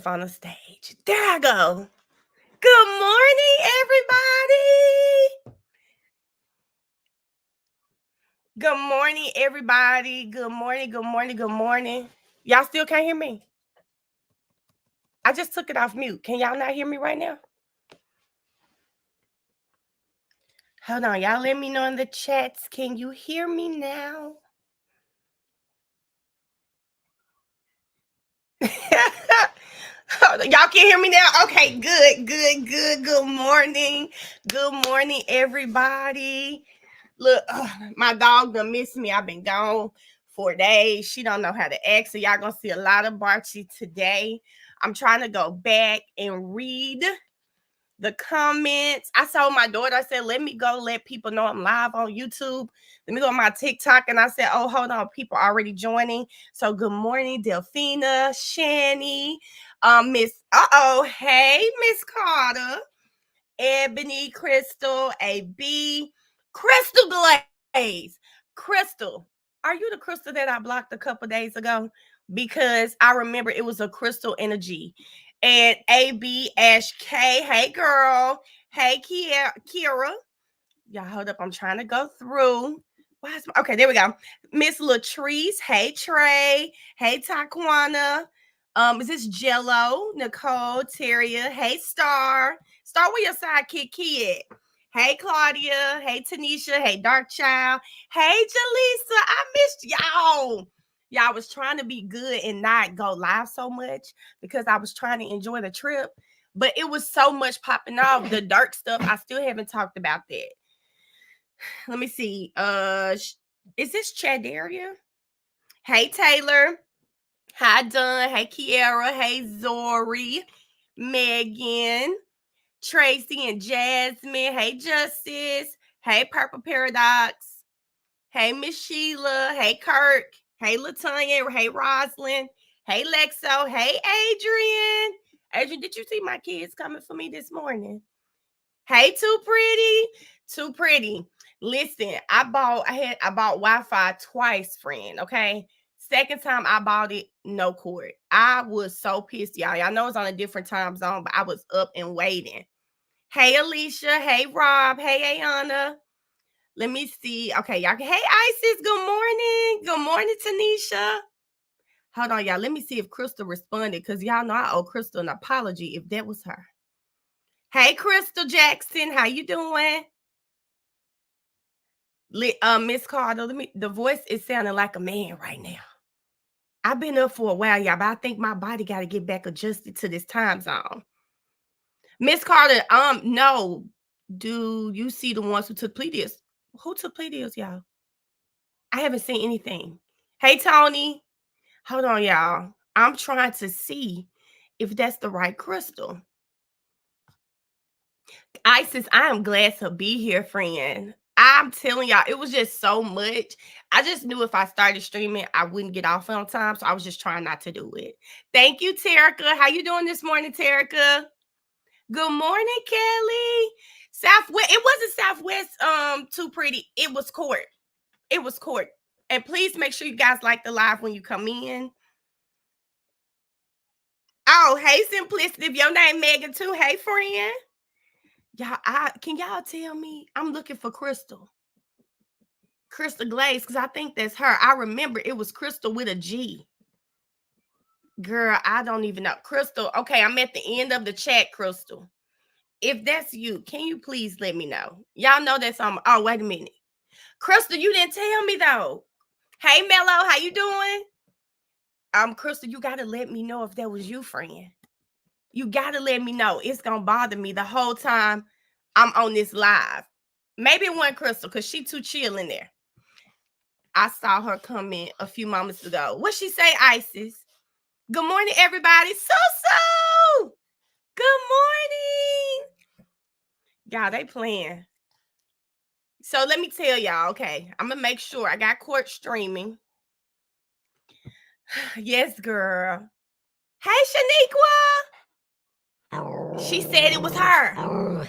myself on the stage. There I go. Good morning, everybody. Good morning, everybody. Good morning, good morning, good morning. Y'all still can't hear me? I just took it off mute. Can y'all not hear me right now? Hold on, y'all let me know in the chats. Can you hear me now? Y'all can hear me now? Okay, good. Good morning, everybody. Look, my dog done missed me. I've been gone 4 days. She don't know how to act, so y'all gonna see a lot of Barchi today. I'm trying to go back and read the comments. I saw my daughter. I said, let me go let people know I'm live on YouTube. Let me go on my TikTok. And I said, oh, hold on. People are already joining. So good morning, Delphina, Shani, Miss, hey, Miss Carter, Ebony, Crystal, AB, Crystal Glaze. Crystal, are you the Crystal that I blocked a couple days ago? Because I remember it was a Crystal energy. And AB Ash K, hey girl, hey Kira. Y'all hold up, I'm trying to go through. Okay, there we go. Miss Latrice, hey Trey, hey Taquana. Is this Jello, Nicole, Terria, hey Star, where your sidekick kid? Hey Claudia, hey Tanisha, hey Dark Child, hey Jaleesa, I missed y'all. Y'all was trying to be good and not go live so much because I was trying to enjoy the trip, but it was so much popping off. The dark stuff, I still haven't talked about that. Let me see. Is this Chadaria? Hey Taylor. Hi Dunn. Hey Kiara. Hey Zori. Megan. Tracy and Jasmine. Hey Justice. Hey Purple Paradox. Hey Miss Sheila. Hey Kirk. Hey Latanya. Hey Roslyn. Hey Lexo. Hey Adrian. Adrian, did you see my kids coming for me this morning? Hey, Too Pretty. Listen, I bought Wi-Fi twice, friend. Okay. Second time I bought it, no cord. I was so pissed, y'all. Y'all know it's on a different time zone, but I was up and waiting. Hey, Alicia. Hey, Rob. Hey, Ayana. Let me see. Okay, y'all. Hey, Isis. Good morning. Good morning, Tanisha. Hold on, y'all. Let me see if Crystal responded, because y'all know I owe Crystal an apology if that was her. Hey, Crystal Jackson. How you doing? Miss Carter, the voice is sounding like a man right now. I've been up for a while, y'all, but I think my body got to get back adjusted to this time zone. Miss Carter, no. Do you see the ones who took plea deals? Who took plea deals, y'all? I haven't seen anything. Hey, Tony. Hold on, y'all. I'm trying to see if that's the right Crystal. Isis, I am glad to be here, friend. I'm telling y'all, it was just so much. I just knew if I started streaming, I wouldn't get off on time. So I was just trying not to do it. Thank you, Terica. How you doing this morning, Terica? Good morning, Kelly. Southwest. It wasn't Southwest Too Pretty. It was Court. It was Court. And please make sure you guys like the live when you come in. Oh, hey, Simplicity. If your name Megan too, hey, friend. Y'all, can y'all tell me? I'm looking for Crystal Glaze, because I think that's her. I remember it was Crystal with a G. Girl, I don't even know. Crystal, okay, I'm at the end of the chat, Crystal. If that's you, can you please let me know? Y'all know that's on. Oh, wait a minute. Crystal, you didn't tell me though. Hey, Mello, how you doing? Crystal, you got to let me know if that was you, friend. You got to let me know. It's going to bother me the whole time I'm on this live. Maybe it wasn't Crystal, because she too chill in there. I saw her comment a few moments ago. What she say, Isis? Good morning, everybody. So. Good morning. Y'all, they playing. So let me tell y'all, okay, I'm going to make sure I got Court streaming. Yes, girl. Hey, Shaniqua. She said it was her.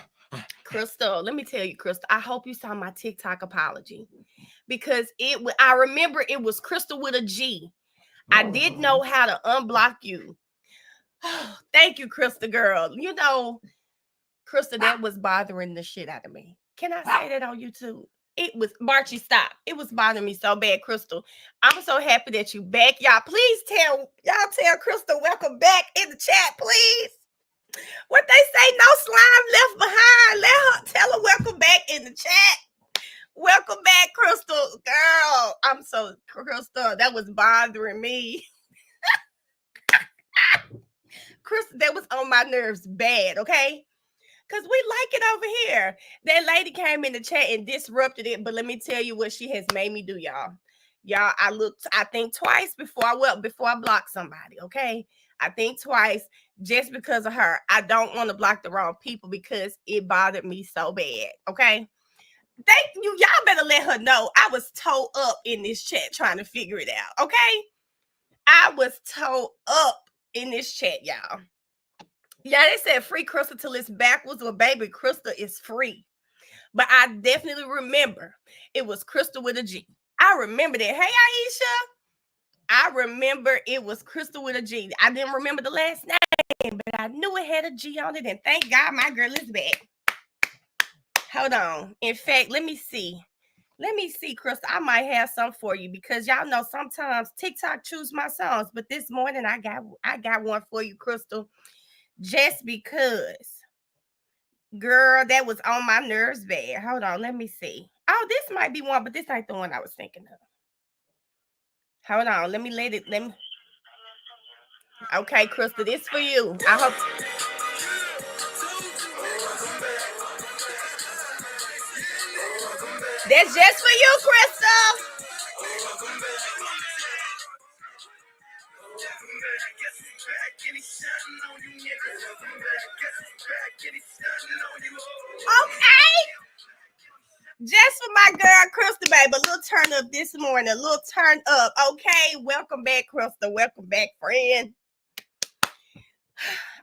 Crystal, let me tell you, Crystal, I hope you saw my TikTok apology, because I remember it was Crystal with a G. I didn't know how to unblock you. Thank you, Krista girl. You know, Krista, that was bothering the shit out of me. Can I say that on YouTube? It was Marchie, stop. It was bothering me so bad, Crystal. I'm so happy that you back. Y'all, please tell Crystal welcome back in the chat, please. What they say, no slime left behind. Let her tell her welcome back in the chat. Welcome back, Crystal. Girl, I'm so Crystal. That was bothering me. Crystal, that was on my nerves bad, okay? Because we like it over here. That lady came in the chat and disrupted it. But let me tell you what she has made me do, y'all. Y'all, I think twice before I block somebody, okay? I think twice just because of her. I don't want to block the wrong people because it bothered me so bad, okay? Thank you. Y'all better let her know I was towed up in this chat trying to figure it out, okay? I was towed up in this chat, y'all. Yeah, they said free Crystal till it's backwards. Well, baby, Crystal is free. But I definitely remember it was Crystal with a G. I remember that. Hey, Aisha. I remember it was Crystal with a G. I didn't remember the last name, but I knew it had a G on it. And thank God my girl is back. Hold on. In fact, let me see. Let me see, Crystal. I might have some for you because y'all know sometimes TikTok choose my songs. But this morning I got one for you, Crystal. Just because. Girl, that was on my nerves bad. Hold on, let me see. Oh, this might be one, but this ain't the one I was thinking of. Hold on, let me. Okay, Crystal, this for you. I hope. That's just for you, Crystal. Okay. Just for my girl, Crystal, baby. A little turn up this morning. A little turn up. Okay. Welcome back, Crystal. Welcome back, friend.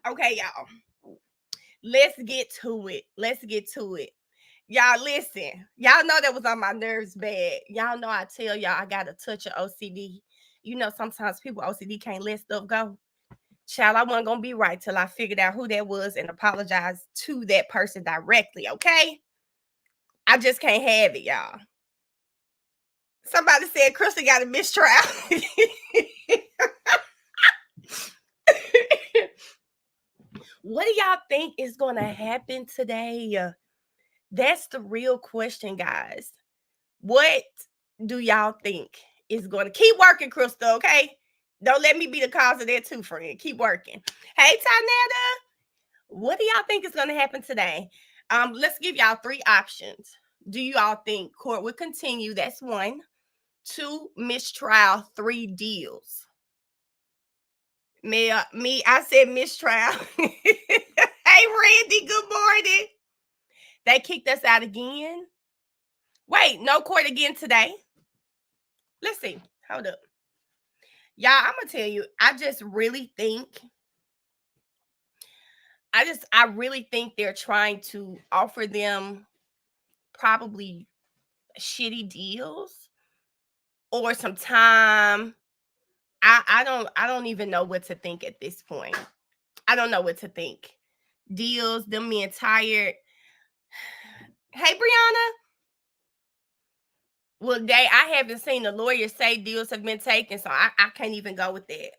Okay, y'all. Let's get to it. Y'all, listen. Y'all know that was on my nerves bad. Y'all know I tell y'all I got a touch of OCD. You know, sometimes people OCD can't let stuff go. Child, I wasn't going to be right till I figured out who that was and apologized to that person directly, okay? I just can't have it, y'all. Somebody said Crystal got a mistrial. What do y'all think is going to happen today? That's the real question, guys. What do y'all think is going to keep working, Crystal? Okay, don't let me be the cause of that too, friend. Keep working. Hey, Tanetta, what do y'all think is going to happen today? Let's give y'all three options. Do you all think court would continue? That's one. Two, mistrial. Three, deals. Me, I said mistrial. Hey, Randy, good morning. They kicked us out again. Wait, no court again today. Let's see. Hold up. Y'all, I'm gonna tell you, I really think they're trying to offer them probably shitty deals or some time. I don't even know what to think at this point. I don't know what to think. Deals, them being tired. Hey, Brianna. Well, I haven't seen the lawyers say deals have been taken, so I can't even go with that.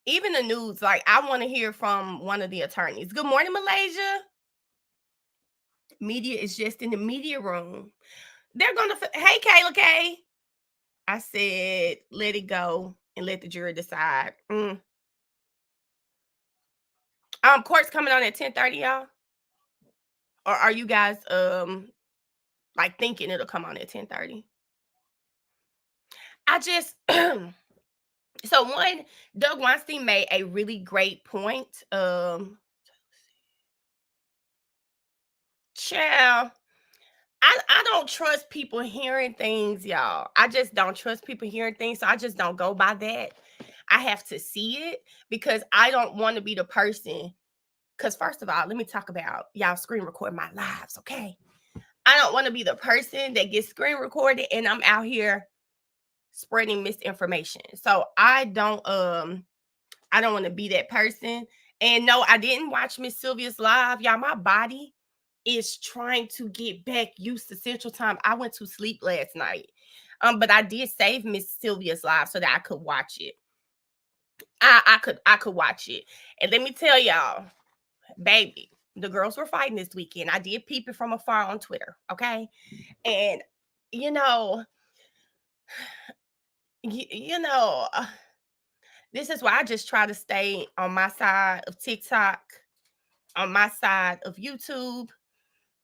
Even the news, like I want to hear from one of the attorneys. Good morning, Malaysia. Media is just in the media room. They're gonna. Hey, Kayla K. I said, let it go and let the jury decide. Court's coming on at 10:30, y'all. Or are you guys like thinking it'll come on at 10:30? I just so one, Doug Weinstein made a really great point. Child, I don't trust people hearing things, y'all. I just don't trust people hearing things, so I just don't go by that. I have to see it because I don't want to be the person. Because first of all, let me talk about y'all screen record my lives, okay? I don't want to be the person that gets screen recorded and I'm out here spreading misinformation. So I don't I don't want to be that person. And no, I didn't watch Miss Sylvia's live. Y'all, my body is trying to get back used to Central Time. I went to sleep last night. But I did save Miss Sylvia's live so that I could watch it. I could watch it. And let me tell y'all, baby, the girls were fighting this weekend. I did peep it from afar on Twitter, okay? And you know, you know, this is why I just try to stay on my side of TikTok, on my side of YouTube.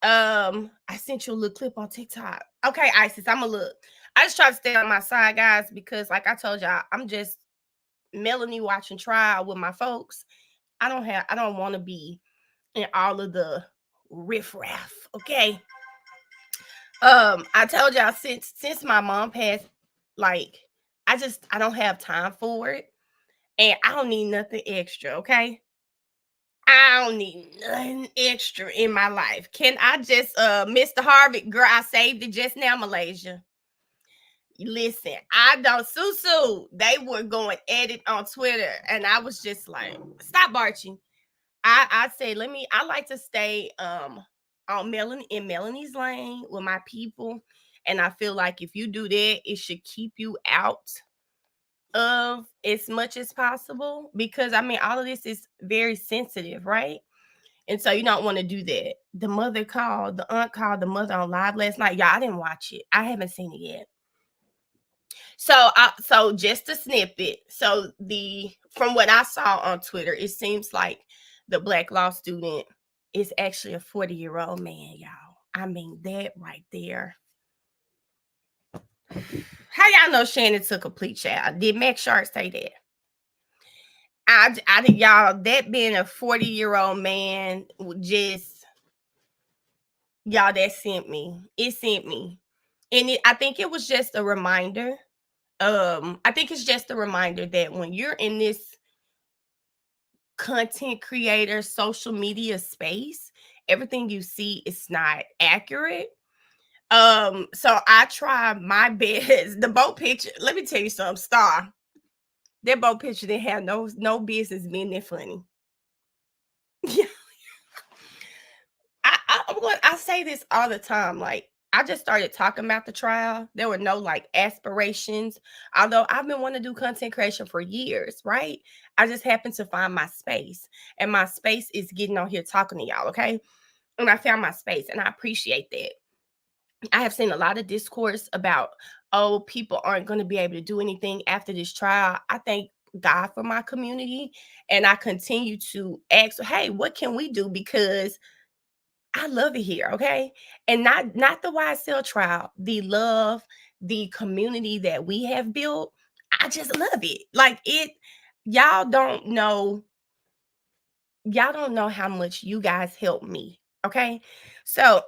I sent you a little clip on TikTok. Okay, Isis, I'm a look. I just try to stay on my side, guys, because like I told y'all, I'm just Melanie watching trial with my folks. I don't want to be in all of the riffraff. Okay. I told y'all since my mom passed, like I don't have time for it. And I don't need nothing extra, okay? I don't need nothing extra in my life. Can I just Mr. Harvard, girl, I saved it just now, Malaysia. Listen, I don't Susu. They were going at it on Twitter, and I was just like, stop barching. I say, I like to stay on Melanie's lane with my people. And I feel like if you do that, it should keep you out of as much as possible, because I mean all of this is very sensitive, right? And so you don't want to do that. The aunt called the mother on live last night. Y'all, I didn't watch it. I haven't seen it yet. So just a snippet. So from what I saw on Twitter, it seems like the Black law student is actually a 40-year-old man, y'all. I mean, that right there. How y'all know Shannon took a plea, child? Did Max Sharp say that? I think y'all, that being a 40-year-old man, just y'all, that sent me. It sent me. And I think it was just a reminder. I think it's just a reminder that when you're in this content creator social media space, everything you see is not accurate. So I try my best. The boat picture, let me tell you something, Star. That boat picture didn't have no business being that funny. Yeah. I say this all the time. Like, I just started talking about the trial. There were no like aspirations. Although I've been wanting to do content creation for years, right? I just happened to find my space. And my space is getting on here talking to y'all, okay? And I found my space, and I appreciate that. I have seen a lot of discourse about, oh, people aren't going to be able to do anything after this trial. I thank God for my community, and I continue to ask, hey, what can we do? Because I love it here, okay? And not the YSL trial, the love, the community that we have built. I just love it. Like it, y'all don't know how much you guys help me, okay? So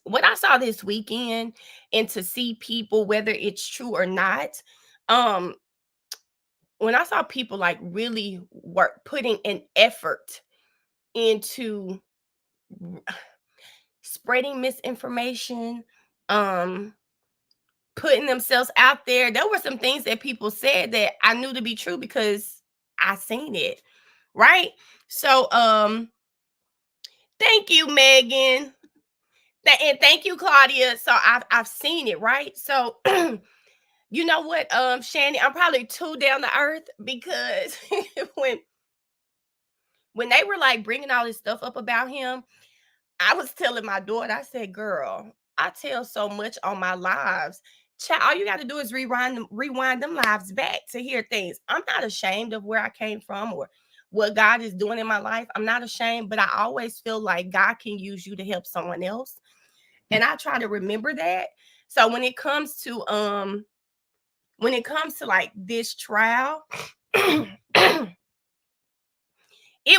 what I saw this weekend, and to see people, whether it's true or not, um, when I saw people like really putting an effort into spreading misinformation, um, putting themselves out there were some things that people said that I knew to be true because I seen it, right? So thank you, Megan. And thank you, Claudia. So I've seen it, right? So you know what, Shanny, I'm probably too down to earth, because when they were like bringing all this stuff up about him, I was telling my daughter, I said, girl, I tell so much on my lives. Child, all you got to do is rewind them lives back to hear things. I'm not ashamed of where I came from or what God is doing in my life. I'm not ashamed, but I always feel like God can use you to help someone else. And I try to remember that. So when it comes to like this trial, it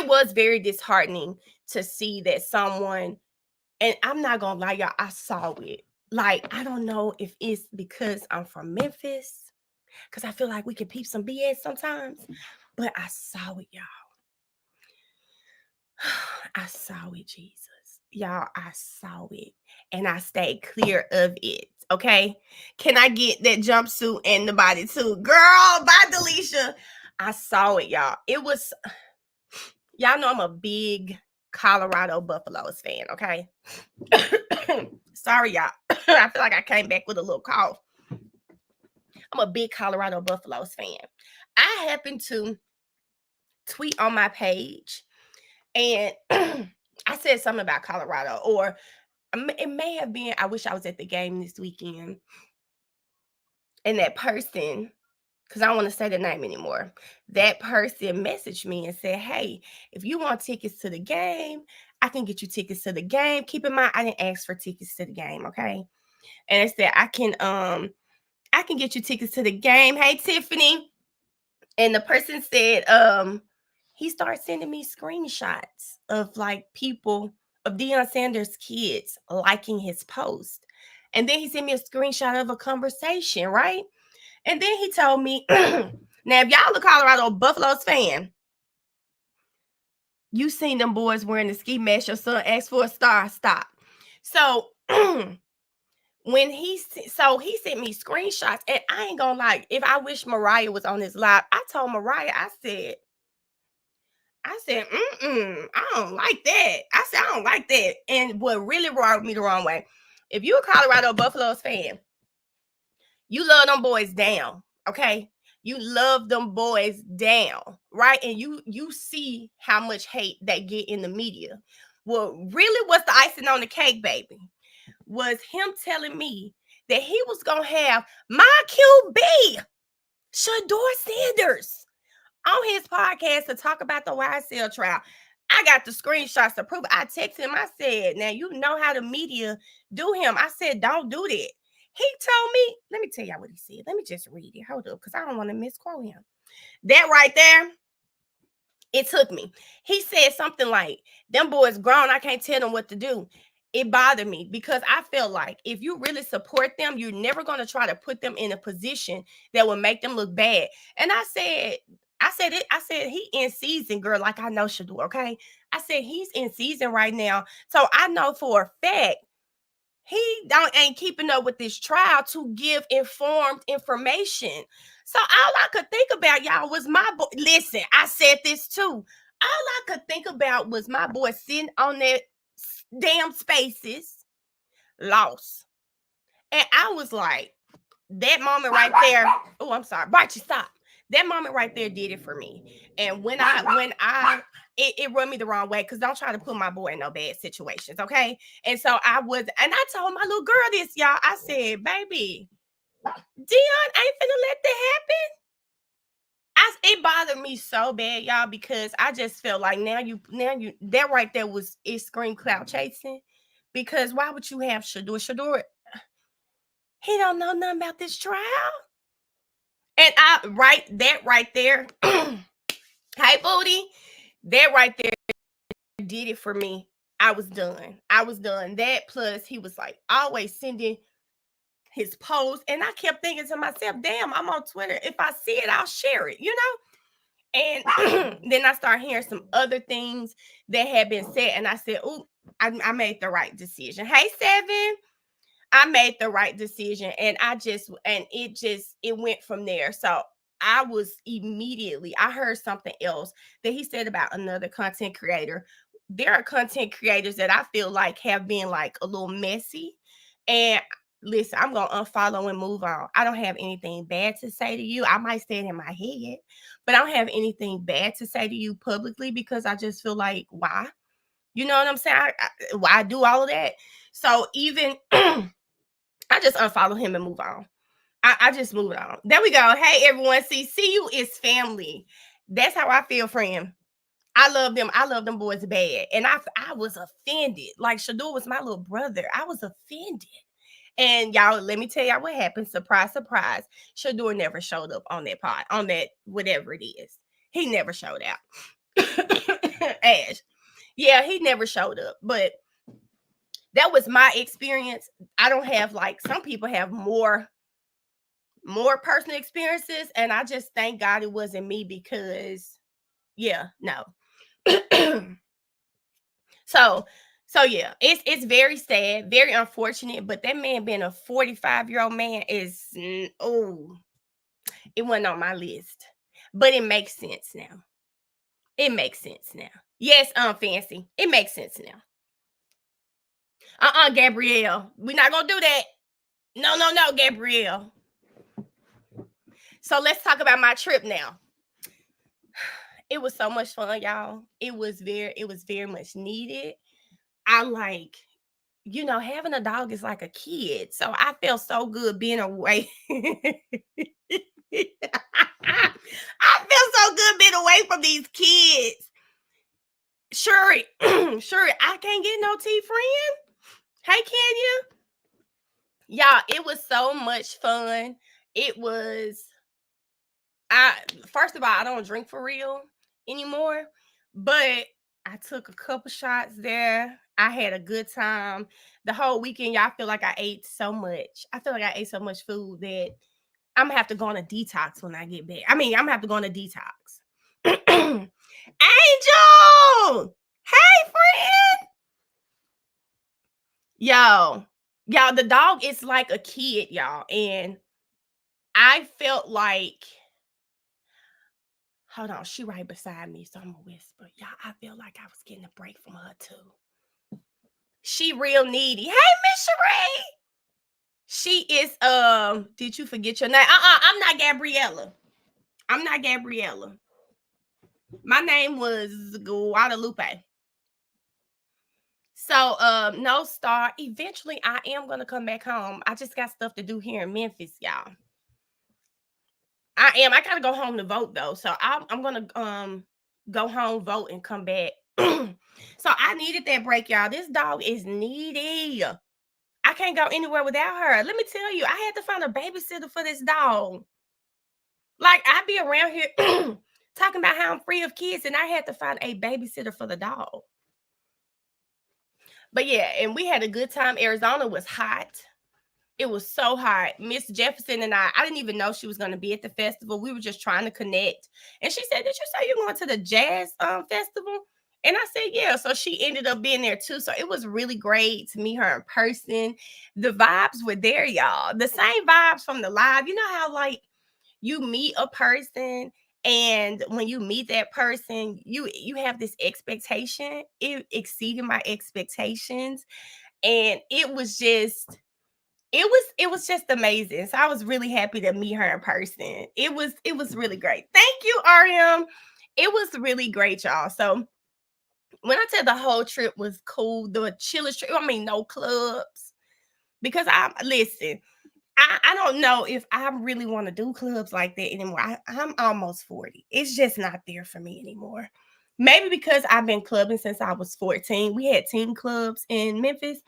was very disheartening to see that someone, and I'm not gonna lie, y'all, I saw it. Like, I don't know if it's because I'm from Memphis, because I feel like we can peep some BS sometimes, but I saw it, y'all. I saw it, Jesus. Y'all, I saw it, and I stayed clear of it. Okay, can I get that jumpsuit and the body too, girl? Bye, Delisha. I saw it, y'all. It was, y'all know I'm a big Colorado Buffaloes fan, okay? Sorry, y'all. I feel like I came back with a little cough. I'm a big Colorado Buffaloes fan. I happened to tweet on my page and I said something about Colorado, or it may have been, I wish I was at the game this weekend. And that person, because I don't want to say the name anymore, that person messaged me and said, hey, if you want tickets to the game, I can get you tickets to the game. Keep in mind, I didn't ask for tickets to the game, okay? And it said, I can get you tickets to the game. Hey, Tiffany. And the person said, he started sending me screenshots of like people, of Deion Sanders' kids liking his post. And then he sent me a screenshot of a conversation, right? And then he told me, now if y'all a Colorado Buffaloes fan, you seen them boys wearing the ski mask, your son asked for a star, stop. So when he sent me screenshots, and I ain't gonna lie, if I wish Mariah was on this live, I told Mariah, I said, I don't like that. I said, I don't like that. And what really rubbed me the wrong way, if you a Colorado Buffaloes fan, you love them boys down, okay? You love them boys down, right? And you see how much hate they get in the media. What really was the icing on the cake, baby, was him telling me that he was gonna have my QB, Shador Sanders, on his podcast to talk about the YSL trial. I got the screenshots to prove it. I texted him. I said, now you know how the media do him. I said, don't do that. He told me, let me tell y'all what he said. Let me just read it. Hold up, because I don't want to misquote him. That right there, it took me. He said something like, them boys grown, I can't tell them what to do. It bothered me because I felt like if you really support them, you're never going to try to put them in a position that will make them look bad. And I said he in season, girl, like I know Shador, okay? I said he's in season right now. So I know for a fact he ain't keeping up with this trial to give informed information. So all I could think about, y'all, was my boy. Listen, I said this too. All I could think about was my boy sitting on that damn spaces, lost. And I was like, that moment right there. Oh, I'm sorry. Barchi, stop. That moment right there did it for me. And it rubbed me the wrong way, because don't try to put my boy in no bad situations, okay? And so I told my little girl this, y'all. I said, baby, Dion ain't finna let that happen. It bothered me so bad, y'all, because I just felt like now you that right there was it scream cloud chasing. Because why would you have Shador? Shador, he don't know nothing about this trial. And that right there, hey booty, that right there did it for me. I was done. That plus he was like always sending his posts, and I kept thinking to myself, damn, I'm on Twitter. If I see it, I'll share it, you know? And then I started hearing some other things that had been said, and I said, "Ooh, I made the right decision." Hey, Seven, I made the right decision, and it went from there. So I heard something else that he said about another content creator. There are content creators that I feel like have been like a little messy, and listen, I'm gonna unfollow and move on. I don't have anything bad to say to you. I might say it in my head, but I don't have anything bad to say to you publicly, because I just feel like, why? You know what I'm saying? Why do all of that? So even I just unfollow him and move on. I just moved on. There we go. Hey everyone, see you is family. That's how I feel, friend. I love them. I love them boys bad. And I was offended. Like Shador was my little brother. I was offended. And y'all, let me tell y'all what happened. Surprise, surprise. Shador never showed up on that pod, on that whatever it is. He never showed out. Ash. Yeah, he never showed up. But that was my experience. I don't have, like, some people have more personal experiences, and I just thank God it wasn't me, because yeah, no. so yeah, it's very sad, very unfortunate, but that man being a 45-year-old man is it wasn't on my list. But it makes sense now. It makes sense now. Yes, Fancy. It makes sense now. Gabrielle. We're not gonna do that. No, Gabrielle. So let's talk about my trip now. It was so much fun, y'all. It was very much needed. I like, having a dog is like a kid. So I felt so good being away. I feel so good being away from these kids. Sure, sure. I can't get no tea, friend. Hey, can you? Y'all, it was so much fun. It was, first of all, I don't drink for real anymore, but I took a couple shots there. I had a good time. The whole weekend, y'all, I feel like I ate so much. I feel like I ate so much food that I'm gonna have to go on a detox when I get back. I mean, I'm gonna have to go on a detox. Angel! Hey, friend! Y'all, the dog is like a kid, y'all. And I felt like, hold on, she right beside me, so I'm gonna whisper. Y'all, I feel like I was getting a break from her too. She real needy. Hey, Miss Sheree. She is, did you forget your name? I'm not Gabriella. I'm not Gabriella. My name was Guadalupe. So, no star. Eventually, I am gonna come back home. I just got stuff to do here in Memphis, y'all. I gotta go home to vote though, so I'm gonna go home, vote, and come back. So I needed that break, y'all. This dog is needy. I can't go anywhere without her. Let me tell you, I had to find a babysitter for this dog. Like, I be around here talking about how I'm free of kids, and I had to find a babysitter for the dog. But yeah, and we had a good time. Arizona was hot. It was so hot. Miss Jefferson and I didn't even know she was going to be at the festival. We were just trying to connect. And she said, "Did you say you're going to the jazz festival?" And I said, "Yeah." So she ended up being there too. So it was really great to meet her in person. The vibes were there, y'all. The same vibes from the live. You know how like you meet a person, and when you meet that person, you have this expectation. It exceeded my expectations. And it was just amazing. So I was really happy to meet her in person. It was really great. Thank you, RM. It was really great, y'all. So when I said the whole trip was cool, the chillest trip, I mean, no clubs. Because I don't know if I really want to do clubs like that anymore. I'm almost 40. It's just not there for me anymore. Maybe because I've been clubbing since I was 14. We had team clubs in Memphis.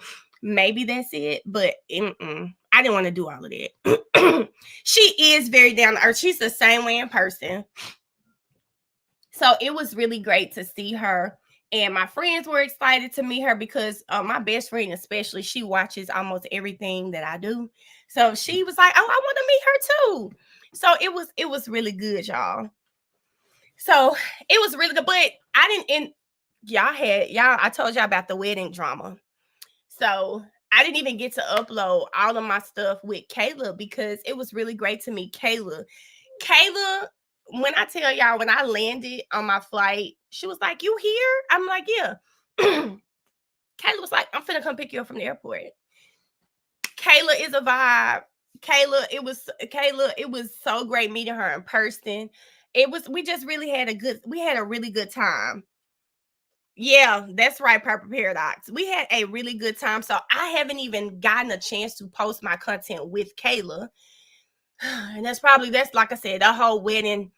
Maybe that's it. But I didn't want to do all of that. She is very down to earth. She's the same way in person. So it was really great to see her. And my friends were excited to meet her because my best friend, especially, she watches almost everything that I do. So she was like, "Oh, I want to meet her too." So it was really good, y'all. So it was really good. But I didn't and I told y'all about the wedding drama. So I didn't even get to upload all of my stuff with Kayla because it was really great to meet Kayla. Kayla, when I tell y'all, when I landed on my flight, she was like, "You here?" I'm like, "Yeah." Kayla was like, "I'm finna come pick you up from the airport." Kayla is a vibe. Kayla, it was so great meeting her in person. We just really had a really good time. Yeah, that's right, Purple Paradox. We had a really good time. So I haven't even gotten a chance to post my content with Kayla. And that's like I said, the whole wedding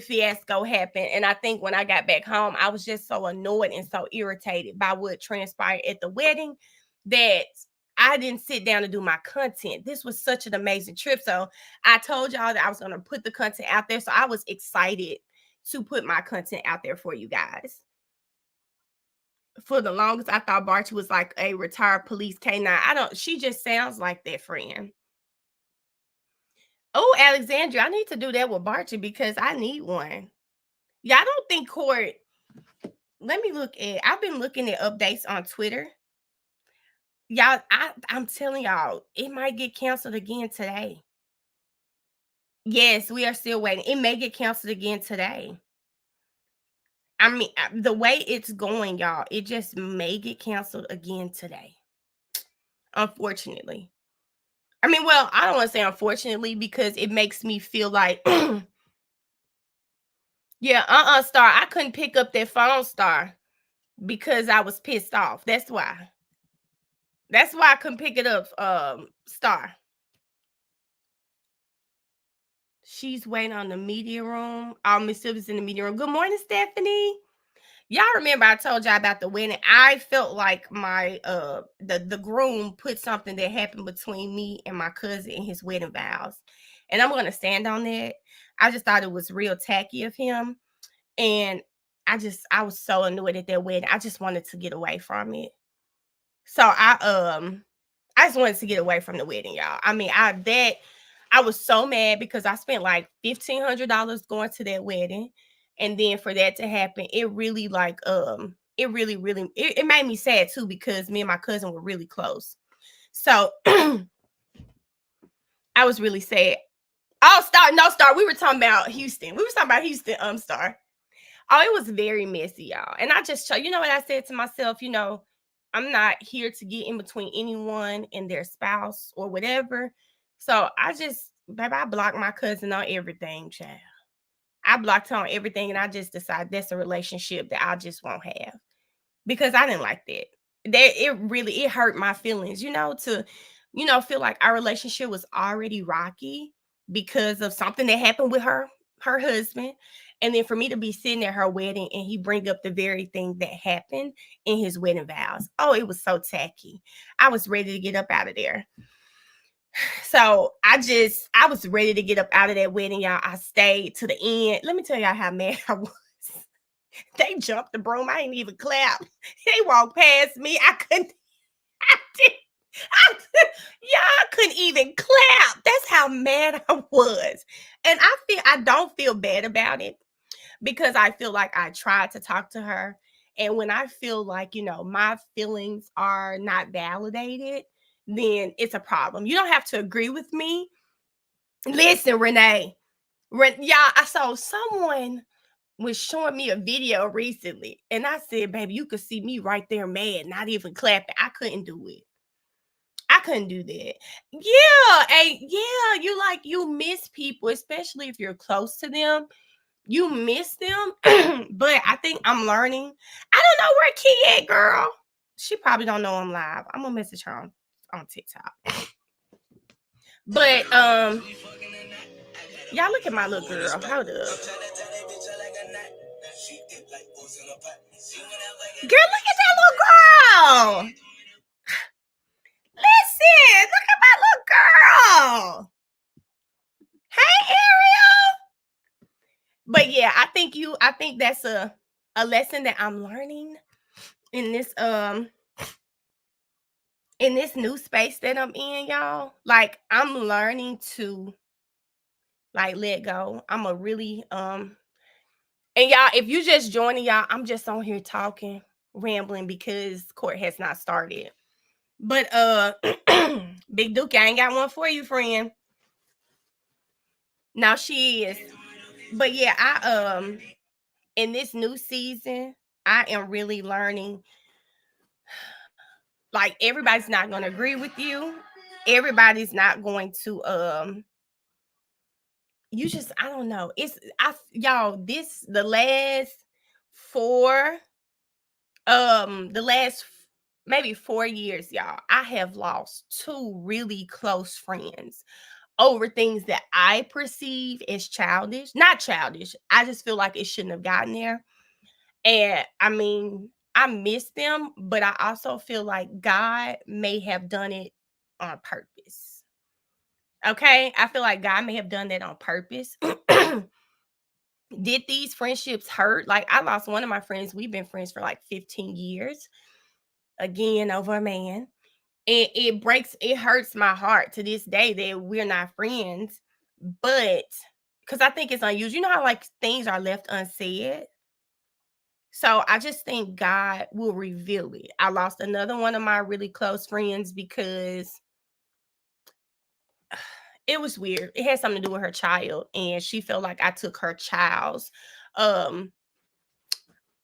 fiasco happened. And I think when I got back home, I was just so annoyed and so irritated by what transpired at the wedding that I didn't sit down to do my content. This was such an amazing trip. So I told y'all that I was going to put the content out there. So I was excited to put my content out there for you guys. For the longest, I thought Barty was like a retired police canine. She just sounds like that friend. Oh, Alexandria, I need to do that with Barty because I need one. Yeah, I don't think court. Let me I've been looking at updates on Twitter. Y'all, I'm telling y'all, it might get canceled again today. Yes, we are still waiting. It may get canceled again today. I mean, the way it's going, y'all, it just may get canceled again today. Unfortunately. I mean, well, I don't want to say unfortunately because it makes me feel like, yeah, Star, I couldn't pick up that phone, Star, because I was pissed off. That's why. That's why I couldn't pick it up, Star. She's waiting on the media room. Miss Silver's in the media room. Good morning, Stephanie. Y'all remember I told y'all about the wedding. I felt like my the groom put something that happened between me and my cousin in his wedding vows. And I'm gonna stand on that. I just thought it was real tacky of him. And I was so annoyed at that wedding. I just wanted to get away from it. So I just wanted to get away from the wedding, y'all. I mean, I was so mad because I spent like $1,500 going to that wedding. And then for that to happen, it really like it really, really it made me sad too because me and my cousin were really close. So I was really sad. Oh, Star. We were talking about Houston. Star. Oh, it was very messy, y'all. And I just, you know what I said to myself, I'm not here to get in between anyone and their spouse or whatever. So I blocked my cousin on everything, child. I blocked her on everything and I just decided that's a relationship that I just won't have because I didn't like that. It hurt my feelings, to feel like our relationship was already rocky because of something that happened with her husband. And then for me to be sitting at her wedding and he bring up the very thing that happened in his wedding vows. Oh, it was so tacky. I was ready to get up out of there. So I was ready to get up out of that wedding, y'all. I stayed to the end. Let me tell y'all how mad I was. They jumped the broom. I ain't even clap. They walked past me. I couldn't. I did. Y'all couldn't even clap. That's how mad I was. And I don't feel bad about it because I feel like I tried to talk to her. And when I feel like, my feelings are not validated, then it's a problem. You don't have to agree with me. Listen, Renee. Y'all, I saw someone was showing me a video recently. And I said, baby, you could see me right there mad, not even clapping. I couldn't do it. I couldn't do that. Yeah, and yeah, you miss people, especially if you're close to them. You miss them, but I think I'm learning. I don't know where Key at, girl. She probably don't know I'm live. I'm gonna message her on TikTok. But y'all look at my little girl. Hold up. Girl, look at that little girl. Listen, look at my little girl. Hey, Ariel. But yeah, I think that's a lesson that I'm learning in this new space that I'm in, y'all. Like I'm learning to like let go. I'm a really and y'all, if you just joining, y'all, I'm just on here talking, rambling because court has not started. But Big Duke, I ain't got one for you, friend. Now she is. But yeah, I in this new season, I am really learning. Like everybody's not going to agree with you. Everybody's not going to you just I don't know. Y'all, the last four maybe 4 years, y'all, I have lost two really close friends over things that I perceive as childish. Not childish. I just feel like it shouldn't have gotten there. And I mean, I miss them, but I also feel like God may have done it on purpose. Okay? I feel like God may have done that on purpose. Did these friendships hurt? Like I lost one of my friends. We've been friends for like 15 years. Again, over a man. And it hurts my heart to this day that we're not friends. But because I think it's unusual. You know how like things are left unsaid? So I just think God will reveal it. I lost another one of my really close friends because it was weird. It had something to do with her child, and she felt like I took um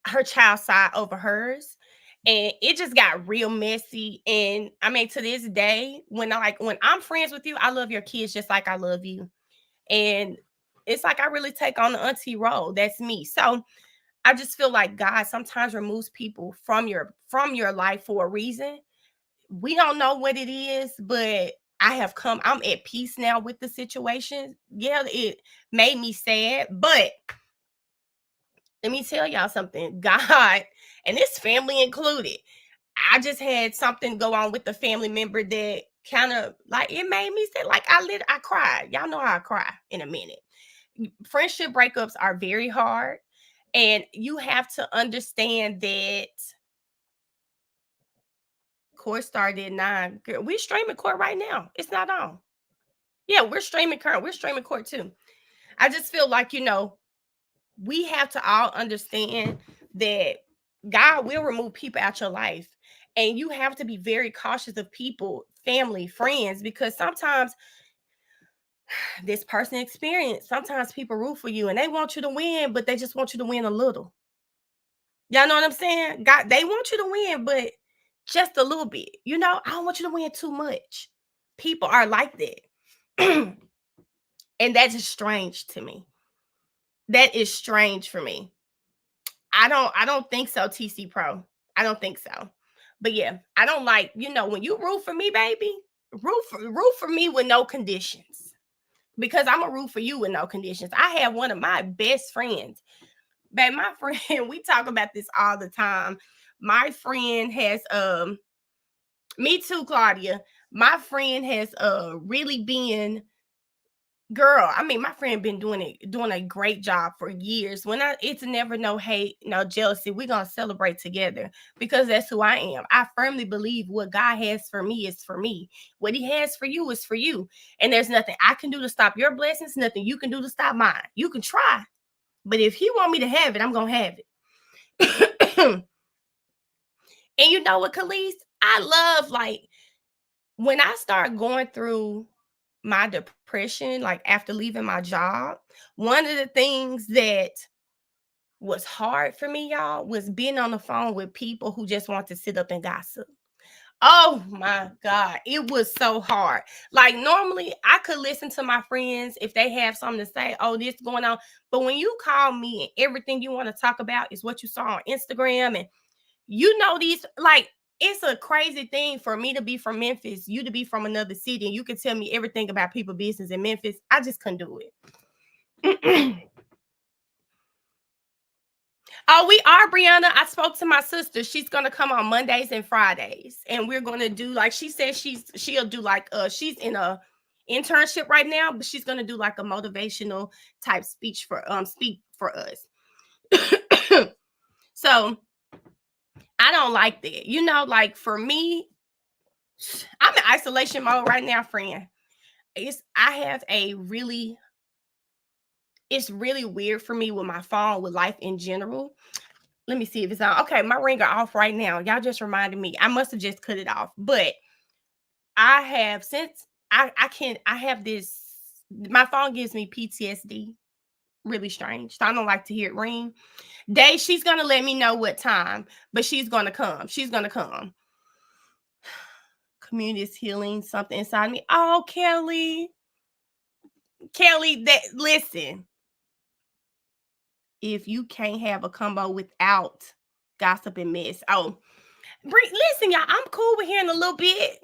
her child's side over hers. And it just got real messy. And I mean, to this day, when I'm friends with you, I love your kids just like I love you. And it's like I really take on the auntie role. That's me. So I just feel like God sometimes removes people from your life for a reason. We don't know what it is, but I'm at peace now with the situation. Yeah, it made me sad, but let me tell y'all something. God, and this family included, I just had something go on with the family member that kind of like it made me say, like, I cried. Y'all know how I cry in a minute. Friendship breakups are very hard, and you have to understand that court started at 9. Girl, we streaming court right now. It's not on. Yeah, we're streaming current. We're streaming court too. I just feel like, we have to all understand that God will remove people out your life. And you have to be very cautious of people, family, friends, because sometimes this person experience, sometimes people root for you and they want you to win, but they just want you to win a little. Y'all know what I'm saying? God, they want you to win, but just a little bit. I don't want you to win too much. People are like that. And that is strange to me. That is strange for me. I don't think so, TC Pro. I don't think so. But yeah, I don't like, when you root for me, baby, root for me with no conditions. Because I'm a root for you with no conditions. I have one of my best friends. Babe, my friend, we talk about this all the time. My friend has me too, Claudia. My friend has really been, girl, I mean, my friend been doing a great job for years. It's never no hate, no jealousy. We're gonna celebrate together because that's who I am. I firmly believe what God has for me is for me. What He has for you is for you. And there's nothing I can do to stop your blessings, nothing you can do to stop mine. You can try, but if He want me to have it, I'm gonna have it. And you know what, Khalees? I love, like, when I start going through my depression, like after leaving my job, one of the things that was hard for me, y'all, was being on the phone with people who just want to sit up and gossip. Oh my God, it was so hard. Like, normally I could listen to my friends if they have something to say, oh, this going on. But when you call me and everything you want to talk about is what you saw on Instagram, and these, like, it's a crazy thing for me to be from Memphis, you to be from another city, and you can tell me everything about people business in Memphis. I just couldn't do it. Oh, we are, Brianna. I spoke to my sister. She's gonna come on Mondays and Fridays, and we're gonna do, like she said, she'll do like she's in a internship right now, but she's gonna do like a motivational type speech speak for us. So I don't like that. Like, for me, I'm in isolation mode right now, friend. It's really weird for me with my phone, with life in general. Let me see if it's on. Okay, my ringer off right now. Y'all just reminded me. I must have just cut it off. But I have, since I have this, my phone gives me PTSD. Really strange. So I don't like to hear it ring. Day, she's gonna let me know what time, but she's gonna come. She's gonna come. Community is healing something inside me. Oh, Kelly, that, listen. If you can't have a combo without gossip and mess. Oh, listen, y'all, I'm cool with hearing a little bit,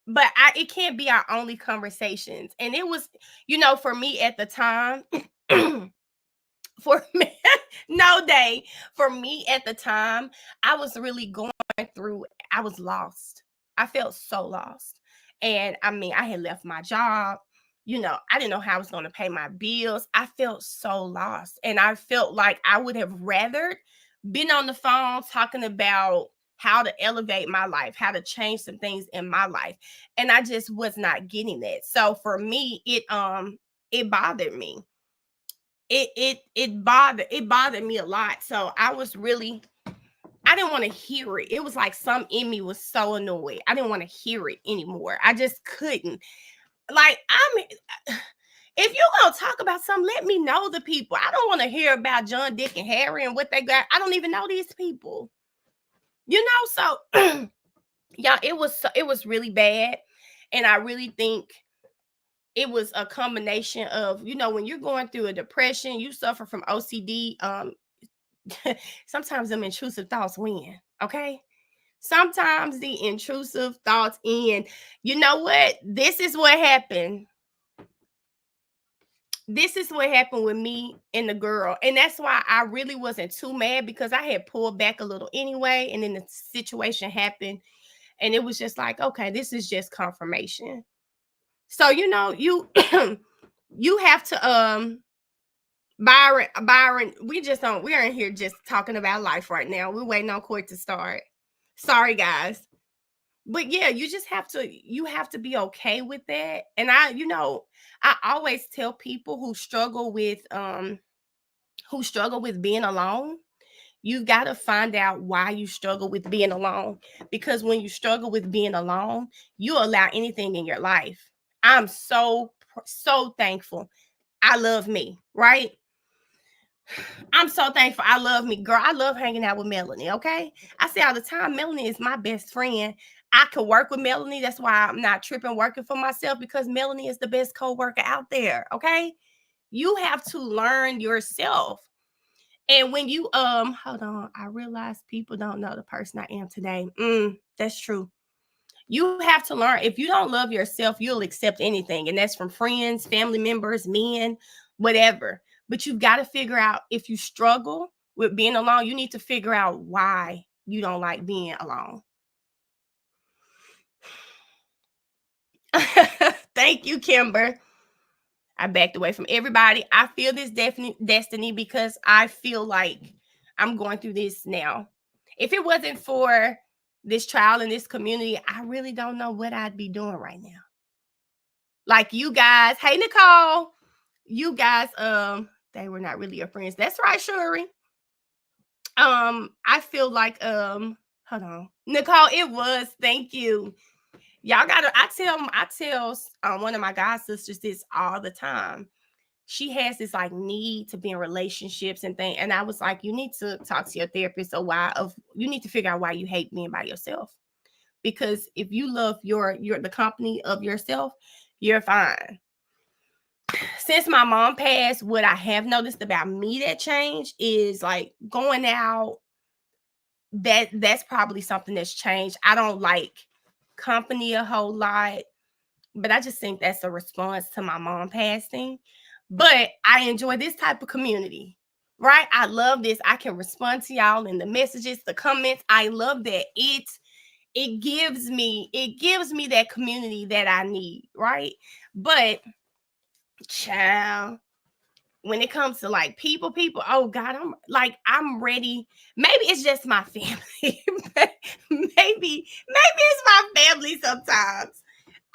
but it can't be our only conversations. And it was, for me at the time, for me, no day, for me at the time, I was really going through, I was lost. I felt so lost. And I mean, I had left my job. I didn't know how I was going to pay my bills. I felt so lost. And I felt like I would have rather been on the phone talking about how to elevate my life, how to change some things in my life. And I just was not getting that. So for me, it bothered me. It bothered me a lot. So I didn't want to hear it. It was like some in me was so annoyed. I didn't want to hear it anymore. I just couldn't. Like, if you gonna talk about something, let me know the people. I don't want to hear about John, Dick, and Harry and what they got. I don't even know these people. So yeah, it was really bad. And I really think it was a combination of, when you're going through a depression, you suffer from OCD. Sometimes them intrusive thoughts win. Okay. Sometimes the intrusive thoughts in. You know what? This is what happened with me and the girl. And that's why I really wasn't too mad, because I had pulled back a little anyway. And then the situation happened. And it was just like, okay, this is just confirmation. So, you you have to Byron, we're in here just talking about life right now. We're waiting on court to start. Sorry, guys. But yeah, you have to be okay with that. And I always tell people who struggle with being alone, you got to find out why you struggle with being alone. Because when you struggle with being alone, you allow anything in your life. I'm so thankful. I love me, right? I'm so thankful. I love me, girl. I love hanging out with Melanie. Okay. I say all the time, Melanie is my best friend. I could work with Melanie. That's why I'm not tripping working for myself, because Melanie is the best co-worker out there. Okay. You have to learn yourself. And when you hold on, I realize people don't know the person I am today. That's true. You have to learn. If you don't love yourself, you'll accept anything. And that's from friends, family members, men, whatever. But you've got to figure out, if you struggle with being alone, you need to figure out why you don't like being alone. Thank you, Kimber. I backed away from everybody. I feel this destiny because I feel like I'm going through this now. If it wasn't for this trial in this community, I really don't know what I'd be doing right now. Like you guys, hey Nicole, you guys, they were not really your friends. That's right, Shuri. I feel like, hold on, Nicole, it was. Thank you. Y'all gotta. I tell one of my god sisters this all the time. She has this like need to be in relationships and things, and I was like, you need to talk to your therapist you need to figure out why you hate being by yourself. Because if you love the company of yourself, you're fine. Since my mom passed, what I have noticed about me that changed is like going out. That's probably something that's changed. I don't like company a whole lot, but I just think that's a response to my mom passing. But I enjoy this type of community, right? I love this. I can respond to y'all in the messages, the comments. I love that. It gives me that community that I need, right? But child, when it comes to like people, oh God, I'm ready. Maybe it's just my family. maybe it's my family sometimes.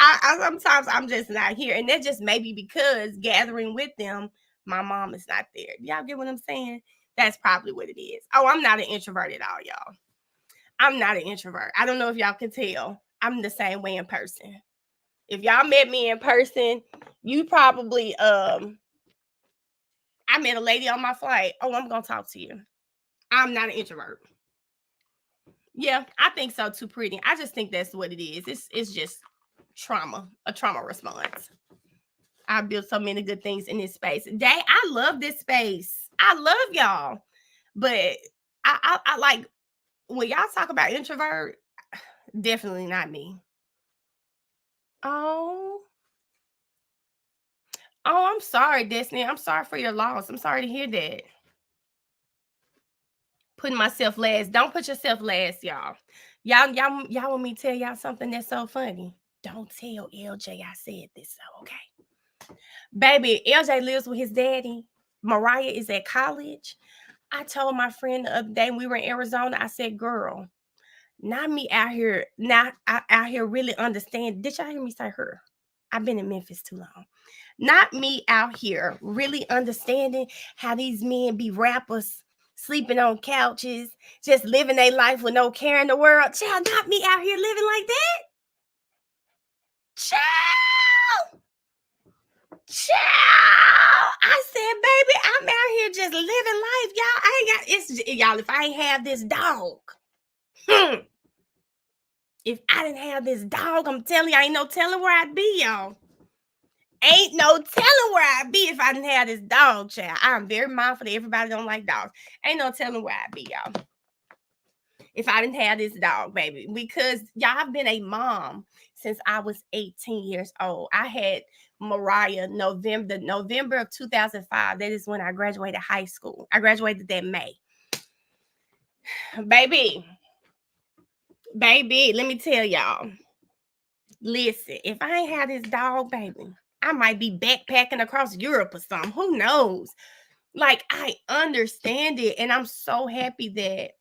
I sometimes I'm just not here. And that's just maybe because gathering with them, my mom is not there. Y'all get what I'm saying? That's probably what it is. Oh, I'm not an introvert at all, y'all. I'm not an introvert. I don't know if y'all can tell. I'm the same way in person. If y'all met me in person, you probably I met a lady on my flight. Oh, I'm gonna talk to you. I'm not an introvert. Yeah, I think so too, pretty. I just think that's what it is. It's just a trauma response. I built so many good things in this space. I love this space. I love y'all. But I like when y'all talk about introvert, definitely not me. Oh, I'm sorry, Destiny. I'm sorry for your loss. I'm sorry to hear that. Putting myself last. Don't put yourself last, y'all. Y'all want me to tell y'all something that's so funny? Don't tell LJ I said this, though, okay? Baby, LJ lives with his daddy. Mariah is at college. I told my friend the other day when we were in Arizona, I said, girl, not me out here, out here really understand. Did y'all hear me say her? I've been in Memphis too long. Not me out here really understanding how these men be rappers, sleeping on couches, just living their life with no care in the world. Child, not me out here living like that. Child. Child, I said, baby, I'm out here just living life, y'all. I ain't got it's y'all. If I ain't have this dog, if I didn't have this dog, I'm telling you, ain't no telling where I'd be, y'all. Ain't no telling where I'd be if I didn't have this dog, child. I'm very mindful that everybody don't like dogs. Ain't no telling where I'd be, y'all, if I didn't have this dog, baby. Because y'all, I've been a mom since I was 18 years old. I had Mariah November of 2005. That is when I graduated high school. I graduated that May. Baby, let me tell y'all. Listen, if I ain't had this dog, baby, I might be backpacking across Europe or something. Who knows? Like, I understand it. And I'm so happy that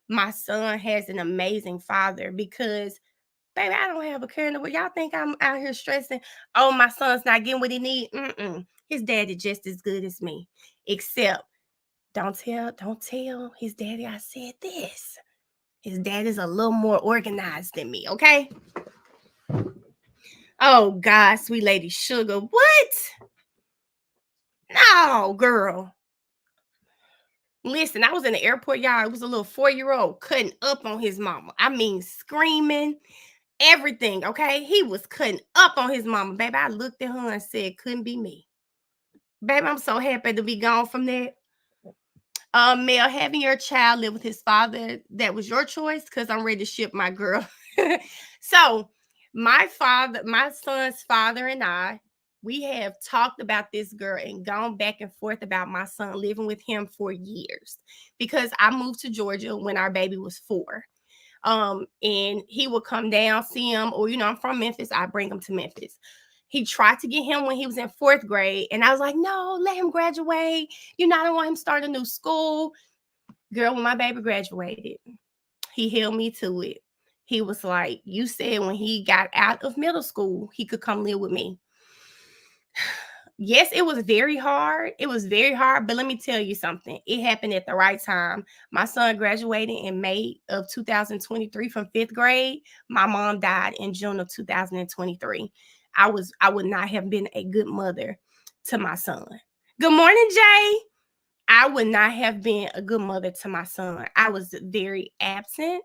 my son has an amazing father because, baby, I don't have a care in the world. Y'all think I'm out here stressing, oh, my son's not getting what he needs? His daddy just as good as me. Except, don't tell his daddy I said this. His daddy's a little more organized than me, okay? Oh, God, sweet lady sugar. What? No, girl. Listen, I was in the airport, y'all. It was a little 4-year-old cutting up on his mama. I mean, screaming, everything, okay? He was cutting up on his mama. Baby, I looked at her and said, couldn't be me. Baby, I'm so happy to be gone from that. Mel, having your child live with his father, that was your choice? Because I'm ready to ship my girl. So, my son's father and I, we have talked about this girl and gone back and forth about my son living with him for years. Because I moved to Georgia when our baby was 4. And he would come down, see him, or, I'm from Memphis, I bring him to Memphis. He tried to get him when he was in 4th grade. And I was like, no, let him graduate. I don't want him to start a new school. Girl, when my baby graduated, he held me to it. He was like, you said when he got out of middle school, he could come live with me. Yes, it was very hard. But let me tell you something. It happened at the right time. My son graduated in May of 2023 from 5th grade. My mom died in June of 2023. I would not have been a good mother to my son. Good morning, Jay. I would not have been a good mother to my son. I was very absent.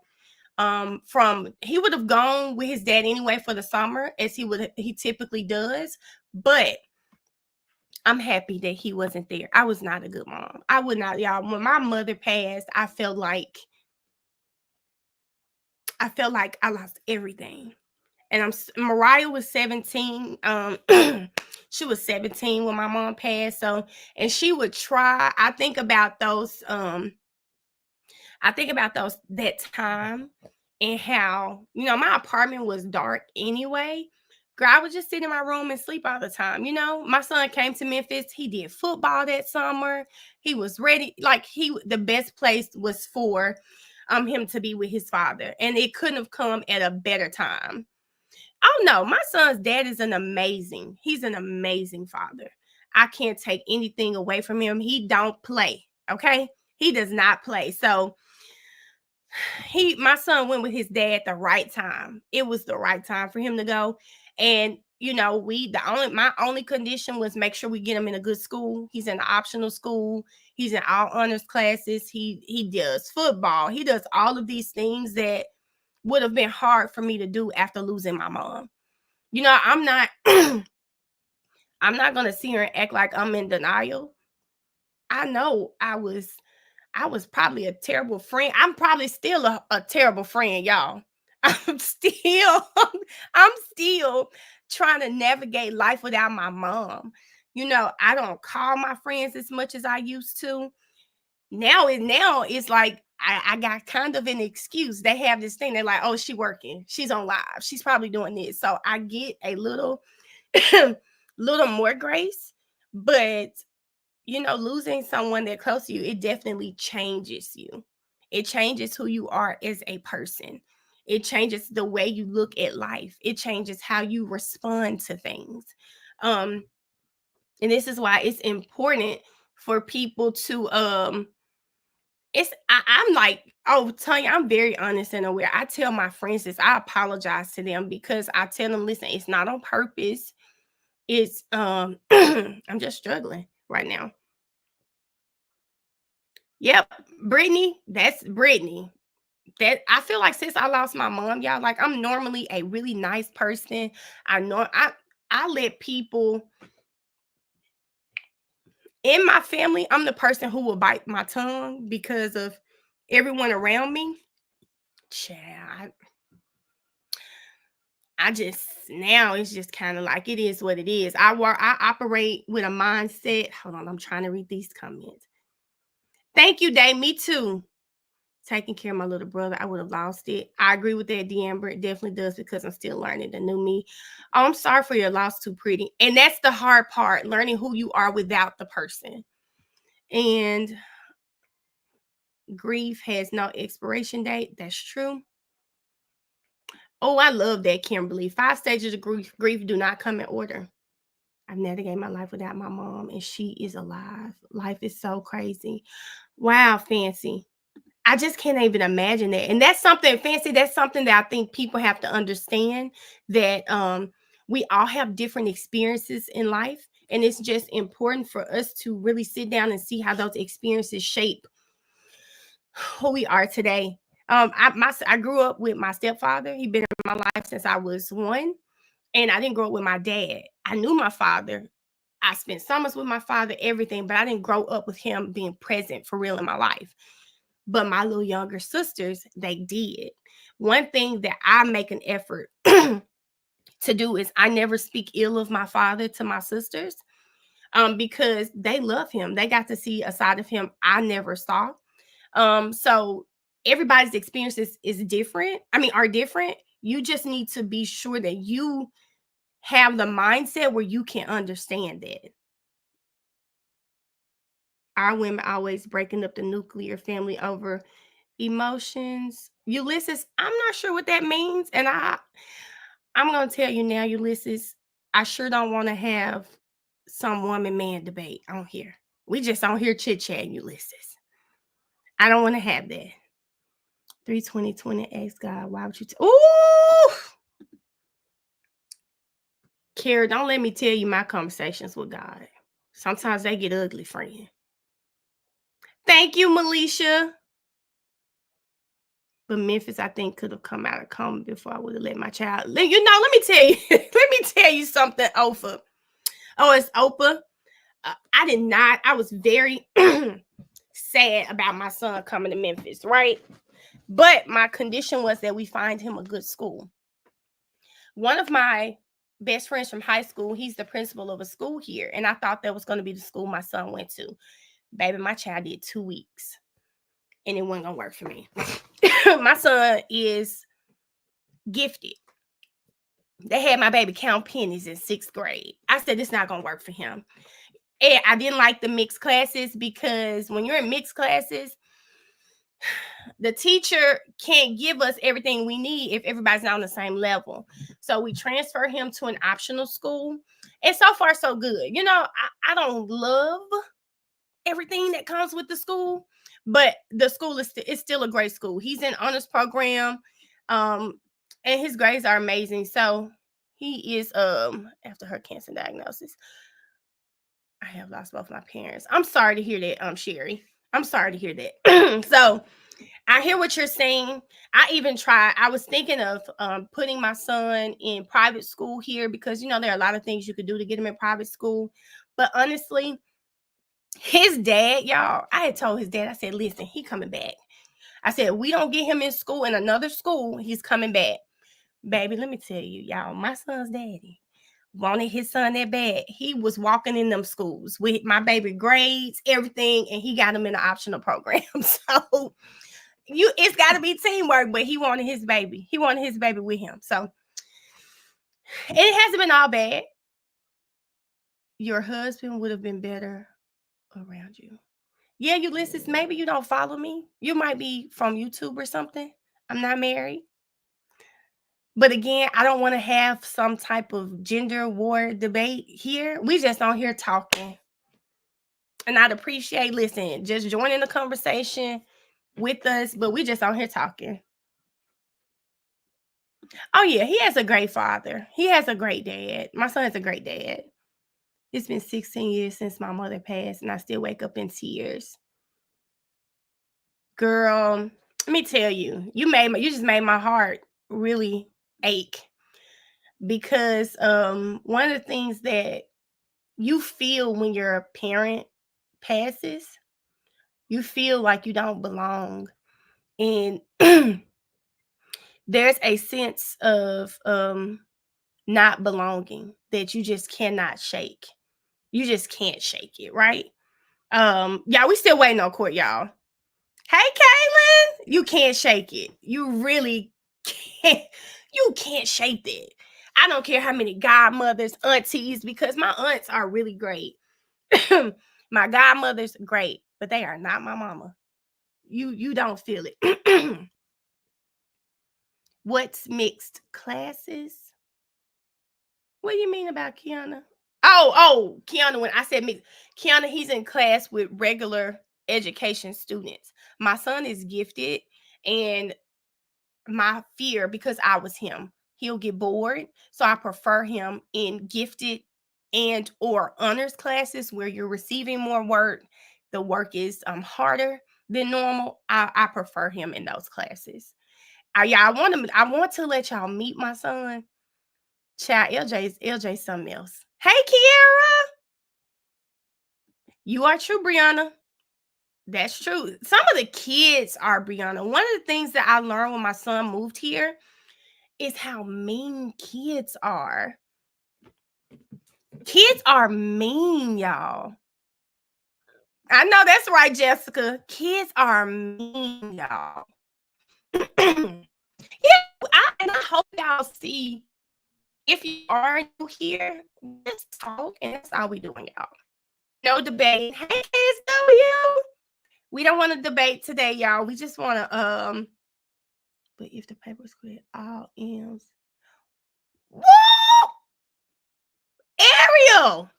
He would have gone with his dad anyway for the summer, as he typically does. But I'm happy that he wasn't there. I was not a good mom. I would not, y'all. When my mother passed, I felt like I lost everything. And Mariah was 17. She was 17 when my mom passed. So, and she would try. I think about that time and how, my apartment was dark anyway. Girl, I would just sit in my room and sleep all the time. My son came to Memphis. He did football that summer. He was ready. Like, the best place was for him to be with his father. And it couldn't have come at a better time. Oh no, my son's dad is he's an amazing father. I can't take anything away from him. He don't play. Okay. He does not play. So my son went with his dad at the right time. It was the right time for him to go. And my only condition was make sure we get him in a good school. He's in an optional school. He's in all honors classes. He does football. He does all of these things that would have been hard for me to do after losing my mom. I'm not I'm not gonna sit here and act like I'm in denial. I know I was probably a terrible friend. I'm probably still a terrible friend, y'all. I'm still trying to navigate life without my mom. I don't call my friends as much as I used to. Now it's like I got kind of an excuse. They have this thing. They're like, oh, she's working. She's on live. She's probably doing this. So I get a little more grace. But losing someone that close to you, it definitely changes you. It changes who you are as a person. It changes the way you look at life. It changes how you respond to things. And this is why it's important for people to I'm like, oh, Tanya, I'm very honest and aware. I tell my friends this. I apologize to them because I tell them, listen, it's not on purpose. It's I'm just struggling right now. Yep, Brittany, that's Brittany. That I feel like since I lost my mom, y'all, like I'm normally a really nice person. I know I let people in my family, I'm the person who will bite my tongue because of everyone around me. Child, I just now it's just kind of like it is what it is. I operate with a mindset. Hold on, I'm trying to read these comments. Thank you, Day. Me too. Taking care of my little brother, I would have lost it. I agree with that, D'Amber. It definitely does because I'm still learning the new me. Oh, I'm sorry for your loss, too pretty. And that's the hard part, learning who you are without the person. And grief has no expiration date. That's true. Oh, I love that, Kimberly. 5 stages of grief do not come in order. I've navigated my life without my mom, and she is alive. Life is so crazy. Wow, Fancy. I just can't even imagine that. And that's something, Fancy, that's something that I think people have to understand, that we all have different experiences in life. And it's just important for us to really sit down and see how those experiences shape who we are today. I grew up with my stepfather. He'd been in my life since I was 1. And I didn't grow up with my dad. I knew my father. I spent summers with my father, everything, but I didn't grow up with him being present for real in my life. But my little younger sisters, they did. One thing that I make an effort to do is I never speak ill of my father to my sisters, because they love him. They got to see a side of him I never saw. So everybody's experiences is different. I mean, are different. You just need to be sure that you have the mindset where you can understand it. Our women always breaking up the nuclear family over emotions. Ulysses, I'm not sure what that means. And I'm gonna tell you now, Ulysses, I sure don't want to have some woman man debate on here. We just on here chit-chatting, Ulysses. I don't want to have that. 32020 X God, why would you ooh, Kara, don't let me tell you my conversations with God. Sometimes they get ugly, friend. Thank you, Melisha. But Memphis, I think, could have come out of coma before I would have let my child. You know, let me tell you, let me tell you something, Oprah. Oh, it's Oprah. I did not. I was very sad about my son coming to Memphis, right? But my condition was that we find him a good school. One of my best friends from high school, he's the principal of a school here, and I thought that was going to be the school my son went to. Baby, my child did 2 weeks, and it wasn't going to work for me. My son is gifted. They had my baby count pennies in 6th grade. I said, it's not going to work for him. And I didn't like the mixed classes because when you're in mixed classes, the teacher can't give us everything we need if everybody's not on the same level. So we transfer him to an optional school. And so far, so good. You know, I don't love everything that comes with the school, but the school is it's still a great school. He's in honors program, and his grades are amazing. So he is after her cancer diagnosis. I have lost both my parents. I'm sorry to hear that, Sherry. I'm sorry to hear that. So I hear what you're saying. I was thinking of putting my son in private school here because, you know, there are a lot of things you could do to get him in private school. But honestly, his dad, y'all, I had told his dad, I said, listen, he coming back. I said, we don't get him in school, in another school, he's coming back. Baby, let me tell you, y'all, my son's daddy wanted his son that bad. He was walking in them schools with my baby grades, everything, and he got him in an optional program. So it's got to be teamwork, but he wanted his baby. He wanted his baby with him. So it hasn't been all bad. Your husband would have been better around you. Yeah, Ulysses, maybe you don't follow me. You might be from YouTube or something. I'm not married. But again, I don't want to have some type of gender war debate here. We just on here talking. And I'd appreciate, listen, just joining the conversation with us, but we just on here talking. Oh, yeah, he has a great father. He has a great dad. My son has a great dad. It's been 16 years since my mother passed, and I still wake up in tears. Girl, let me tell you, you just made my heart really ache, because one of the things that you feel when your parent passes, you feel like you don't belong. And there's a sense of not belonging that you just cannot shake. You just can't shake it, right? Y'all, we still waiting on court, y'all. Hey, Kaylin, you can't shake it. You really can't. You can't shake it. I don't care how many godmothers, aunties, because my aunts are really great. My godmother's great, but they are not my mama. You don't feel it. What's mixed classes? What do you mean about Kiana? Oh, Kiana, when I said mixed, Kiana, he's in class with regular education students. My son is gifted, and my fear, because I was him, he'll get bored. So I prefer him in gifted and or honors classes where you're receiving more work. The work is harder than normal. I prefer him in those classes. Yeah, I want to let y'all meet my son. Child, LJ's something else. Hey, Kiara. You are true, Brianna. That's true. Some of the kids are, Brianna. One of the things that I learned when my son moved here is how mean kids are. Kids are mean, y'all. I know that's right, Jessica. Kids are mean, y'all. Yeah, and I hope y'all see, if you are new here, let's talk, and that's all we doing, y'all. No debate. Hey, KSW. We don't want to debate today, y'all. We just want to but if the paper's clear, all M's. Woo! Ariel.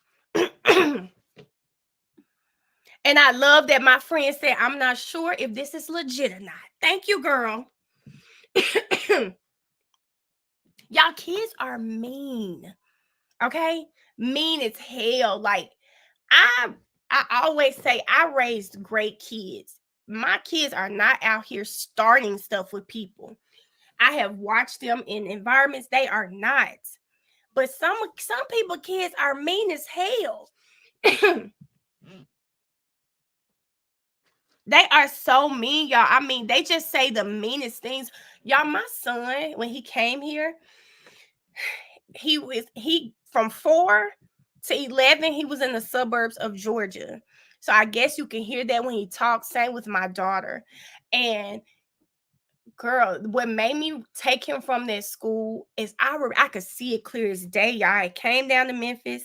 And I love that my friend said, I'm not sure if this is legit or not. Thank you, girl. Y'all, kids are mean. Okay? Mean as hell. Like, I always say I raised great kids. My kids are not out here starting stuff with people. I have watched them in environments they are not. But some people kids are mean as hell. They are so mean, y'all. I mean, they just say the meanest things. Y'all, my son, when he came here, he from 4 to 11, he was in the suburbs of Georgia. So I guess you can hear that when he talks. Same with my daughter. And girl, what made me take him from that school is I could see it clear as day, y'all. I came down to Memphis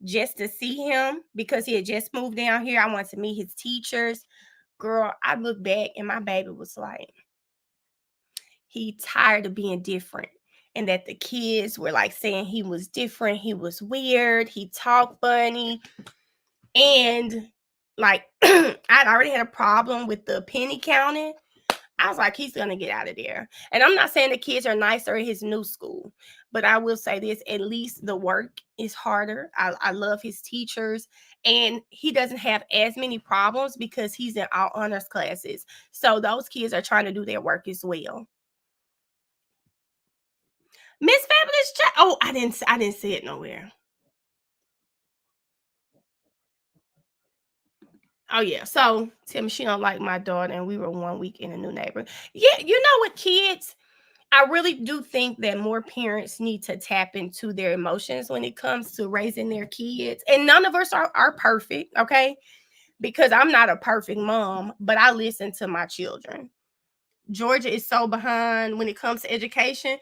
just to see him because he had just moved down here. I wanted to meet his teachers. Girl, I look back and my baby was like, he tired of being different. And that the kids were like saying he was different. He was weird. He talked funny. And like, I'd already had a problem with the penny counting. I was like, he's going to get out of there. And I'm not saying the kids are nicer at his new school, but I will say this, at least the work is harder. I love his teachers, and he doesn't have as many problems because he's in all honors classes. So those kids are trying to do their work as well. Miss Fabulous oh, I didn't see it nowhere. Oh yeah. So Tim, she don't like my daughter, and we were 1 week in a new neighborhood. Yeah, you know what, kids? I really do think that more parents need to tap into their emotions when it comes to raising their kids. And none of us are perfect, okay? Because I'm not a perfect mom, but I listen to my children. Georgia is so behind when it comes to education.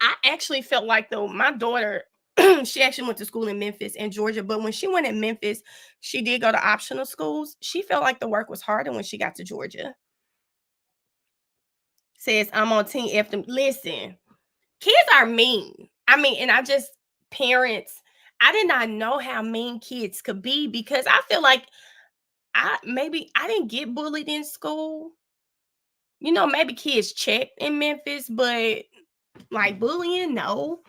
I actually felt like, though, my daughter, she actually went to school in Memphis and Georgia, but when she went in Memphis, she did go to optional schools. She felt like the work was harder when she got to Georgia. Says, I'm on Team F them. Listen, kids are mean. I mean, and parents, I did not know how mean kids could be, because I feel like I didn't get bullied in school. You know, maybe kids checked in Memphis, but like bullying, no.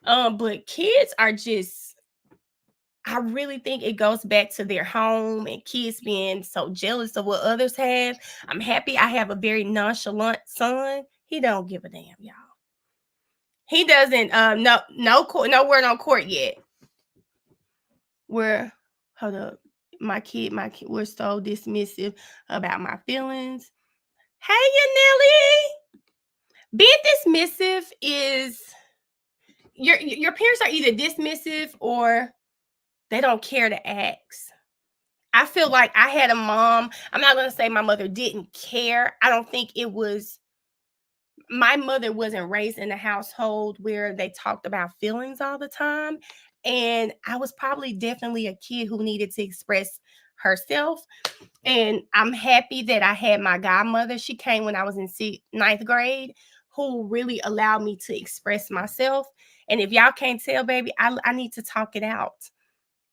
But kids are just, I really think it goes back to their home and kids being so jealous of what others have. I'm happy I have a very nonchalant son. He don't give a damn, y'all. He doesn't no court, no word on court yet. We're hold up. My kid, we're so dismissive about my feelings. Hey, you Nelly. Being dismissive is your parents are either dismissive or they don't care to ask. I feel like I had a mom. I'm not gonna say my mother didn't care. I don't think it was, my mother wasn't raised in a household where they talked about feelings all the time. And I was probably definitely a kid who needed to express herself. And I'm happy that I had my godmother. She came when I was in ninth grade, who really allowed me to express myself. And if y'all can't tell, baby, I need to talk it out.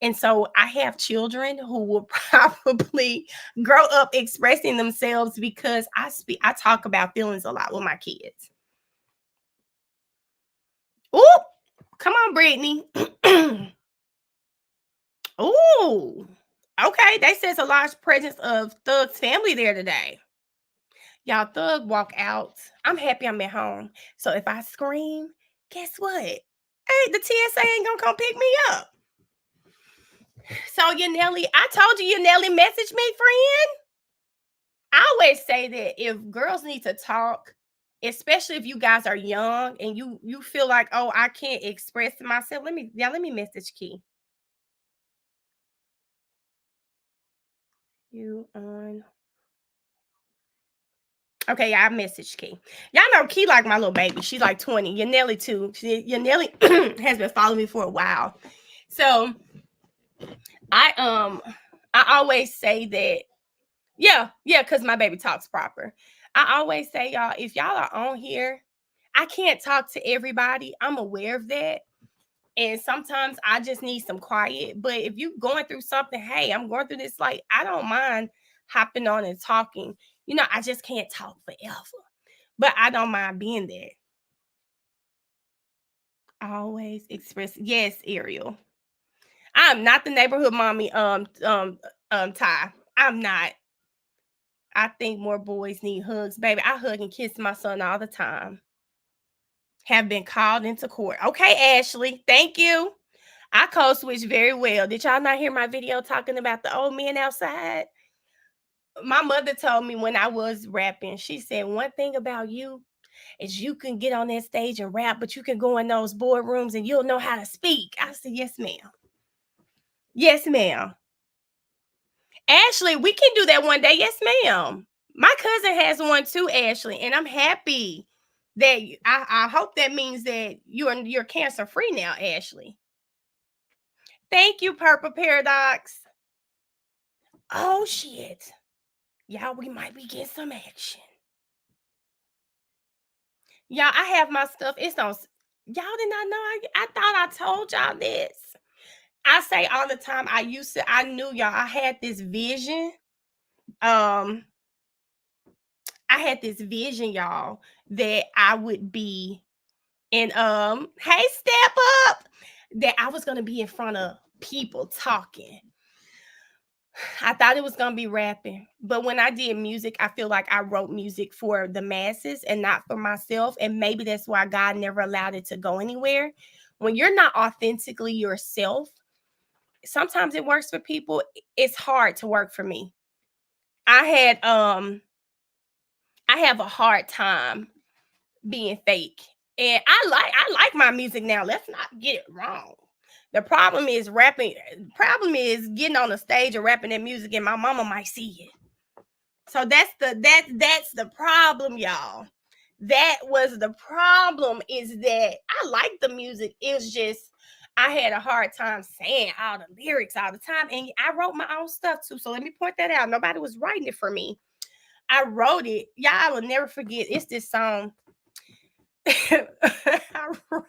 And so I have children who will probably grow up expressing themselves because I talk about feelings a lot with my kids. Ooh, come on, Brittany. Ooh. Okay, they says a large presence of Thug's family there today. Y'all, Thug walk out. I'm happy I'm at home. So if I scream, guess what? Hey, the TSA ain't gonna come pick me up. So Yanelli, I told you Yanelli message me, friend. I always say that if girls need to talk, especially if you guys are young and you feel like, oh, I can't express myself. Let me message Key. You on? Okay, yeah, I messaged Key. Y'all know Key like my little baby. She's like 20. Yanelli too. Yanelli has been following me for a while. So I always say that, yeah, because my baby talks proper. I always say, y'all, if y'all are on here, I can't talk to everybody. I'm aware of that. And sometimes I just need some quiet. But if you're going through something, hey, I'm going through this, like, I don't mind hopping on and talking. I just can't talk forever. But I don't mind being there. Always express, yes, Ariel. I'm not the neighborhood mommy, Ty. I'm not. I think more boys need hugs, baby. I hug and kiss my son all the time. Have been called into court. Okay, Ashley. Thank you. I code switch very well. Did y'all not hear my video talking about the old men outside? My mother told me when I was rapping, she said, one thing about you is you can get on that stage and rap, but you can go in those boardrooms and you'll know how to speak. I said, yes, ma'am. Yes, ma'am. Ashley, we can do that one day. Yes, ma'am. My cousin has one too, Ashley, and I'm happy that I hope that means that you're cancer free now, Ashley. Thank you, Purple Paradox. Oh shit. Y'all, we might be getting some action. Y'all, I have my stuff. It's on. Y'all did not know. I thought I told y'all this. I say all the time, I knew y'all. I had this vision. I had this vision, y'all, that I would be in, hey, step up, that I was gonna be in front of people talking. I thought it was going to be rapping, but when I did music, I feel like I wrote music for the masses and not for myself. And maybe that's why God never allowed it to go anywhere. When you're not authentically yourself, sometimes it works for people. It's hard to work for me. I have a hard time being fake. And I like my music now. Let's not get it wrong. The problem is rapping. Problem is getting on the stage and rapping that music, and my mama might see it. So that's the problem, y'all. That was the problem, is that I like the music. It's just I had a hard time saying all the lyrics all the time. And I wrote my own stuff too. So let me point that out. Nobody was writing it for me. I wrote it. Y'all, I will never forget. It's this song. I wrote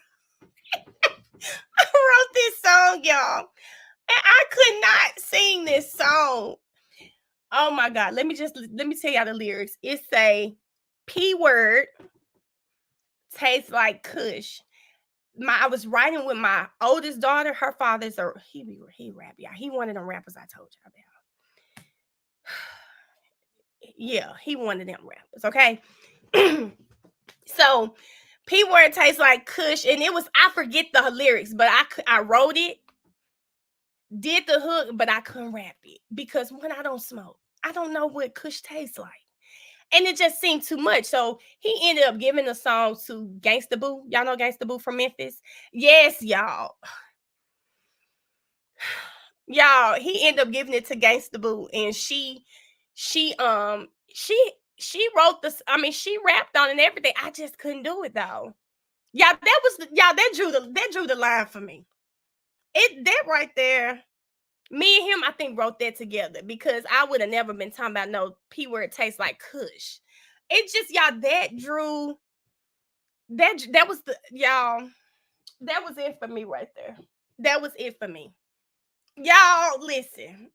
this song, y'all. And I could not sing this song. Oh my God. Let me tell y'all the lyrics. It's a P word tastes like Kush. I was writing with my oldest daughter. Her father's he rap, yeah. He one of them rappers I told you about. Yeah, he one of them rappers. Okay. So P word tastes like Kush, and it was, I forget the lyrics, but I wrote it, did the hook, but I couldn't rap it because when I don't smoke, I don't know what Kush tastes like. And it just seemed too much. So he ended up giving the song to Gangsta Boo. Y'all know Gangsta Boo from Memphis? Yes, y'all. Y'all, he ended up giving it to Gangsta Boo, and she wrote this. I mean, she rapped on it and everything. I just couldn't do it though. Y'all, that drew the line for me. That right there. Me and him, I think, wrote that together because I would have never been talking about no P word tastes like Kush. It just, y'all, that was the, y'all, that was it for me right there. That was it for me. Y'all, listen.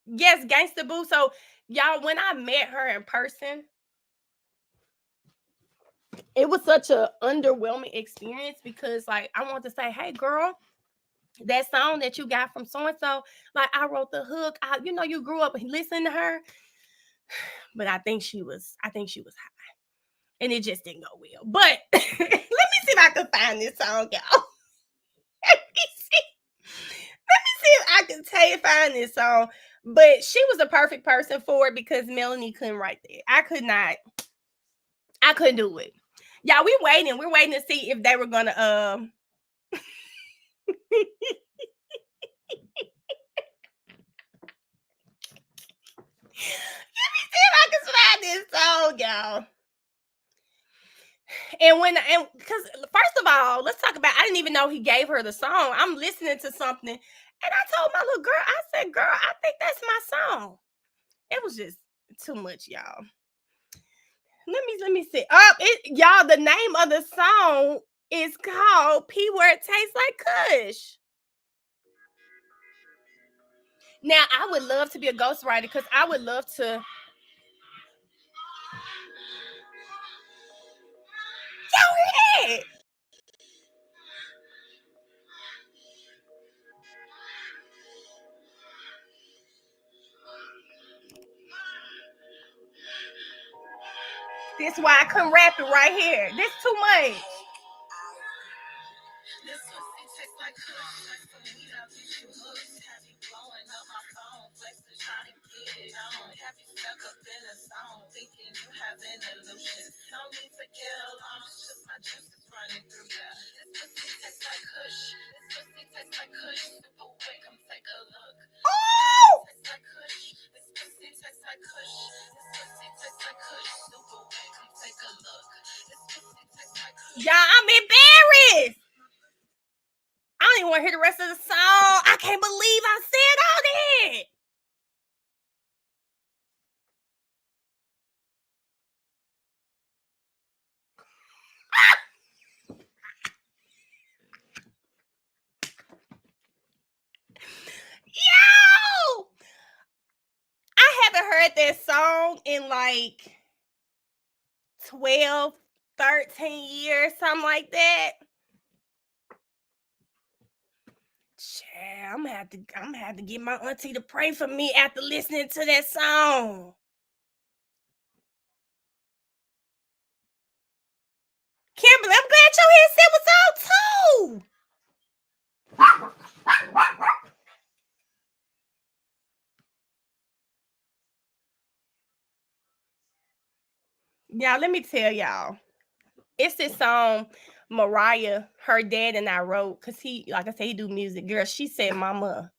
Yes, Gangsta Boo. So, y'all, when I met her in person, it was such a underwhelming experience because, like, I want to say, hey, girl, that song that you got from so and so, like, I wrote the hook. You grew up listening to her, but I think she was high, and it just didn't go well. But let me see if I can find this song, y'all. Let me see if I can find this song. But she was the perfect person for it because Melanie couldn't write that. I couldn't do it. Yeah, we're waiting to see if they were gonna let me see if I can find this song, y'all. And because first of all, let's talk about, I didn't even know he gave her the song. I'm listening to something, and I told my little girl, I said, girl, I think that's my song. It was just too much, y'all. Let me see. Y'all, the name of the song is called P Word Tastes Like Kush. Now, I would love to be a ghostwriter because I would love to. Y'all hear it? This why I couldn't rap it right here. This too much. Oh! Y'all, I'm embarrassed. I don't even want to hear the rest of the song. I can't believe I said all that. Yo! I haven't heard that song in like 12, 13 years, something like that. I'm gonna have to get my auntie to pray for me after listening to that song. Kimberly, I'm glad your headset was on too. Y'all, let me tell y'all. It's this song Mariah, her dad and I wrote, because he, like I said, he do music. Girl, she said, Mama,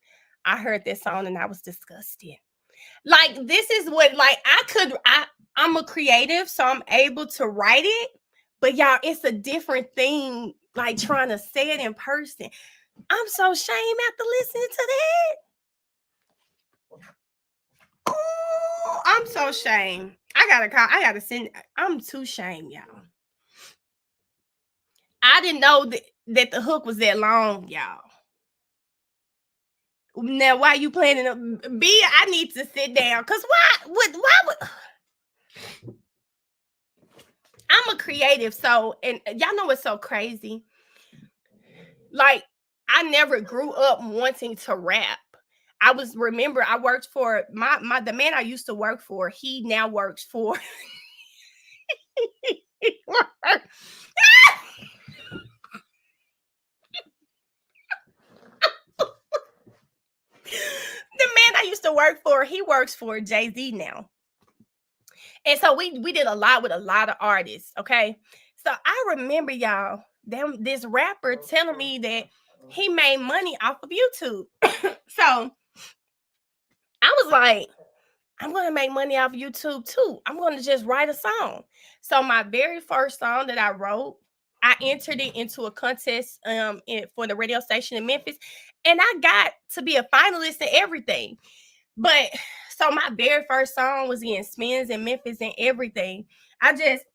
I heard that song and I was disgusted. Like, this is what, like, I'm a creative, so I'm able to write it. But y'all, it's a different thing, like trying to say it in person. I'm so ashamed after listening to that. Oh, I'm so ashamed. I gotta send. I'm too ashamed, y'all. I didn't know that the hook was that long, y'all. Now, why you planning to be? I need to sit down. Cause why would I'm a creative, so, and y'all know what's so crazy? Like, I never grew up wanting to rap. I worked for the man I used to work for. He now works for the man I used to work for. He works for Jay-Z now. And so we did a lot with a lot of artists. Okay. So I remember, y'all, this rapper telling me that he made money off of YouTube. So I was like, I'm going to make money off of YouTube too. I'm going to just write a song. So my very first song that I wrote, I entered it into a contest for the radio station in Memphis, and I got to be a finalist and everything. But so my very first song was in Spins in Memphis and everything. I just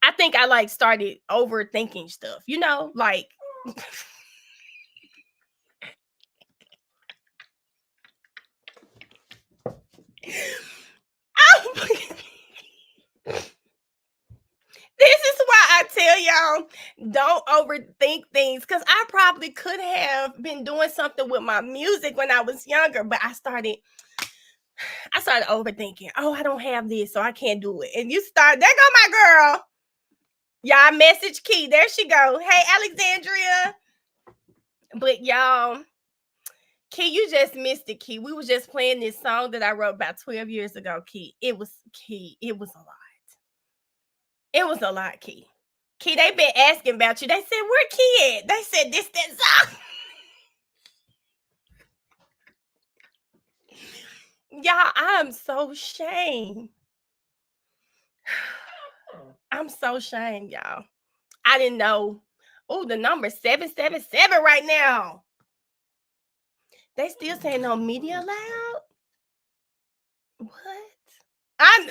I think I like started overthinking stuff, like this is why I tell y'all, don't overthink things, because I probably could have been doing something with my music when I was younger, but I started overthinking. Oh, I don't have this, so I can't do it. And there go my girl. Y'all message Key. There she go. Hey, Alexandria. But y'all, Key, you just missed it, Key. We was just playing this song that I wrote about 12 years ago, Key. It was a lot. It was a lot, Key. Key, they been asking about you. They said, where Key at? They said this, that song. Y'all, I'm so ashamed. I'm so ashamed, y'all. I didn't know. Oh, the number 777 right now. They still saying no media allowed? What? I'm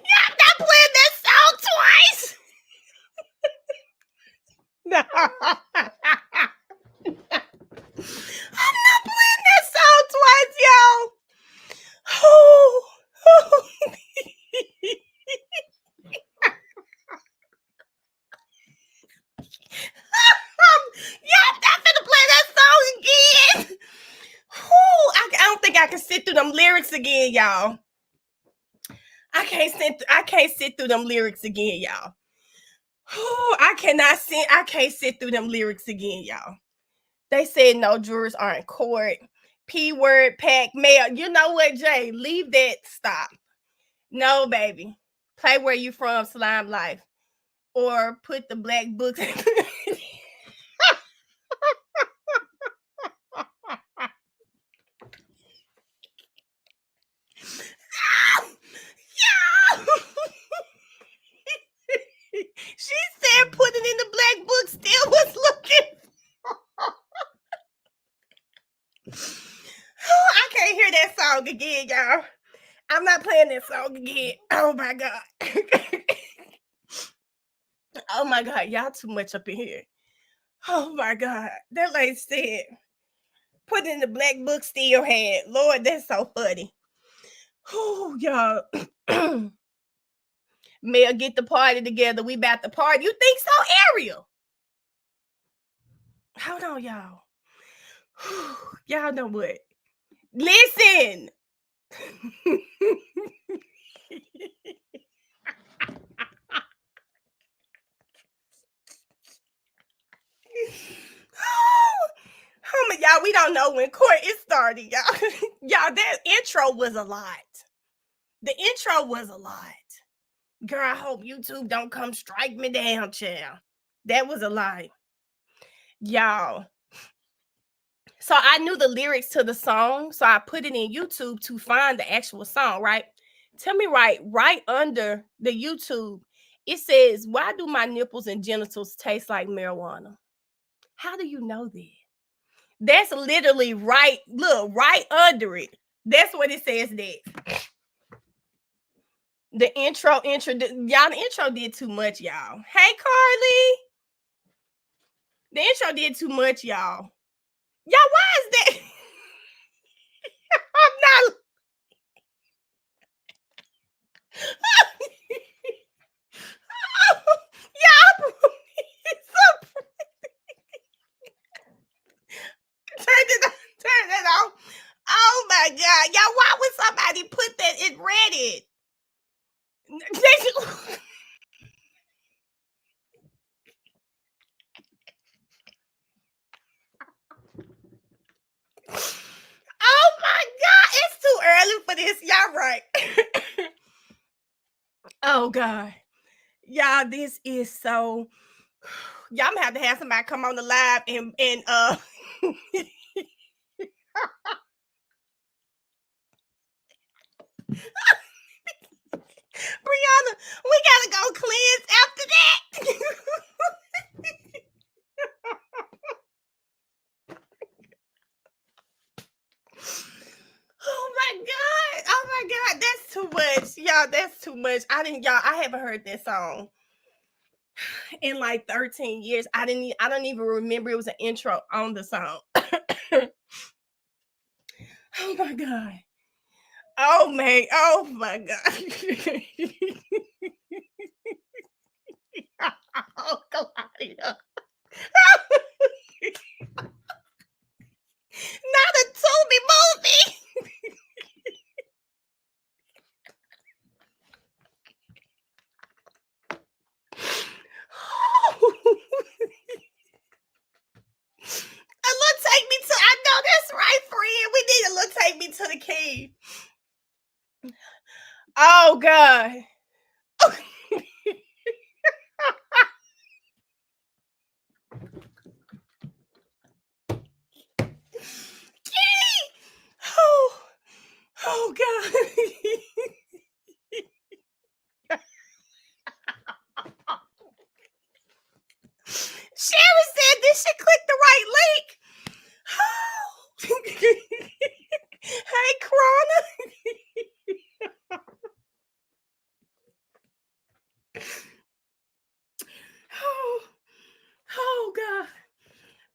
I'm not playing that song twice. No. I'm not playing that song twice, y'all. Oh. Y'all not finna play that song again. I don't think I can sit through them lyrics again, y'all. I can't sit through them lyrics again, y'all. I can't sit through them lyrics again, y'all. They said no jurors are in court. P word pack mail. You know what, Jay? Leave that. Stop. No, baby. Play Where You From, Slime Life. Or put the black books. She said put it in the black book, still was looking. I can't hear that song again, y'all. I'm not playing that song again. Oh my God. Oh my God. Y'all too much up in here. Oh my God. That lady said, put it in the black book, still had. Lord, that's so funny. Oh, y'all. Mel, get the party together. We about to party. You think so, Ariel? Hold on, y'all. Y'all know what? Listen. Y'all, we don't know when court is starting, y'all. Y'all, that intro was a lot. The intro was a lot. Girl, I hope YouTube don't come strike me down, child. That was a lie. Y'all. So I knew the lyrics to the song, so I put it in YouTube to find the actual song, right? Tell me right under the YouTube, it says, why do my nipples and genitals taste like marijuana? How do you know that? That's literally right under it. That's what it says next. The intro, y'all, the intro did too much, y'all. Hey, Carly. The intro did too much, y'all. Y'all, why is that? I'm not. Y'all, turn it on. Turn it on. Oh my God. Y'all, why would somebody put that in Reddit? Oh my God. It's too early for this. Y'all right. Oh God. Y'all, this is so. Y'all gonna have to have somebody come on the live and Brianna, we gotta go cleanse after that. Oh my God. Oh my God. That's too much. Y'all, that's too much. I haven't heard that song in like 13 years. I don't even remember it was an intro on the song. Oh my God. Oh man. Oh my God. Oh, Claudia. Not a Tubi movie. A little take me to. I know that's right, friend. We need a little take me to the cave. Oh God. Oh, oh God. Sherry said this should click the right link. Hey, Corona. Oh, oh God.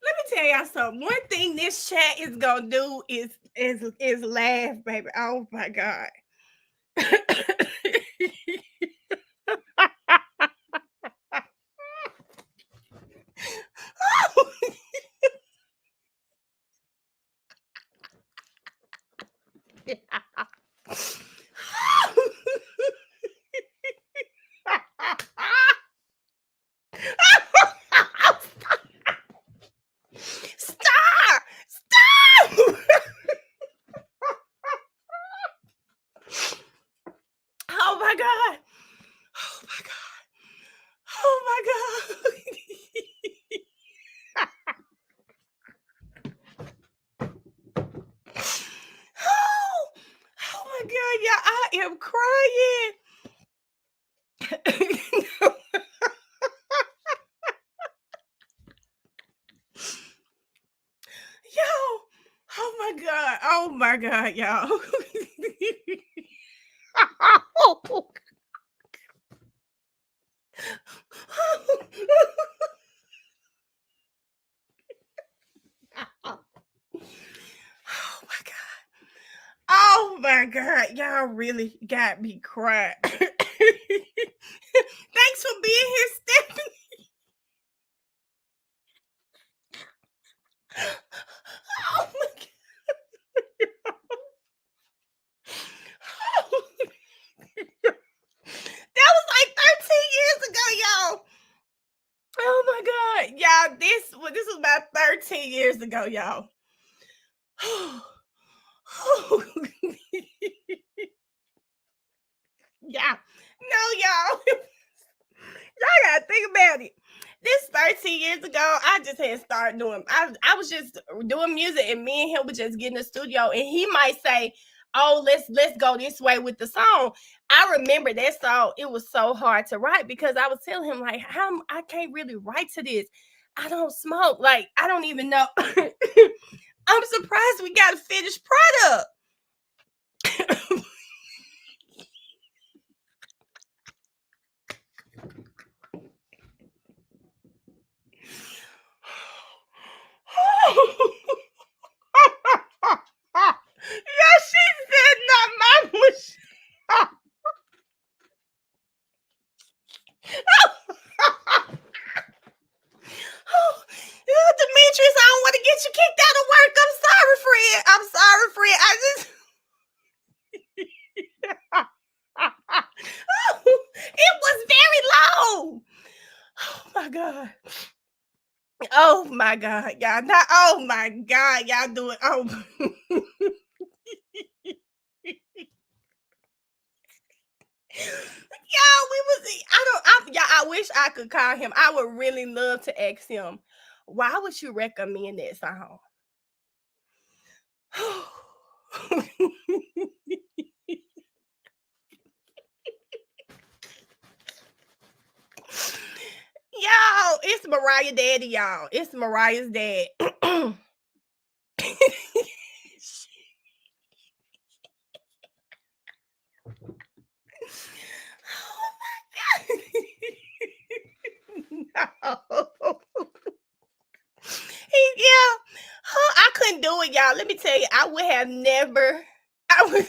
Let me tell y'all something. One thing this chat is gonna do is laugh, baby. Oh my God. Stop! Stop! Oh my God. Oh my God. Oh my God. Oh, oh my God, yeah, I am crying. Yo, oh my God. Oh my God, y'all. Oh my God. Oh my God. Y'all really got me crying. Thanks for being here, Stephanie. Oh my God. That was like 13 years ago, y'all. Oh my God. Y'all, this was about 13 years ago, y'all. Yeah. No, y'all. Y'all gotta think about it. This 13 years ago, I just had started doing. I was just doing music, and me and him would just get in the studio, and he might say, "Oh, let's go this way with the song." I remember that song. It was so hard to write because I was telling him like, "How I can't really write to this. I don't smoke. Like I don't even know." I'm surprised we got a finished product. Yeah, she said not my Michelle. Demetrius, I don't want to get you kicked out of work. I'm sorry, friend. I'm sorry, friend. I just it was very low. Oh my god. Oh my god, y'all. Not oh my god, y'all do it. Oh y'all, we was I wish I could call him. I would really love to ask him, why would you recommend that song? Y'all, it's Mariah daddy, y'all. It's Mariah's dad. Oh my god. No. Yeah. Huh, I couldn't do it, y'all. Let me tell you, I would have never I would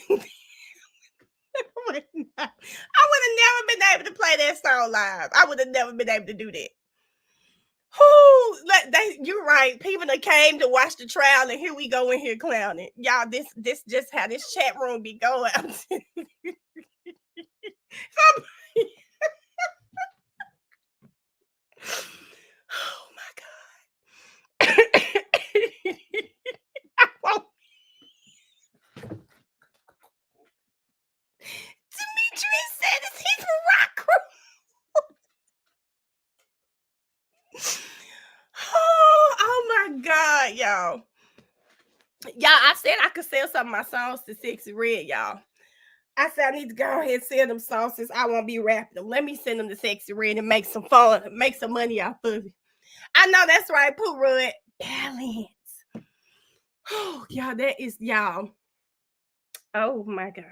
I would have never been able to play that song live. I would have never been able to do that. Whoo, you're right. People that came to watch the trial, and here we go in here clowning. Y'all, this just how this chat room be going. Oh my god. Demetrius said it's his rock crew. Oh my god, y'all. Y'all, I said I could sell some of my songs to Sexy Red, y'all. I said I need to go ahead and sell them songs since I won't be rapping them. Let me send them to Sexy Red and make some fun, make some money off of it. I know that's right, Pooh Rudd. Balance. Oh, y'all, that is y'all. Oh my god.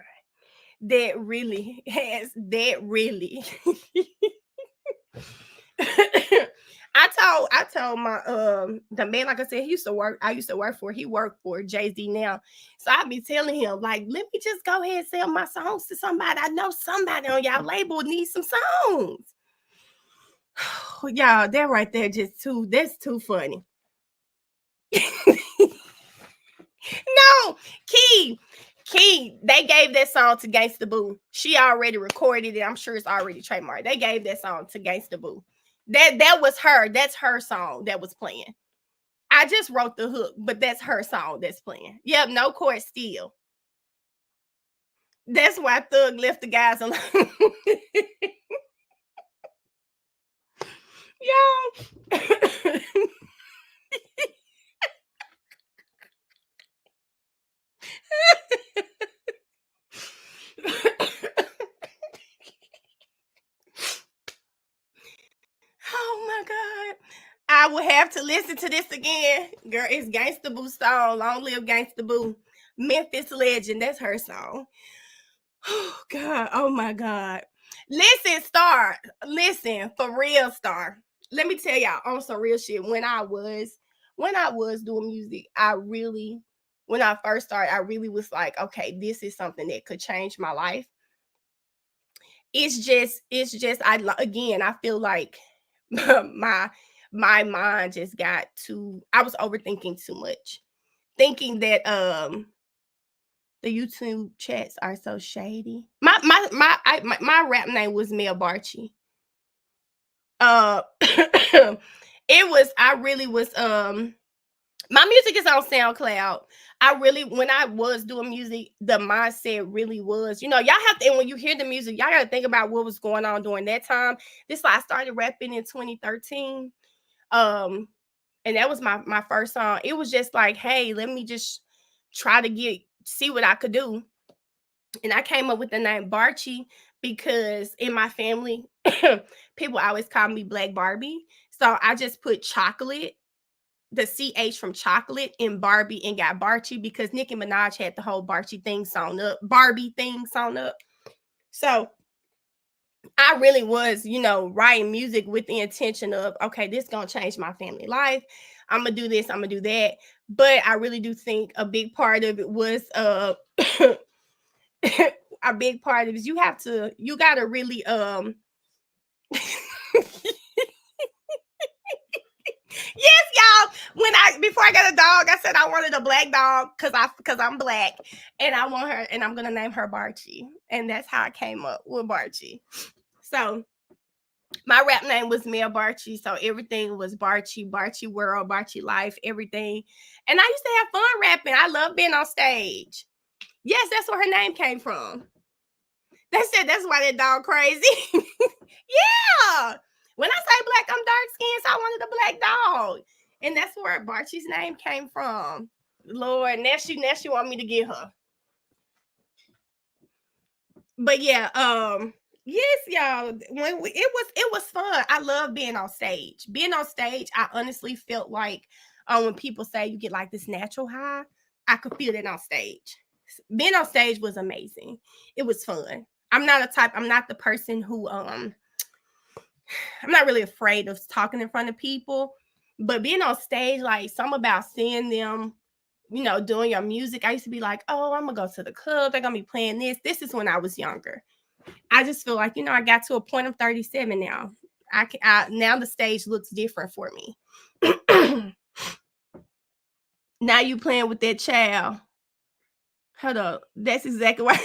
That really has that really. I told my the man, like I said, I used to work for, he worked for Jay-Z now. So I be telling him, like, let me just go ahead and sell my songs to somebody. I know somebody on y'all label needs some songs. Y'all, that right there that's too funny. No, Key, they gave that song to Gangsta Boo. She already recorded it. I'm sure it's already trademarked. They gave that song to Gangsta Boo. That was her. That's her song that was playing. I just wrote the hook, but that's her song that's playing. Yep, no court steal. That's why Thug left the guys alone. Yo. Oh my god. I will have to listen to this again. Girl, it's Gangsta Boo song. Long live Gangsta Boo. Memphis legend. That's her song. Oh god. Oh my god. Listen, Star. Listen, for real, Star. Let me tell y'all on some real shit. When I was doing music, when I first started, I really was like, okay, this is something that could change my life. It's just I feel like my my mind just got too I was overthinking too much. Thinking that the YouTube chats are so shady. My rap name was Mel Barchi. It was I really was my music is on SoundCloud. I really, when I was doing music, the mindset really was, y'all have to, and when you hear the music, y'all got to think about what was going on during that time. This, I started rapping in 2013. Um, and that was my first song. It was just like, hey, let me just try to see what I could do. And I came up with the name Barchi because in my family, people always call me Black Barbie. So I just put chocolate, the CH from chocolate, in Barbie, and got Barchi because Nicki Minaj had the whole Barchi thing song up, Barbie thing song up. So I really was, writing music with the intention of, okay, this is gonna change my family life. I'm gonna do this, I'm gonna do that. But I really do think a big part of it was a big part of it is you gotta really yes, y'all. Before I got a dog, I said I wanted a black dog because I'm black, and I want her, and I'm gonna name her Barchi, and that's how I came up with Barchi. So my rap name was Mia Barchi, so everything was Barchi, Barchi World, Barchi Life, everything. And I used to have fun rapping. I love being on stage. Yes, that's where her name came from. That's why that dog crazy. Yeah. When I say black, I'm dark skinned, so I wanted a black dog. And that's where Barchi's name came from. Lord, now she want me to get her. But yeah, yes, y'all. It was fun. I love being on stage. Being on stage, I honestly felt like when people say you get like this natural high, I could feel it on stage. Being on stage was amazing. It was fun. I'm not the person who I'm not really afraid of talking in front of people, but being on stage, like some about seeing them, doing your music. I used to be like, oh, I'm gonna go to the club, they're gonna be playing this. This is when I was younger. I just feel like, I got to a point of 37 now. Now the stage looks different for me. Now you playing with that child. Hold up. That's exactly why.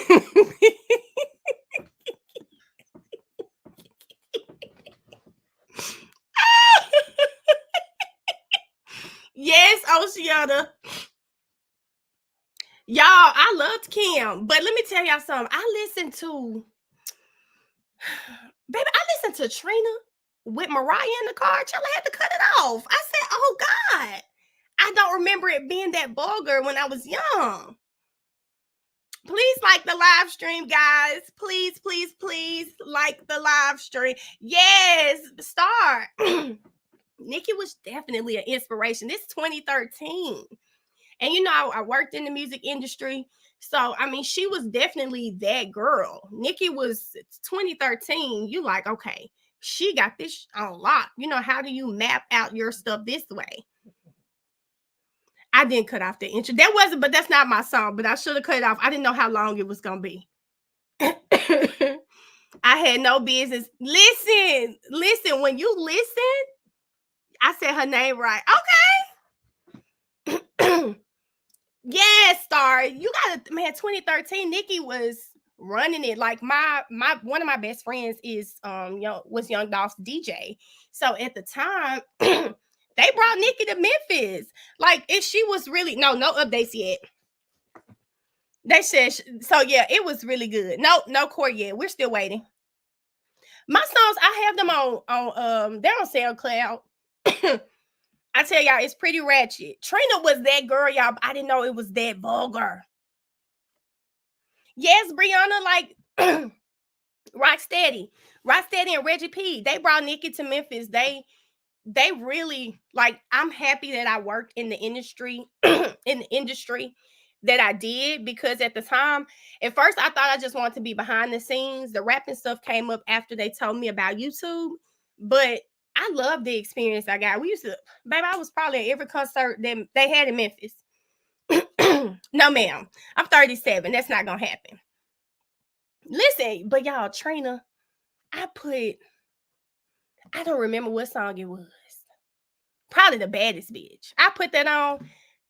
Yes, Oceana. Y'all, I loved Kim, but let me tell y'all something. Baby, I listened to Trina with Mariah in the car till I had to cut it off. I said, oh God, I don't remember it being that vulgar when I was young. Please like the live stream, guys. Please, please, please like the live stream. Yes, Star. Nikki was definitely an inspiration. This 2013. And I worked in the music industry. So, I mean, she was definitely that girl. Nikki was 2013. You like, okay, she got this on lock. How do you map out your stuff this way? I didn't cut off the intro. That wasn't, but that's not my song. But I should have cut it off. I didn't know how long it was gonna be. I had no business. Listen. When you listen, I said her name right. Okay. Yes, Star. You gotta, man. 2013. Nikki was running it. Like my one of my best friends is was Young Dolph's DJ. So at the time. They brought Nikki to Memphis. Like, if she was really no updates yet. They said so. Yeah, it was really good. No court yet. We're still waiting. My songs, I have them on they're on SoundCloud. I tell y'all, it's pretty ratchet. Trina was that girl, y'all. I didn't know it was that vulgar. Yes, Brianna, like Rocksteady and Reggie P. They brought Nikki to Memphis. They really, like, I'm happy that I worked in the industry that I did, because at the time, at first I thought I just wanted to be behind the scenes. The rapping stuff came up after they told me about YouTube, but I love the experience I got. We used to, baby, I was probably at every concert that they had in Memphis. No, ma'am. I'm 37. That's not gonna happen. Listen, but y'all, Trina, I don't remember what song it was. Probably The Baddest Bitch. I put that on.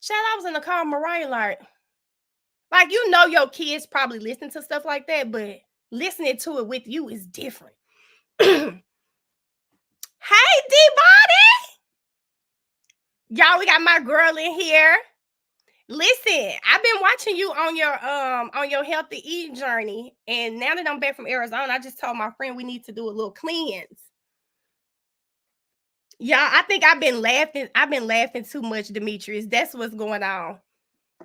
Child, I was in the car with Mariah, like your kids probably listen to stuff like that, but listening to it with you is different. Hey, D-Body! Y'all, we got my girl in here. Listen, I've been watching you on your healthy eating journey, and now that I'm back from Arizona, I just told my friend we need to do a little cleanse. Y'all, I think I've been laughing too much, Demetrius. That's what's going on.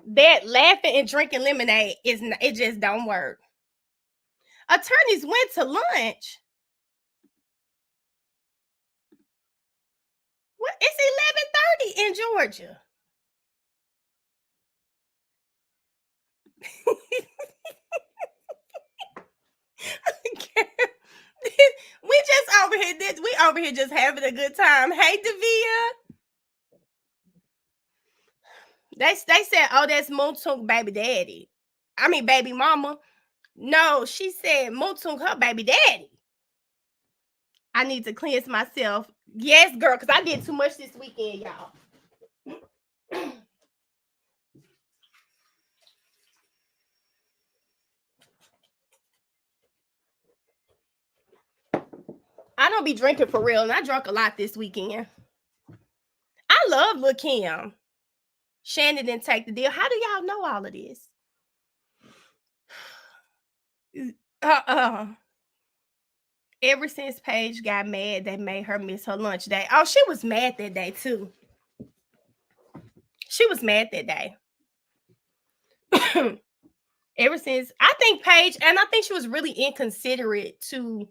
That laughing and drinking lemonade it just don't work. Attorneys went to lunch. What? It's 11:30 in Georgia. We over here just having a good time. Hey, Davia. They said, oh, that's Mootung baby daddy. I mean, baby mama. No, she said Mootung her baby daddy. I need to cleanse myself. Yes, girl, because I did too much this weekend, y'all. I don't be drinking for real, and I drank a lot this weekend. I love Lil' Kim. Shannon didn't take the deal. How do y'all know all of this? Ever since Paige got mad, they made her miss her lunch day. Oh, she was mad that day too. She was mad that day. Ever since, I think Paige, and I think she was really inconsiderate to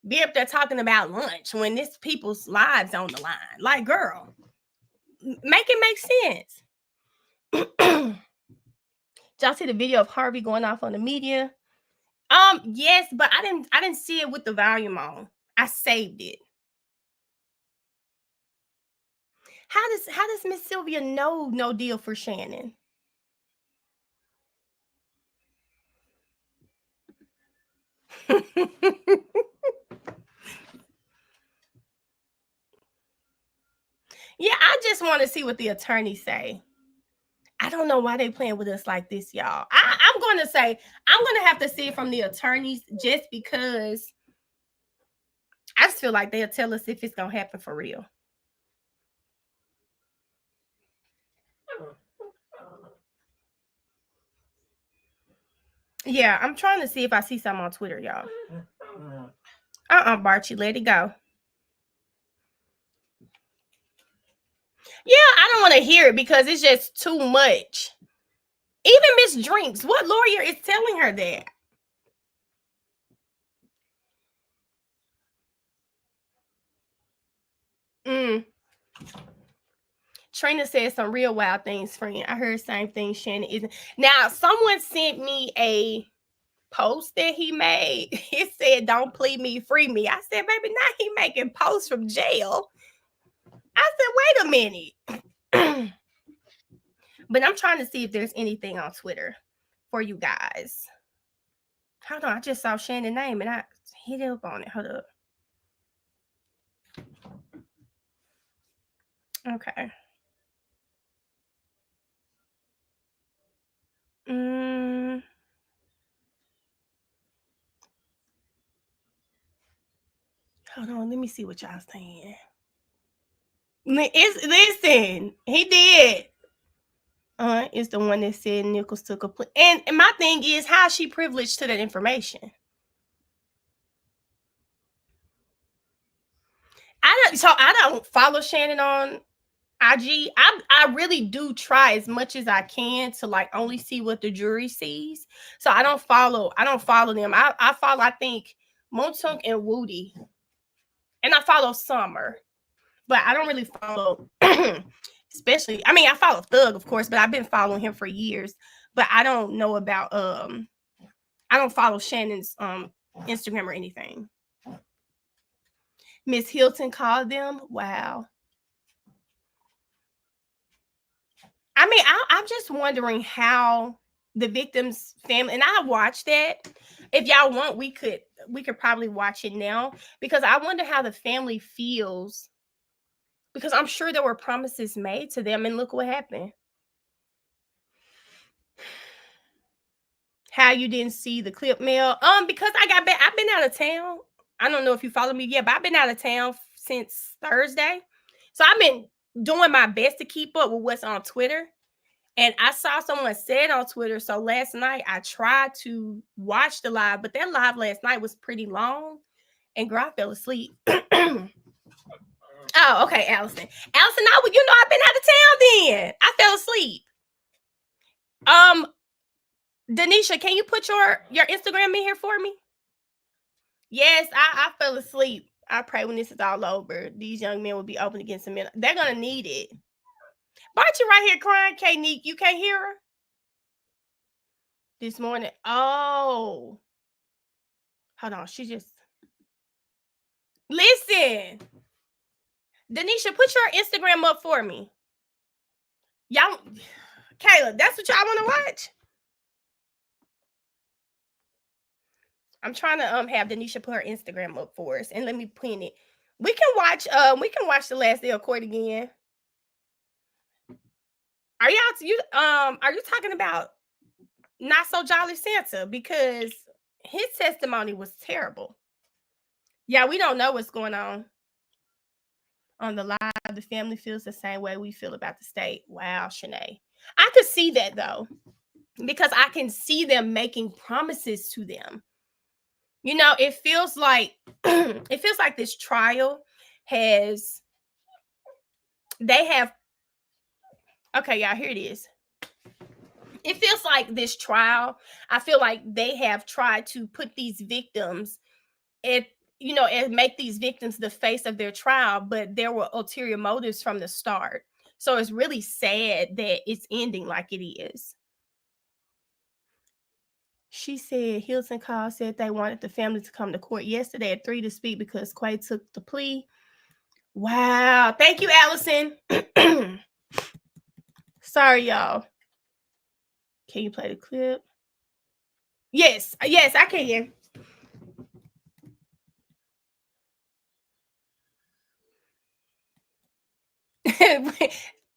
be up there talking about lunch when this people's lives on the line. Like, girl, make it make sense. Did y'all see the video of Harvey going off on the media? Yes, but I didn't see it with the volume on. I saved it. How does Miss Sylvia know no deal for Shannon? Yeah, I just want to see what the attorneys say. I don't know why they playing with us like this, y'all. I'm going to say I'm going to have to see it from the attorneys just because I just feel like they'll tell us if it's going to happen for real. Yeah, I'm trying to see if I see something on Twitter, y'all. Barchi, let it go. Yeah, I don't want to hear it because it's just too much. Even Miss Drinks, what lawyer is telling her that? Trina said some real wild things, friend. I heard the same thing Shannon isn't. Now, someone sent me a post that he made. It said, don't plead me, free me. I said, baby, now he making posts from jail. I said, wait a minute. But I'm trying to see if there's anything on Twitter for you guys. Hold on, I just saw Shannon's name and I hit up on it. Hold up. Okay. Hold on, let me see what y'all saying. Listen, he did. Is the one that said Nichols took a plea. And my thing is, how is she privileged to that information? I don't follow Shannon on IG. I really do try as much as I can to like only see what the jury sees. So I don't follow them. I follow, I think, Montunk and Woody. And I follow Summer. But I don't really follow especially, I mean, I follow Thug, of course, but I've been following him for years. But I don't know about I don't follow Shannon's Instagram or anything. Miss Hilton called them. Wow. I mean, I'm just wondering how the victim's family, and I watched that. If y'all want, we could probably watch it now because I wonder how the family feels because I'm sure there were promises made to them and look what happened. How you didn't see the clip, Mel? Because I got back. I've been out of town. I don't know if you follow me yet, but I've been out of town since Thursday. So I've been doing my best to keep up with what's on Twitter. And I saw someone said on Twitter, so last night I tried to watch the live, but that live last night was pretty long. And girl, I fell asleep. Oh, okay, Allison. Allison, you know I've been out of town then. I fell asleep. Denisha, can you put your Instagram in here for me? Yes, I fell asleep. I pray when this is all over, these young men will be open against the men. They're gonna need it. Aren't you right here crying, K-Neek? You can't hear her? This morning. Oh. Hold on. She just listen. Denisha, put your Instagram up for me. Y'all, Kayla, that's what y'all want to watch? I'm trying to have Denisha put her Instagram up for us, and let me pin it. We can watch The Last Day of Court again. Are you talking about Not So Jolly Santa? Because his testimony was terrible. Yeah, we don't know what's going on the live. The family feels the same way we feel about the state. Wow, Shanae. I could see that though, because I can see them making promises to them. You know, it feels like this trial has they have okay, y'all, here it is. It feels like this trial, I feel like they have tried to put these victims at and make these victims the face of their trial, but there were ulterior motives from the start. So it's really sad that it's ending like it is. She said Hilton called, said they wanted the family to come to court yesterday at 3 to speak because Quay took the plea. Wow. Thank you, Allison. Sorry, y'all. Can you play the clip? Yes, I can.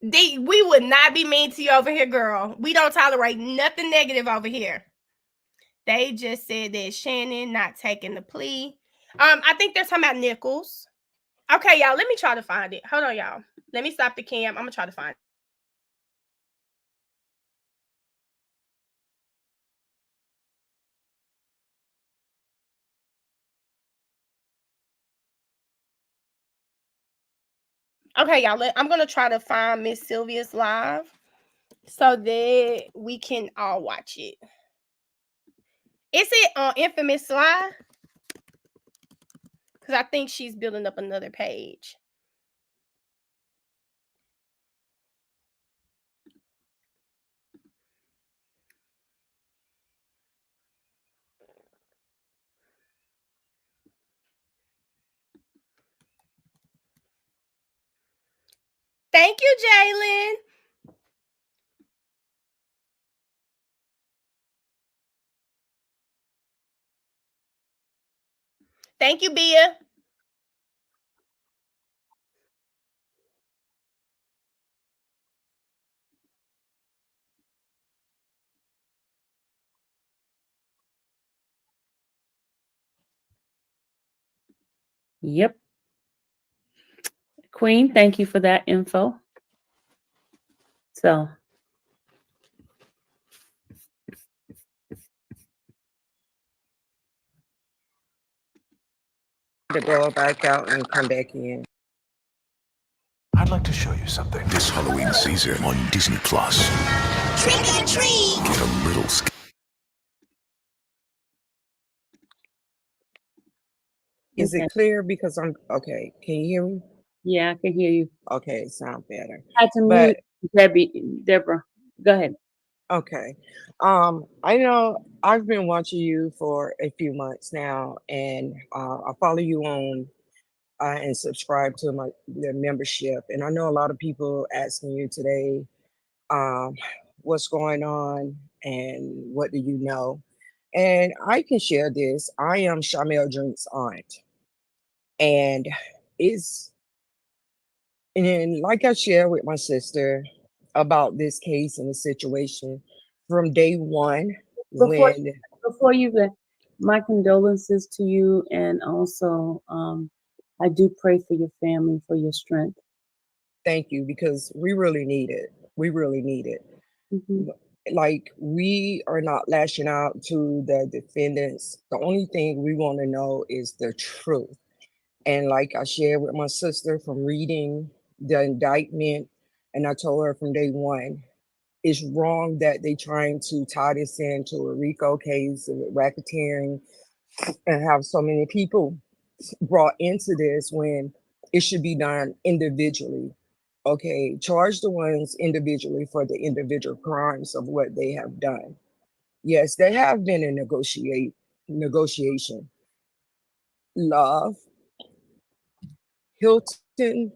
We would not be mean to you over here, girl. We don't tolerate nothing negative over here. They just said that Shannon not taking the plea. I think they're talking about Nichols. Okay, y'all, let me try to find it. Hold on, y'all. Let me stop the cam. I'm gonna try to find it. Okay, y'all, I'm gonna try to find Miss Sylvia's live so that we can all watch it. Is it on Infamous Live? Because I think she's building up another page. Thank you, Jalen. Thank you, Bia. Yep. Queen, thank you for that info. So to go back out and come back in. I'd like to show you something. This Halloween season on Disney Plus. Trick or treat. Get a little Is okay. it clear? Because I'm okay. Can you hear me? Yeah, I can hear you. Okay, it sounds better. I had to But mute Deborah. Go ahead. okay. I know I've been watching you for a few months now, and I follow you on and subscribe to the membership. And I know a lot of people asking you today, um, what's going on and what do you know? And I can share this. I am Shamel Drink's aunt, and it's and like I shared with my sister about this case and the situation from day one Before when before you go, my condolences to you, and also I do pray for your family, for your strength. thank you, because we really need it. We really need it. Hmm. Like, we are not lashing out to the defendants. The only thing we want to know is the truth. And like I shared with my sister from reading the indictment, and I told her from day one, it's wrong that they trying to tie this into a RICO case and racketeering and have so many people brought into this when it should be done individually. Okay, charge the ones individually for the individual crimes of what they have done. Yes, they have been in negotiation. Love, Hilton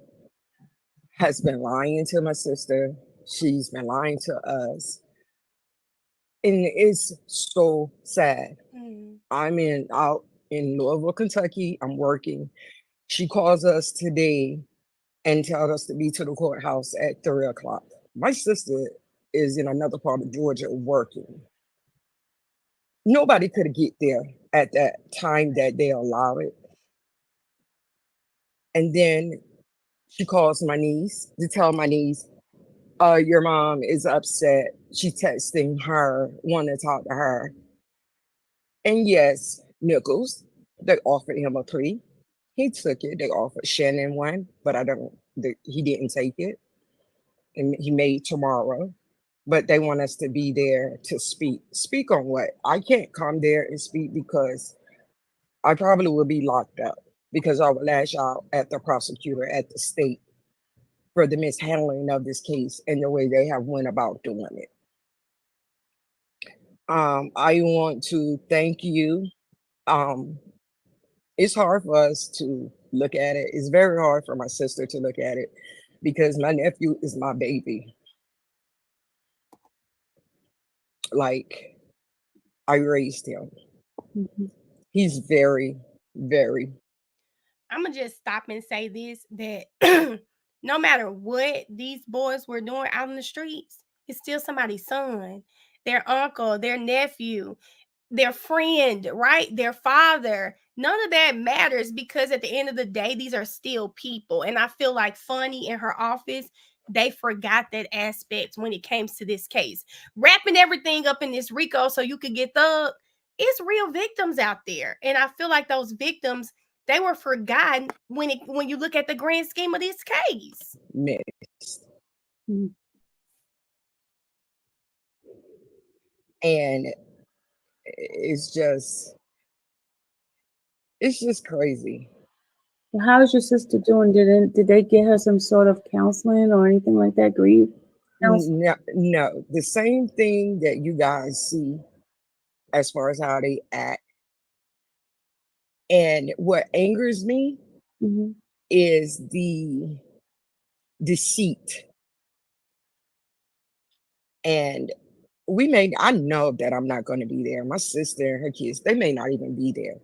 has been lying to my sister. She's been lying to us. And it's so sad. I'm out in Louisville, Kentucky. I'm working. She calls us today and tells us to be to the courthouse at 3 o'clock. My sister is in another part of Georgia working. Nobody could get there at that time that they allow it. And then she calls my niece to tell my niece, your mom is upset. She's texting her, want to talk to her. And yes, Nichols, they offered him a plea. He took it. They offered Shannon one, but he didn't take it. And he made tomorrow. But they want us to be there to speak. Speak on what? I can't come there and speak because I probably will be locked up because I will lash out at the prosecutor at the state for the mishandling of this case and the way they have went about doing it. I want to thank you. It's hard for us to look at it. It's very hard for my sister to look at it because my nephew is my baby. Like, I raised him. Mhm. He's very, very. I'm gonna just stop and say this, that no matter what these boys were doing out in the streets, it's still somebody's son, their uncle, their nephew, their friend, right? Their father. None of that matters because at the end of the day, these are still people. And I feel like Funny in her office, they forgot that aspect when it came to this case. Wrapping everything up in this RICO so you could get Thug, it's real victims out there. And I feel like those victims, they were forgotten when you look at the grand scheme of this case. Mixed. Mhm. And it's just crazy. How is your sister doing? Did they get her some sort of counseling or anything like that? Grief counseling? No, the same thing that you guys see as far as how they act. And what angers me Mm-hmm. is the deceit. And I know that I'm not going to be there. My sister and her kids, they may not even be there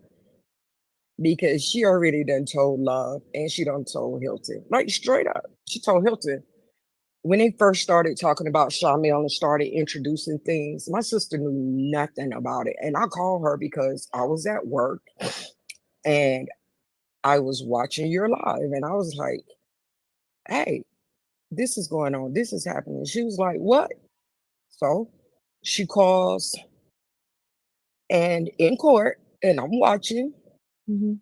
because she already done told Love and she done told Hilton. Like straight up. She told Hilton when they first started talking about Shamil and started introducing things, my sister knew nothing about it. And I called her because I was at work and I was watching your live and I was like, hey, this is going on. This is happening. She was like, what? So she calls and in court, and I'm watching. Mm-hmm.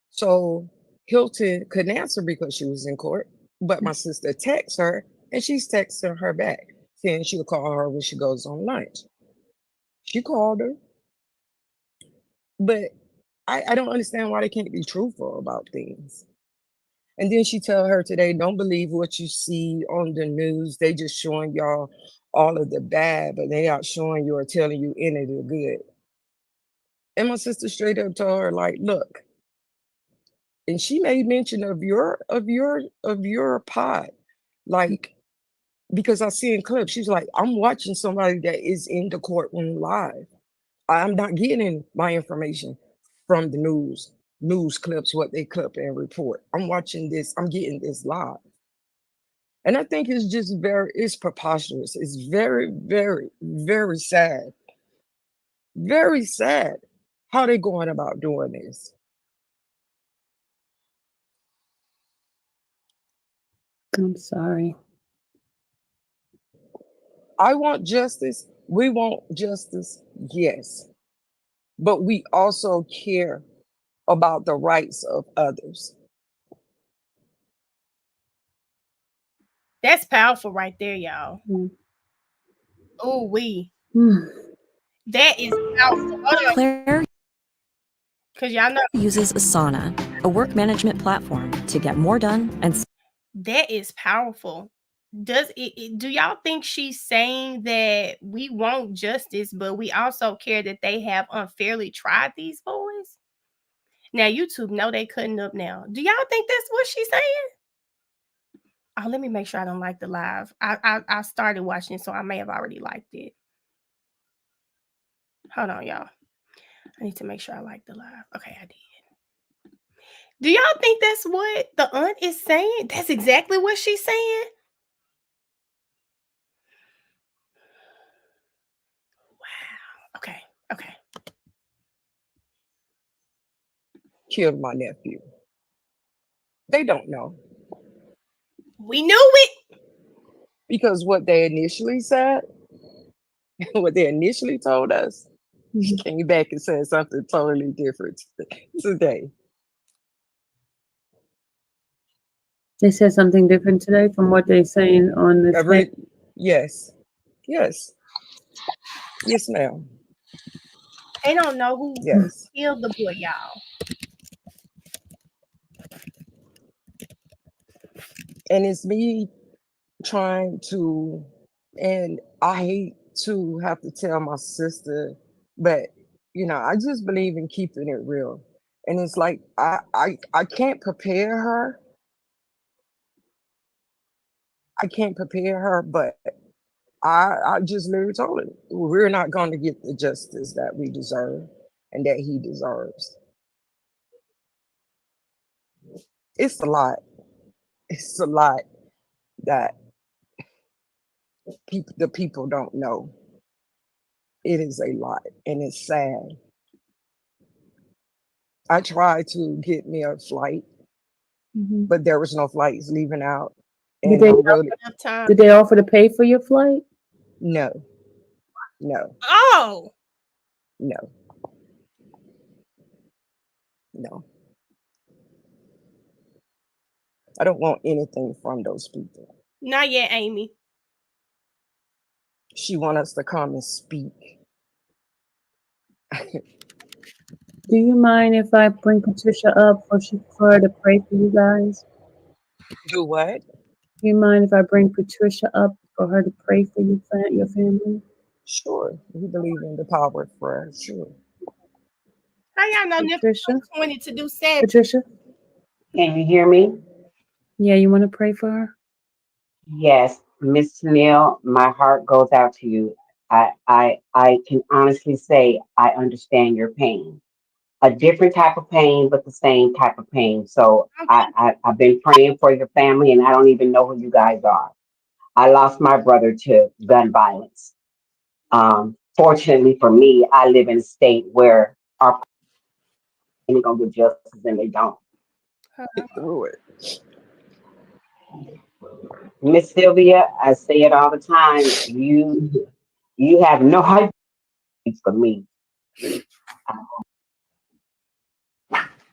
So Hilton couldn't answer because she was in court, but my sister texts her and she's texting her back saying she'll call her when she goes on lunch. She called her, but I don't understand why they can't be truthful about things. And then she tell her today, don't believe what you see on the news. They just showing y'all all of the bad, but they not showing you or telling you any of the good. And my sister straight up told her, like, look, and she made mention of your pod, like, because I see in clips, she's like, I'm watching somebody that is in the courtroom live. I'm not getting my information from the news clips, what they clip and report. I'm watching this, I'm getting this live. And I think it's just it's preposterous. It's very, very, very sad. Very sad how they going about doing this. I'm sorry. I want justice. We want justice, yes. But we also care about the rights of others. That's powerful right there, y'all. Mm. Oh, Mm. that is powerful. Claire Because y'all know uses Asana, a work management platform, to get more done and that is powerful. Do y'all think she's saying that we want justice, but we also care that they have unfairly tried these boys? Now YouTube know they cutting up now. Do y'all think that's what she's saying? Oh, let me make sure I don't like the live. I started watching, so I may have already liked it. Hold on, y'all. I need to make sure I like the live. Okay, I did. Do y'all think that's what the aunt is saying? That's exactly what she's saying? Wow. Okay. Okay. Killed my nephew. They don't know. We knew it. Because what they initially said, what they initially told us, she came back and said something totally different today. They said something different today from what they're saying on the tape. Yes. Yes. Yes, ma'am. They don't know who Yes. killed the boy, y'all. And it's me trying to, and I hate to have to tell my sister, but I just believe in keeping it real. And it's like I can't prepare her. I can't prepare her, but I just literally told her we're not going to get the justice that we deserve and that he deserves. It's a lot. It's a lot that the people don't know. It is a lot, and it's sad. I tried to get me a flight, but there was no flights leaving out, Did and they I'm really Enough time. did they offer to pay for your flight? no, no, Oh, no, no. I don't want anything from those people. not yet, Amy. She want us to come and speak. Do you mind if I bring Patricia up for her to pray for you guys? Do what? Do you mind if I bring Patricia up for her to pray for you, your family? Sure. We believe in the power of prayer. Sure. How y'all know Patricia? 20 to do 7? Patricia? Can you hear me? Yeah, you want to pray for her? Yes, Miss Neal, my heart goes out to you. I can honestly say I understand your pain. A different type of pain, but the same type of pain. So Okay. I've been praying for your family, and I don't even know who you guys are. I lost my brother to gun violence. Fortunately for me, I live in a state where our ain't gonna get justice, and they don't. Get through it. Miss Sylvia, I say it all the time. You have no idea for me.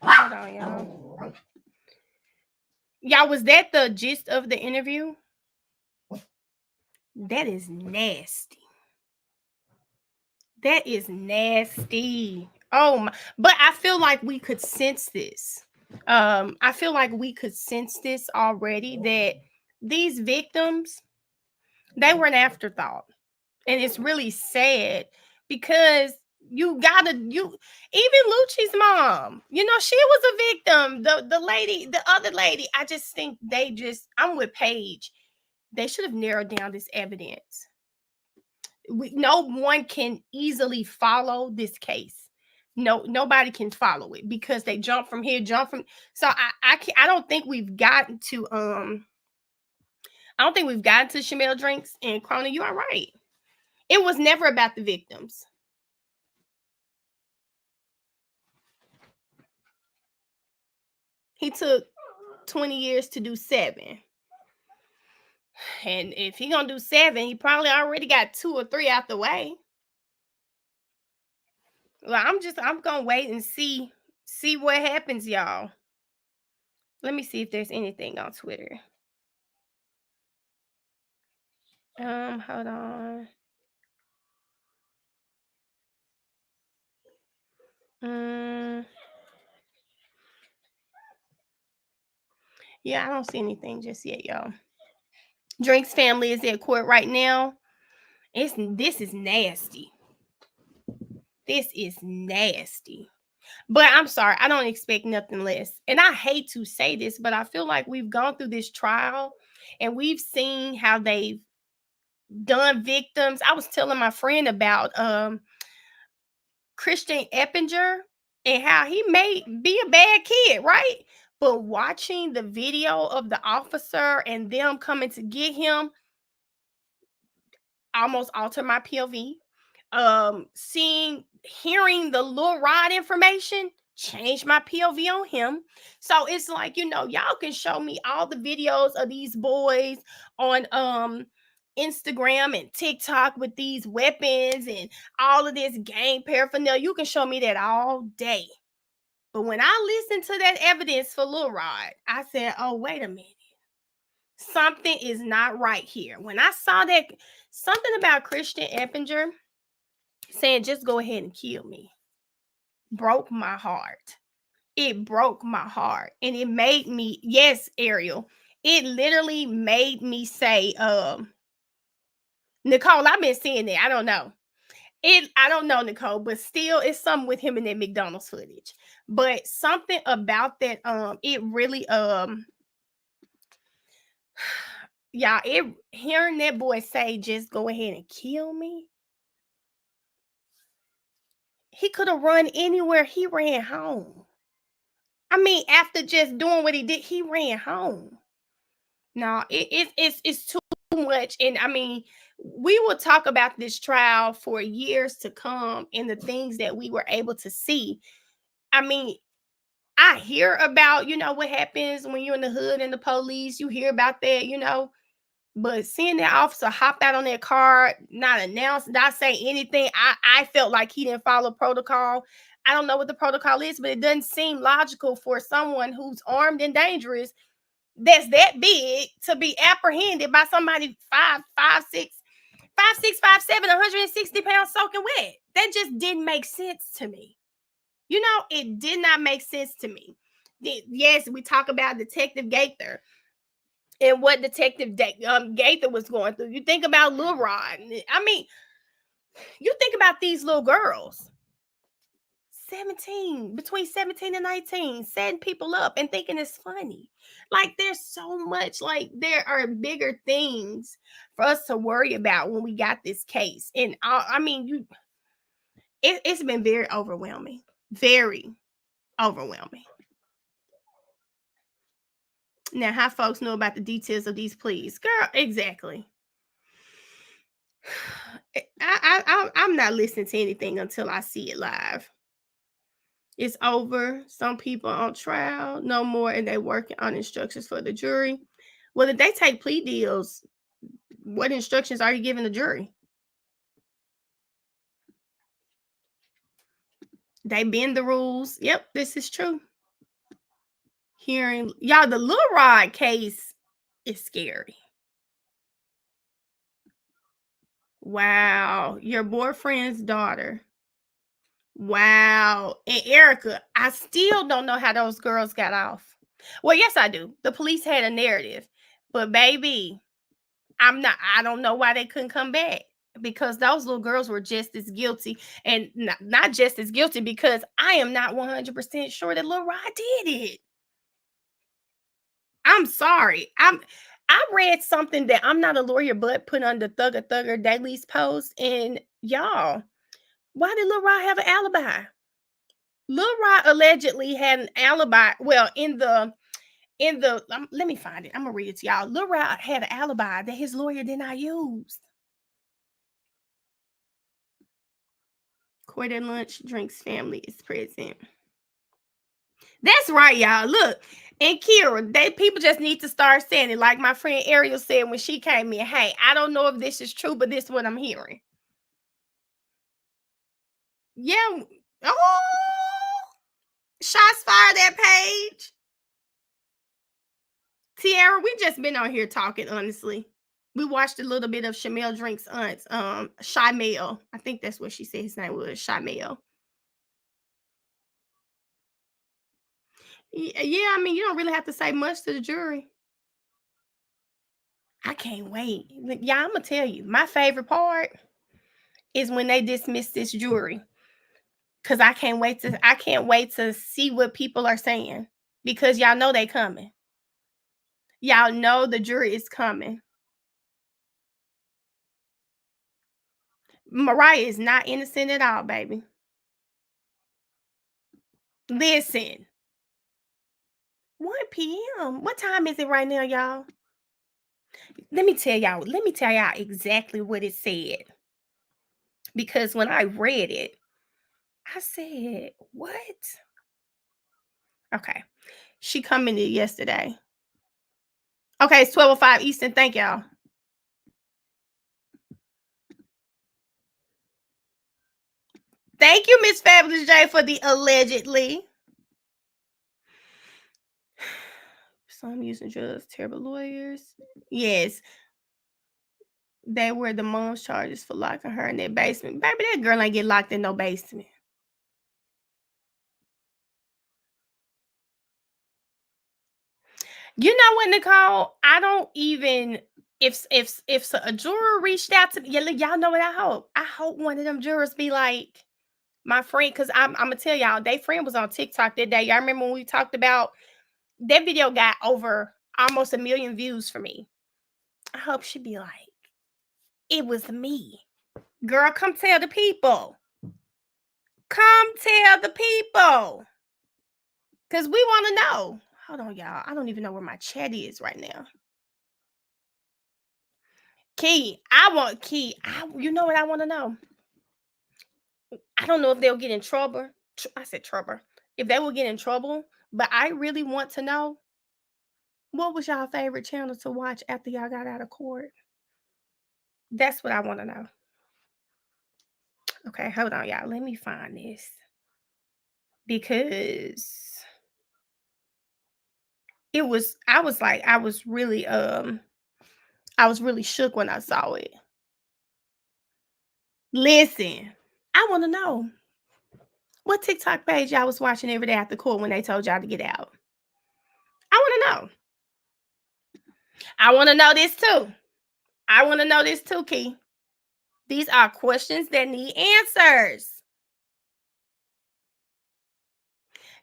Hold on, y'all. Y'all, was that the gist of the interview? That is nasty. That is nasty. Oh my, but I feel like we could sense this. I feel like we could sense this already, that these victims, they were an afterthought. And it's really sad because you even Lucci's mom, she was a victim. The other lady, I just think I'm with Paige. They should have narrowed down this evidence. No one can easily follow this case. No, nobody can follow it because they jump from here, jump from. So I don't think we've gotten to Shamel Drinks and Crony. You are right. It was never about the victims. He took 20 years to do 7. And if he gonna do 7, he probably already got 2 or 3 out the way. Well, I'm gonna wait and see what happens, y'all. Let me see if there's anything on Twitter. Hold on. Yeah, I don't see anything just yet, y'all. Drink's family is at court right now. This is nasty. This is nasty. But I'm sorry, I don't expect nothing less. And I hate to say this, but I feel like we've gone through this trial and we've seen how they've done victims. I was telling my friend about Christian Eppinger and how he may be a bad kid, right? But watching the video of the officer and them coming to get him almost altered my POV. Hearing the Lil Rod information changed my POV on him. So it's like, y'all can show me all the videos of these boys on Instagram and TikTok with these weapons and all of this gang paraphernalia. You can show me that all day. But when I listened to that evidence for Lil Rod, I said, oh, wait a minute. Something is not right here. When I saw that, something about Christian Eppinger saying, just go ahead and kill me, broke my heart. It broke my heart. And it made me, yes, Ariel, it literally made me say, Nicole, I've been seeing that. I don't know. I don't know, Nicole, but still it's something with him in that McDonald's footage. But something about that, it really, y'all, hearing that boy say, just go ahead and kill me. He could have run anywhere. He ran home. I mean, after just doing what he did, he ran home. No, it's too much. And I mean, we will talk about this trial for years to come and the things that we were able to see. I mean, I hear about, what happens when you're in the hood and the police. You hear about that, but seeing that officer hop out on that car, not announce, not say anything, I felt like he didn't follow protocol. I don't know what the protocol is, but it doesn't seem logical for someone who's armed and dangerous that's that big to be apprehended by somebody 5'6", 5'7", 160 pounds soaking wet. That just didn't make sense to me. It did not make sense to me. Yes, we talk about Detective Gaither and what Detective Gaither was going through. You think about Lil Rod. I mean, you think about these little girls. 17, between 17 and 19, setting people up and thinking it's funny. Like, there's so much, like, there are bigger things for us to worry about when we got this case. And I mean, it's been very overwhelming. Very overwhelming. Now, how folks know about the details of these pleas? Girl, exactly. I'm not listening to anything until I see it live. It's over. Some people on trial, no more, and they're working on instructions for the jury. Well, if they take plea deals, what instructions are you giving the jury? They bend the rules. Yep, this is true. Hearing y'all, the Lil Rod case is scary. Wow, your boyfriend's daughter. Wow. And Erica, I still don't know how those girls got off. Well, yes, I do. The police had a narrative. But baby, I don't know why they couldn't come back, because those little girls were just as guilty, and not just as guilty, because I am not 100% sure that Lil Rod did it. I'm sorry. I read something that I'm not a lawyer, but put on the Thugger Daily's post, and y'all, why did Lil Rod have an alibi? Lil Rod allegedly had an alibi. Well, in the let me find it. I'm gonna read it to y'all. Lil Rod had an alibi that his lawyer did not use. Court at lunch, Drink's family is present. That's right, y'all. Look, and Kira, people just need to start saying it. Like my friend Ariel said when she came in. Hey, I don't know if this is true, but this is what I'm hearing. Yeah. Oh, shots fired at Paige. Tiara, we just been on here talking, honestly. We watched a little bit of Shamel Drink's aunt's, Shymel. I think that's what she said his name was, Shymel. Yeah, I mean, you don't really have to say much to the jury. I can't wait. Yeah, I'm gonna tell you, my favorite part is when they dismiss this jury. Cause I can't wait to see what people are saying, because y'all know they coming. Y'all know the jury is coming. Mariah is not innocent at all, baby. Listen. 1 p.m. What time is it right now, y'all? Let me tell y'all exactly what it said. Because when I read it, I said, what? Okay. She commented yesterday. Okay, it's 12:05 Eastern. Thank y'all. Thank you, Miss Fabulous J, for the allegedly. Some using drugs, terrible lawyers. Yes. They were the mom's charges for locking her in their basement. Baby, that girl ain't get locked in no basement. You know what, Nicole? I don't even if a juror reached out to me, y'all know what I hope. I hope one of them jurors be like my friend, because I'm gonna tell y'all, their friend was on TikTok that day. Y'all remember when we talked about that video got over almost 1 million views for me. I hope she be like, it was me. Girl, come tell the people. Come tell the people. Because we want to know. Hold on, y'all. I don't even know where my chat is right now. Key, you know what I want to know? I don't know if they'll get in trouble. I said trouble. If they will get in trouble, but I really want to know, what was y'all favorite channel to watch after y'all got out of court? That's what I want to know. Okay, hold on, y'all. Let me find this. Because I was really shook when I saw it. Listen, I want to know what TikTok page y'all was watching every day after court when they told y'all to get out. I want to know. I want to know this too, Key. These are questions that need answers.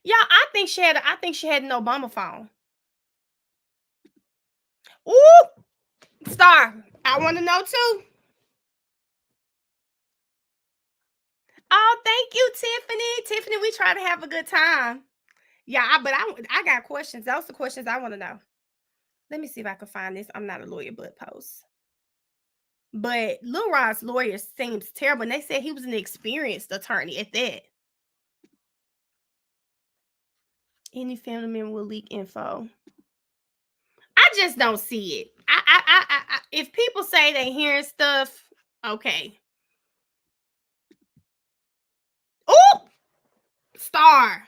Y'all, I think she had an Obama phone. Ooh, Star, I want to know too. Oh, thank you, Tiffany. Tiffany, we try to have a good time. Yeah, but I got questions. Those are the questions I want to know. Let me see if I can find this. I'm not a lawyer, but post. But Lil Rod's lawyer seems terrible. And they said he was an experienced attorney at that. Any family member will leak info. I just don't see it. I if people say they hearing stuff, okay. Oh, Star.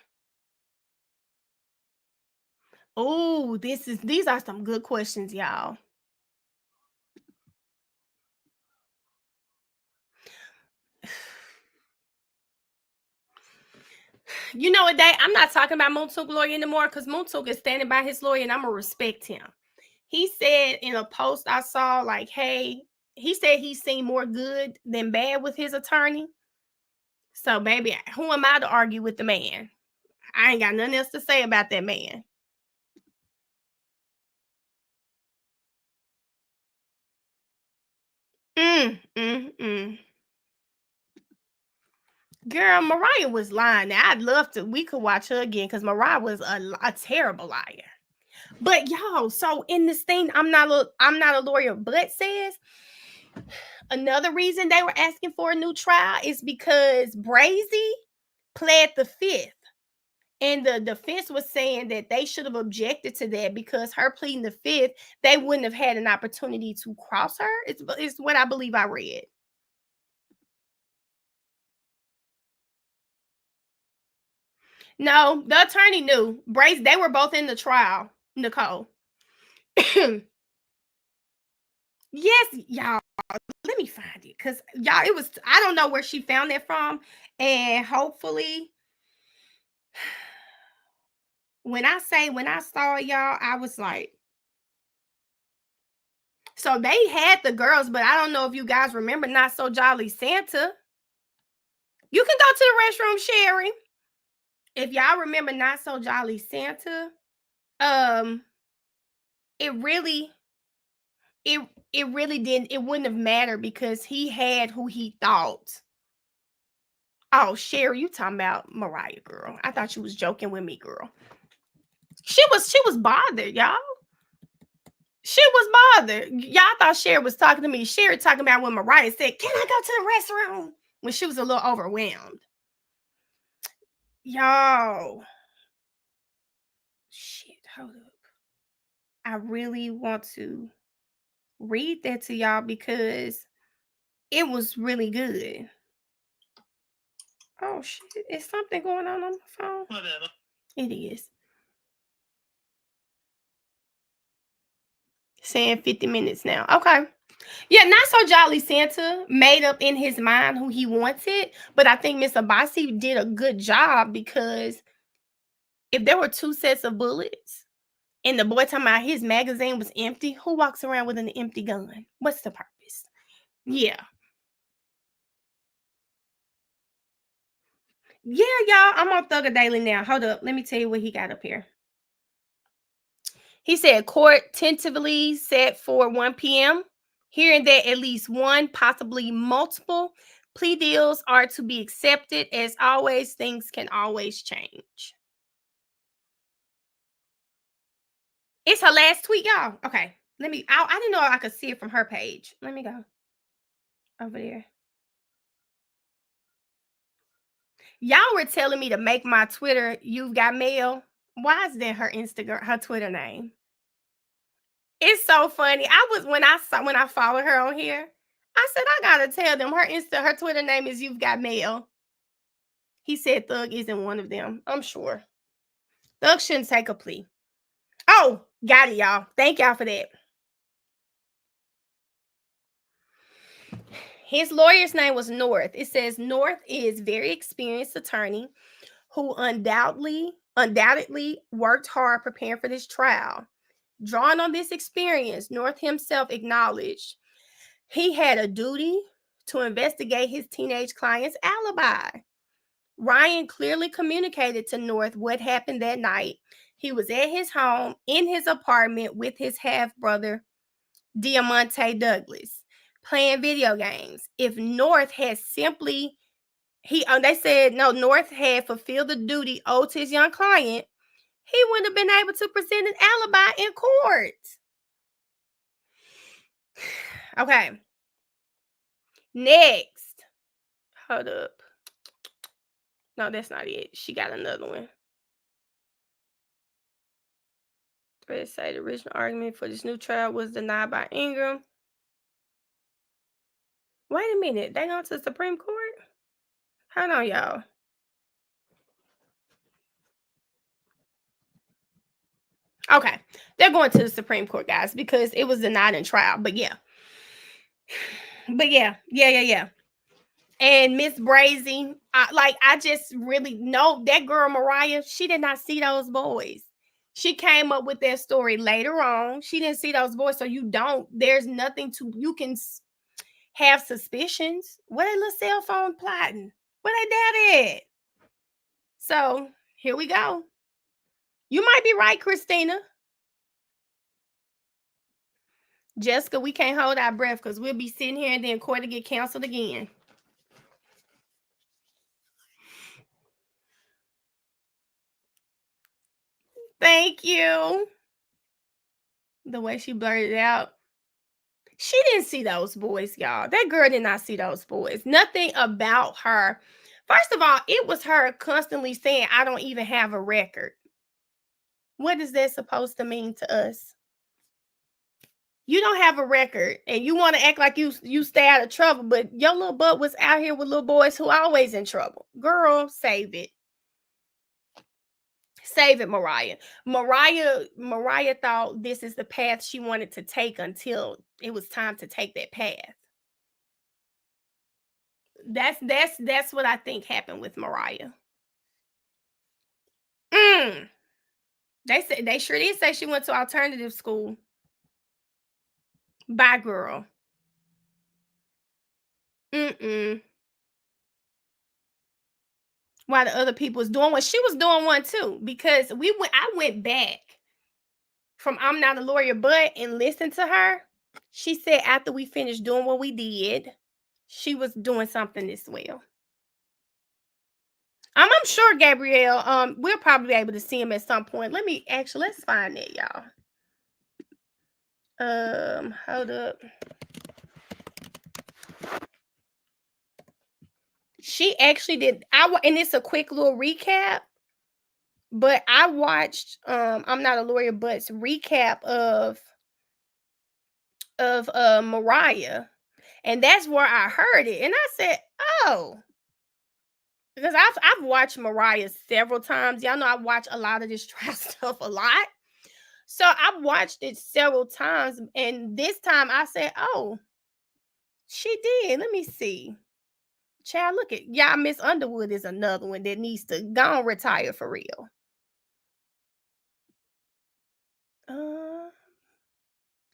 Oh, these are some good questions, y'all. You know what, Day? I'm not talking about Moontook lawyer anymore because Moontook is standing by his lawyer and I'm going to respect him. He said in a post I saw, like, hey, he said he's seen more good than bad with his attorney. So, baby, who am I to argue with the man? I ain't got nothing else to say about that man. Girl, Mariah was lying. Now, I'd love to. We could watch her again because Mariah was a terrible liar. But y'all, so in this thing, I'm not a lawyer, but says another reason they were asking for a new trial is because Brazy pled the fifth. And the defense was saying that they should have objected to that because her pleading the fifth, they wouldn't have had an opportunity to cross her. It's what I believe I read. No, the attorney knew. Brazy, they were both in the trial, Nicole. Yes, y'all. Let me find it because y'all, I don't know where she found that from. And hopefully, when I saw y'all, I was like, so they had the girls, but I don't know if you guys remember Not So Jolly Santa. You can go to the restroom, Sherry. If y'all remember Not So Jolly Santa, it really didn't, it wouldn't have mattered because he had who he thought. Oh, Sherry, you talking about Mariah, girl. I thought you was joking with me, girl. She was bothered, y'all. She was bothered. Y'all thought Sherry was talking to me. Sherry talking about when Mariah said, "Can I go to the restroom?" When she was a little overwhelmed. Y'all. Shit, hold up. I really want to read that to y'all because it was really good. Oh shit, is something going on my phone? It is. Saying 50 minutes now. Okay. Yeah, Not So Jolly Santa made up in his mind who he wanted, but I think Miss Abasi did a good job because if there were 2 sets of bullets and the boy talking about his magazine was empty, who walks around with an empty gun? What's the purpose? Yeah. Yeah, y'all, I'm on Thugger Daily now. Hold up. Let me tell you what he got up here. He said court tentatively set for 1 p.m. Hearing that at least one, possibly multiple plea deals are to be accepted. As always, things can always change. It's her last tweet, y'all. Okay. I didn't know I could see it from her page. Let me go over there. Y'all were telling me to make my Twitter "You've Got Mail." Why is that her Twitter name? It's so funny. When I followed her on here, I said I gotta tell them her Twitter name is "You've Got Mail." He said Thug isn't one of them. I'm sure. Thug shouldn't take a plea. Oh, got it, y'all. Thank y'all for that. His lawyer's name was North. It says North is very experienced attorney who undoubtedly worked hard preparing for this trial. Drawing on this experience, North himself acknowledged he had a duty to investigate his teenage client's alibi. Ryan clearly communicated to North what happened that night. He was at his home in his apartment with his half-brother, Diamante Douglas, playing video games. If North had simply, they said, no, North had fulfilled the duty owed to his young client, he wouldn't have been able to present an alibi in court. Okay. Next. Hold up. No, that's not it. She got another one. Thread say the original argument for this new trial was denied by Ingram. Wait a minute. They going to the Supreme Court? Hold on, y'all. Okay. They're going to the Supreme Court, guys, because it was denied in trial. But yeah. Yeah. And Miss Brazy, I just really know that girl Mariah, she did not see those boys. She came up with that story later on. She didn't see those boys, so there's nothing you can have suspicions. Where they little cell phone plotting? Where they dad at? So here we go. You might be right, Christina. Jessica, we can't hold our breath because we'll be sitting here and then court to get canceled again. Thank you. The way she blurted it out. She didn't see those boys, y'all. That girl did not see those boys. Nothing about her. First of all, it was her constantly saying, I don't even have a record. What is that supposed to mean to us? You don't have a record and you want to act like you stay out of trouble, but your little butt was out here with little boys who are always in trouble. Girl, save it. Save it, Mariah. Mariah thought this is the path she wanted to take until it was time to take that path. That's what I think happened with Mariah. They sure did say she went to alternative school. Bye, girl. While the other people was doing one, she was doing one too, because I went back from I'm Not a Lawyer But and listen to her. She said after we finished doing what we did, she was doing something as well. I'm sure Gabrielle, we'll probably be able to see him at some point. Let's find it, y'all. Hold up. She actually did. And it's a quick little recap, but I watched I'm Not a Lawyer But's recap of Mariah, and that's where I heard it, and I said, oh. Because I've watched Mariah several times. Y'all know I watch a lot of this trial stuff a lot. So I've watched it several times. And this time I said, oh, she did. Let me see. Child, look at y'all. Miss Underwood is another one that needs to go and retire for real.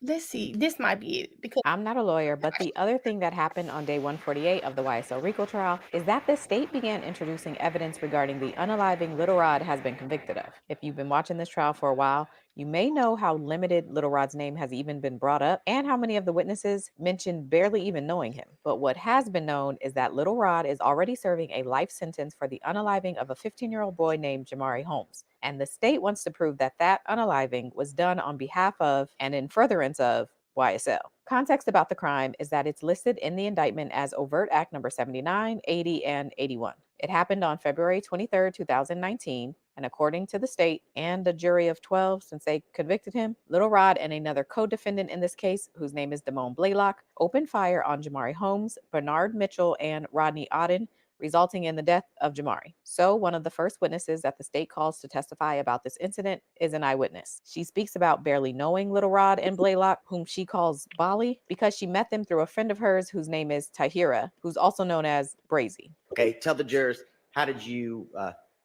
Let's see. This might be it because I'm not a lawyer, but the other thing that happened on day 148 of the YSL RICO trial is that the state began introducing evidence regarding the unaliving Little Rod has been convicted of. If you've been watching this trial for a while, you may know how limited Little Rod's name has even been brought up and how many of the witnesses mentioned barely even knowing him. But what has been known is that Little Rod is already serving a life sentence for the unaliving of a 15-year-old boy named Jamari Holmes. And the state wants to prove that that unaliving was done on behalf of and in furtherance of YSL. Context about the crime is that it's listed in the indictment as overt act number 79, 80, and 81. It happened on February 23, 2019, and according to the state and a jury of 12, since they convicted him, Little Rod and another co-defendant in this case, whose name is Damone Blaylock, opened fire on Jamari Holmes, Bernard Mitchell, and Rodney Auden, resulting in the death of Jamari. So one of the first witnesses that the state calls to testify about this incident is an eyewitness. She speaks about barely knowing Little Rod and Blaylock, whom she calls Bali, because she met them through a friend of hers whose name is Tahira, who's also known as Brazy. Okay, tell the jurors, how did you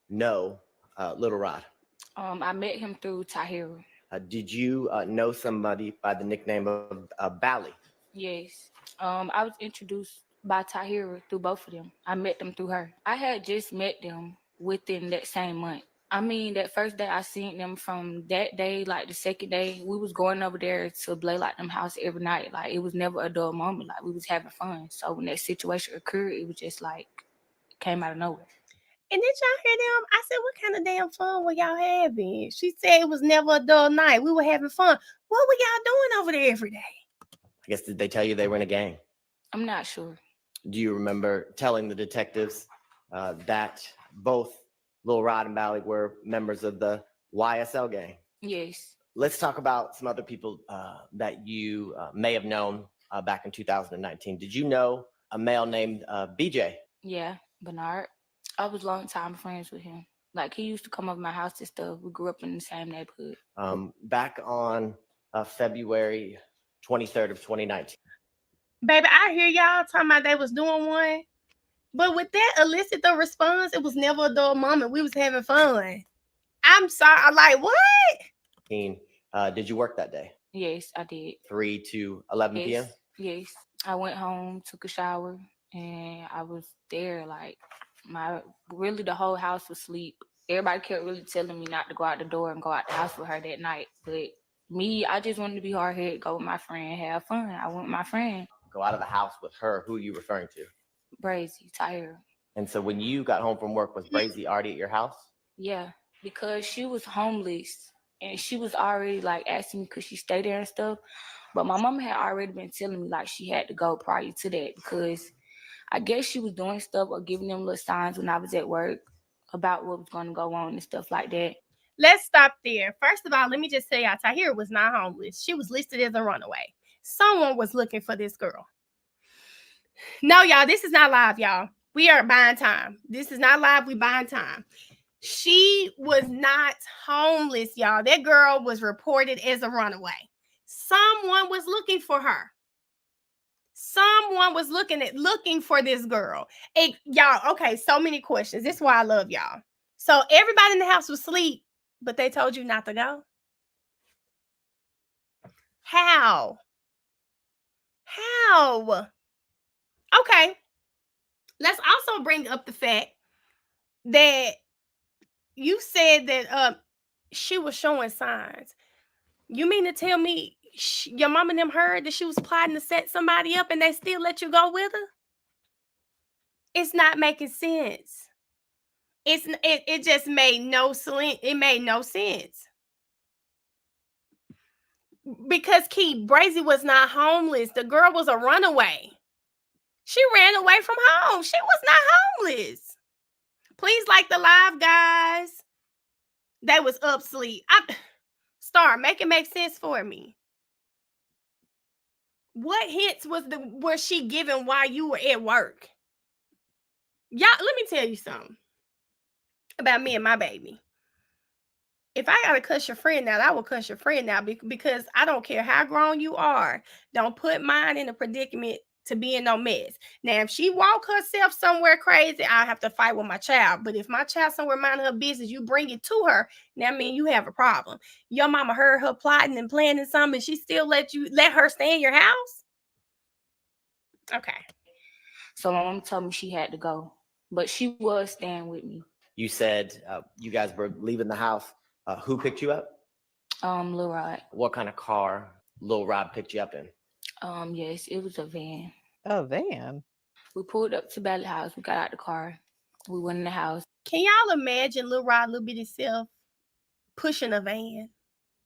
know Little Rod? I met him through Tahira. Did you know somebody by the nickname of Bali? Yes. I was introduced by Tahira through both of them. I met them through her. I had just met them within that same month. I mean, that first day I seen them, from that day, like the second day, we was going over there to Blaylock them house every night. Like, it was never a dull moment. Like, we was having fun. So when that situation occurred, it was just like, came out of nowhere. And did y'all hear them? I said, what kind of damn fun were y'all having? She said it was never a dull night. We were having fun. What were y'all doing over there every day? I guess, did they tell you they were in a gang? I'm not sure. Do you remember telling the detectives that both Lil Rod and Bali were members of the YSL gang? Yes. Let's talk about some other people that you may have known back in 2019. Did you know a male named BJ? Yeah, Bernard. I was long time friends with him. Like, he used to come over my house and stuff. We grew up in the same neighborhood. Back on February 23rd of 2019. Baby, I hear y'all talking about they was doing one. But with that elicit the response, it was never a dull moment. We was having fun. I'm sorry. I'm like, what? Did you work that day? Yes, I did. 3 to 11 p.m.? Yes. I went home, took a shower, and I was there. Like, really the whole house was asleep. Everybody kept really telling me not to go out the door and go out the house with her that night. But me, I just wanted to be hard-headed, go with my friend, have fun. I went with my friend. Go out of the house with her. Who are you referring to? Brazy, Tahira. And so when you got home from work, was Brazy already at your house? Yeah, because she was homeless and she was already like asking me could she stay there and stuff. But my mom had already been telling me like she had to go prior to that, because I guess she was doing stuff or giving them little signs when I was at work about what was going to go on and stuff like that. Let's stop there. First of all, let me just say, Tahira was not homeless. She was listed as a runaway. Someone was looking for this girl. No, y'all, this is not live, y'all. We are buying time. This is not live. We buying time. She was not homeless, y'all. That girl was reported as a runaway. Someone was looking for her. Someone was looking for this girl. Y'all, okay, so many questions. This is why I love y'all. So everybody in the house was asleep, but they told you not to go? How? Okay. Let's also bring up the fact that you said that she was showing signs. You mean to tell me your mom and them heard that she was plotting to set somebody up and they still let you go with her? It's not making sense. It just made no sense. It made no sense. Because Keith Brazy was not homeless. The girl was a runaway. She ran away from home. She was not homeless. Please like the live, guys. They was up sleep. Star, make it make sense for me. What hints was she giving while you were at work? Y'all, let me tell you something about me and my baby. If I gotta cuss your friend out, I will cuss your friend out because I don't care how grown you are. Don't put mine in a predicament to be in no mess. Now, if she walk herself somewhere crazy, I'll have to fight with my child. But if my child somewhere minding her business, you bring it to her, now I mean you have a problem. Your mama heard her plotting and planning something, and she still let her stay in your house? Okay. So my mom told me she had to go, but she was staying with me. You said you guys were leaving the house. Who picked you up? Lil Rod. What kind of car Lil Rod picked you up in? Yes, it was a van. A van? We pulled up to Ballot House. We got out the car. We went in the house. Can y'all imagine Lil Rod, little bitty self, pushing a van?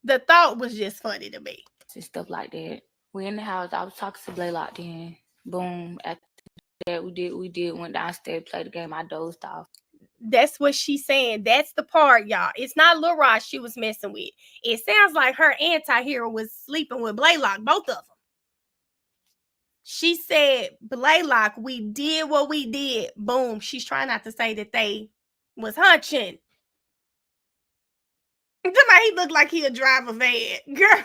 The thought was just funny to me. And stuff like that. We in the house. I was talking to Blaylock then. Boom. After that, we went downstairs, played the game. I dozed off. That's what she's saying. That's the part, y'all. It's not Lil Rod she was messing with. It sounds like her anti-hero was sleeping with Blaylock, both of them. She said, Blaylock, we did what we did. Boom. She's trying not to say that they was hunching. He looked like he'd drive a van. Girl.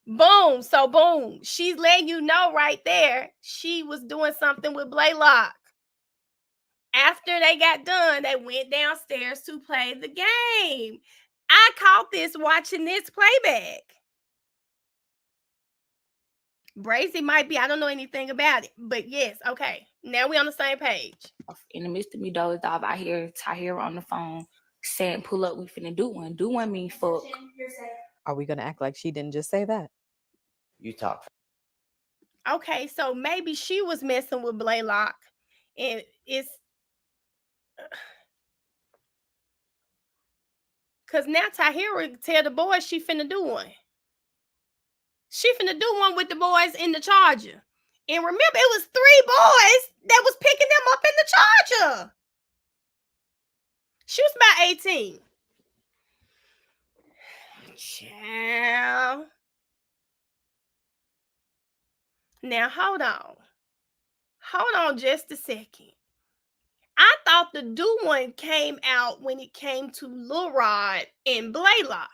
Boom. So boom. She's letting you know right there she was doing something with Blaylock. After they got done, they went downstairs to play the game. I caught this watching this playback. Brazy might be, I don't know anything about it, but yes, okay. Now we on the same page. In the midst of me dozed off, I hear Tahira on the phone saying, pull up, we finna do one. Do one mean fuck. Are we gonna act like she didn't just say that? You talk. Okay, so maybe she was messing with Blaylock, and it's because now Tahira tell the boys she finna do one. She finna do one with the boys in the Charger. And remember, it was 3 boys that was picking them up in the Charger. She was about 18. Child. Now, hold on. Hold on just a second. I thought the do one came out when it came to Lil Rod and Blaylock.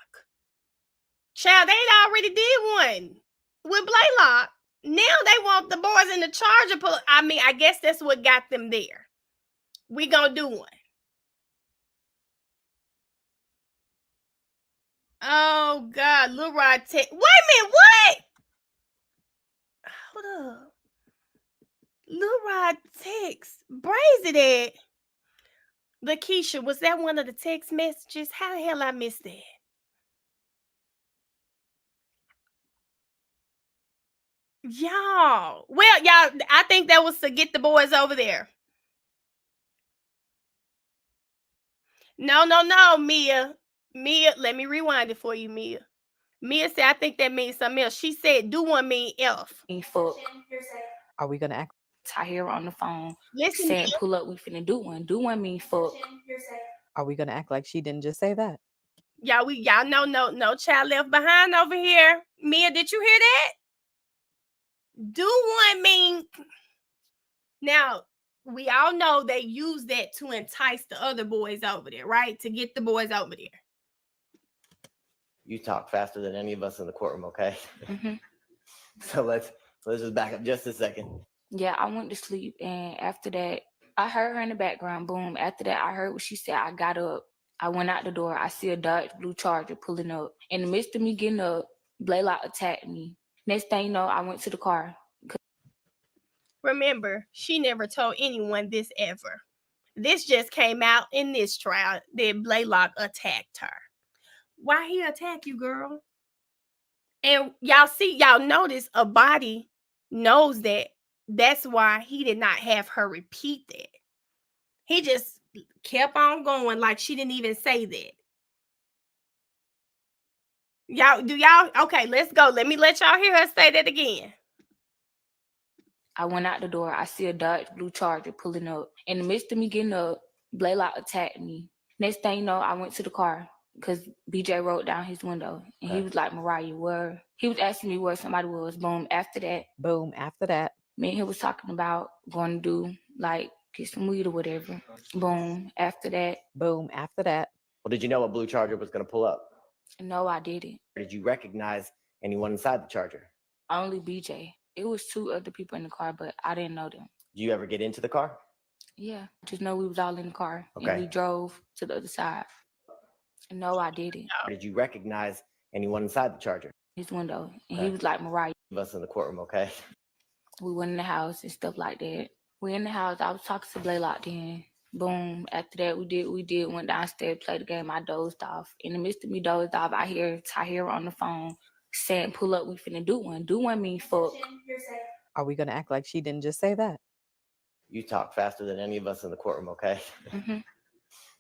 Child, they already did one with Blaylock. Now they want the boys in the Charger. I guess that's what got them there. We gonna do one. Oh God, Lil Rod wait a minute, what? Hold up. Lil Rod text Brazy that. Lakeisha, was that one of the text messages? How the hell I missed that? Y'all. Well, y'all, I think that was to get the boys over there. No, Mia. Mia, let me rewind it for you, Mia. Mia said, I think that means something else. She said, do one mean F. Fuck. Are we gonna act? Tahira on the phone Listen, saying, pull up, we finna do one. Do one mean fuck. Are we gonna act like she didn't just say that? Y'all know no child left behind over here. Mia, did you hear that? Do one mean. Now, we all know they use that to entice the other boys over there, right? To get the boys over there. You talk faster than any of us in the courtroom, okay? Mm-hmm. So let's just back up just a second. Yeah, I went to sleep, and after that, I heard her in the background. Boom. After that, I heard what she said. I got up. I went out the door. I see a dark blue Charger pulling up. In the midst of me getting up, Blaylock attacked me. Next thing you know, I went to the car. Remember, she never told anyone this ever. This just came out in this trial that Blaylock attacked her. Why he attack you, girl? And y'all notice a body knows that. That's why he did not have her repeat that. He just kept on going like she didn't even say that. Okay, let's go. Let me let y'all hear her say that again. I went out the door. I see a dark blue Charger pulling up. In the midst of me getting up, Blaylock attacked me. Next thing you know, I went to the car because BJ rolled down his window. And he was like, Mariah, where? He was asking me where somebody was. Boom, after that. Me and him was talking about going to do, like, get some weed or whatever. Boom, after that. Well, did you know a blue Charger was going to pull up? No, I didn't. Did you recognize anyone inside the Charger? Only BJ. It was 2 other people in the car, but I didn't know them. Did you ever get into the car? Yeah, just know we was all in the car. Okay. And we drove to the other side. No, I didn't. Did you recognize anyone inside the Charger? His window. And he was like, Mariah. Leave us in the courtroom, okay? We went in the house and stuff like that. We in the house. I was talking to Blaylock then. Boom. After that, we went downstairs, played the game. I dozed off. In the midst of me dozed off, I hear Tahira on the phone saying, pull up, we finna do one. Do one mean fuck. Are we going to act like she didn't just say that? You talk faster than any of us in the courtroom, okay? Mm-hmm.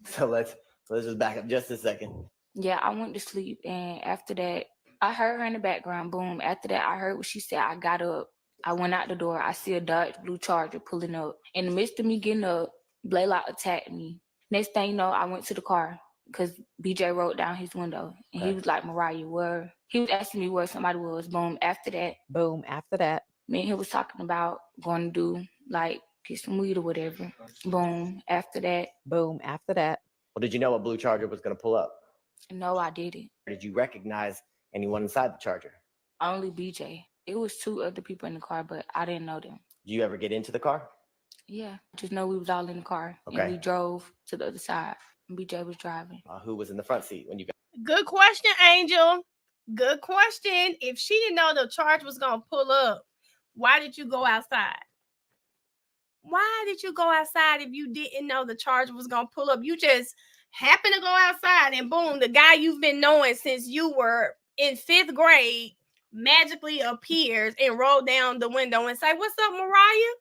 So let's just back up just a second. Yeah, I went to sleep, and after that, I heard her in the background. Boom. After that, I heard what she said. I got up. I went out the door. I see a dark blue Charger pulling up. In the midst of me getting up, Blaylock attacked me. Next thing you know, I went to the car because BJ rolled down his window. And he was like, Mariah, where? He was asking me where somebody was. Boom. After that. Me and him was talking about going to do, like, get some weed or whatever. Boom. After that. Well, did you know a blue Charger was going to pull up? No, I didn't. Did you recognize anyone inside the Charger? Only BJ. It was 2 other people in the car, but I didn't know them. Did you ever get into the car? Yeah, just know we was all in the car. Okay. And we drove to the other side. And BJ was driving. Who was in the front seat when you got? Good question, Angel. Good question. If she didn't know the charge was going to pull up, why did you go outside? Why did you go outside if you didn't know the charge was going to pull up? You just happened to go outside and boom, the guy you've been knowing since you were in 5th grade magically appears and rolled down the window and say, what's up, Mariah?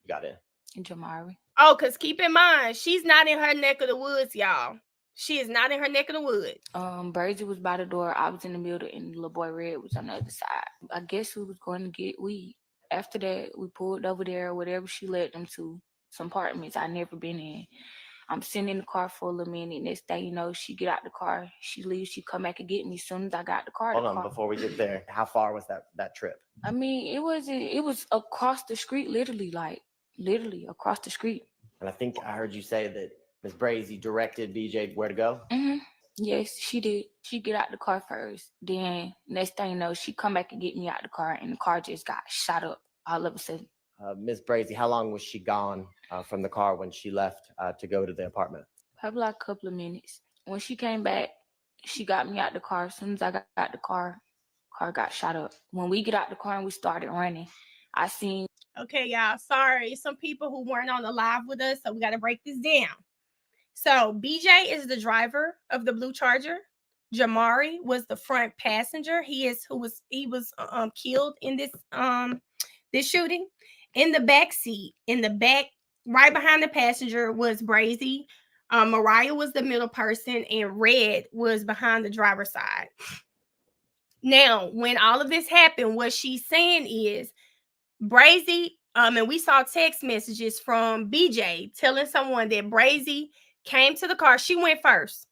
You got it. And Jamari. Oh, because keep in mind, she's not in her neck of the woods, y'all. She is not in her neck of the woods. Brazy was by the door. I was in the middle, and little boy Red was on the other side. I guess we was going to get weed. After that, we pulled over there, whatever she led them to, some apartments I never been in. I'm sitting in the car for a little minute. Next thing you know, she get out the car. She leaves. She come back and get me as soon as I got the car. Hold on, before we get there, how far was that trip? I mean, it was across the street, literally across the street. And I think I heard you say that Ms. Brazy directed BJ where to go? Mm-hmm. Yes, she did. She get out the car first. Then next thing you know, she come back and get me out the car, and the car just got shot up all of a sudden. Ms. Brazy, how long was she gone from the car when she left to go to the apartment? Probably like a couple of minutes. When she came back, she got me out the car. As soon as I got out the car got shot up. When we get out the car and we started running, I seen. Okay, y'all, sorry. Some people who weren't on the live with us, so we got to break this down. So BJ is the driver of the blue Charger. Jamari was the front passenger. He was killed in this shooting. In the back seat, right behind the passenger was Brazy. Mariah was the middle person, and Red was behind the driver's side. Now, when all of this happened, what she's saying is Brazy, and we saw text messages from BJ telling someone that Brazy came to the car. She went first.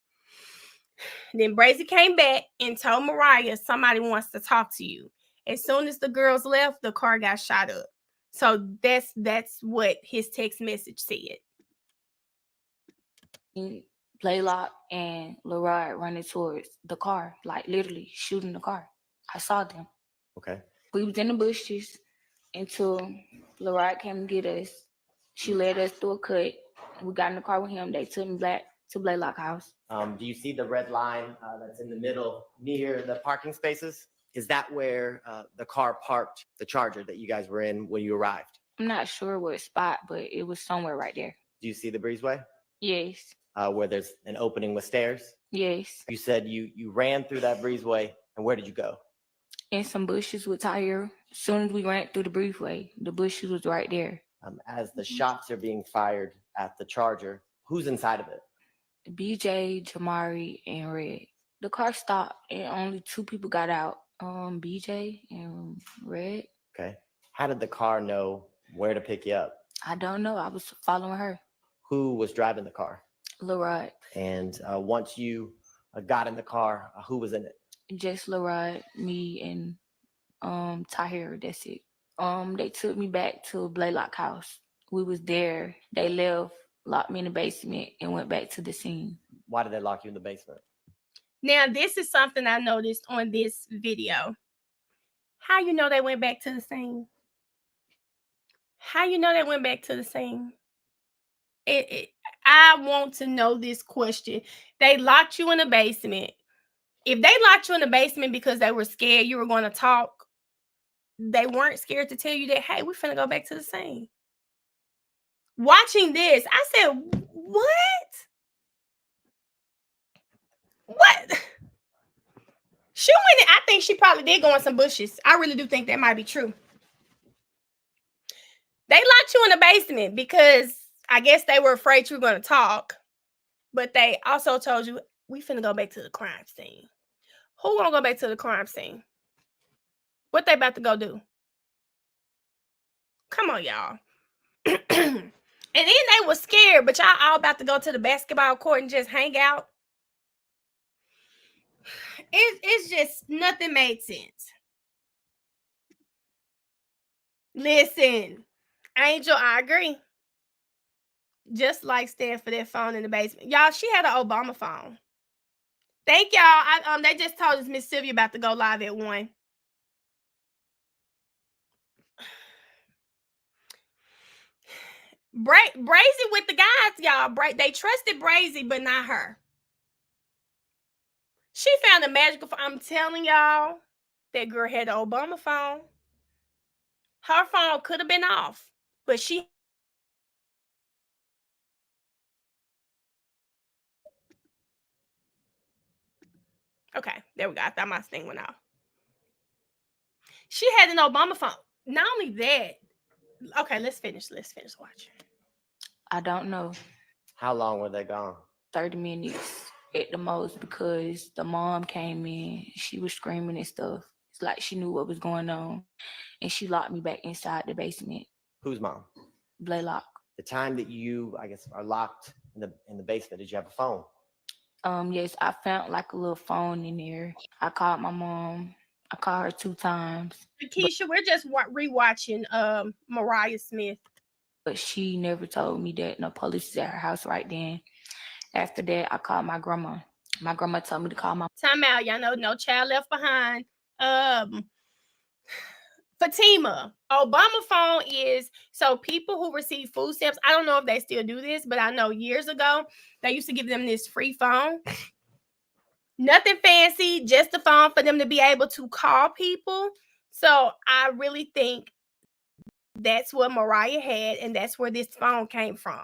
Then Brazy came back and told Mariah somebody wants to talk to you. As soon as the girls left, the car got shot up. So that's what his text message said. Blaylock and Leroy running towards the car, like literally shooting the car. I saw them. Okay. We was in the bushes until Leroy came to get us. She led us through a cut. We got in the car with him. They took me back to Blaylock house. Do you see the red line that's in the middle near the parking spaces? Is that where the car parked, the Charger that you guys were in when you arrived? I'm not sure what spot, but it was somewhere right there. Do you see the breezeway? Yes. where there's an opening with stairs? Yes. You said you ran through that breezeway, and where did you go? In some bushes with Tahir. As soon as we ran through the breezeway, the bushes was right there. As the shots are being fired at the Charger, who's inside of it? BJ, Jamari, and Red. The car stopped and only 2 people got out. BJ and Red. Okay. How did the car know where to pick you up? I don't know. I was following her. Who was driving the car? Lil Rod. And once you got in the car, who was in it? Just Lil Rod, me, and Tahir. That's it. They took me back to Blaylock house. We was there. They left, locked me in the basement, and went back to the scene. Why did they lock you in the basement? Now, this is something I noticed on this video. How you know they went back to the scene? How you know they went back to the scene? I want to know this question. They locked you in the basement. If they locked you in the basement because they were scared you were going to talk, they weren't scared to tell you that, hey, we're finna go back to the scene. Watching this, I said, what? What? She went in, I think she probably did go in some bushes. I really do think that might be true. They locked you in the basement because I guess they were afraid you were going to talk. But they also told you, we finna go back to the crime scene. Who gonna go back to the crime scene? What they about to go do? Come on, y'all. And then they were scared, but y'all all about to go to the basketball court and just hang out. It's just nothing made sense. Listen, Angel, I agree. Just like stand for that phone in the basement. Y'all, she had an Obama phone. Thank y'all. They just told us Miss Sylvia about to go live at 1. Brazy with the guys, y'all. They trusted Brazy, but not her. She found a magical phone. I'm telling y'all, that girl had an Obama phone. Her phone could have been off, but she. Okay, there we go. I thought my thing went off. She had an Obama phone. Not only that. Okay, let's finish watching. I don't know. How long were they gone? 30 minutes at the most, because the mom came in. She was screaming and stuff. It's like she knew what was going on. And she locked me back inside the basement. Whose mom? Blaylock. The time that you, I guess, are locked in the basement, did you have a phone? Yes, I found like a little phone in there. I called my mom. I called her 2 times. Keisha, we're just rewatching Mariah Smith. But she never told me that no police was at her house right then. After that, I called my grandma. My grandma told me to call my. Time out, y'all know, no child left behind. Fatima, Obama phone is so people who receive food stamps. I don't know if they still do this, but I know years ago they used to give them this free phone. Nothing fancy, just a phone for them to be able to call people. So I really think that's what Mariah had, and that's where this phone came from.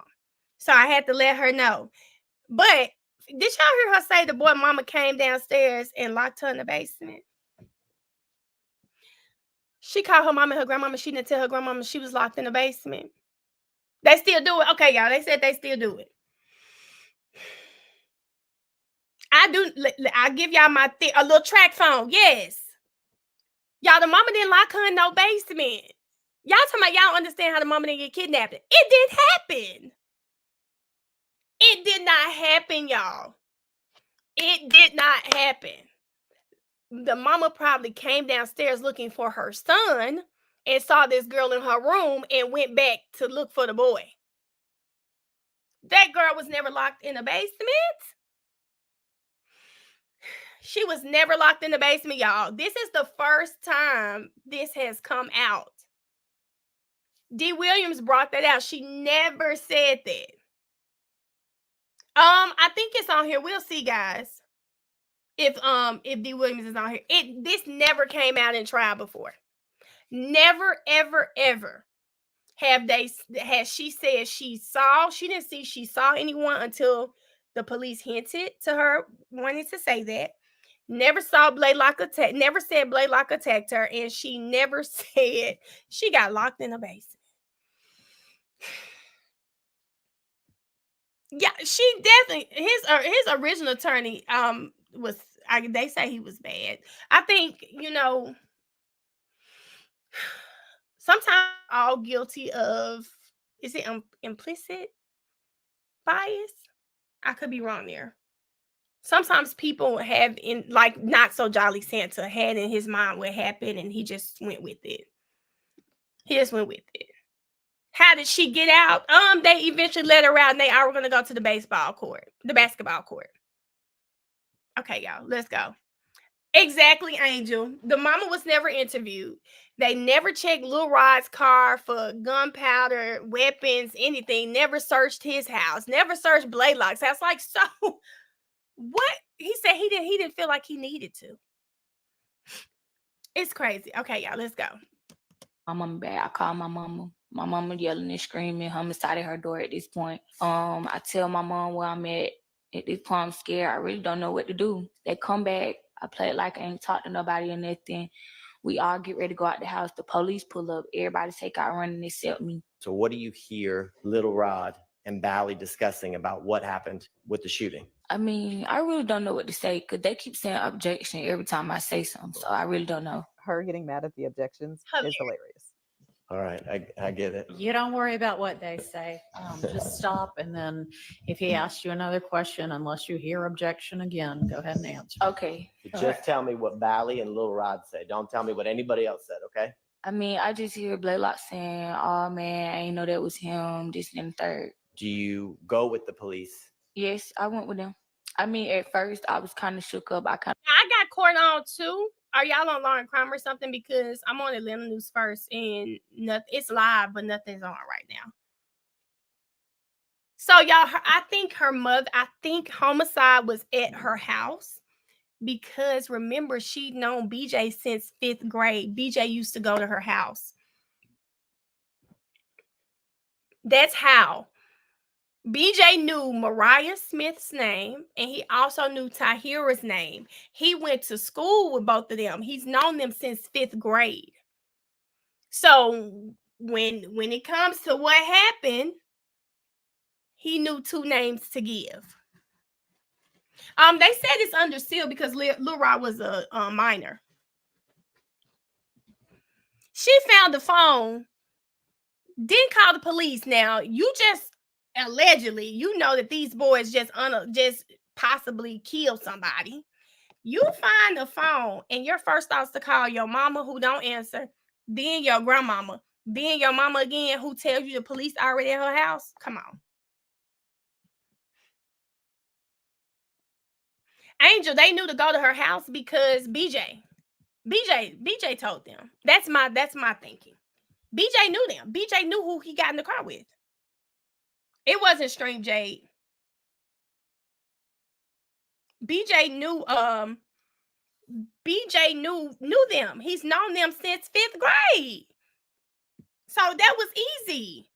So I had to let her know. But did y'all hear her say the boy mama came downstairs and locked her in the basement? She called her mama and her grandmama. She didn't tell her grandmama she was locked in the basement. They still do it. Okay, y'all. They said they still do it. I give y'all a little track phone. Yes. Y'all, the mama didn't lock her in no basement. Y'all talking about y'all don't understand how the mama didn't get kidnapped. It didn't happen. It did not happen, y'all. It did not happen. The mama probably came downstairs looking for her son and saw this girl in her room and went back to look for the boy. That girl was never locked in the basement. She was never locked in the basement, y'all. This is the first time this has come out. D. Williams brought that out. She never said that. I think it's on here. We'll see, guys. If D. Williams is on here. This never came out in trial before. Never, ever, ever has she said she didn't see she saw anyone until The police hinted to her wanting to say that. Never saw Blaylock attack. Never said Blaylock attacked her, and she never said she got locked in a basement. Yeah, she definitely his original attorney was they say he was bad. I think sometimes all guilty of is it implicit bias? I could be wrong there. Sometimes people have in like not so jolly Santa had in his mind what happened and he just went with it. He just went with it. How did she get out? They eventually let her out and they are gonna go to the basketball court. Okay, y'all, let's go. Exactly, Angel. The mama was never interviewed. They never checked Lil Rod's car for gunpowder, weapons, anything. Never searched his house. Never searched Blaylock's house. Like, so what? He said he didn't feel like he needed to. It's crazy. Okay, y'all, let's go. My mama bad. I call my mama. My mama yelling and screaming. I'm inside of her door at this point. I tell my mom where I'm at. At this point, I'm scared. I really don't know what to do. They come back. I play it like I ain't talked to nobody or nothing. We all get ready to go out the house. The police pull up. Everybody take out running except me. So what do you hear Little Rod and Bally discussing about what happened with the shooting? I mean, I really don't know what to say because they keep saying objection every time I say something. So I really don't know. Her getting mad at the objections is hilarious. All right, I get it. You don't worry about what they say. Just stop, and then if he asks you another question, unless you hear objection again, go ahead and answer. Okay. Just tell me what Bally and Little Rod said. Don't tell me what anybody else said, okay? I mean, I just hear Blaylock saying, "Oh man, I ain't know that was him, this and the third." Do you go with the police? Yes, I went with them. I mean, at first I was kind of shook up. I got court on too. Are y'all on Law and Crime or something? Because I'm on Atlanta News First and it's live, but nothing's on right now. So y'all, I think Homicide was at her house because remember she'd known BJ since 5th grade. BJ used to go to her house. That's how. BJ knew Mariah Smith's name, and he also knew Tahira's name. He went to school with both of them. He's known them since 5th grade. So when it comes to what happened, he knew 2 names to give. They said it's under seal because Lil Rod was a minor. She found the phone, didn't call the police. Now you just allegedly, you know that these boys just possibly killed somebody. You find the phone and your first thoughts to call your mama who don't answer, then your grandmama, then your mama again who tells you the police already at her house. Come on. Angel, they knew to go to her house because BJ told them. That's my thinking. BJ knew them. BJ knew who he got in the car with. It wasn't Stream Jade. BJ knew them. He's known them since 5th grade. So that was easy.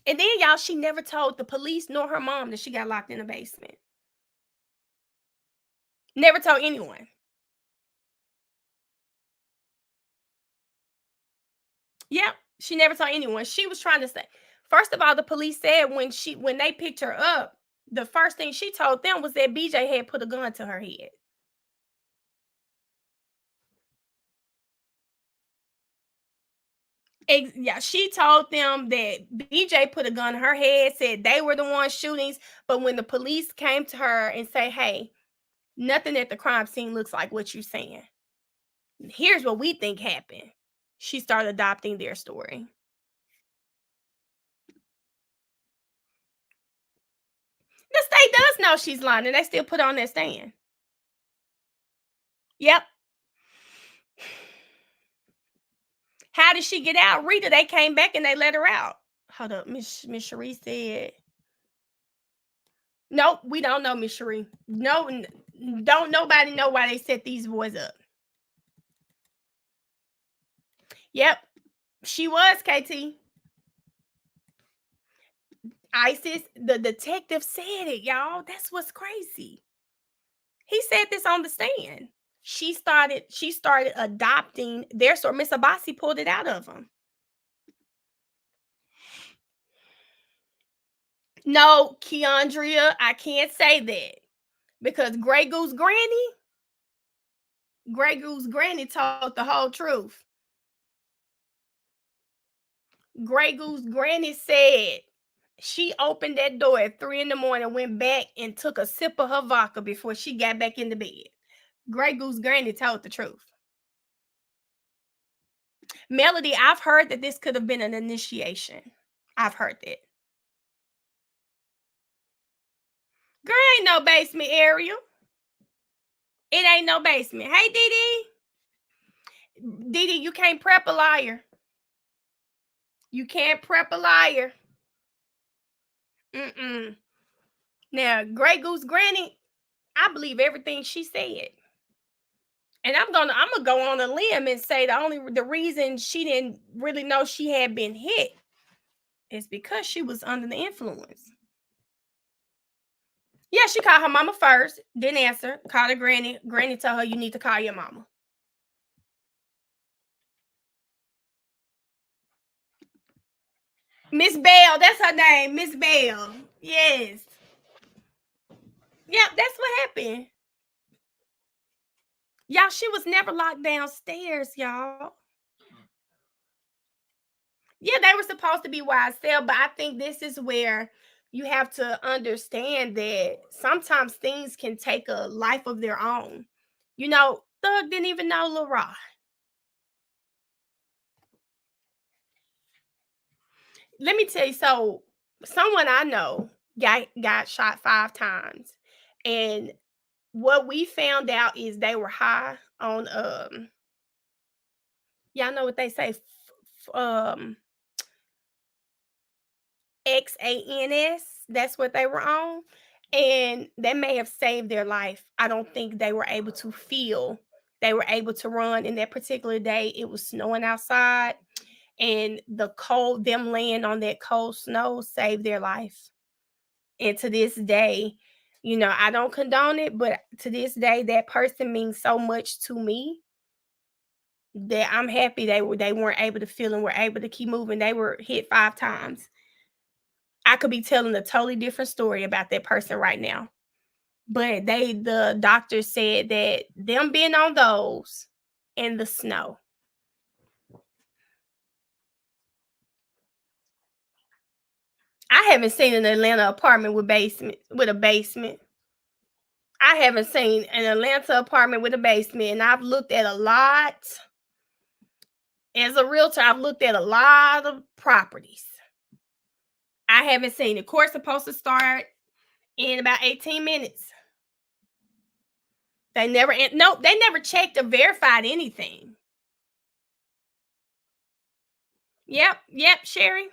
And then y'all, she never told the police nor her mom that she got locked in the basement. Never told anyone. Yep, she never told anyone. She was trying to say, first of all, the police said when they picked her up, the first thing she told them was that BJ had put a gun to her head. Yeah, she told them that BJ put a gun in her head, said they were the ones shootings. But when the police came to her and say, hey, nothing at the crime scene looks like what you're saying. Here's what we think happened. She started adopting their story. The state does know she's lying, and they still put her on that stand. Yep. How did she get out? Rita, they came back and they let her out. Hold up. Miss Cherie said, nope, we don't know, Miss Cherie. No, don't nobody know why they set these boys up. Yep, she was, KT. ISIS, the detective said it, y'all. That's what's crazy. He said this on the stand. She started adopting their story. Miss Abasi pulled it out of him. No, Keandria, I can't say that because Grey Goose Granny told the whole truth. Grey Goose Granny said she opened that door at 3 a.m, went back and took a sip of her vodka before she got back into bed. Grey Goose Granny told the truth. Melody, I've heard that this could have been an initiation. I've heard that. Girl, ain't no basement, Ariel. It ain't no basement. Hey, Dee Dee, you can't prep a liar. You can't prep a liar. Now, Grey Goose Granny, I believe everything she said. And I'm gonna go on a limb and say the reason she didn't really know she had been hit is because she was under the influence. Yeah, she called her mama first, didn't answer, called her granny. Granny told her, you need to call your mama. Miss Bell, that's her name, Miss Bell. Yes. Yep, that's what happened. Y'all, she was never locked downstairs, y'all. Yeah, they were supposed to be YSL, but I think this is where you have to understand that sometimes things can take a life of their own. You know, Thug didn't even know Lil Rod. Let me tell you, so someone I know got shot 5 times. And what we found out is they were high on y'all know what they say, XANS. That's what they were on. And that may have saved their life. I don't think they were able to feel. They were able to run. In that particular day, it was snowing outside. And the cold, them laying on that cold snow saved their life. And to this day, you know, I don't condone it, but to this day, that person means so much to me that I'm happy they weren't able to feel and were able to keep moving. They were hit 5 times. I could be telling a totally different story about that person right now. But the doctor said that them being on those in the snow. I haven't seen an Atlanta apartment with a basement. I haven't seen an Atlanta apartment with a basement, and I've looked at a lot. As a realtor, I've looked at a lot of properties. I haven't seen it. Court's supposed to start in about 18 minutes. They never checked or verified anything. Yep, Sherry.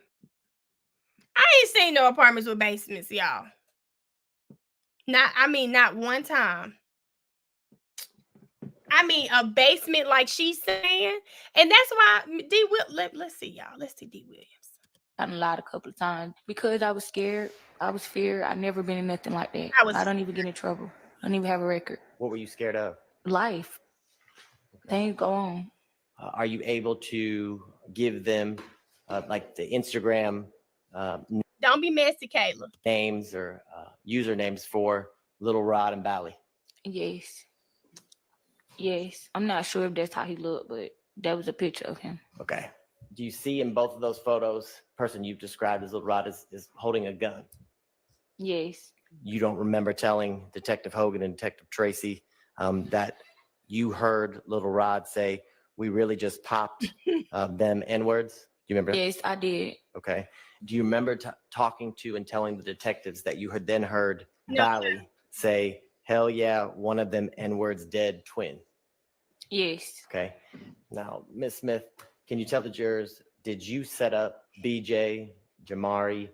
I ain't seen no apartments with basements, y'all. Not one time. I mean, a basement like she's saying. And that's why let's see, y'all. Let's see D. Williams. I done lied a couple of times because I was scared. I was feared. I never been in nothing like that. I don't even get in trouble. I don't even have a record. What were you scared of? Life. Okay. Things go on. Are you able to give them like the Instagram don't be messy, Kayla. names or usernames for Little Rod and Bally? Yes. I'm not sure if that's how he looked, but that was a picture of him. Okay. Do you see in both of those photos, person you've described as Little Rod is holding a gun? Yes. You don't remember telling Detective Hogan and Detective Tracy that you heard Little Rod say, we really just popped them N-words? Do you remember? Yes, I did. Okay. Do you remember talking to and telling the detectives that you had then heard Bally say, hell yeah, one of them N-words dead twin? Yes. Okay. Now, Ms. Smith, can you tell the jurors, did you set up BJ, Jamari,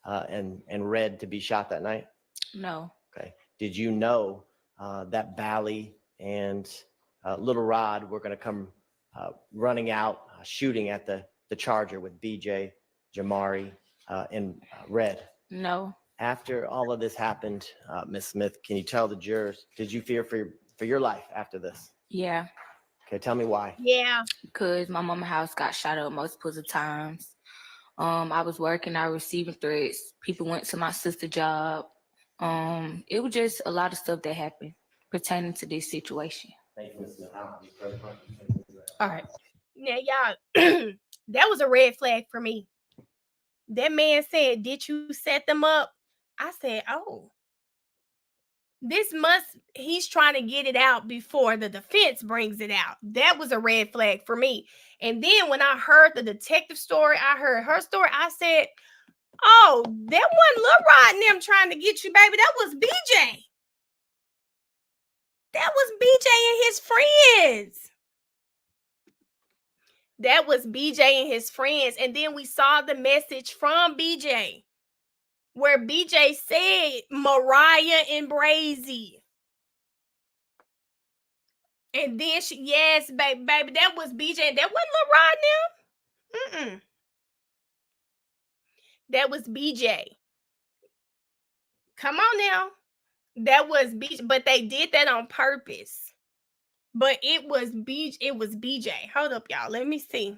and Red to be shot that night? No. Okay. Did you know that Bally and Little Rod were going to come running out, shooting at the Charger with BJ, Jamari, and Red? No. After all of this happened, Miss Smith, can you tell the jurors, did you fear for your life after this? Yeah. Okay, tell me why. Yeah. Because my mama's house got shot up multiple times. I was working, I was receiving threats. People went to my sister's job. It was just a lot of stuff that happened pertaining to this situation. Thank you, Miss Smith. All right. Now, y'all, that was a red flag for me. That man said, "Did you set them up?" I said, "Oh, he's trying to get it out before the defense brings it out." That was a red flag for me. And then when I heard the detective story, I heard her story, I said, "Oh, that wasn't Lil Rod and them trying to get you, baby. That was BJ. That was BJ and his friends. That was BJ and his friends." And then we saw the message from BJ where BJ said Mariah and Brazy. And then yes, baby, that was BJ. That wasn't Lil Rod now. That was BJ. Come on now. That was BJ, but they did that on purpose. But it was BJ. Hold up, y'all. Let me see.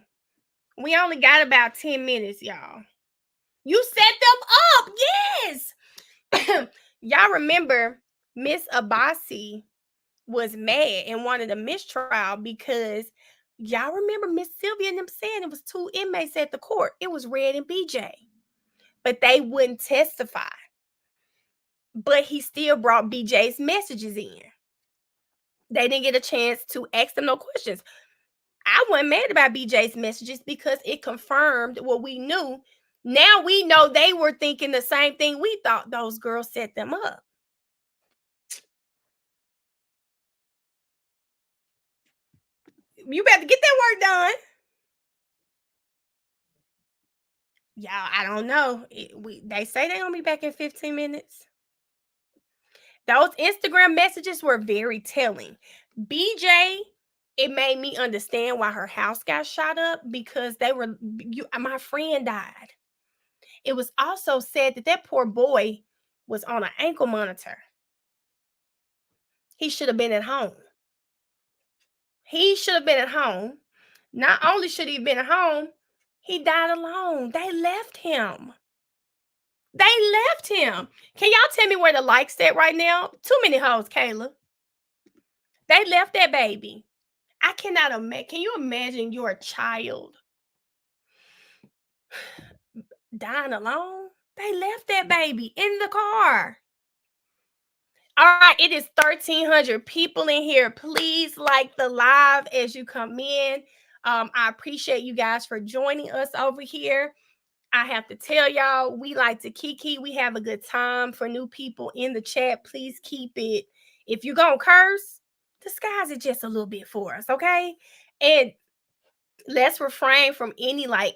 We only got about 10 minutes, y'all. You set them up. Yes. Y'all remember Miss Abasi was mad and wanted a mistrial because y'all remember Miss Sylvia and them saying it was 2 inmates at the court. It was Red and BJ. But they wouldn't testify. But he still brought BJ's messages in. They didn't get a chance to ask them no questions. I wasn't mad about BJ's messages because it confirmed what we knew. Now we know they were thinking the same thing we thought. Those girls set them up. You better get that work done. Y'all, I don't know. They say they're going to be back in 15 minutes. Those Instagram messages were very telling. BJ, it made me understand why her house got shot up because my friend died. It was also said that poor boy was on an ankle monitor. He should have been at home. He should have been at home. Not only should he have been at home, he died alone. They left him. Can y'all tell me where the likes at right now? Too many hoes, Kayla. They left that baby. I cannot imagine. Can you imagine your child dying alone? They left that baby in the car. All right, it is 1,300 people in here. Please like the live as you come in. I appreciate you guys for joining us over here. I have to tell y'all, we like to kiki. We have a good time. For new people in the chat, please keep it. If you're going to curse, disguise it just a little bit for us, okay? And let's refrain from any like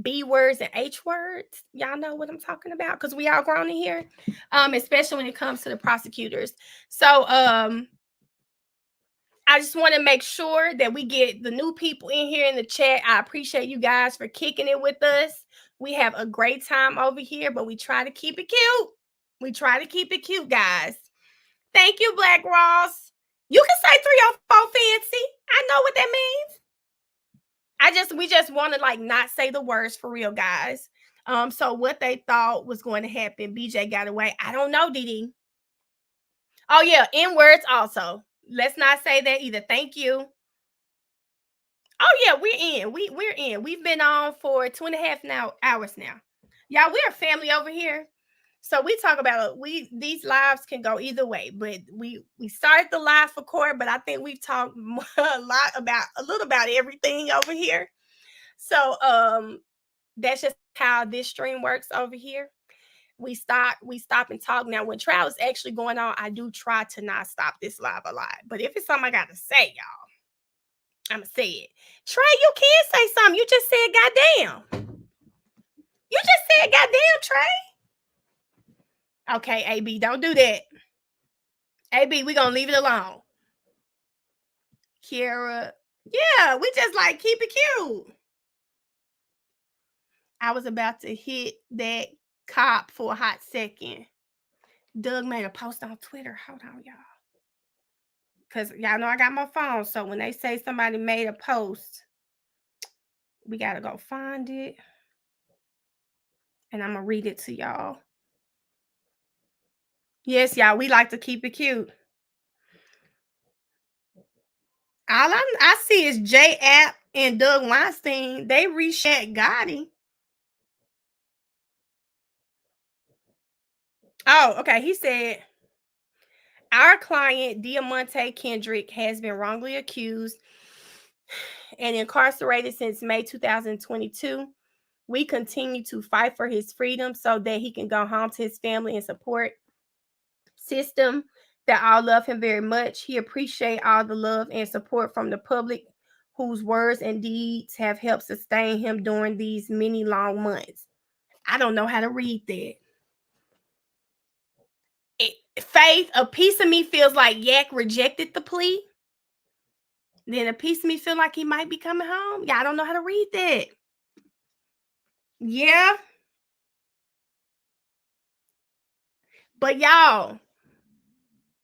B words and H words. Y'all know what I'm talking about because we all grown in here, especially when it comes to the prosecutors. So I just want to make sure that we get the new people in here in the chat. I appreciate you guys for kicking it with us. We have a great time over here, but we try to keep it cute. We try to keep it cute, guys. Thank you, Black Ross. You can say 304 fancy. I know what that means. We just want to like not say the words for real, guys. So what they thought was going to happen, BJ got away. I don't know, Didi. Oh yeah, N words also. Let's not say that either. Thank you. Oh yeah, we're in. We're in. We've been on for 2.5 hours now. Y'all, we're a family over here. So we talk about these lives can go either way, but we started the live for court, but I think we've talked a little about everything over here. So that's just how this stream works over here. We stop and talk. Now, when trial is actually going on, I do try to not stop this live a lot. But if it's something I gotta say, y'all, I'ma say it. Trey, you can say something. You just said goddamn. You just said goddamn, Trey. Okay, AB, don't do that. AB, we gonna leave it alone. Kiara. Yeah, we just like keep it cute. I was about to hit that cop for a hot second. Doug made a post on Twitter. Hold on, y'all. Because y'all know I got my phone. So when they say somebody made a post, we got to go find it. And I'm going to read it to y'all. Yes, y'all, we like to keep it cute. All I see is J App and Doug Weinstein. They reshared Gotti. Oh, okay. He said, our client, Diamante Kendrick, has been wrongly accused and incarcerated since May 2022. We continue to fight for his freedom so that he can go home to his family and support system that all love him very much. He appreciates all the love and support from the public whose words and deeds have helped sustain him during these many long months. I don't know how to read that. Faith, a piece of me feels like Yak rejected the plea. Then a piece of me feel like he might be coming home. Yeah, I don't know how to read that. Yeah. But y'all,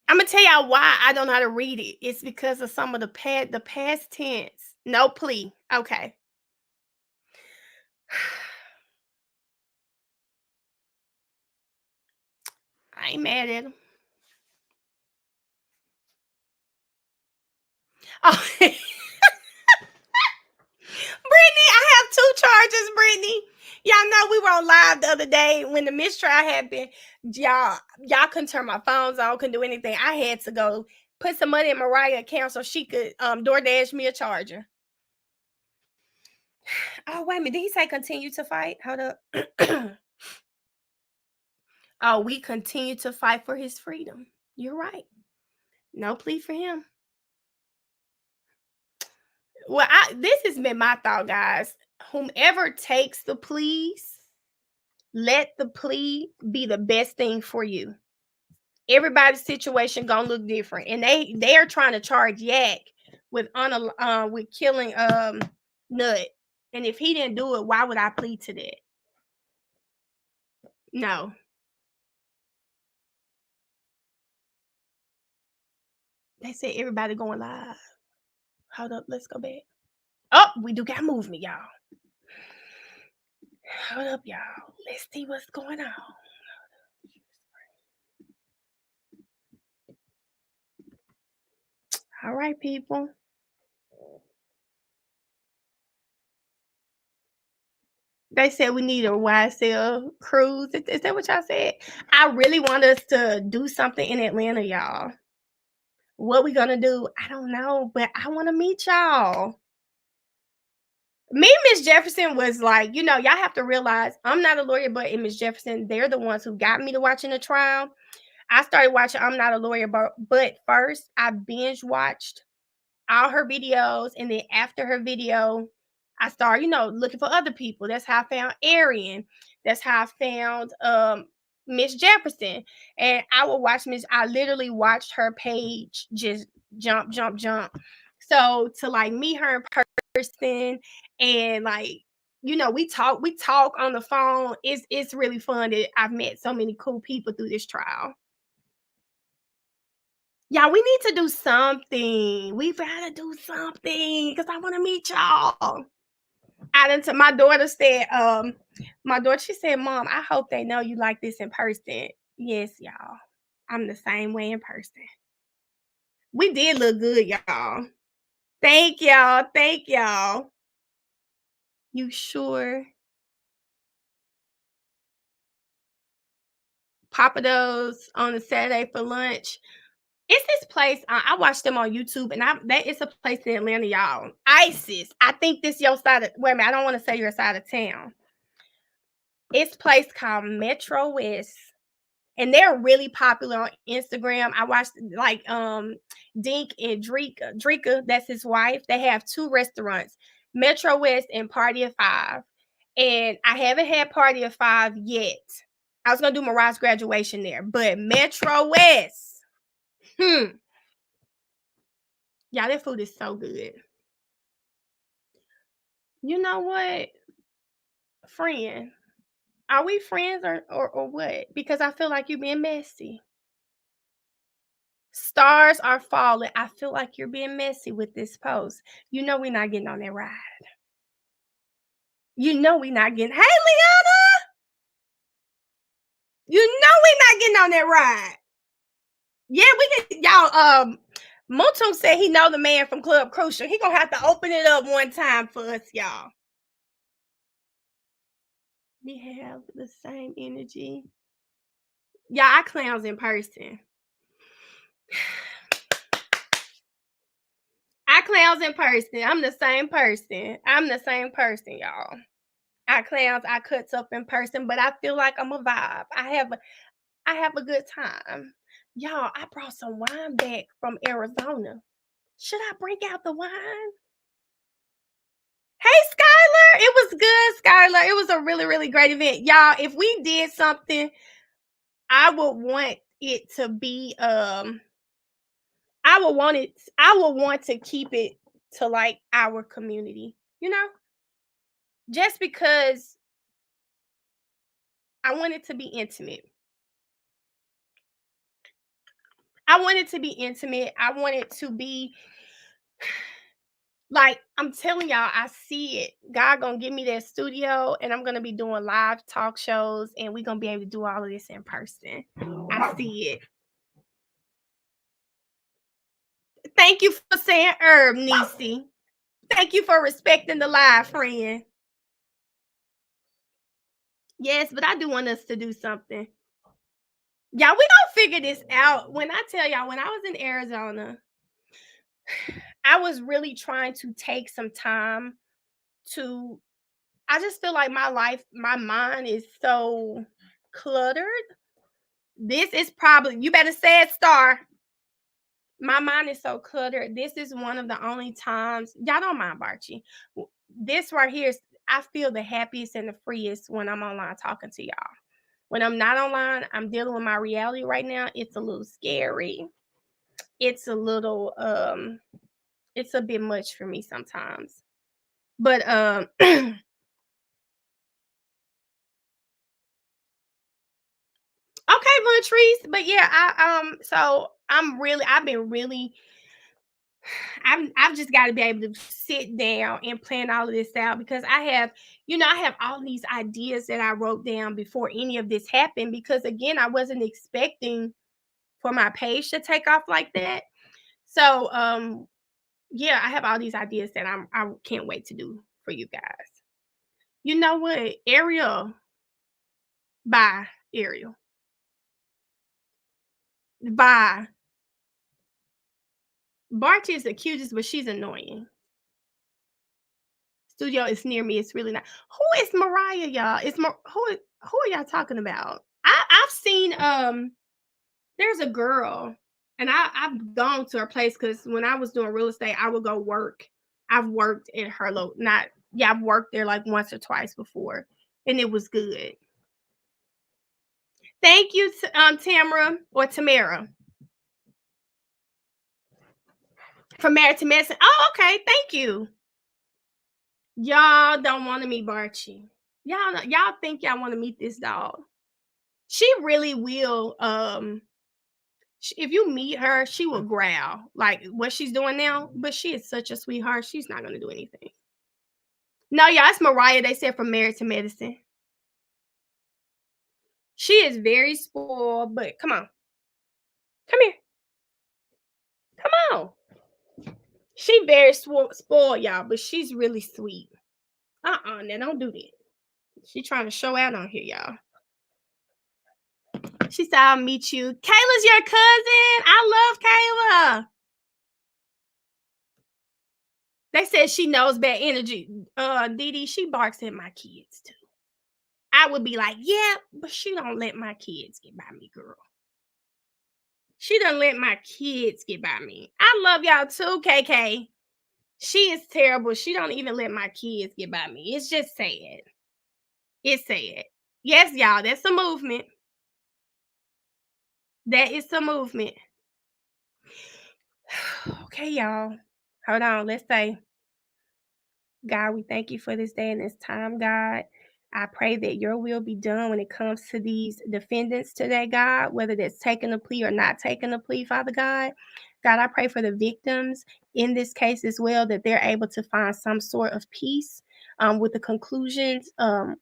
I'm gonna tell y'all why I don't know how to read it. It's because of some of the past tense. No plea. Okay. I ain't mad at him. Oh, Brittany, I have 2 charges, Brittany. Y'all know we were on live the other day when the mistrial happened. Y'all couldn't turn my phones on, couldn't do anything. I had to go put some money in Mariah's account so she could DoorDash me a charger. Oh, wait a minute. Did he say continue to fight? Hold up. Oh, we continue to fight for his freedom. You're right. No plea for him. Well, this has been my thought, guys. Whomever takes the pleas, let the plea be the best thing for you. Everybody's situation gonna look different, and they are trying to charge Yak with killing Nut. And if he didn't do it, why would I plead to that? No. They said everybody going live. Hold up, let's go back. Oh, we do got movement, y'all. Hold up, y'all. Let's see what's going on. All right, people. They said we need a YSL cruise. Is that what y'all said? I really want us to do something in Atlanta, y'all. What we gonna do? I don't know, but I want to meet y'all. Me and Miss Jefferson was like, y'all have to realize I'm not a lawyer, but in Miss Jefferson, they're the ones who got me to watching the trial. I started watching I'm Not a Lawyer, but first I binge watched all her videos, and then after her video, I started, looking for other people. That's how I found Arian. That's how I found Miss Jefferson. And I would watch I literally watched her page just jump. So to like meet her in person and like, we talk on the phone. It's really fun that I've met so many cool people through this trial. Yeah, we need to do something. We've got to do something because I want to meet y'all. My daughter said, she said, Mom, I hope they know you like this in person. Yes, y'all. I'm the same way in person. We did look good, y'all. Thank y'all. Thank y'all. You sure? Papados on a Saturday for lunch. It's this place. I watched them on YouTube, and it's a place in Atlanta, y'all. ISIS. I think this your side of. Wait a minute. I don't want to say your side of town. It's a place called Metro West, and they're really popular on Instagram. I watched like Dink and Drika. That's his wife. They have 2 restaurants, Metro West and Party of 5. And I haven't had Party of 5 yet. I was gonna do Mariah's graduation there, but Metro West. Yeah, that food is so good. You know what, friend? Are we friends or what? Because I feel like you're being messy. Stars are falling. I feel like you're being messy with this post. You know we're not getting on that ride. You know we're not getting. Hey, Liana! You know we're not getting on that ride. Yeah, we can. Y'all, Motum said he know the man from Club Crucial. He gonna have to open it up one time for us, y'all. We have the same energy. Y'all, I clowns in person. I clowns in person. I'm the same person. I'm the same person, y'all. I clowns, I cuts up in person, but I feel like I'm a vibe. I have a good time. Y'all, I brought some wine back from Arizona. Should I bring out the wine? Hey, Skylar. It was good, Skylar. It was a really, really great event. Y'all, if we did something, I would want it to be I would want to keep it to like our community, you know? Just because I want it to be intimate. I want it to be intimate. I want it to be like, I'm telling y'all, I see it. God gonna give me that studio and I'm gonna be doing live talk shows and we're gonna be able to do all of this in person. I see it. Thank you for saying herb, Nisi. Thank you for respecting the live, friend. Yes, but I do want us to do something. Y'all, we gonna figure this out. When I tell y'all, when I was in Arizona, I was really trying to take some time to, I just feel like my life, my mind is so cluttered. This is probably, you better say it, Star. My mind is so cluttered. This is one of the only times, y'all don't mind Barchi. This right here is, I feel the happiest and the freest when I'm online talking to y'all. When I'm not online, I'm dealing with my reality right now. It's a little scary. It's a little, it's a bit much for me sometimes. But okay, Latrice. But yeah, so I've just got to be able to sit down and plan all of this out because I have all these ideas that I wrote down before any of this happened because again, I wasn't expecting for my page to take off like that. So yeah, I have all these ideas that I can't wait to do for you guys. You know what? Ariel. Bye, Ariel. Bye. Barty is the cutest, but she's annoying. Studio is near me. It's really not. Who is Mariah, y'all? Who are y'all talking about? I've seen there's a girl, and I've gone to her place because when I was doing real estate, I would go work. I've worked at her I've worked there like once or twice before, and it was good. Thank you, Tamara or Tamara. From Married to Medicine. Oh, okay. Thank you. Y'all don't want to meet Barchi. Y'all think y'all want to meet this dog. She really will. If you meet her, she will growl like what she's doing now. But she is such a sweetheart. She's not gonna do anything. No, y'all, it's Mariah. They said from Married to Medicine. She is very spoiled, but come on. Come here. Come on. She very spoiled, y'all, but she's really sweet. Now don't do that. She trying to show out on here, y'all. She said, I'll meet you. Kayla's your cousin. I love Kayla. They said she knows bad energy. Dee, she barks at my kids too. I would be like, yeah, but she don't let my kids get by me, girl. She doesn't let my kids get by me. I love y'all too, KK. She is terrible. She don't even let my kids get by me. It's just sad. It's sad. Yes, y'all, that's a movement. That is a movement. Okay, y'all. Hold on. Let's say, God, we thank you for this day and this time, God. I pray that your will be done when it comes to these defendants today, God, whether that's taking a plea or not taking a plea, Father God. God, I pray for the victims in this case as well, that they're able to find some sort of peace with the conclusions,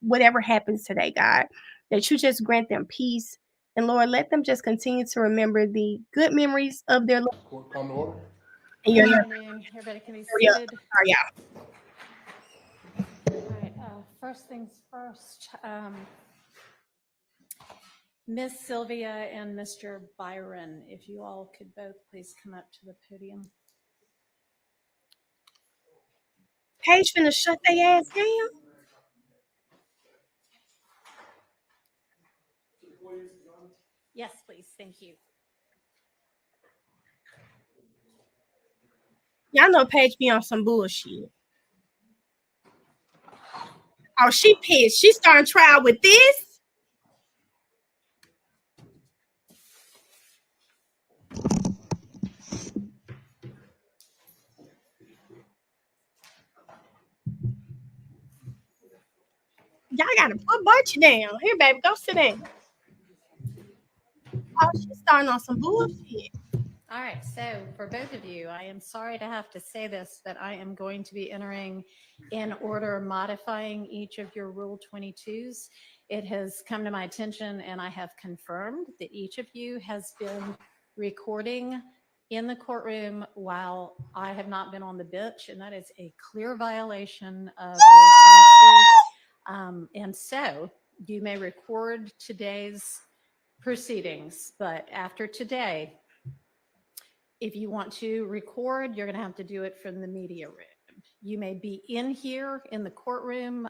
whatever happens today, God, that you just grant them peace. And Lord, let them just continue to remember the good memories of their life. Court come to order. And Good morning. Everybody can be seated. Sorry, y'all. All right, first things first. Miss Sylvia and Mr. Byron, if you all could both please come up to the podium. Paige finna shut their ass down. Yes, please. Thank you. Y'all know Paige be on some bullshit. Oh, she pissed. She starting trial with this. Y'all gotta put Birchie down. Here, baby, go sit down. Oh, she's starting on some bullshit. All right, so for both of you, I am sorry to have to say this, but I am going to be entering in order modifying each of your Rule 22s. It has come to my attention and I have confirmed that each of you has been recording in the courtroom while I have not been on the bench, and that is a clear violation of Rule 22. And so you may record today's proceedings, but after today, if you want to record, you're going to have to do it from the media room. You may be in here in the courtroom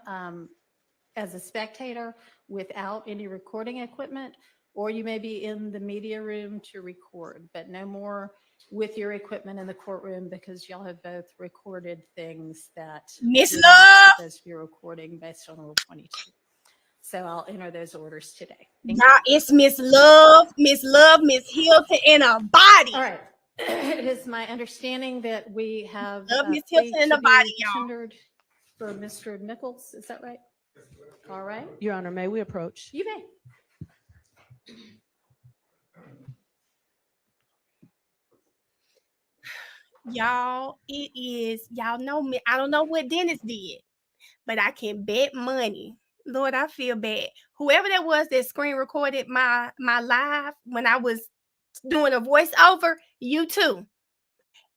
as a spectator without any recording equipment, or you may be in the media room to record, but no more with your equipment in the courtroom, because y'all have both recorded things that Miss you're not Love. supposed to be recording based on Rule 22. So I'll enter those orders today. Y'all, it's Miss Love, Miss Hilton in a body. All right. It is my understanding that we have Love Miss plea Hilton in to the body, be y'all. tendered for Mr. Nichols. Is that right? All right. Your Honor, may we approach? You may. Y'all, it is, y'all know me. I don't know what Dennis did, but I can bet money. Lord, I feel bad. Whoever that was that screen recorded my live when I was doing a voiceover, you too.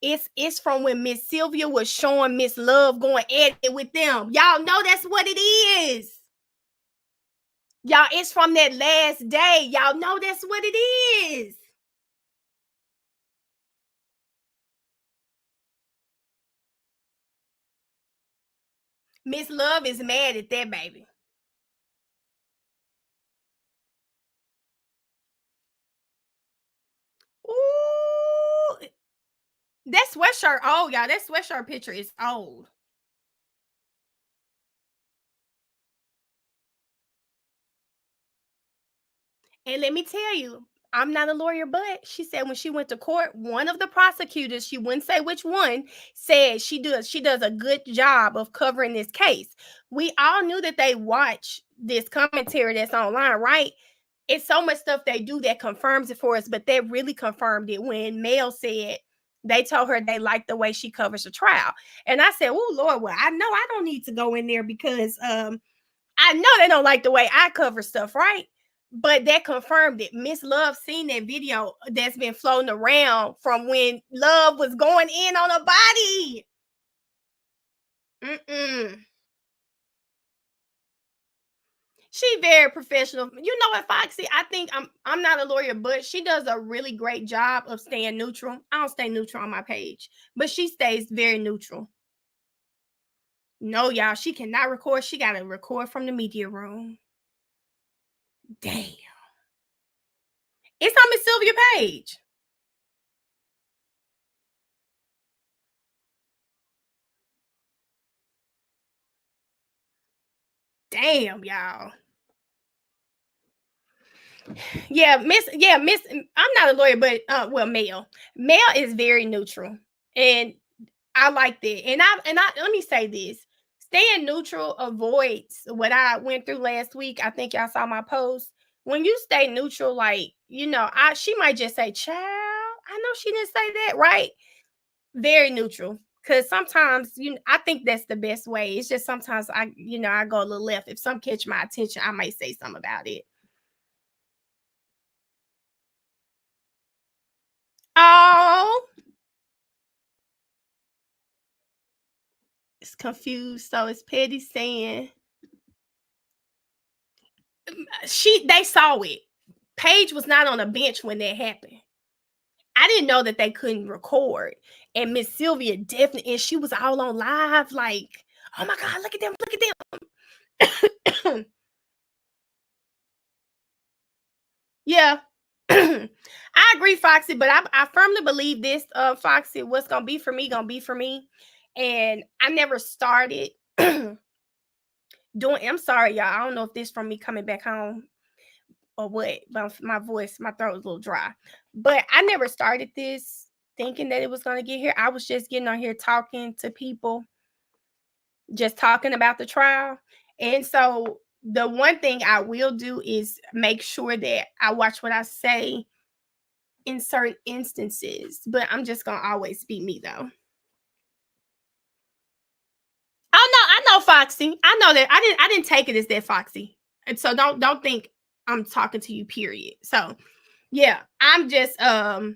It's from when Miss Sylvia was showing Miss Love going at it with them. Y'all know that's what it is. Y'all, it's from that last day. Y'all know that's what it is. Miss Love is mad at that baby. Ooh, that sweatshirt old, y'all. That sweatshirt picture is old. And let me tell you, I'm not a lawyer, but she said when she went to court, one of the prosecutors, she wouldn't say which one, said she does a good job of covering this case. We all knew that they watch this commentary that's online, right? It's so much stuff they do that confirms it for us, but they really confirmed it when Mel said they told her they liked the way she covers the trial. And I said, oh, Lord, well, I know I don't need to go in there because I know they don't like the way I cover stuff, right? But that confirmed it. Miss Love seen that video that's been floating around from when Love was going in on a body. She very professional. You know what, Foxy? I think I'm not a lawyer, but she does a really great job of staying neutral. I don't stay neutral on my page, but she stays very neutral. No, y'all, she cannot record. She got to record from the media room. Damn. It's on Miss Sylvia page. Damn, y'all. Miss, I'm not a lawyer, but Mel is very neutral. And I like that. And I let me say this. Staying neutral avoids what I went through last week. I think y'all saw my post. When you stay neutral, like, she might just say, child, I know she didn't say that, right? Very neutral. Because sometimes, I think that's the best way. It's just sometimes I go a little left. If some catch my attention, I might say something about it. Oh, it's confused. So it's Petty saying they saw it. Paige was not on a bench when that happened. I didn't know that they couldn't record. And Miss Sylvia definitely, and she was all on live, like, oh my God, look at them, look at them. Yeah. I agree, Foxy, but I firmly believe this, Foxy, what's gonna be for me, gonna be for me. And I never started I'm sorry, y'all. I don't know if this from me coming back home or what, but my voice, my throat was a little dry. But I never started this thinking that it was gonna get here. I was just getting on here talking to people, just talking about the trial. And so the one thing I will do is make sure that I watch what I say in certain instances, but I'm just gonna always be me though. Oh no, I know, Foxy. I know that I didn't take it as that, Foxy. And so don't think I'm talking to you, period. So yeah, I'm just no,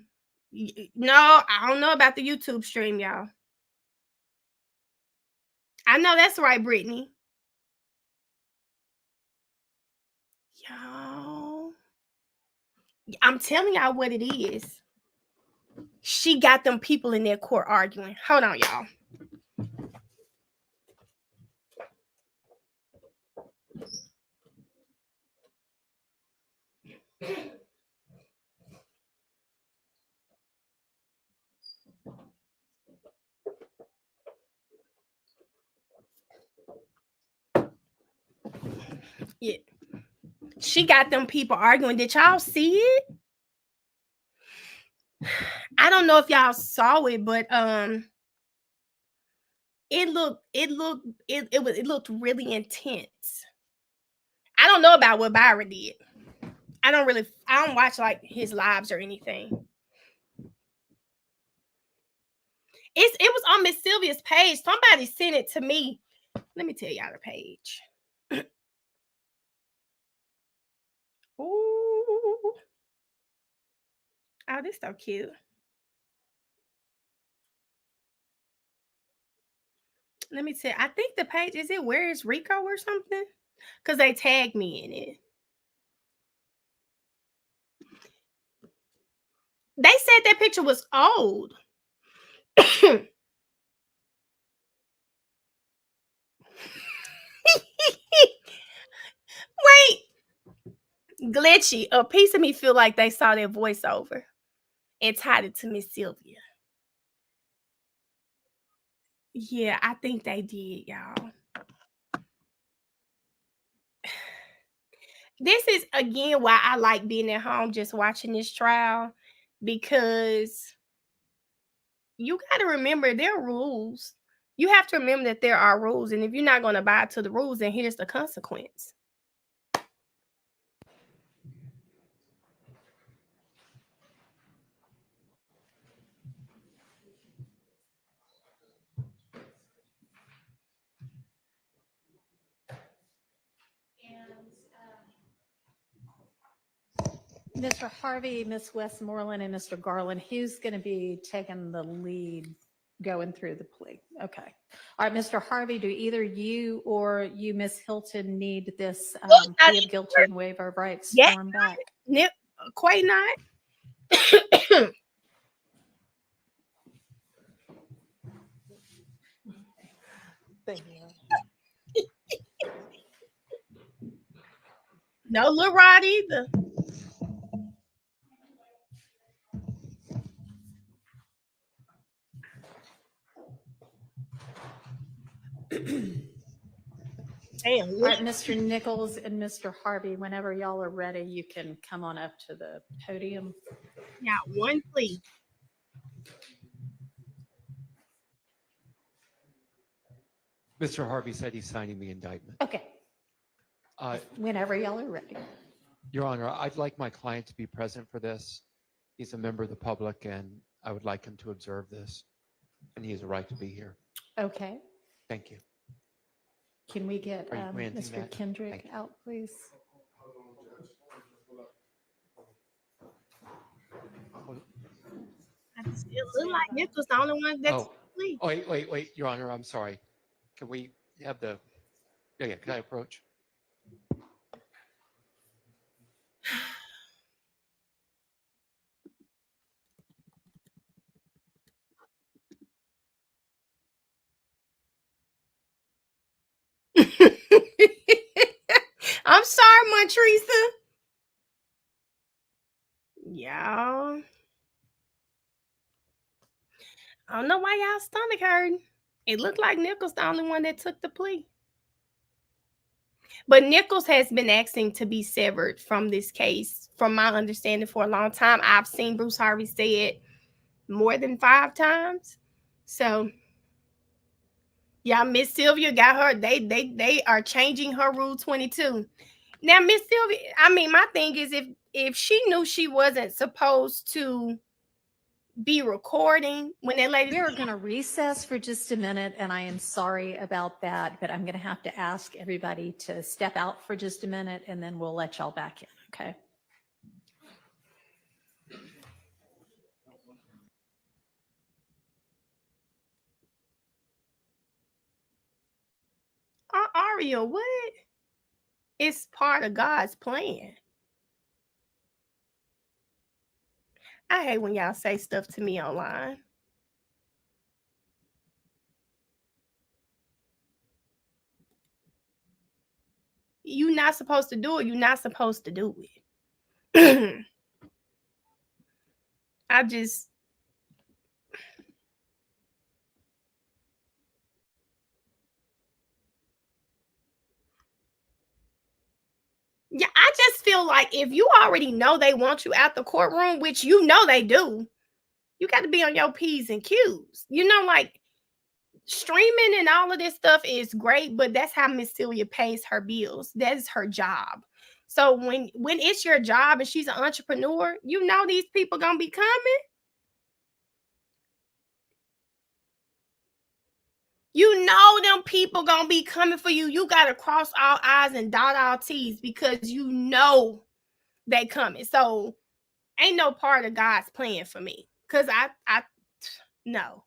I don't know about the YouTube stream, y'all. I know that's right, Brittany. Y'all, I'm telling y'all what it is. She got them people in their court arguing. Hold on, y'all. Yeah. She got them people arguing. Did y'all see it? I don't know if y'all saw it, but it looked really intense. I don't know about what Byron did. I don't watch like his lives or anything. It was on Miss Sylvia's page. Somebody sent it to me. Let me tell y'all the page. Ooh. Oh, this so cute. Let me tell you, I think the page, is it Where is Rico or something? Because they tagged me in it. They said that picture was old. Wait. Glitchy. A piece of me feel like they saw their voiceover and tied it to Miss Sylvia. Yeah, I think they did, y'all. This is again why I like being at home just watching this trial, because you got to remember there are rules. You have to remember that there are rules, and if you're not going to abide to the rules, then here's the consequence. Mr. Harvey, Ms. Westmoreland, and Mr. Garland, who's going to be taking the lead going through the plea? Okay. All right, Mr. Harvey, do either you or you, Ms. Hilton, need this plea of guilty and waiver of rights form back? Quite not. Thank you. No Lil Rod either. Damn. All right, Mr. Nichols and Mr. Harvey, whenever y'all are ready, you can come on up to the podium. Yeah, one plea. Mr. Harvey said he's signing the indictment. Okay, whenever y'all are ready. Your Honor, I'd like my client to be present for this. He's a member of the public, and I would like him to observe this, and he has a right to be here. Okay, Thank you. can we get Are you granting Mr. that? Kendrick Thank you. out, please? It look like Nichols the only one that's Oh, wait, Your Honor, I'm sorry. Can we have the, yeah, can I approach? I'm sorry, Montresa. Y'all. I don't know why y'all stomach hurting. It looked like Nichols the only one that took the plea. But Nichols has been asking to be severed from this case, from my understanding, for a long time. I've seen Bruce Harvey say it more than 5 times. So, yeah, Miss Sylvia got her. They are changing her Rule 22. Now, Miss Sylvia, I mean, my thing is, if she knew she wasn't supposed to be recording when that lady. We are going to recess for just a minute, and I am sorry about that, but I'm going to have to ask everybody to step out for just a minute, and then we'll let y'all back in, okay? Aria, what? It's part of God's plan. I hate when y'all say stuff to me online. You're not supposed to do it. You're not supposed to do it. I just. Yeah, I just feel like if you already know they want you out the courtroom, which you know they do, you got to be on your P's and Q's. You know, like streaming and all of this stuff is great, but that's how Miss Celia pays her bills. That is her job. So when it's your job and she's an entrepreneur, you know these people gonna be coming. You know them people gonna be coming for you. You gotta cross all I's and dot all T's because you know they coming. So ain't no part of God's plan for me. Cause I no.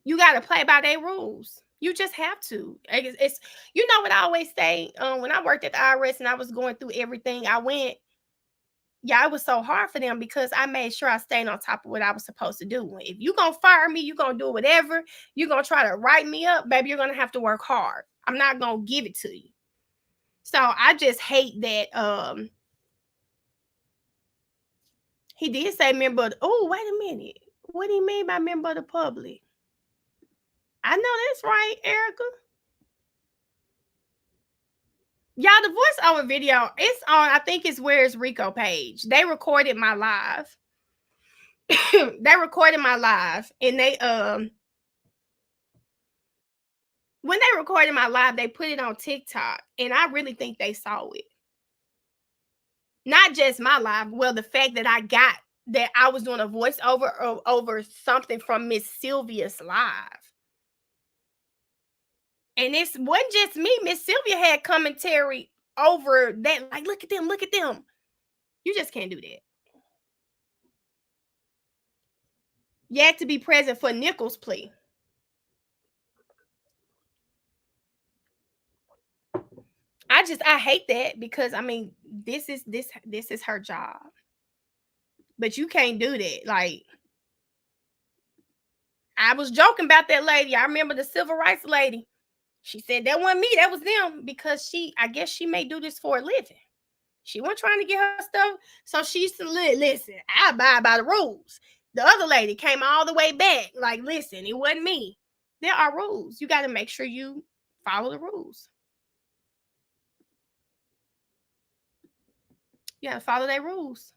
You gotta play by their rules. You just have to. It's you know what I always say. When I worked at the IRS and I was going through everything, yeah, it was so hard for them because I made sure I stayed on top of what I was supposed to do. If you gonna fire me, you gonna do whatever. You're gonna try to write me up, baby. You're gonna have to work hard. I'm not gonna give it to you. So I just hate that. He did say member of oh, wait a minute. What do you mean by member of the public? I know that's right, Erica. Y'all, the voiceover video, it's on, I think it's Where's Rico page. They recorded my live. They recorded my live and when they recorded my live, they put it on TikTok and I really think they saw it. Not just my live, well, the fact that I was doing a voiceover over something from Miss Sylvia's live. And it wasn't just me. Miss Sylvia had commentary over that. Like, look at them, look at them. You just can't do that. You had to be present for Nichols' plea. I hate that because I mean this is her job. But you can't do that. Like I was joking about that lady. I remember the civil rights lady. She said that wasn't me, that was them because I guess she may do this for a living. She wasn't trying to get her stuff. So she used to listen, I abide by the rules. The other lady came all the way back. Like, listen, it wasn't me. There are rules. You got to make sure you follow the rules. You got to follow their rules.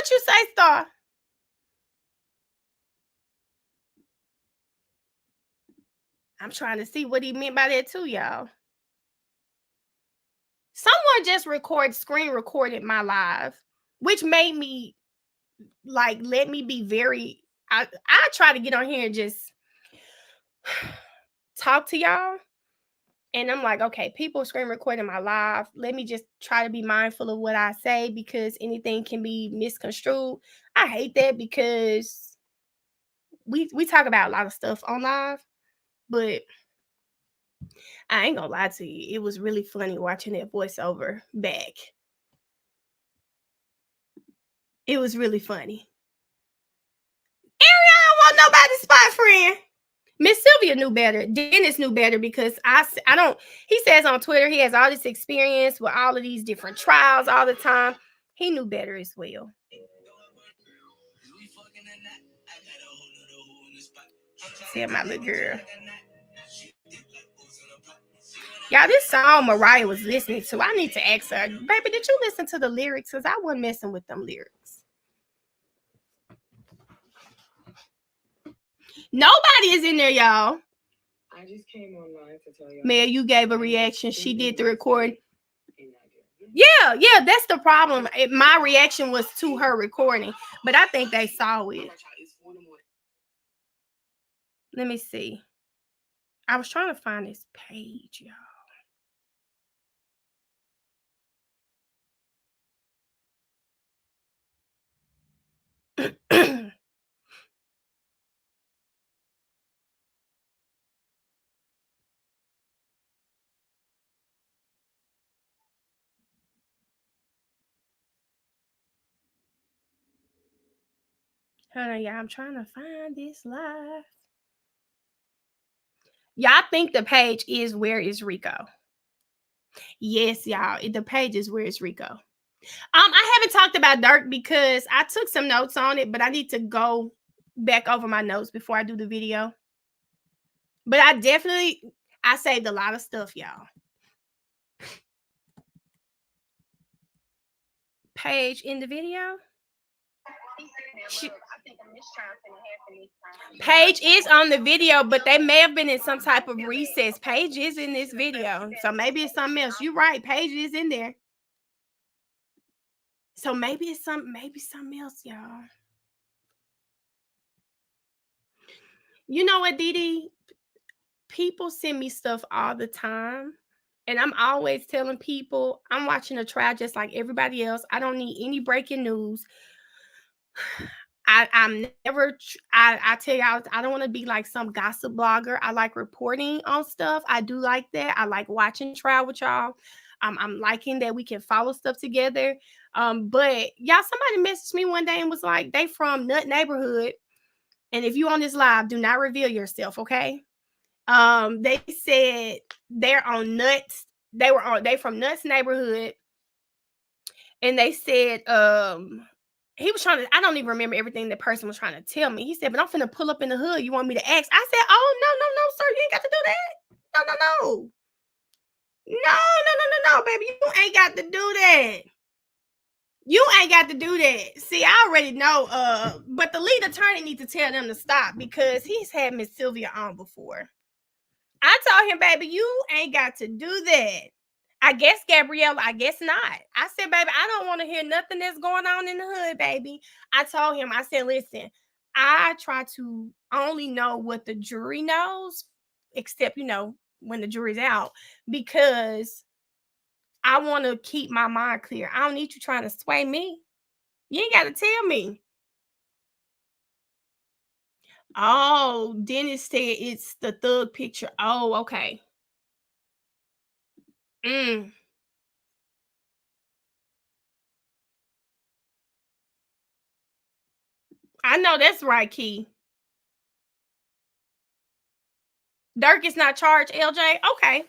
What you say, Star? I'm trying to see what he meant by that too, y'all. Someone just screen recorded my live, which made me like, let me be very, I try to get on here and just talk to y'all. And I'm like, okay, people screen recording my live. Let me just try to be mindful of what I say because anything can be misconstrued. I hate that because we talk about a lot of stuff on live, but I ain't gonna lie to you. It was really funny watching that voiceover back. It was really funny. Ariel, I don't want nobody's spot friend. Miss Sylvia knew better. Dennis knew better because I don't. He says on Twitter he has all this experience with all of these different trials all the time. He knew better as well. See my little girl. Y'all, this song Mariah was listening to, I need to ask her, baby, did you listen to the lyrics? Because I wasn't messing with them lyrics. Nobody is in there, y'all. I just came online to tell you. Mel, you gave a reaction. She did the recording. Yeah, that's the problem. My reaction was to her recording, but I think they saw it. Let me see. I was trying to find this page, y'all. Hold on, y'all. I'm trying to find this live. Y'all think the page is Where is Rico? Yes, y'all. The page is Where is Rico? I haven't talked about Dirk because I took some notes on it, but I need to go back over my notes before I do the video. But I saved a lot of stuff, y'all. Page in the video. Paige is on the video, but they may have been in some type of recess. Paige is in this video, so maybe it's something else. You're right, Paige is in there. So maybe it's something else, y'all. You know what, Didi? People send me stuff all the time, and I'm always telling people I'm watching a trial just like everybody else. I don't need any breaking news. I tell y'all, I don't want to be like some gossip blogger. I like reporting on stuff. I do like that. I like watching trial with y'all. I'm liking that we can follow stuff together. But y'all, somebody messaged me one day and was like, they from Nut Neighborhood. And if you on this live, do not reveal yourself, okay? They said they're on Nuts. They from Nuts Neighborhood. And they said, he was trying to, I don't even remember everything the person was trying to tell me. He said, but I'm finna pull up in the hood. You want me to ask? I said, oh, no, sir. You ain't got to do that. No. No, baby. You ain't got to do that. You ain't got to do that. See, I already know. But the lead attorney needs to tell them to stop because he's had Miss Sylvia on before. I told him, baby, you ain't got to do that. I guess, Gabrielle, I guess not. I said, baby, I don't want to hear nothing that's going on in the hood, baby. I told him, I said, listen, I try to only know what the jury knows, except, when the jury's out, because I want to keep my mind clear. I don't need you trying to sway me. You ain't got to tell me. Oh, Dennis said it's the thug picture. Oh, okay. I know that's right, Key. Dirk is not charged, LJ. Okay.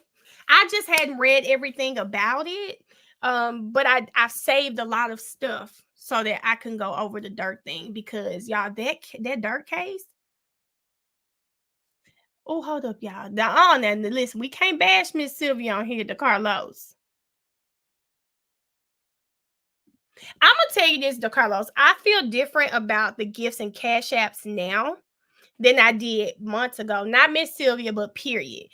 I just hadn't read everything about it. But I saved a lot of stuff so that I can go over the Dirk thing because y'all, that Dirk case. Oh, hold up, y'all. Now, listen, we can't bash Miss Sylvia on here, the Carlos. I'm gonna tell you this, DeCarlos. I feel different about the gifts and cash apps now than I did months ago. Not Miss Sylvia, but period.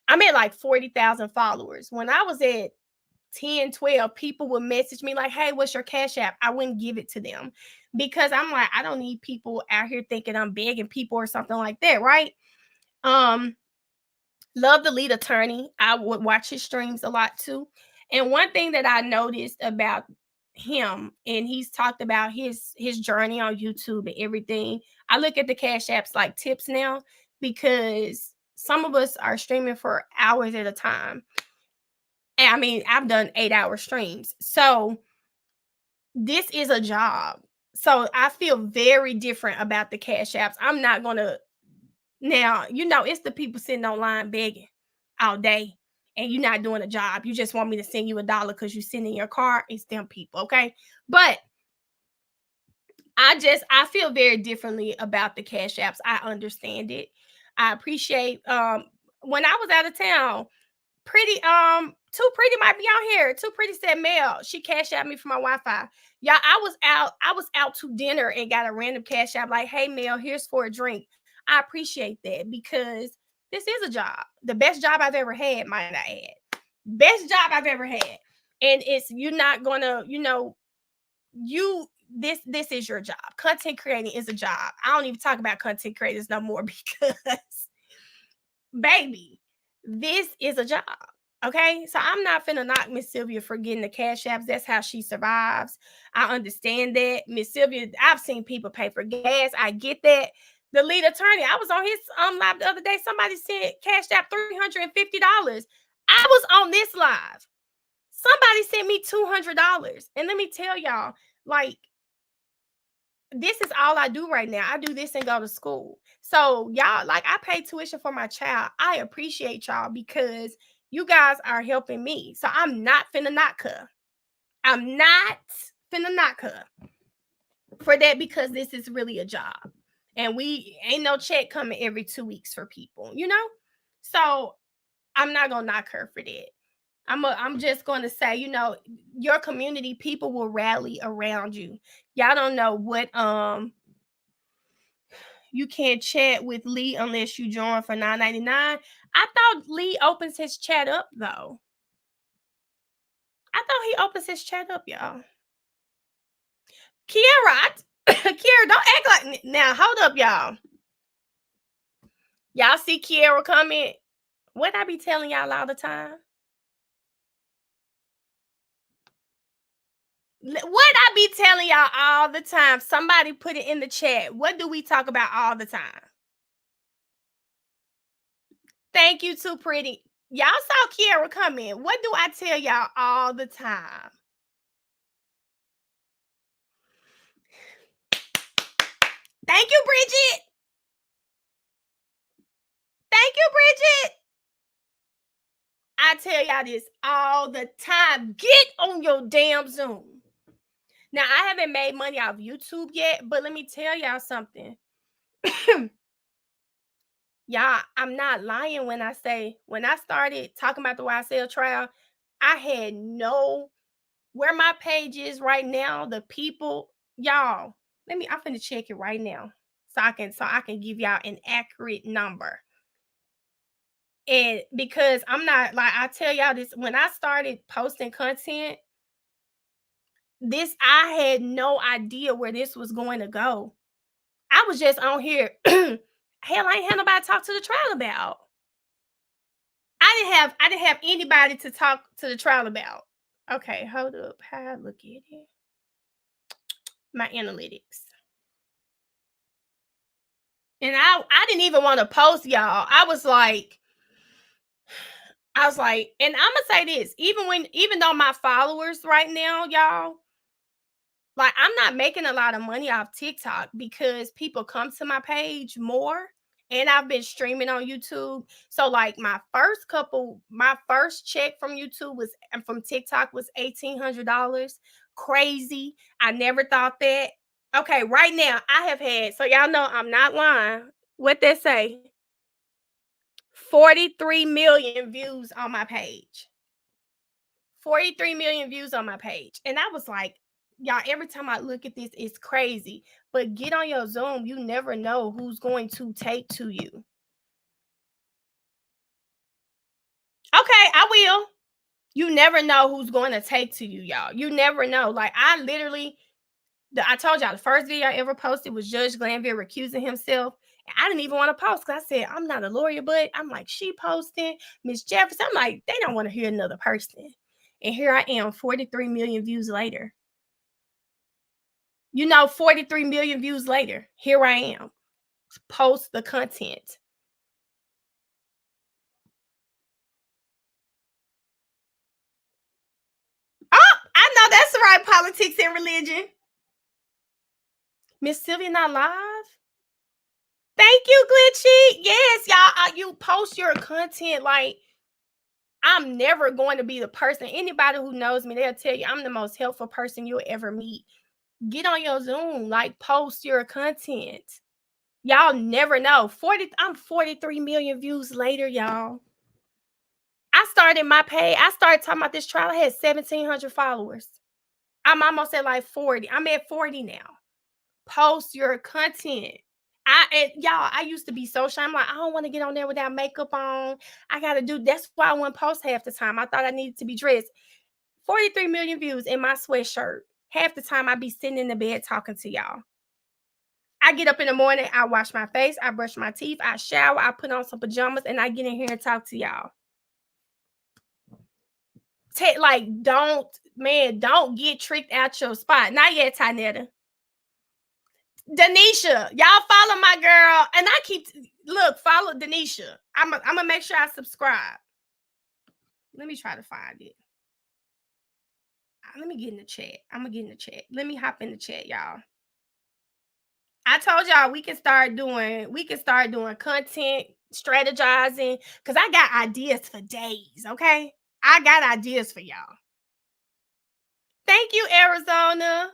I'm at like 40,000 followers. When I was at 10, 12, people would message me like, hey, what's your cash app? I wouldn't give it to them because I'm like, I don't need people out here thinking I'm begging people or something like that, right? Love the lead attorney. I would watch his streams a lot too. And one thing that I noticed about him, and he's talked about his journey on YouTube and everything. I look at the cash apps like tips now because some of us are streaming for hours at a time. And I mean, I've done 8-hour streams. So this is a job. So I feel very different about the cash apps. I'm not gonna now, it's the people sitting online begging all day and you're not doing a job. You just want me to send you $1 because you're sitting in your car. It's them people, okay? But I feel very differently about the cash apps. I understand it. I appreciate when I was out of town, Too Pretty might be out here. Too Pretty said, Mel, she cashed out me for my Wi-Fi. Y'all, I was out to dinner and got a random cash app like, hey Mel, here's for a drink. I appreciate that because this is a job. The best job I've ever had, might I add. Best job I've ever had. And it's you're not gonna, this is your job. Content creating is a job. I don't even talk about content creators no more because baby, this is a job. Okay, so I'm not finna knock Miss Sylvia for getting the cash apps. That's how she survives. I understand that. Miss Sylvia, I've seen people pay for gas. I get that. The lead attorney, I was on his live the other day. Somebody sent cash app $350. I was on this live. Somebody sent me $200. And let me tell y'all, like, this is all I do right now. I do this and go to school. So y'all, like, I pay tuition for my child. I appreciate y'all because you guys are helping me. So I'm not finna knock her. I'm not finna knock her for that because this is really a job. And we ain't no check coming every 2 weeks for people, So I'm not gonna knock her for that. I'm just going to say, your community, people will rally around you. Y'all don't know what you can't chat with Lee unless you join for $9.99. I thought Lee opens his chat up though. I thought he opens his chat up, y'all. Kiara, Kiara, don't act like now. Hold up, y'all. Y'all see Kiara comment? What I be telling y'all all the time? What I be telling y'all all the time? Somebody put it in the chat. What do we talk about all the time? Thank you, Too Pretty. Y'all saw Kiara come in. What do I tell y'all all the time? Thank you, Bridget. Thank you, Bridget. I tell y'all this all the time. Get on your damn Zoom. Now, I haven't made money off YouTube yet, but let me tell y'all something. Y'all, I'm not lying when I say, when I started talking about the YSL trial, I had where my page is right now, the people, y'all, I'm finna check it right now so I can give y'all an accurate number. And because I'm not, like, I tell y'all this, when I started posting content, I had no idea where this was going to go. I was just on here. Hell, I ain't had nobody to talk to the trial about. I didn't have anybody to talk to the trial about. Okay, hold up. How I look at it? My analytics. And I didn't even want to post, y'all. I was like, and I'm gonna say this, even though my followers right now, y'all, like, I'm not making a lot of money off TikTok because people come to my page more. And I've been streaming on YouTube. So, like, my first check from YouTube from TikTok was $1,800. Crazy. I never thought that. Okay, right now I have had, so y'all know I'm not lying. What they say? 43 million views on my page. 43 million views on my page. And I was like, y'all, every time I look at this, it's crazy. But get on your Zoom. You never know who's going to take to you. Okay, I will. You never know who's going to take to you, y'all. You never know. Like, I told y'all the first video I ever posted was Judge Glanville recusing himself. And I didn't even want to post because I said, I'm not a lawyer, but I'm like, she posting, Miss Jefferson. I'm like, they don't want to hear another person. And here I am, 43 million views later. 43 million views later, here I am. Post the content. Oh, I know that's right. Politics and religion. Miss Sylvia not live? Thank you, Glitchy. Yes, y'all. You post your content. Like, I'm never going to be the person. Anybody who knows me, they'll tell you I'm the most helpful person you'll ever meet. Get on your Zoom. Like, post your content. Y'all never know. I'm 43 million views later, y'all. I started my page. I started talking about this trial. I had 1,700 followers. I'm almost at like 40. I'm at 40 now. Post your content. I used to be so shy. I'm like, I don't want to get on there without makeup on. I got to do. That's why I wouldn't post half the time. I thought I needed to be dressed. 43 million views in my sweatshirt. Half the time I be sitting in the bed talking to y'all. I get up in the morning. I wash my face. I brush my teeth. I shower. I put on some pajamas and I get in here and talk to y'all. Don't get tricked out your spot. Not yet, Tynetta. Denisha, y'all follow my girl. And I follow Denisha. I'm gonna make sure I subscribe. Let me try to find it. Let me get in the chat. I'm gonna get in the chat. Let me hop in the chat, y'all. I told y'all we can start doing content strategizing because I got ideas for days. Okay, I got ideas for y'all. Thank you, Arizona.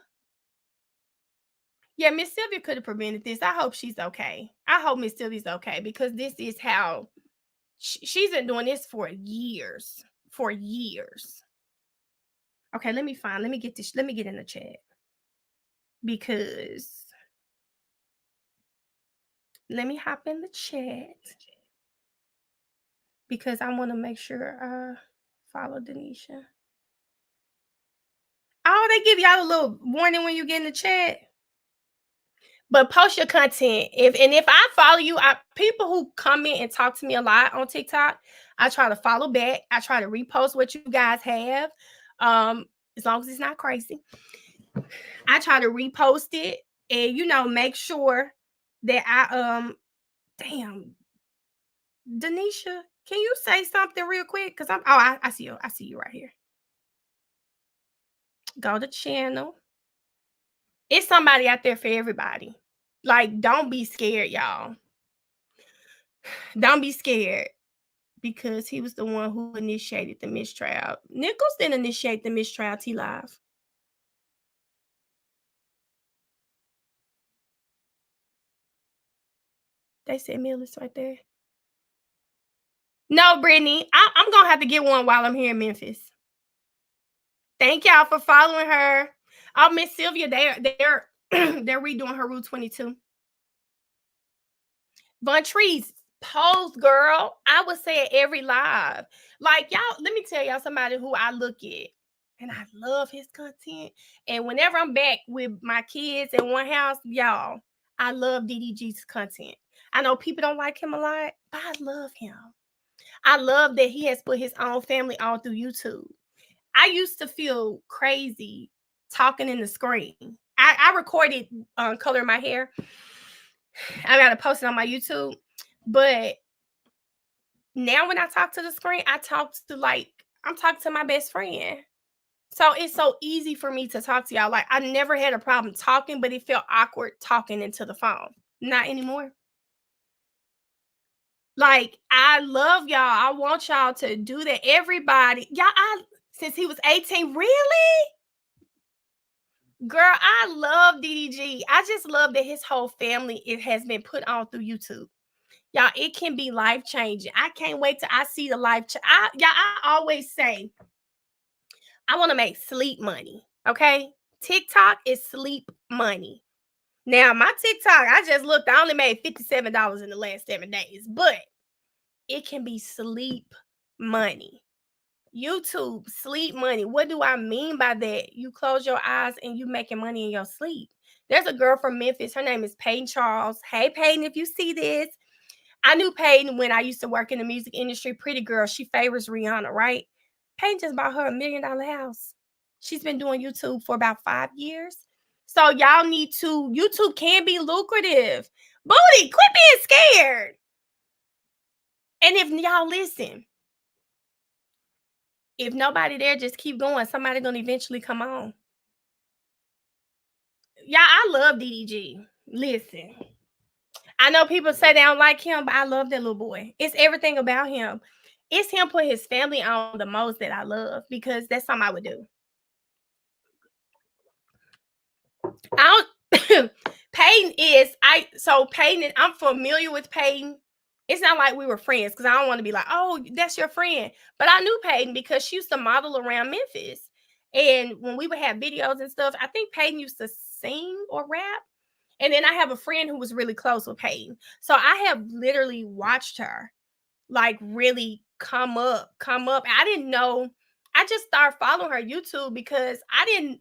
Yeah, Miss Sylvia could have prevented this. I hope she's okay. I hope Miss Sylvia's okay because this is how she's been doing this for years. For years. Okay, let me get this. Let me get in the chat because let me hop in the chat because I want to make sure I follow Denisha. Oh, they give y'all a little warning when you get in the chat. But post your content. If I follow you, people who comment and talk to me a lot on TikTok, I try to follow back. I try to repost what you guys have. As long as it's not crazy. I try to repost it and make sure that damn. Denisha, can you say something real quick? Because I see you. I see you right here. Go to channel. It's somebody out there for everybody. Like, don't be scared, y'all. Don't be scared because he was the one who initiated the mistrial. Nichols didn't initiate the mistrial. T Live. They said Millis right there. No, Brittany, I'm gonna have to get one while I'm here in Memphis. Thank y'all for following her. Oh, Miss Sylvia, they're redoing her Rule 22. Von Trees, pose, girl. I would say it every live. Like, y'all, let me tell y'all somebody who I look at. And I love his content. And whenever I'm back with my kids in one house, y'all, I love DDG's content. I know people don't like him a lot, but I love him. I love that he has put his own family on through YouTube. I used to feel crazy talking in the screen. I recorded Color My Hair. I got to post it on my YouTube. But now when I talk to the screen, I'm talking to my best friend. So it's so easy for me to talk to y'all. Like, I never had a problem talking, but it felt awkward talking into the phone. Not anymore. Like, I love y'all. I want y'all to do that. Everybody, y'all, since he was 18, really? Girl, I love DDG. I just love that his whole family, it has been put on through YouTube. Y'all, it can be life-changing. I can't wait till I see the I always say, I want to make sleep money. Okay. TikTok is sleep money. Now, my TikTok, I just looked, I only made $57 in the last 7 days, but it can be sleep money. YouTube, sleep money. What do I mean by that? You close your eyes and you making money in your sleep. There's a girl from Memphis. Her name is Peyton Charles. Hey, Peyton, if you see this. I knew Peyton when I used to work in the music industry. Pretty girl. She favors Rihanna, right? Peyton just bought her $1 million house. She's been doing YouTube for about 5 years. So y'all need to, YouTube can be lucrative. Booty, quit being scared. And if y'all listen, if nobody there, just keep going. Somebody gonna eventually come on. Y'all, I love DDG. Listen, I know people say they don't like him, but I love that little boy. It's everything about him. It's him put his family on the most that I love because that's something I would do. I don't Peyton, I'm familiar with Peyton. It's not like we were friends because I don't want to be like, oh, that's your friend. But I knew Peyton because she used to model around Memphis. And when we would have videos and stuff, I think Peyton used to sing or rap. And then I have a friend who was really close with Peyton. So I have literally watched her like really come up. I didn't know. I just started following her YouTube because I don't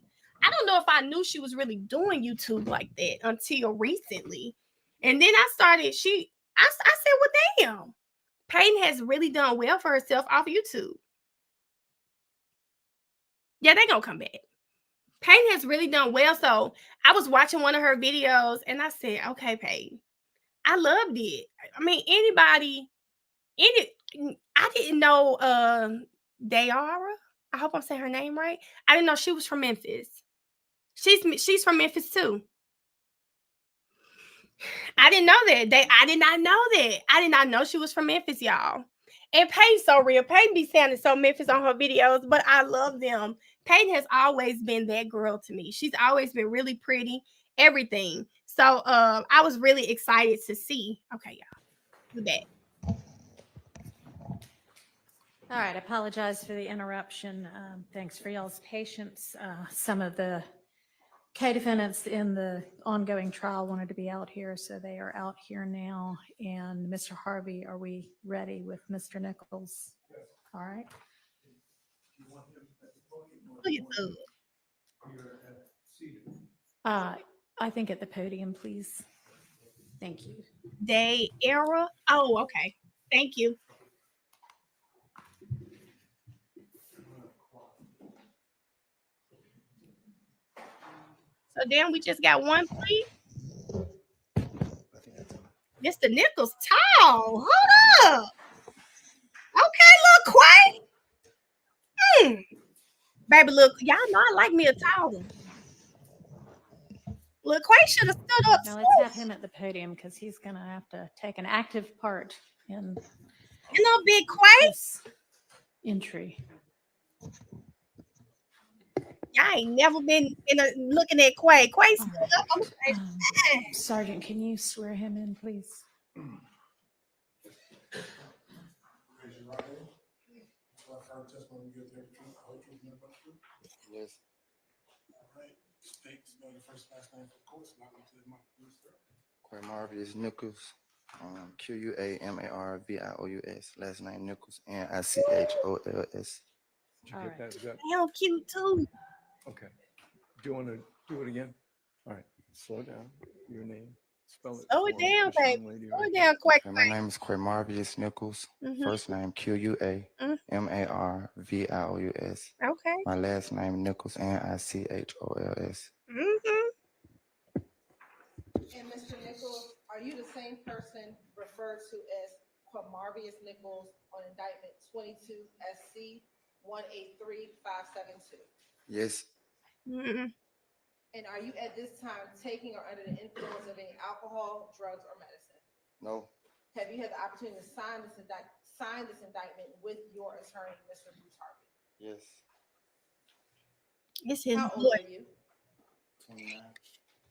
know if I knew she was really doing YouTube like that until recently. And then I said, well, damn, Peyton has really done well for herself off YouTube. Yeah, they gonna come back. Peyton has really done well. So I was watching one of her videos and I said, okay, Peyton, I loved it. I mean, I didn't know Dayara. I hope I'm saying her name right. I didn't know she was from Memphis. She's from Memphis too. I didn't know that. I did not know that. I did not know she was from Memphis, y'all. And Peyton's so real. Peyton be sounding so Memphis on her videos, but I love them. Peyton has always been that girl to me. She's always been really pretty, everything. So I was really excited to see. Okay, y'all. We're back. All right, I apologize for the interruption. Thanks for y'all's patience. Some of the co-defendants in the ongoing trial wanted to be out here, so they are out here now. And Mr. Harvey, are we ready with Mr. Nichols? All right. I think at the podium, please. Thank you. Dayara. Oh, okay. Thank you. So then we just got one plea. Mr. Nichols tall. Hold up. Okay, little Quay. Baby, look, y'all know I like me a tall one. Look, Quay should have stood up. Now let's have him at the podium because he's going to have to take an active part in big Quay. This entry. I ain't never been looking at Quay. Quay stood up. I'm Sergeant, can you swear him in, please? Yes. Marvius Nichols, Quamarvious, last name Nichols, Nichols. Did you get that? Hell, cute too. Okay. Do you want to do it again? All right. Slow down. Your name. Spell it. Slow it down, baby. Slow it down, quick. My name is Quamarvius Nichols. First name Quamarvious. Okay. My last name Nichols, Nichols. And Mr. Nichols, are you the same person referred to as Quamarvius Nichols on indictment 22 SC 183572? Yes. And are you at this time taking or under the influence of any alcohol, drugs, or medicine? No. Have you had the opportunity to sign this indictment with your attorney, Mr. Bruce Harvey? Yes. It's his How old boy. are you? 29.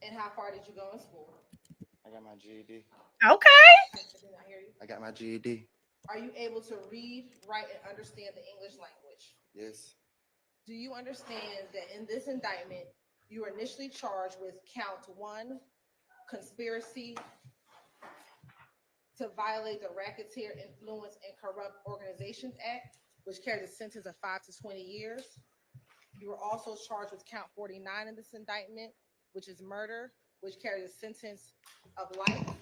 And how far did you go in school? I got my GED. Okay. I got my GED. Are you able to read, write, and understand the English language? Yes. Do you understand that in this indictment, you were initially charged with count 1, conspiracy to violate the Racketeer Influence and Corrupt Organizations Act, which carries a sentence of 5 to 20 years. You were also charged with count 49 in this indictment, which is murder, which carries a sentence of life.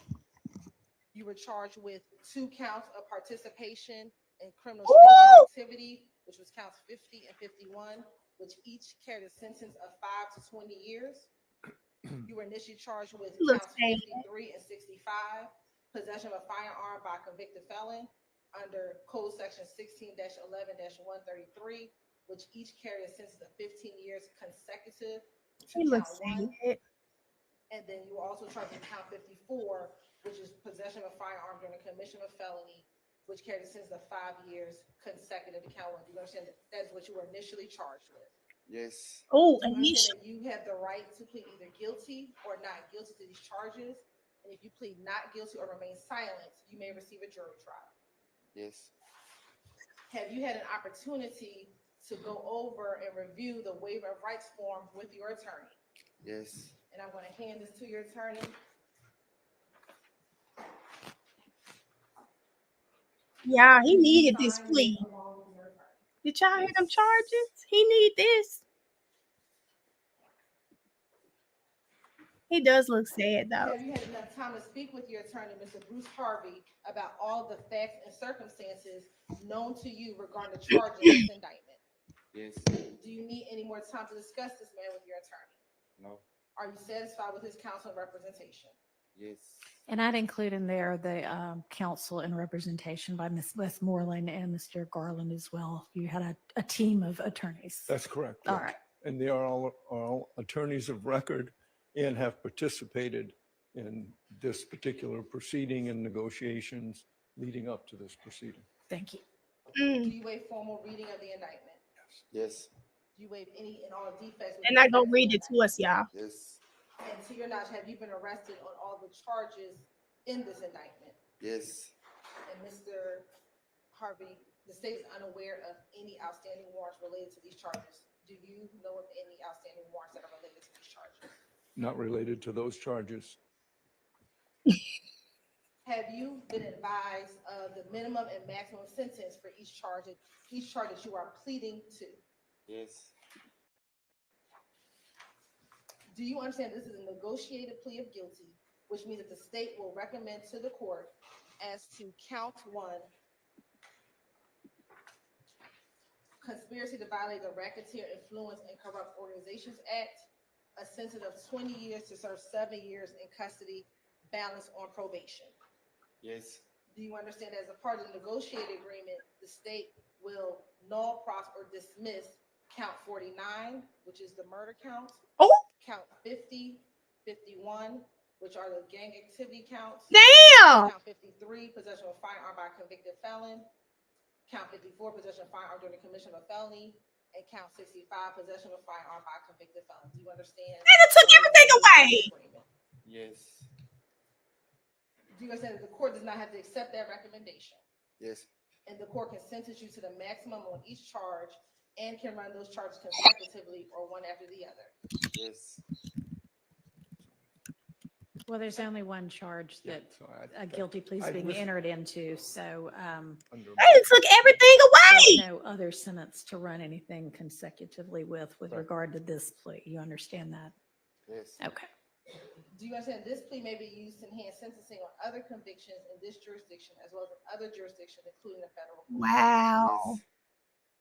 You were charged with 2 counts of participation in criminal stalking activity, which was counts 50 and 51, which each carried a sentence of 5 to 20 years. You were initially charged with counts 53 and 65, possession of a firearm by a convicted felon under Code Section 16-11-133, which each carry a sentence of 15 years consecutive to count 1. And then you were also charged with count 54, which is possession of a firearm during the commission of a felony, which carried a sentence of 5 years consecutive to count 1. Do you understand that is what you were initially charged with? Yes. Oh, Do you understand that you have the right to plead either guilty or not guilty to these charges? And if you plead not guilty or remain silent, you may receive a jury trial. Yes. Have you had an opportunity to go over and review the waiver of rights form with your attorney? Yes. And I'm going to hand this to your attorney. Yeah, he needed this plea. Did y'all hear them charges? He need this. He does look sad though. Have you had enough time to speak with your attorney, Mr. Bruce Harvey, about all the facts and circumstances known to you regarding the charge in this indictment? Yes. Do you need any more time to discuss this man with your attorney? No. Are you satisfied with his counsel and representation? Yes. And I'd include in there the counsel and representation by Ms. Westmoreland and Mr. Garland as well. You had a team of attorneys. That's correct. All right. And they are all attorneys of record and have participated in this particular proceeding and negotiations leading up to this proceeding. Thank you. Do you waive formal reading of the indictment? Yes. Do you waive any and all defects? And I go read it to us, y'all. Yes. And to your knowledge, have you been arrested on all the charges in this indictment? Yes. And Mr. Harvey, the state is unaware of any outstanding warrants related to these charges. Do you know of any outstanding warrants that are related to these charges? Not related to those charges. Have you been advised of the minimum and maximum sentence for each charge that you are pleading to? Yes. Do you understand this is a negotiated plea of guilty, which means that the state will recommend to the court as to count 1, conspiracy to violate the Racketeer Influence and Corrupt Organizations Act, a sentence of 20 years to serve 7 years in custody, balanced on probation? Yes. Do you understand that as a part of the negotiated agreement, the state will null, or dismiss count 49, which is the murder count, count 50, 51, which are the gang activity counts, Damn! count 53, possession of a firearm by a convicted felon, count 54, possession of a firearm during the commission of a felony, and count 65, possession of a firearm by a convicted felon. Do you understand? And it took everything away. Yes. Do you understand that the court does not have to accept that recommendation? Yes. And the court can sentence you to the maximum on each charge and can run those charges consecutively or one after the other? Yes. Well, there's only one charge that a guilty plea is being entered into, so They took everything away. there's no other sentence to run anything consecutively with regard to this plea. You understand that? Yes. Okay. Do you understand this plea may be used to enhance sentencing on other convictions in this jurisdiction as well as in other jurisdictions, including the federal court? Wow.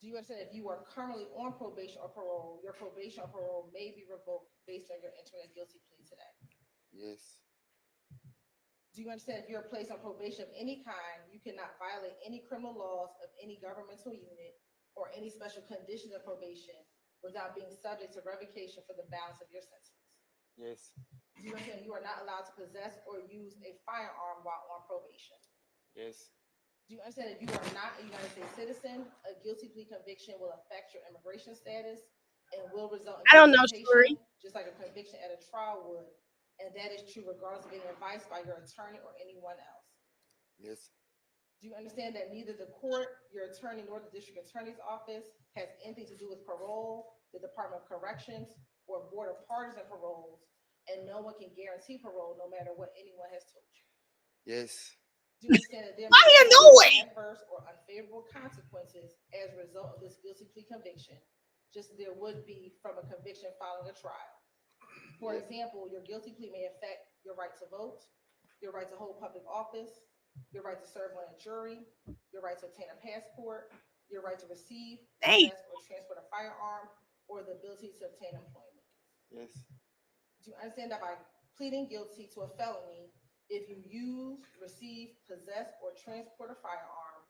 Do you understand if you are currently on probation or parole, your probation or parole may be revoked based on your entering a guilty plea today? Yes. Do you understand if you're placed on probation of any kind, you cannot violate any criminal laws of any governmental unit or any special conditions of probation without being subject to revocation for the balance of your sentence? Yes. Do you understand you are not allowed to possess or use a firearm while on probation? Yes. Do you understand if you are not a United States citizen, a guilty plea conviction will affect your immigration status and will result in I don't know, deportation, Shuri. just like a conviction at a trial would? And that is true regardless of being advised by your attorney or anyone else. Yes. Do you understand that neither the court, your attorney, nor the district attorney's office has anything to do with parole, the Department of Corrections, or board of partisan paroles, and no one can guarantee parole no matter what anyone has told you? Yes. Do you understand that there Why may you be know it? adverse or unfavorable consequences as a result of this guilty plea conviction, just as there would be from a conviction following a trial? For example, your guilty plea may affect your right to vote, your right to hold public office, your right to serve on a jury, your right to obtain a passport, your right to receive, possess, or transport a firearm, or the ability to obtain employment. Yes. Do you understand that by pleading guilty to a felony, if you use, receive, possess, or transport a firearm,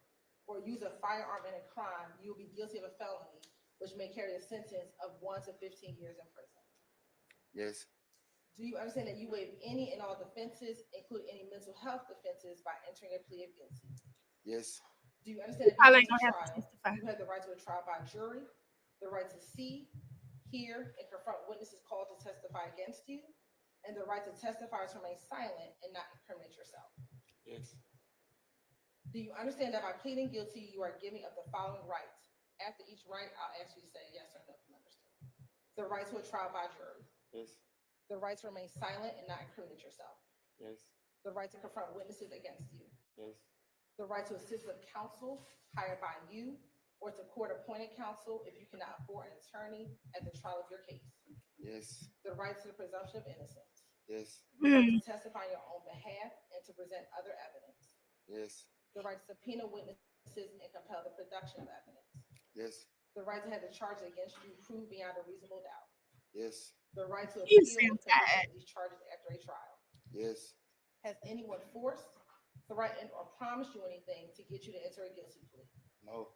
or use a firearm in a crime, you will be guilty of a felony, which may carry a sentence of 1 to 15 years in prison? Yes. Do you understand that you waive any and all defenses, including any mental health defenses, by entering a plea of guilty? Yes. Do you understand that Probably if you don't go to have to trial, testify. you have the right to a trial by jury, the right to see, hear, and confront witnesses called to testify against you, and the right to testify to remain silent and not incriminate yourself? Yes. Do you understand that by pleading guilty, you are giving up the following rights? After each right, I'll ask you to say yes or no if you understand. The right to a trial by jury, Yes. the right to remain silent and not incriminate yourself, Yes. the right to confront witnesses against you, Yes. the right to assist with counsel hired by you or to court-appointed counsel if you cannot afford an attorney at the trial of your case, Yes. the right to the presumption of innocence, Yes. the right to testify on your own behalf and to present other evidence, Yes. the right to subpoena witnesses and compel the production of evidence, Yes. the right to have the charges against you proved beyond a reasonable doubt, Yes. the right to You appeal sound the conviction tired. of these charges after a trial. Yes. Has anyone forced, threatened, or promised you anything to get you to enter a guilty plea? No.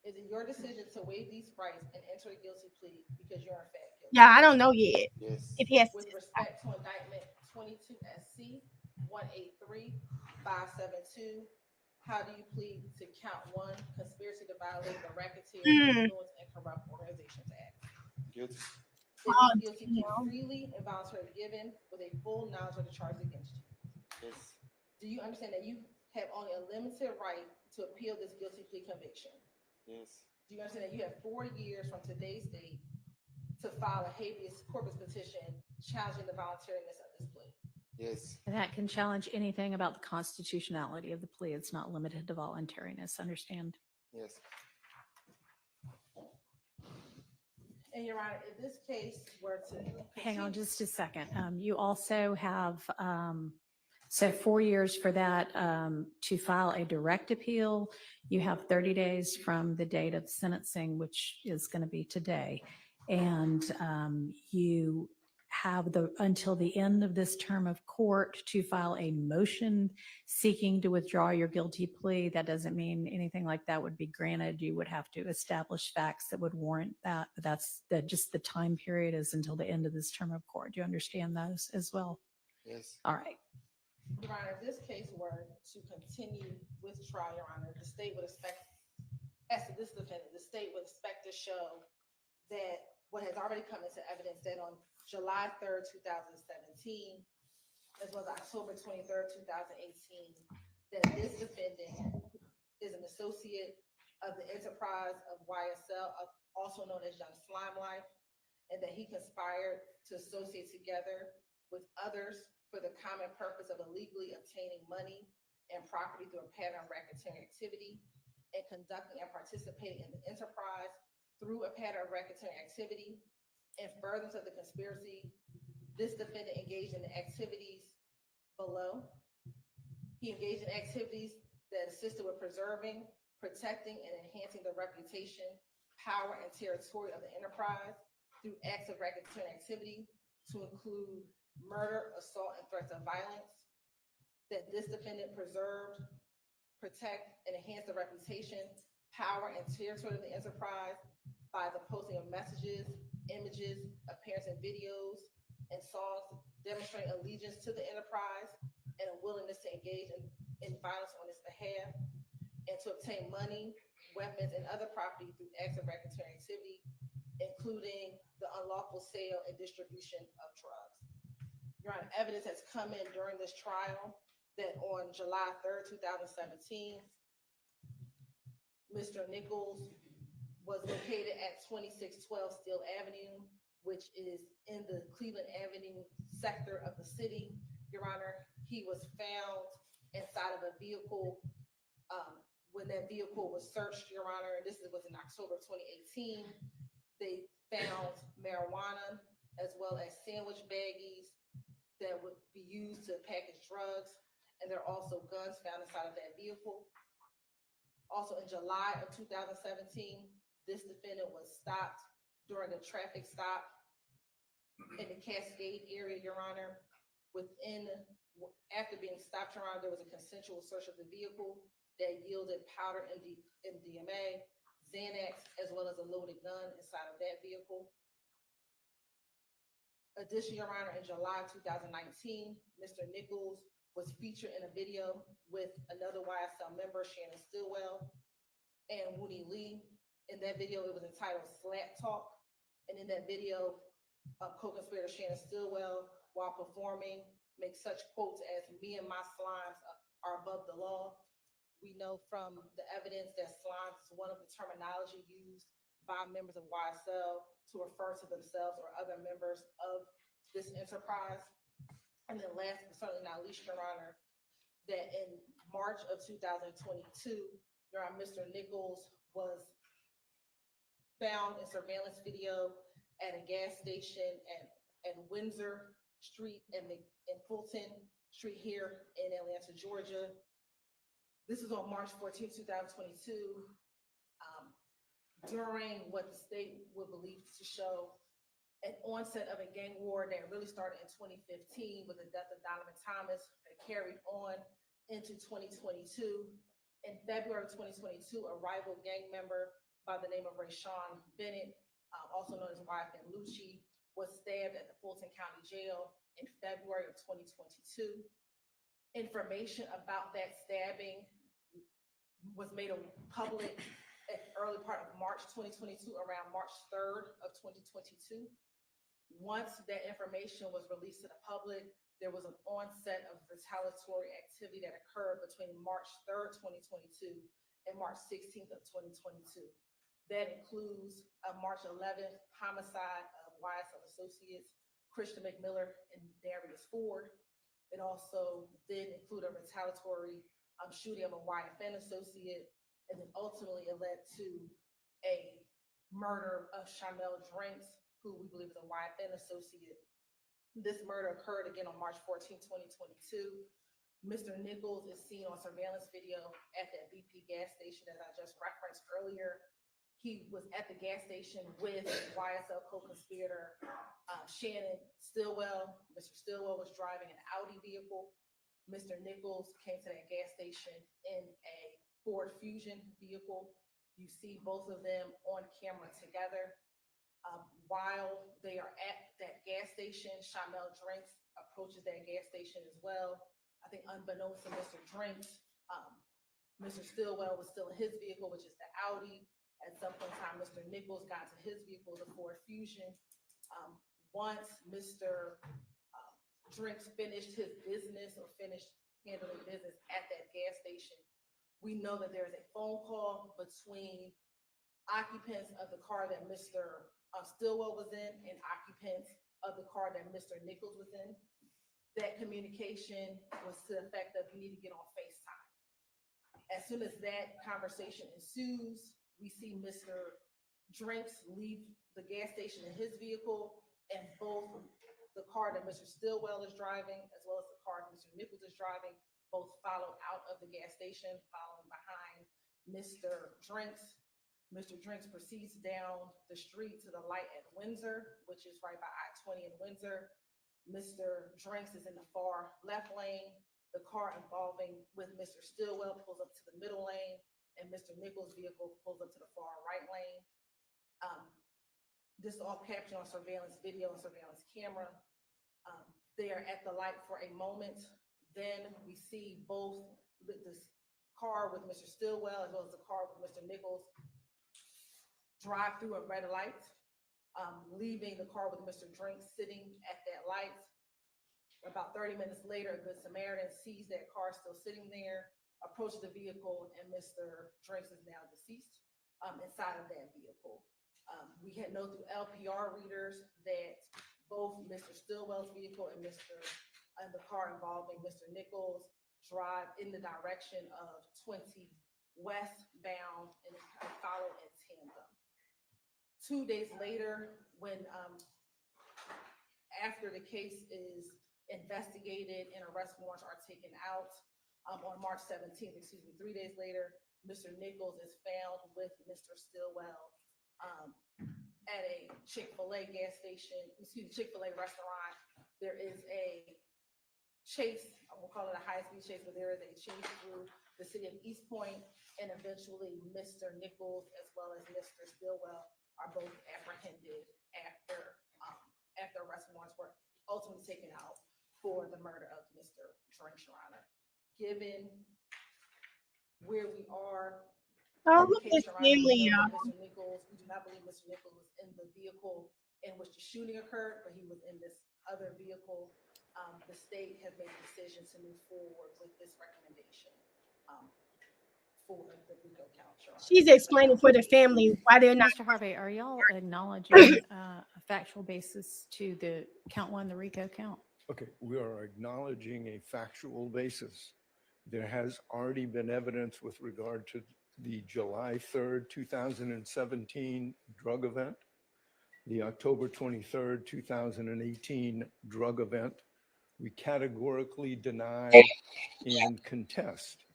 Is it your decision to waive these rights and enter a guilty plea because you're in fact guilty? Yeah, I don't know yet. Yes. If he has With respect to indictment 22 SC 183572, how do you plead to count 1, conspiracy to violate the Racketeer, Influence, and Corrupt Organizations Act? Guilty. Is this guilty plea freely and voluntarily given with a full knowledge of the charges against you? Yes. Do you understand that you have only a limited right to appeal this guilty plea conviction? Yes. Do you understand that you have 4 years from today's date to file a habeas corpus petition challenging the voluntariness of this plea? Yes. And that can challenge anything about the constitutionality of the plea. It's not limited to voluntariness, understand? Yes. And Your Honor, if this case were to Hang on continue- just a second. You also have, so 4 years for that to file a direct appeal. You have 30 days from the date of sentencing, which is going to be today. And you have until the end of this term of court to file a motion seeking to withdraw your guilty plea. That doesn't mean anything like that would be granted. You would have to establish facts that would warrant that. But that's just the time period is until the end of this term of court. Do you understand those as well? Yes. All right. Your Honor, if this case were to continue with trial, Your Honor, the state would expect, as to this defendant, the state would expect to show that what has already come into evidence that on July 3rd, 2017, as well as October 23rd, 2018, that this defendant is an associate of the enterprise of YSL, also known as Young Slime Life, and that he conspired to associate together with others for the common purpose of illegally obtaining money and property through a pattern of racketeering activity and conducting and participating in the enterprise through a pattern of racketeering activity. In furtherance of the conspiracy, this defendant engaged in the activities below. He engaged in activities that assisted with preserving, protecting, and enhancing the reputation, power, and territory of the enterprise through acts of racketeering activity to include murder, assault, and threats of violence. That this defendant preserved, protect, and enhance the reputation, power, and territory of the enterprise by the posting of messages, images, appearance in videos, and songs demonstrating allegiance to the enterprise and a willingness to engage in violence on its behalf, and to obtain money, weapons, and other property through acts of racketeering activity, including the unlawful sale and distribution of drugs. Your Honor, evidence has come in during this trial that on July 3rd, 2017, Mr. Nichols was located at 2612 Steel Avenue, which is in the Cleveland Avenue sector of the city. Your Honor, he was found inside of a vehicle. When that vehicle was searched, Your Honor, and this was in October of 2018, they found marijuana as well as sandwich baggies that would be used to package drugs. And there are also guns found inside of that vehicle. Also in July of 2017, this defendant was stopped during a traffic stop in the Cascade area, Your Honor. After being stopped, Your Honor, there was a consensual search of the vehicle that yielded powder MDMA, Xanax, as well as a loaded gun inside of that vehicle. Additionally, Your Honor, in July 2019, Mr. Nichols was featured in a video with another YSL member, Shannon Stillwell, and Woody Lee. In that video, it was entitled Slat Talk. And in that video, co-conspirator Shannon Stillwell, while performing, makes such quotes as, "Me and my slimes are above the law." We know from the evidence that slimes is one of the terminology used by members of YSL to refer to themselves or other members of this enterprise. And then last but certainly not least, Your Honor, that in March of 2022, Your Honor, Mr. Nichols was found in surveillance video at a gas station at Windsor Street and Fulton Street here in Atlanta, Georgia. This is on March 14, 2022, during what the state would believe to show an onset of a gang war that really started in 2015 with the death of Donovan Thomas that carried on into 2022. In February of 2022, a rival gang member by the name of Rayshawn Bennett, also known as YFN Lucci, was stabbed at the Fulton County Jail in February of 2022. Information about that stabbing was made public at the early part of March 2022, around March 3rd of 2022. Once that information was released to the public, there was an onset of retaliatory activity that occurred between March 3rd, 2022 and March 16th of 2022. That includes a March 11th homicide of YSL associates Christian McMiller and Darius Ford. It also did include a retaliatory shooting of a YFN associate, and then ultimately it led to a murder of Shamel Drinks, who we believe is a YFN associate. This murder occurred again on March 14, 2022. Mr. Nichols is seen on surveillance video at that BP gas station, as I just referenced earlier. He was at the gas station with YSL co-conspirator Shannon Stillwell. Mr. Stillwell was driving an Audi vehicle. Mr. Nichols came to that gas station in a Ford Fusion vehicle. You see both of them on camera together. While they are at that gas station, Shamel Drinks approaches that gas station as well. I think unbeknownst to Mr. Drinks, Mr. Stillwell was still in his vehicle, which is the Audi. At some point in time, Mr. Nichols got to his vehicle, the Ford Fusion. Once Mr. Drinks finished his business or finished handling business at that gas station, we know that there is a phone call between occupants of the car that Mr. Stillwell was in and occupants of the car that Mr. Nichols was in. That communication was to the effect of, you need to get on FaceTime. As soon as that conversation ensues, we see Mr. Drinks leave the gas station in his vehicle, and both the car that Mr. Stillwell is driving, as well as the car that Mr. Nichols is driving, both follow out of the gas station, following behind Mr. Drinks. Mr. Drinks proceeds down the street to the light at Windsor, which is right by I-20 in Windsor. Mr. Drinks is in the far left lane. The car involving with Mr. Stillwell pulls up to the middle lane, and Mr. Nichols' vehicle pulls up to the far right lane. This is all captured on surveillance video and surveillance camera. They are at the light for a moment. Then we see both this car with Mr. Stillwell as well as the car with Mr. Nichols drive through a red light, leaving the car with Mr. Drinks sitting at that light. About 30 minutes later, a Good Samaritan sees that car still sitting there, approached the vehicle, and Mr. Drakes is now deceased inside of that vehicle. We had known through LPR readers that both Mr. Stillwell's vehicle and the car involving Mr. Nichols drive in the direction of 20 westbound and follow in tandem. 2 days later, when after the case is investigated and arrest warrants are taken out, on March 17th, 3 days later, Mr. Nichols is found with Mr. Stillwell at a Chick-fil-A Chick-fil-A restaurant. There is a chase, I won't call it a high-speed chase, but there is a chase through the city of East Point, and eventually Mr. Nichols as well as Mr. Stillwell are both apprehended after arrest warrants were ultimately taken out for the murder of Mr. Drakes, Your Honor. Given where we are, Oh, in the look case, at Your Honor, we family, know y'all. that Mr. Nichols, we do not believe Mr. Nichols was in the vehicle in which the shooting occurred, but he was in this other vehicle. The state has made a decision to move forward with this recommendation for the RICO count, Your Honor. She's explaining for the family why they're not. Mr. Harvey, are y'all acknowledging a factual basis to the count one, the RICO count? Okay, we are acknowledging a factual basis. There has already been evidence with regard to the July 3rd, 2017 drug event, the October 23rd, 2018 drug event. We categorically deny and contest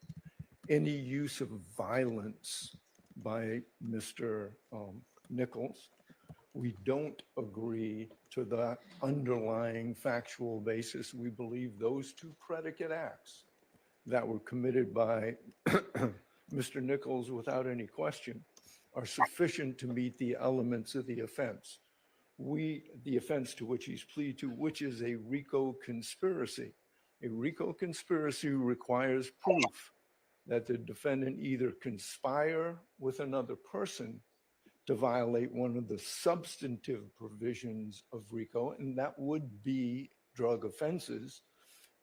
any use of violence by Mr. Nichols. We don't agree to the underlying factual basis. We believe those two predicate acts that were committed by Mr. Nichols without any question are sufficient to meet the elements of the offense. The offense to which he's pleaded to, which is a RICO conspiracy. A RICO conspiracy requires proof that the defendant either conspire with another person to violate one of the substantive provisions of RICO, and that would be drug offenses,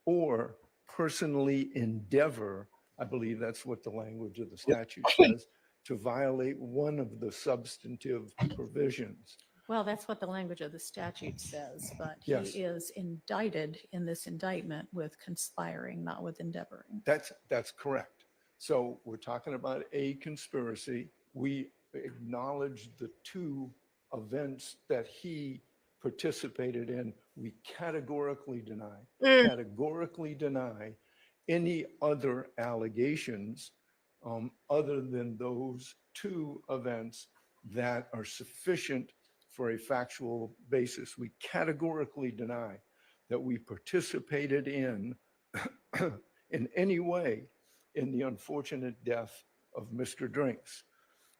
or personally endeavor, I believe that's what the language of the statute says, to violate one of the substantive provisions. Well, that's what the language of the statute says, but Yes. he is indicted in this indictment with conspiring, not with endeavoring. That's correct. So we're talking about a conspiracy. We acknowledge the two events that he participated in. We categorically deny any other allegations other than those two events that are sufficient for a factual basis. We categorically deny that we participated in any way in the unfortunate death of Mr. Drakes.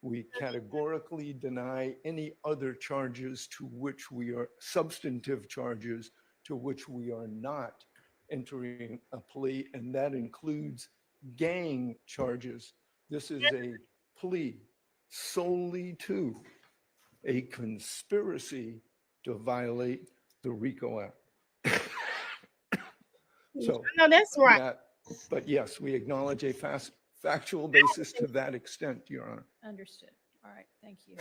We categorically deny any other charges to which we are substantive charges to which we are not entering a plea, and that includes gang charges. This is a plea solely to a conspiracy to violate the RICO Act. So No, that's right. but yes, we acknowledge a factual basis to that extent, Your Honor. Understood. All right, thank you.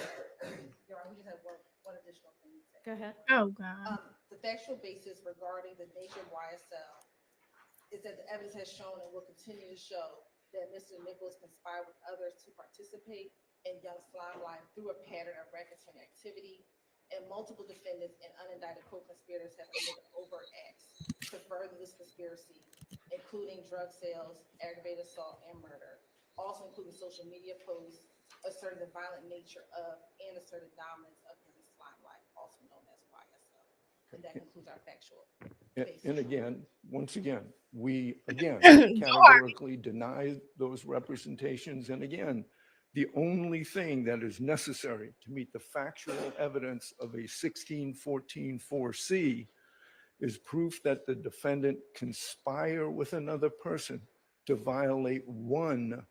Your Honor, we just have one additional thing to say. Go ahead. Oh, God. The factual basis regarding the nature of YSL is that the evidence has shown and will continue to show that Mr. Nichols conspired with others to participate in Young Slime Life through a pattern of racketeering activity, and multiple defendants and unindicted co-conspirators have committed overt acts to further this conspiracy, including drug sales, aggravated assault, and murder, also including social media posts asserting the violent nature of and asserted dominance of Young Slime Life, also known as YSL. And that concludes our factual basis. And again, once again, we categorically deny those representations. And again, the only thing that is necessary to meet the factual evidence of a 1614-4C is proof that the defendant conspire with another person to violate one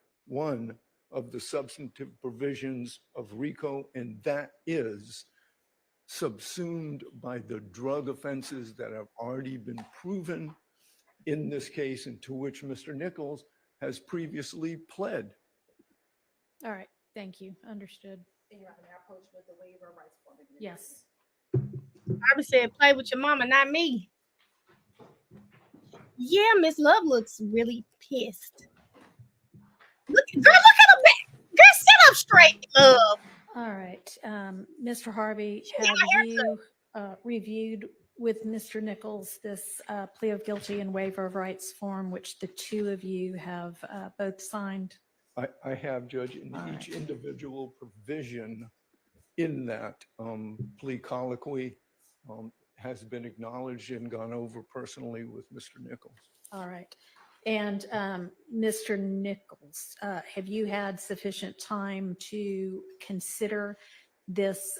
of the substantive provisions of RICO, and that is subsumed by the drug offenses that have already been proven in this case, and to which Mr. Nichols has previously pled. All right, thank you, understood. And you're going to approach with the waiver rights form. Yes. Harvey said, play with your mama, not me. Yeah, Miss Love looks really pissed. Look, girl, look at her back. Girl, sit up straight, Love. All right, Mr. Harvey, have you reviewed with Mr. Nichols this plea of guilty and waiver of rights form, which the two of you have both signed? I have, Judge, in All each right. individual provision in that plea colloquy has been acknowledged and gone over personally with Mr. Nichols. All right. And Mr. Nichols, have you had sufficient time to consider this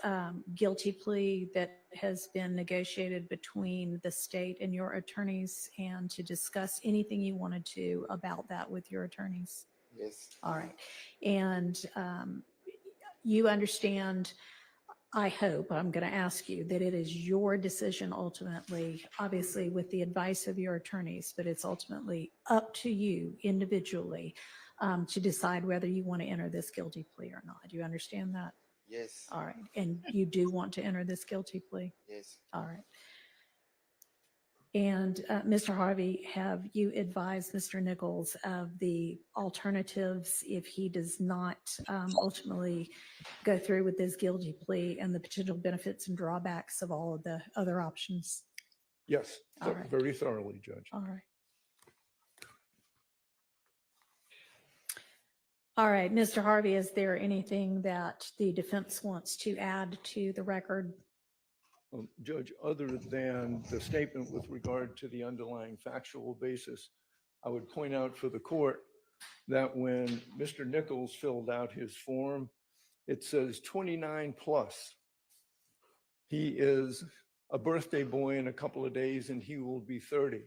guilty plea that has been negotiated between the state and your attorneys, and to discuss anything you wanted to about that with your attorneys? Yes. All right. And you understand, I hope, I'm going to ask you, that it is your decision ultimately, obviously with the advice of your attorneys, but it's ultimately up to you individually to decide whether you want to enter this guilty plea or not. Do you understand that? Yes. All right. And you do want to enter this guilty plea? Yes. All right. And Mr. Harvey, have you advised Mr. Nichols of the alternatives if he does not ultimately go through with this guilty plea, and the potential benefits and drawbacks of all of the other options? Yes, All right. very thoroughly, Judge. All right. All right, Mr. Harvey, is there anything that the defense wants to add to the record? Judge, other than the statement with regard to the underlying factual basis, I would point out for the court that when Mr. Nichols filled out his form, it says 29 plus. He is a birthday boy in a couple of days and he will be 30.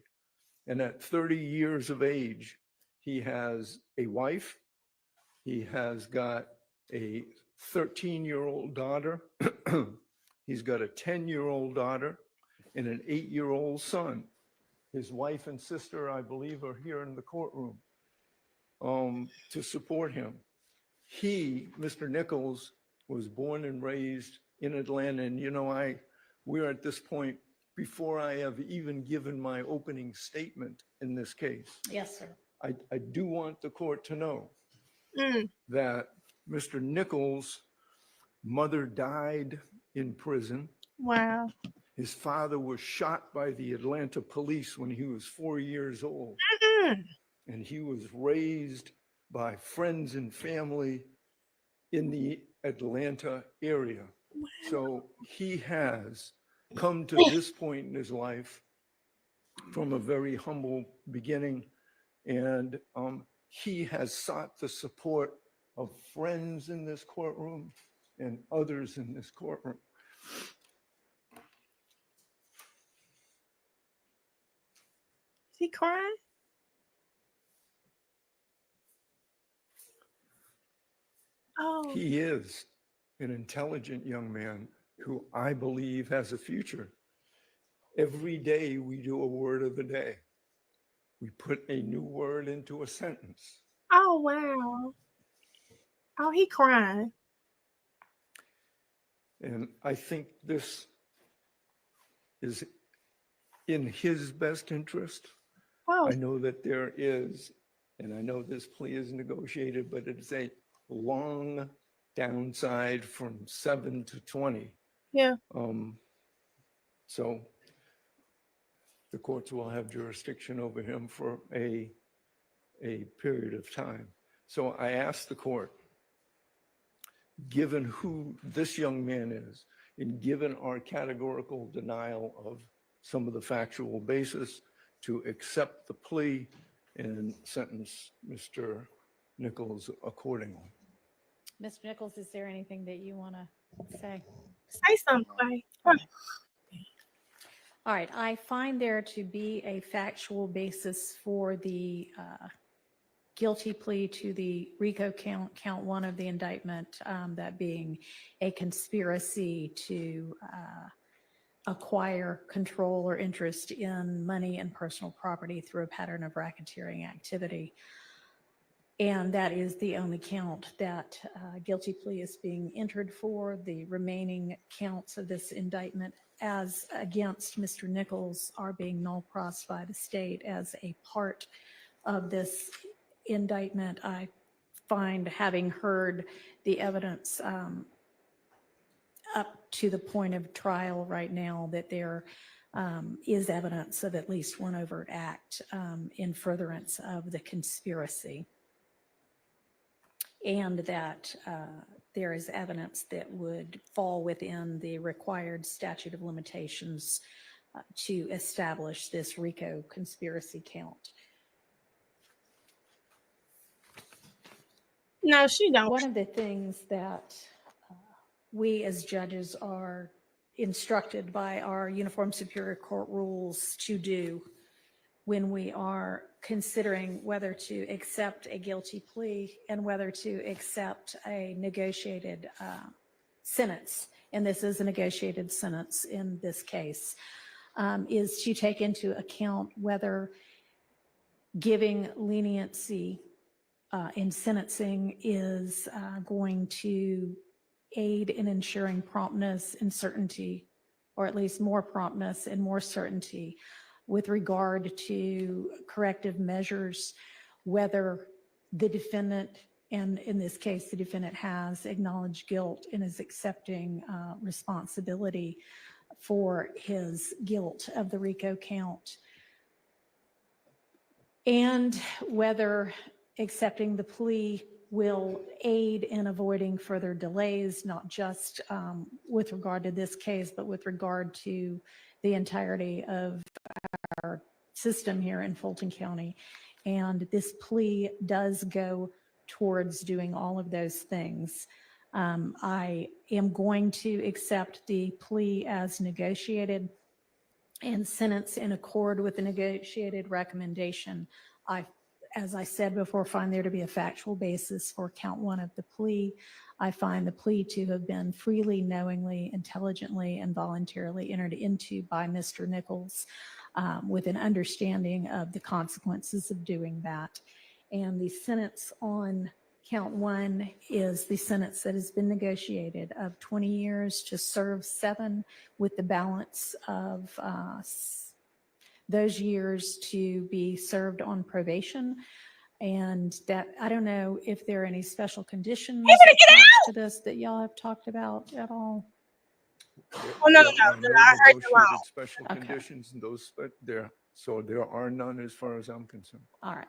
And at 30 years of age, he has a wife. He has got a 13-year-old daughter. He's got a 10-year-old daughter and an 8-year-old son. His wife and sister, I believe, are here in the courtroom to support him. He, Mr. Nichols, was born and raised in Atlanta. And, you know, we're at this point before I have even given my opening statement in this case. Yes, sir. I do want the court to know Mm. that Mr. Nichols' mother died in prison. Wow. His father was shot by the Atlanta police when he was 4 years old. Mm-mm. And he was raised by friends and family in the Atlanta area. Wow. So he has come to this point in his life from a very humble beginning. And he has sought the support of friends in this courtroom and others in this courtroom. Is he crying? Oh. He is an intelligent young man who I believe has a future. Every day we do a word of the day. We put a new word into a sentence. Oh, wow. Oh, he crying. And I think this is in his best interest. Oh. I know that there is, and I know this plea is negotiated, but it's a long downside from 7 to 20. Yeah. So the courts will have jurisdiction over him for a period of time. So I asked the court, given who this young man is, and given our categorical denial of some of the factual basis, to accept the plea and sentence Mr. Nichols accordingly. Mr. Nichols, is there anything that you want to say? Say something, Clay. All right, I find there to be a factual basis for the guilty plea to the RICO count one of the indictment, that being a conspiracy to acquire control or interest in money and personal property through a pattern of racketeering activity. And that is the only count that guilty plea is being entered for. The remaining counts of this indictment as against Mr. Nichols are being null pros by the state as a part of this indictment. I find, having heard the evidence up to the point of trial right now, that there is evidence of at least one overt act in furtherance of the conspiracy, and that there is evidence that would fall within the required statute of limitations to establish this RICO conspiracy count. No, she don't. One of the things that we as judges are instructed by our Uniform Superior Court rules to do when we are considering whether to accept a guilty plea and whether to accept a negotiated sentence, and this is a negotiated sentence in this case, is to take into account whether giving leniency in sentencing is going to aid in ensuring promptness and certainty, or at least more promptness and more certainty with regard to corrective measures, whether the defendant, and in this case, the defendant has acknowledged guilt and is accepting responsibility for his guilt of the RICO count, and whether accepting the plea will aid in avoiding further delays, not just with regard to this case, but with regard to the entirety of our system here in Fulton County. And this plea does go towards doing all of those things. I am going to accept the plea as negotiated and sentence in accord with the negotiated recommendation. As I said before, find there to be a factual basis for count one of the plea. I find the plea to have been freely, knowingly, intelligently, and voluntarily entered into by Mr. Nichols with an understanding of the consequences of doing that. And the sentence on count one is the sentence that has been negotiated of 20 years to serve 7, with the balance of those years to be served on probation. And that, I don't know if there are any special conditions attached to this that y'all have talked about at all. Oh, no, There are I heard you wrong. negotiated special conditions, and those there are none as far as I'm concerned. All right.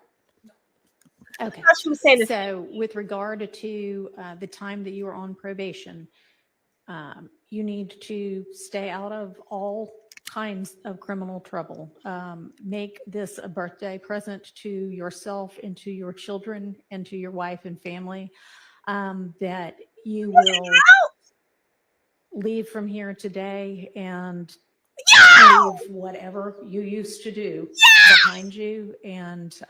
Okay. She was saying this. So with regard to the time that you are on probation, you need to stay out of all kinds of criminal trouble. Make this a birthday present to yourself and to your children and to your wife and family, that you will leave from here today and leave whatever you used to do behind you, and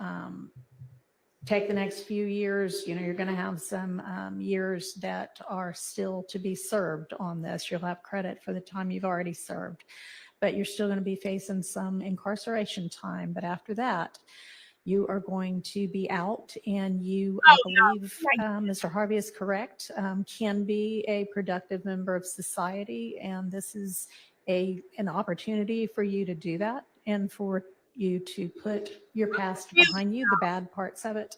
take the next few years. You know, you're going to have some years that are still to be served on this. You'll have credit for the time you've already served, but you're still going to be facing some incarceration time. But after that, you are going to be out, and you, I believe, Mr. Harvey is correct, can be a productive member of society. And this is an opportunity for you to do that, and for you to put your past behind you, the bad parts of it,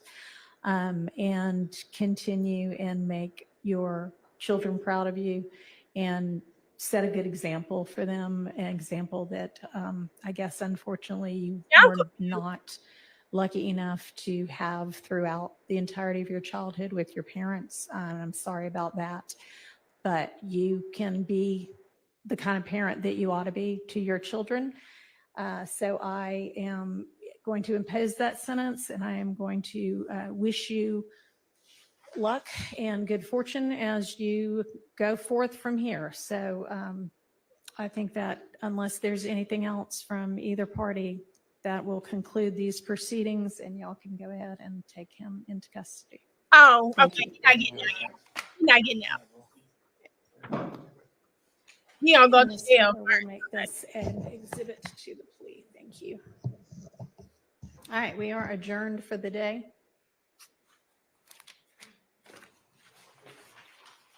and continue and make your children proud of you, and set a good example for them, an example that I guess unfortunately you were not lucky enough to have throughout the entirety of your childhood with your parents. I'm sorry about that, but you can be the kind of parent that you ought to be to your children. So I am going to impose that sentence, and I am going to wish you luck and good fortune as you go forth from here. So I think that unless there's anything else from either party, that will conclude these proceedings, and y'all can go ahead and take him into custody. Oh, Thank okay. you. You're not getting out. You're not getting out. He gonna go to jail. We'll make this an exhibit to the plea. Thank you. All right, we are adjourned for the day.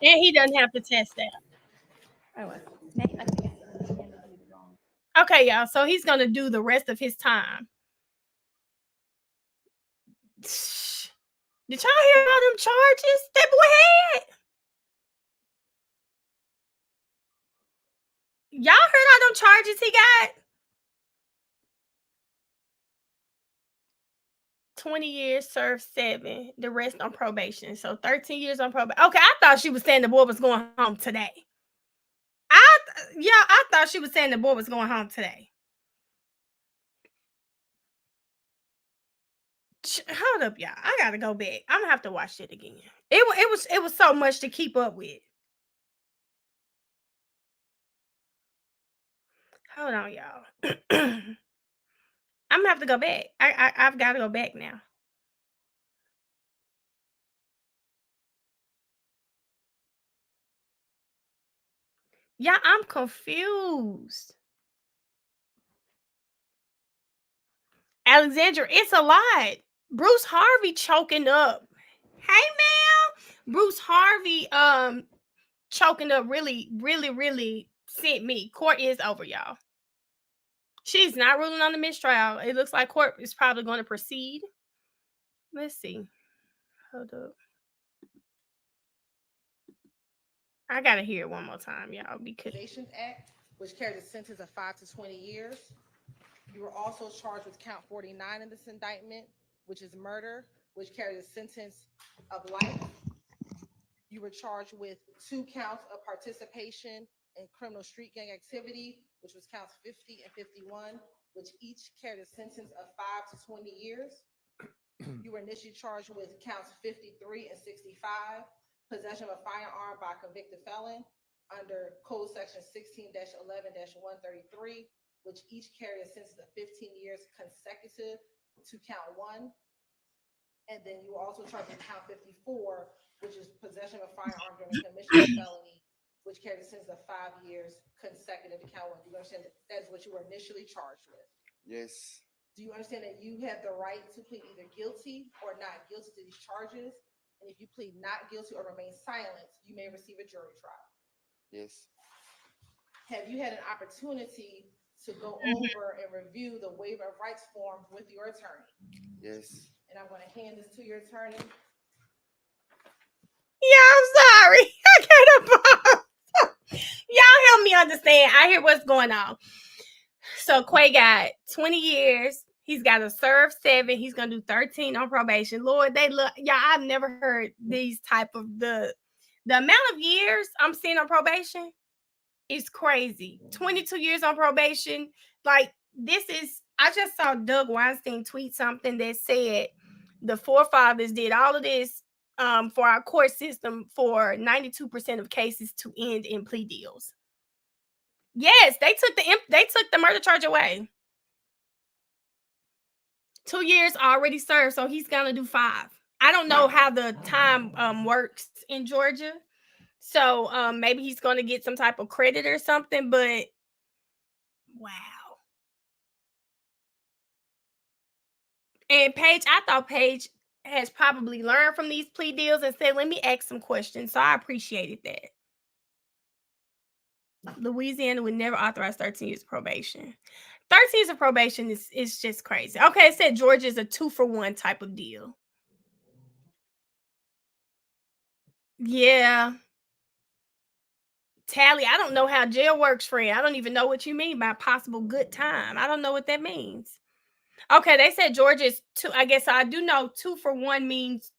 And he doesn't have to test that. Okay, y'all. So he's gonna do the rest of his time. Did y'all hear all them charges that boy had? Y'all heard all them charges he got? 20 years, served 7, the rest on probation. So 13 years on probation. Okay, I thought she was saying the boy was going home today. I thought she was saying the boy was going home today. Hold up, y'all. I gotta go back. I'm gonna have to watch it again. It was so much to keep up with. Hold on, y'all. I'm gonna have to go back. I've got to go back now. Yeah, I'm confused. Alexandra, it's a lot. Bruce Harvey choking up. Hey, ma'am. Bruce Harvey choking up really sent me. Court is over, y'all. She's not ruling on the mistrial. It looks like court is probably going to proceed. Let's see. Hold up. I gotta hear it one more time, y'all. Because Act, which carries a sentence of 5 to 20 years. You were also charged with count 49 in this indictment, which is murder, which carries a sentence of life. You were charged with 2 counts of participation in criminal street gang activity, which was counts 50 and 51, which each carried a sentence of 5 to 20 years. You were initially charged with counts 53 and 65, possession of a firearm by a convicted felon under Code Section 16-11-133, which each carry a sentence of 15 years consecutive to count 1. And then you were also charged with count 54, which is possession of a firearm during the commission of felony, which carries a sentence of 5 years consecutive to count 1. Do you understand that is what you were initially charged with? Yes. Do you understand that you have the right to plead either guilty or not guilty to these charges? And if you plead not guilty or remain silent, you may receive a jury trial. Yes. Have you had an opportunity to go over and review the waiver of rights form with your attorney? Yes. And I'm going to hand this to your attorney. Yeah, I'm sorry. I can't. Y'all help me understand. I hear what's going on. So Quay got 20 years. He's got to serve 7. He's gonna do 13 on probation. Lord, they look. Yeah, I've never heard these type of the amount of years I'm seeing on probation is crazy. 22 years on probation. Like this is. I just saw Doug Weinstein tweet something that said the forefathers did all of this for our court system for 92% of cases to end in plea deals. Yes, they took the murder charge away. 2 years already served, so he's gonna do 5. I don't know how the time works in Georgia, so maybe he's gonna get some type of credit or something. But wow. And Paige, I thought Paige has probably learned from these plea deals and said, "Let me ask some questions." So I appreciated that. Louisiana would never authorize 13 years of probation. 13 years of probation is just crazy. Okay, it said Georgia is a 2-for-1 type of deal. Yeah. Tally, I don't know how jail works, friend. I don't even know what you mean by possible good time. I don't know what that means. Okay, they said Georgia is 2. I guess I do know 2-for-1 means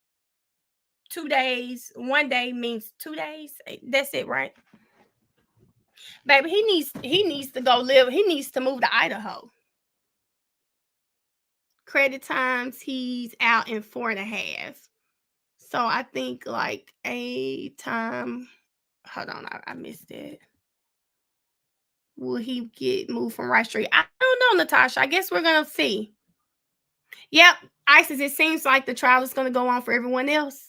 2 days. 1 day means 2 days. That's it, right? Baby, he needs to go live. He needs to move to Idaho. Credit times, he's out in 4.5. So I think like a time. Hold on, I missed it. Will he get moved from Rice Street? I don't know, Natasha. I guess we're gonna see. Yep, ISIS. It seems like the trial is gonna go on for everyone else.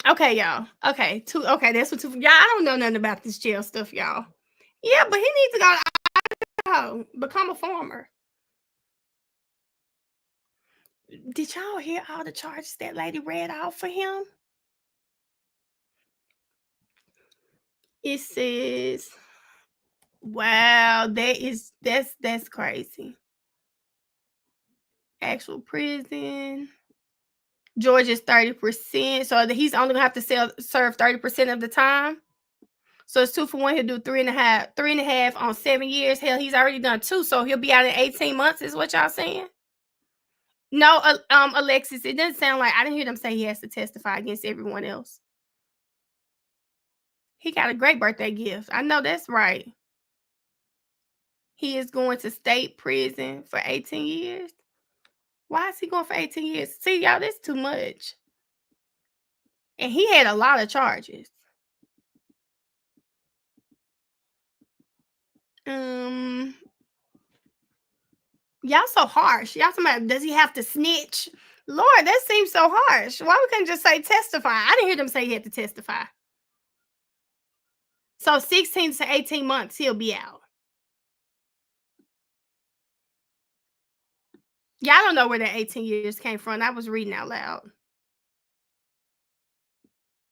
Okay, y'all. Okay, that's what 2. Y'all, I don't know nothing about this jail stuff, y'all. Yeah, but he needs to go to Idaho, become a farmer. Did y'all hear all the charges that lady read off for him? It says, wow, that's crazy. Actual prison. Georgia's 30%. So he's only gonna have to serve 30% of the time. So it's 2 for 1. He'll do 3.5 on 7 years. Hell, he's already done 2, so he'll be out in 18 months. Is what y'all saying? No, Alexis, it doesn't sound like I didn't hear them say he has to testify against everyone else. He got a great birthday gift. I know that's right. He is going to state prison for 18 years. Why is he going for 18 years? See, y'all, that's too much. And he had a lot of charges. Y'all so harsh. Y'all talking about, does he have to snitch? Lord, that seems so harsh. Why we couldn't just say testify? I didn't hear them say he had to testify. So 16 to 18 months, he'll be out. Y'all don't know where that 18 years came from. I was reading out loud.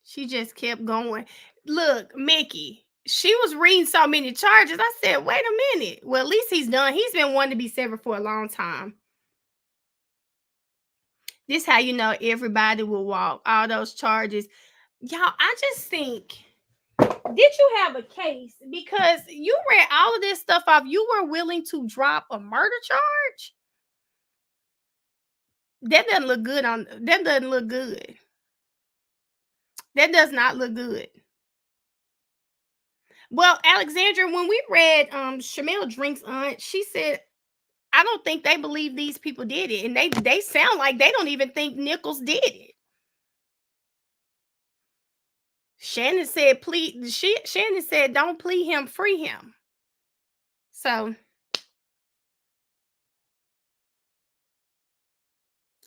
She just kept going. Look, Mickey, she was reading so many charges. I said, wait a minute. Well, at least he's done. He's been wanting to be severed for a long time. This how you know everybody will walk. All those charges. Y'all, I just think, did you have a case? Because you read all of this stuff off. You were willing to drop a murder charge? That doesn't look good that doesn't look good. That does not look good. Well, Alexandra, when we read Shamel Drink's aunt, she said, I don't think they believe these people did it. And they sound like they don't even think Nichols did it. Shannon said, Shannon said, don't plea him, free him. So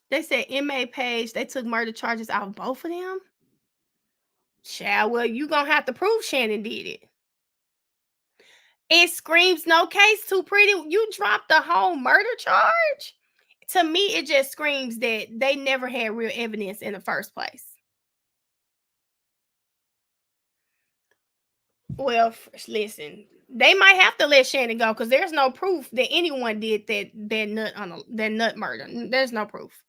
they said inmate Page, they took murder charges off both of them. Well, you gonna have to prove Shannon did it. It screams no case too pretty. You dropped the whole murder charge? To me, it just screams that they never had real evidence in the first place. Well, listen, they might have to let Shannon go because there's no proof that anyone did that nut murder. There's no proof.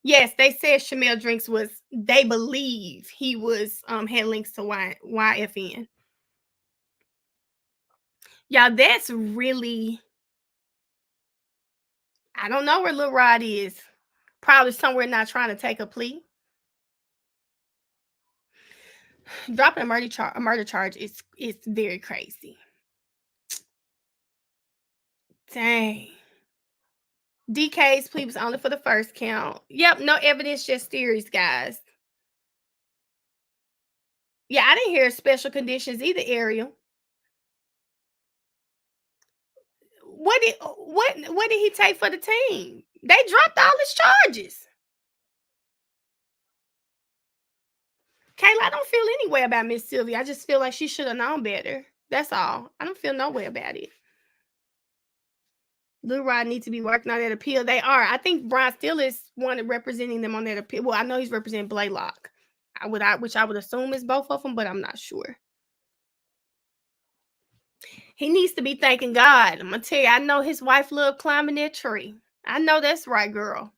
Yes, they said Shamel Drinks they believe he was had links to YFN. Y'all, that's really, I don't know where Lil Rod is. Probably somewhere not trying to take a plea. Dropping a murder charge is very crazy. Dang. DK's plea was only for the first count. Yep, no evidence, just theories, guys. Yeah, I didn't hear special conditions either, Ariel. What did he take for the team? They dropped all his charges. Kayla, I don't feel any way about Miss Sylvia. I just feel like she should have known better. That's all. I don't feel no way about it. Lil Rod needs to be working on that appeal. They are. I think Brian Steele is one representing them on that appeal. Well, I know he's representing Blaylock, which I would assume is both of them, but I'm not sure. He needs to be thanking God. I'm gonna tell you, I know his wife loved climbing that tree. I know that's right, girl.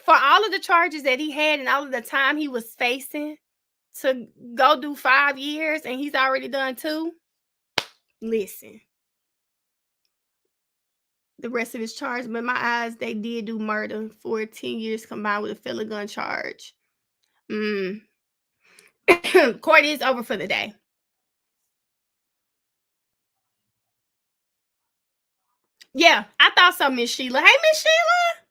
For all of the charges that he had and all of the time he was facing to go do 5 years and he's already done 2. Listen. The rest of his charge, but in my eyes, they did do murder for 10 years combined with a felon gun charge. Court is over for the day. Yeah, I thought so, Miss Sheila. Hey, Miss Sheila.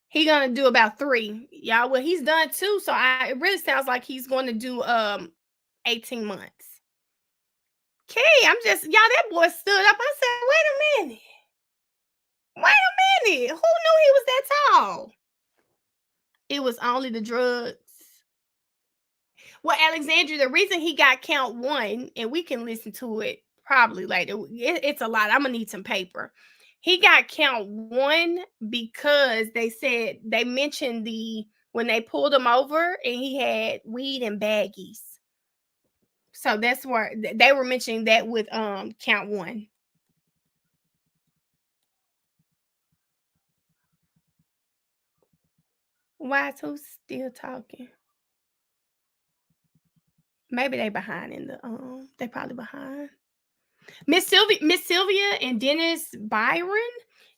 He gonna do about 3. Y'all, well, he's done 2, so it really sounds like he's going to do 18 months. Okay, I'm just, y'all, that boy stood up. I said, wait a minute. Who knew he was that tall? It was only the drugs. Well, Alexandria, the reason he got count 1, and we can listen to it probably later. It's a lot. I'm gonna need some paper. He got count 1 because they mentioned when they pulled him over and he had weed and baggies. So that's where they were mentioning that with count 1. Why is who still talking? Maybe they behind in the they probably behind. Miss Sylvia and Dennis Byron,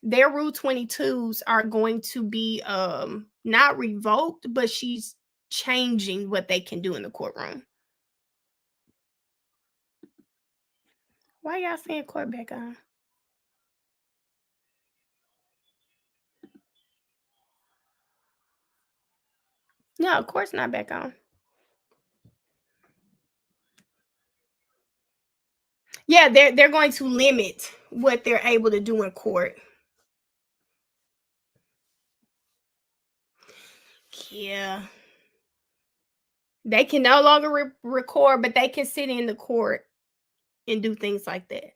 their Rule 22s are going to be not revoked, but she's changing what they can do in the courtroom. Why y'all saying court back on? No, of course not back on. Yeah, they're going to limit what they're able to do in court. Yeah. They can no longer record, but they can sit in the court and do things like that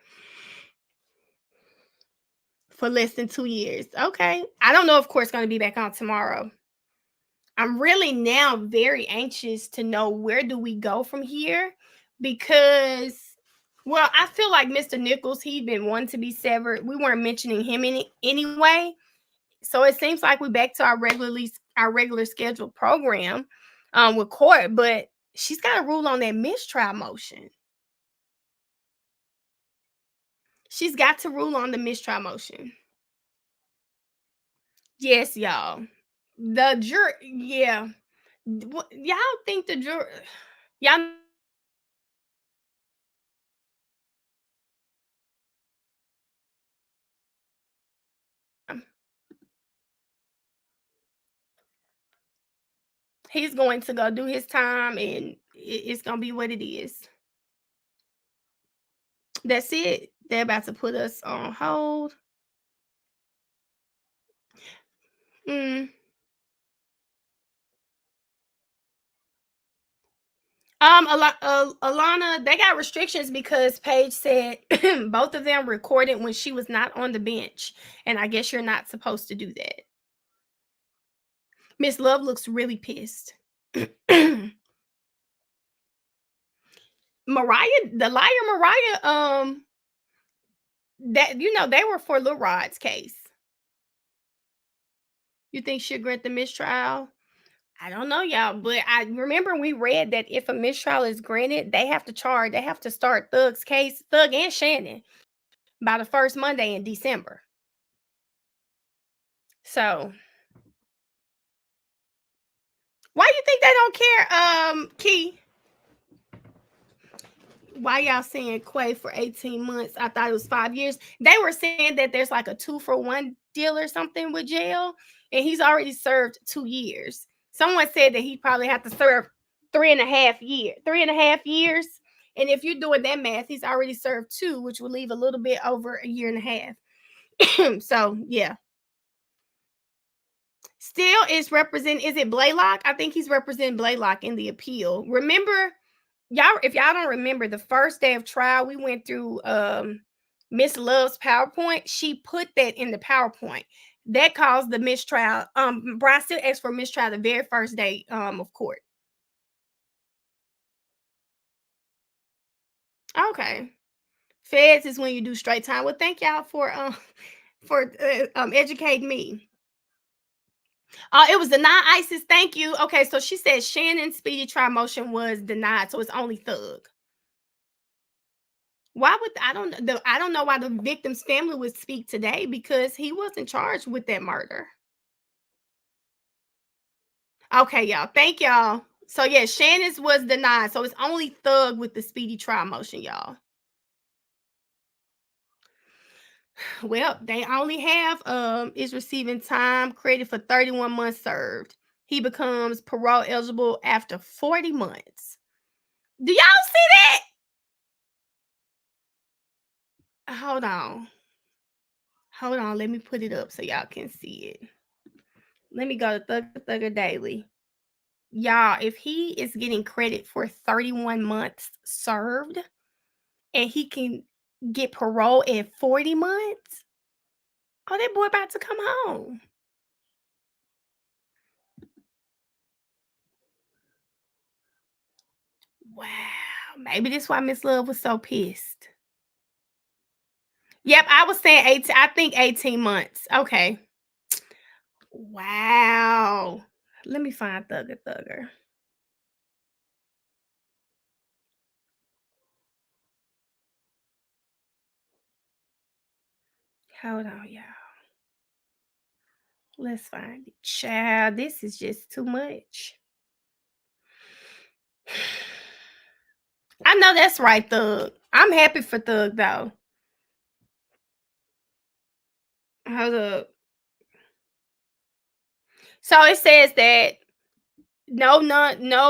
for less than 2 years. Okay. I don't know if court's going to be back on tomorrow. I'm really now very anxious to know where do we go from here, because, well, I feel like Mr. Nichols, he'd been wanting to be severed. We weren't mentioning him anyway. So it seems like we're back to our regular scheduled program with court, but she's got to rule on that mistrial motion. She's got to rule on the mistrial motion. Yes, y'all. The jury, yeah. Y'all think the jury, y'all he's going to go do his time and it's going to be what it is. That's it. They're about to put us on hold. Alana, they got restrictions because Paige said both of them recorded when she was not on the bench, and I guess you're not supposed to do that. Miss Love looks really pissed. Mariah, the liar Mariah, that they were for Lil Rod's case. You think she'll grant the mistrial? I don't know, y'all, but I remember we read that if a mistrial is granted, they have to start Thug's case, Thug and Shannon, by the first Monday in December. So why you think they don't care, Key? Why y'all saying Quay for 18 months? I thought it was 5 years. They were saying that there's like a 2-for-1 deal or something with jail, and he's already served 2 years. Someone said that he probably have to serve 3.5 years. And if you're doing that math, he's already served 2, which will leave a little bit over 1.5 years. So yeah. Still is it Blaylock? I think he's representing Blaylock in the appeal. Remember, y'all, if y'all don't remember, the first day of trial, we went through Miss Love's PowerPoint. She put that in the PowerPoint. That caused the mistrial. Brian still asked for mistrial the very first day of court. Okay. Feds is when you do straight time. Well, thank y'all for educating me. It was denied, ISIS. Thank you. Okay, so she said Shannon's speedy trial motion was denied, so it's only Thug. Why would I don't know why the victim's family would speak today, because he wasn't charged with that murder. Okay, y'all. Thank y'all. So yeah, Shannon's was denied, so it's only Thug with the speedy trial motion, y'all. Well, they only have is receiving time credit for 31 months served. He becomes parole eligible after 40 months. Do y'all see that? Hold on. Let me put it up so y'all can see it. Let me go to Thugger Daily. Y'all, if he is getting credit for 31 months served and he can get parole at 40 months, Oh, that boy about to come home. Wow. Maybe that's why Miss Love was so pissed. Yep, I was saying 18. I think 18 months. Okay. Wow. Let me find Thugger. Hold on, y'all. Let's find it. Child, this is just too much. I know that's right, Thug. I'm happy for Thug, though. Hold up. So it says that no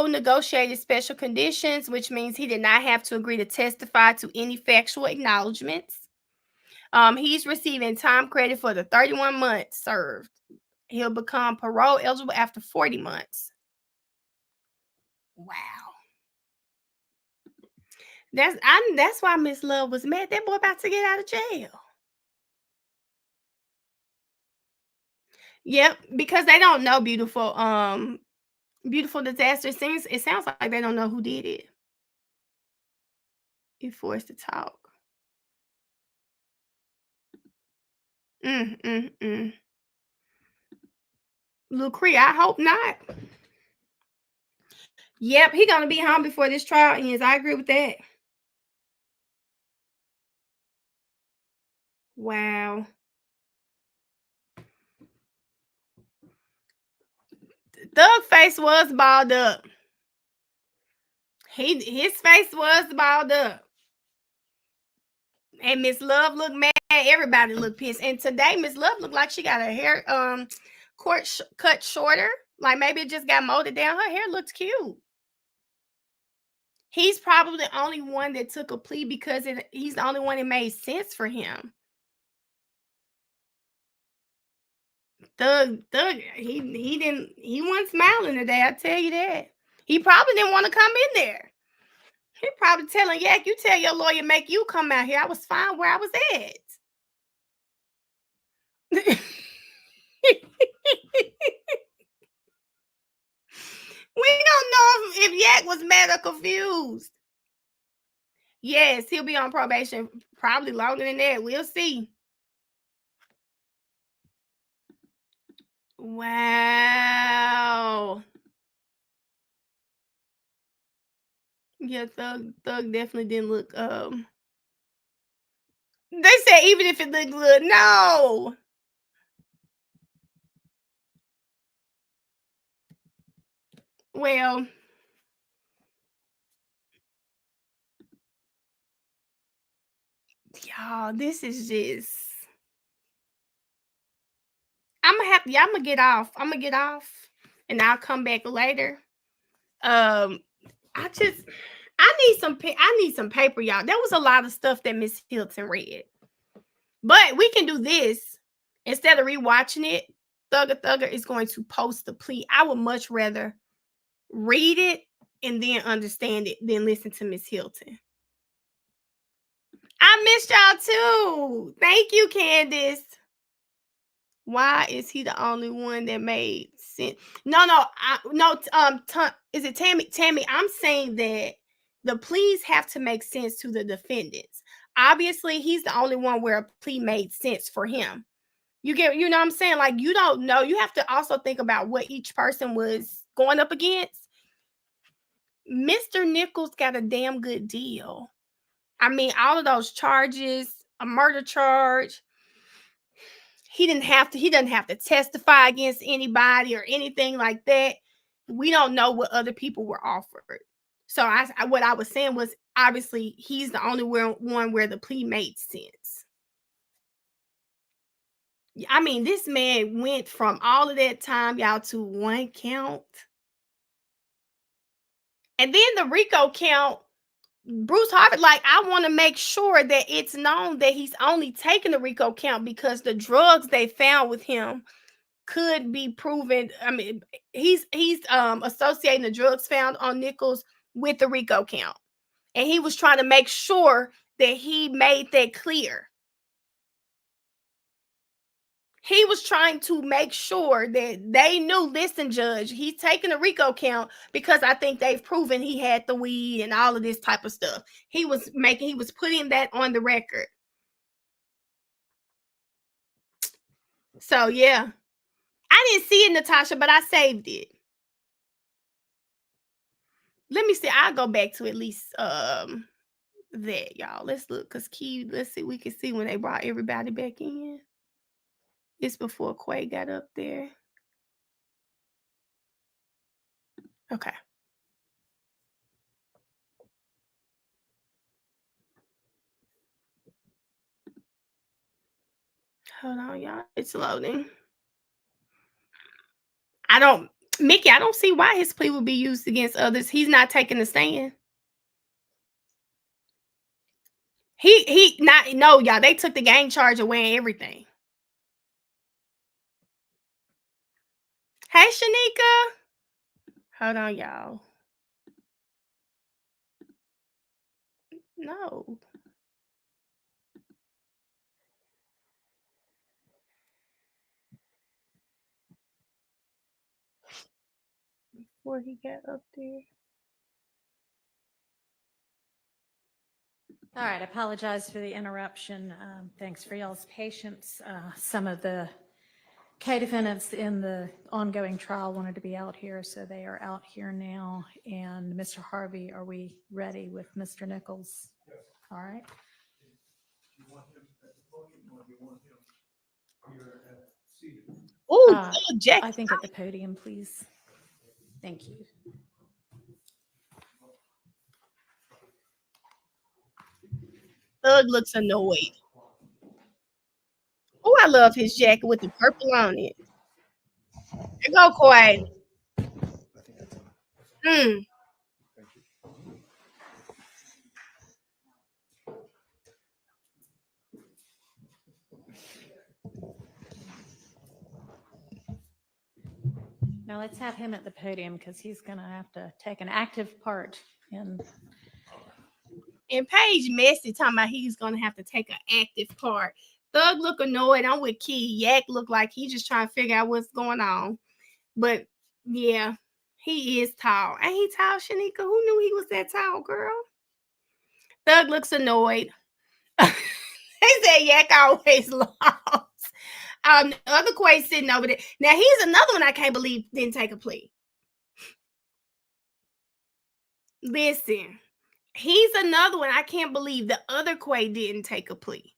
negotiated special conditions, which means he did not have to agree to testify to any factual acknowledgments. He's receiving time credit for the 31 months served. He'll become parole eligible after 40 months. Wow. That's why Miss Love was mad. That boy about to get out of jail. Yep, because they don't know beautiful disaster. It sounds like they don't know who did it. He forced to talk. Lucree, I hope not. Yep, he gonna be home before this trial ends. I agree with that. Wow. Thug face was balled up. His face was balled up. And Miss Love looked mad. Everybody looked pissed. And today, Miss Love looked like she got her hair cut shorter. Like maybe it just got molded down. Her hair looks cute. He's probably the only one that took a plea because he's the only one that made sense for him. Thug, he wasn't smiling today, I tell you that. He probably didn't want to come in there. He probably telling Yak, you tell your lawyer make you come out here. I was fine where I was at. We don't know if Yak was mad or confused. Yes, he'll be on probation probably longer than that. We'll see. Wow. Yeah, Thug definitely didn't look they said even if it looked good, no. Well, y'all, this is just I'm gonna get off. I'm gonna get off and I'll come back later. I need some paper, y'all. There was a lot of stuff that Miss Hilton read. But we can do this. Instead of rewatching it, Thugger is going to post the plea. I would much rather read it and then understand it than listen to Miss Hilton. I missed y'all too. Thank you, Candace. Why is he the only one that made sense? No. Is it Tammy? Tammy, I'm saying that the pleas have to make sense to the defendants. Obviously, he's the only one where a plea made sense for him. You know what I'm saying? Like, you don't know. You have to also think about what each person was going up against. Mr. Nichols got a damn good deal. I mean, all of those charges, a murder charge. He doesn't have to testify against anybody or anything like that. We don't know what other people were offered. So what I was saying was obviously he's the only one where the plea made sense. I mean, this man went from all of that time, y'all, to one count. And then the RICO count, Bruce Harvey, like, I want to make sure that it's known that he's only taking the RICO count because the drugs they found with him could be proven. I mean, he's associating the drugs found on Nichols with the RICO count. And he was trying to make sure that he made that clear. he was trying to make sure that they knew, listen, judge, he's taking a RICO count because I think they've proven he had the weed and all of this type of stuff. He was putting that on the record. So yeah, I didn't see it, Natasha, but I saved it. Let me see. I'll go back to at least that, y'all. Let's look, because Key, let's see, we can see when they brought everybody back in. It's before Quay got up there. Okay. Hold on, y'all. It's loading. Mickey, I don't see why his plea would be used against others. He's not taking the stand. No, y'all. They took the gang charge away and everything. Hey, Shanika. Hold on, y'all. No. Before he got up there. All right, I apologize for the interruption. Thanks for y'all's patience. Some of the co-defendants in the ongoing trial wanted to be out here, so they are out here now. And Mr. Harvey, are we ready with Mr. Nichols? Yes. All right. I think at the podium, please. Thank you. Thug looks annoyed. Oh, I love his jacket with the purple on it. There go, Quay. Now let's have him at the podium because he's going to have to take an active part in. And Paige messy talking about he's going to have to take an active part. Thug look annoyed. I'm with Key. Yak look like he's just trying to figure out what's going on. But yeah, he is tall. Ain't he tall, Shanika? Who knew he was that tall, girl? Thug looks annoyed. They said Yak always lost. The other Quay sitting over there. Now here's another one I can't believe didn't take a plea. Listen, he's another one I can't believe the other Quay didn't take a plea.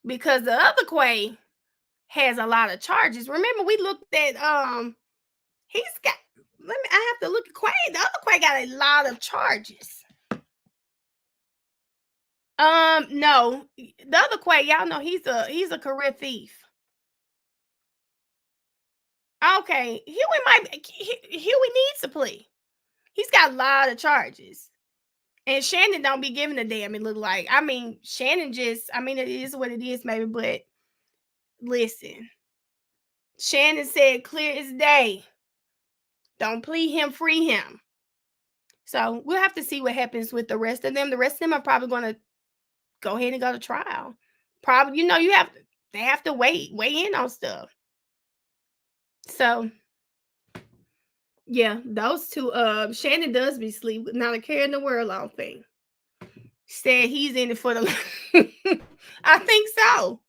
Because the other Quay has a lot of charges. Remember, we looked at he's got, I have to look at Quay. The other Quay got a lot of charges. No, the other Quay, y'all know he's a career thief. Okay, Huey needs a plea. He's got a lot of charges. And Shannon don't be giving a damn, it look like. I mean, Shannon just, it is what it is, maybe, but listen. Shannon said clear as day. Don't plead him, free him. So we'll have to see what happens with the rest of them. The rest of them are probably going to go ahead and go to trial. Probably, they have to weigh in on stuff. So yeah, those two, Shannon does be asleep, not a care in the world, I don't think. Said he's in it for the I think so.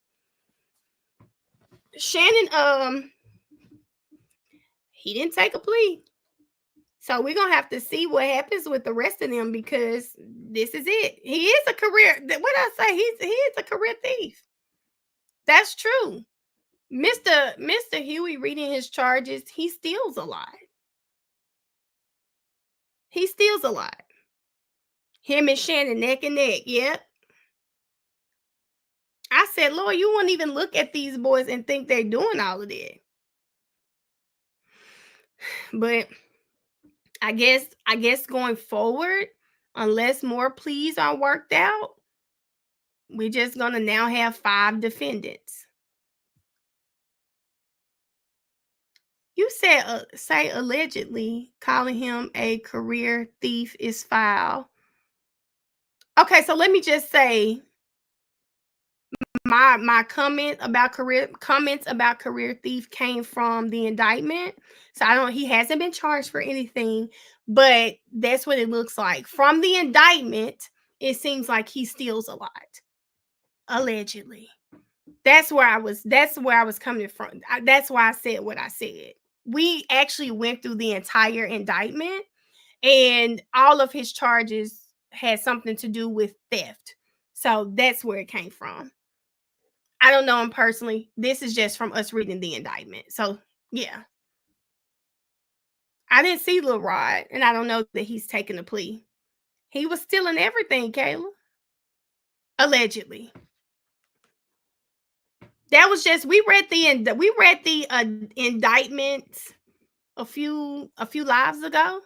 Shannon, he didn't take a plea. So we're gonna have to see what happens with the rest of them because this is it. He is a career. What I say? He is a career thief. That's true. Mr. Huey reading his charges, he steals a lot. He steals a lot. Him and Shannon neck and neck. Yep. I said, Lord, you won't even look at these boys and think they're doing all of that. But I guess going forward, unless more pleas are worked out, we're just gonna now have 5 defendants. You said say allegedly calling him a career thief is foul. Okay, so let me just say my comments about career thief came from the indictment. So he hasn't been charged for anything, but that's what it looks like. From the indictment, it seems like he steals a lot. Allegedly. That's where I was coming from. That's why I said what I said. We actually went through the entire indictment, and all of his charges had something to do with theft. So that's where it came from. I don't know him personally. This is just from us reading the indictment. So yeah. I didn't see Lil Rod, and I don't know that he's taking a plea. He was stealing everything, Kayla. Allegedly. That was just we read the indictment a few lives ago.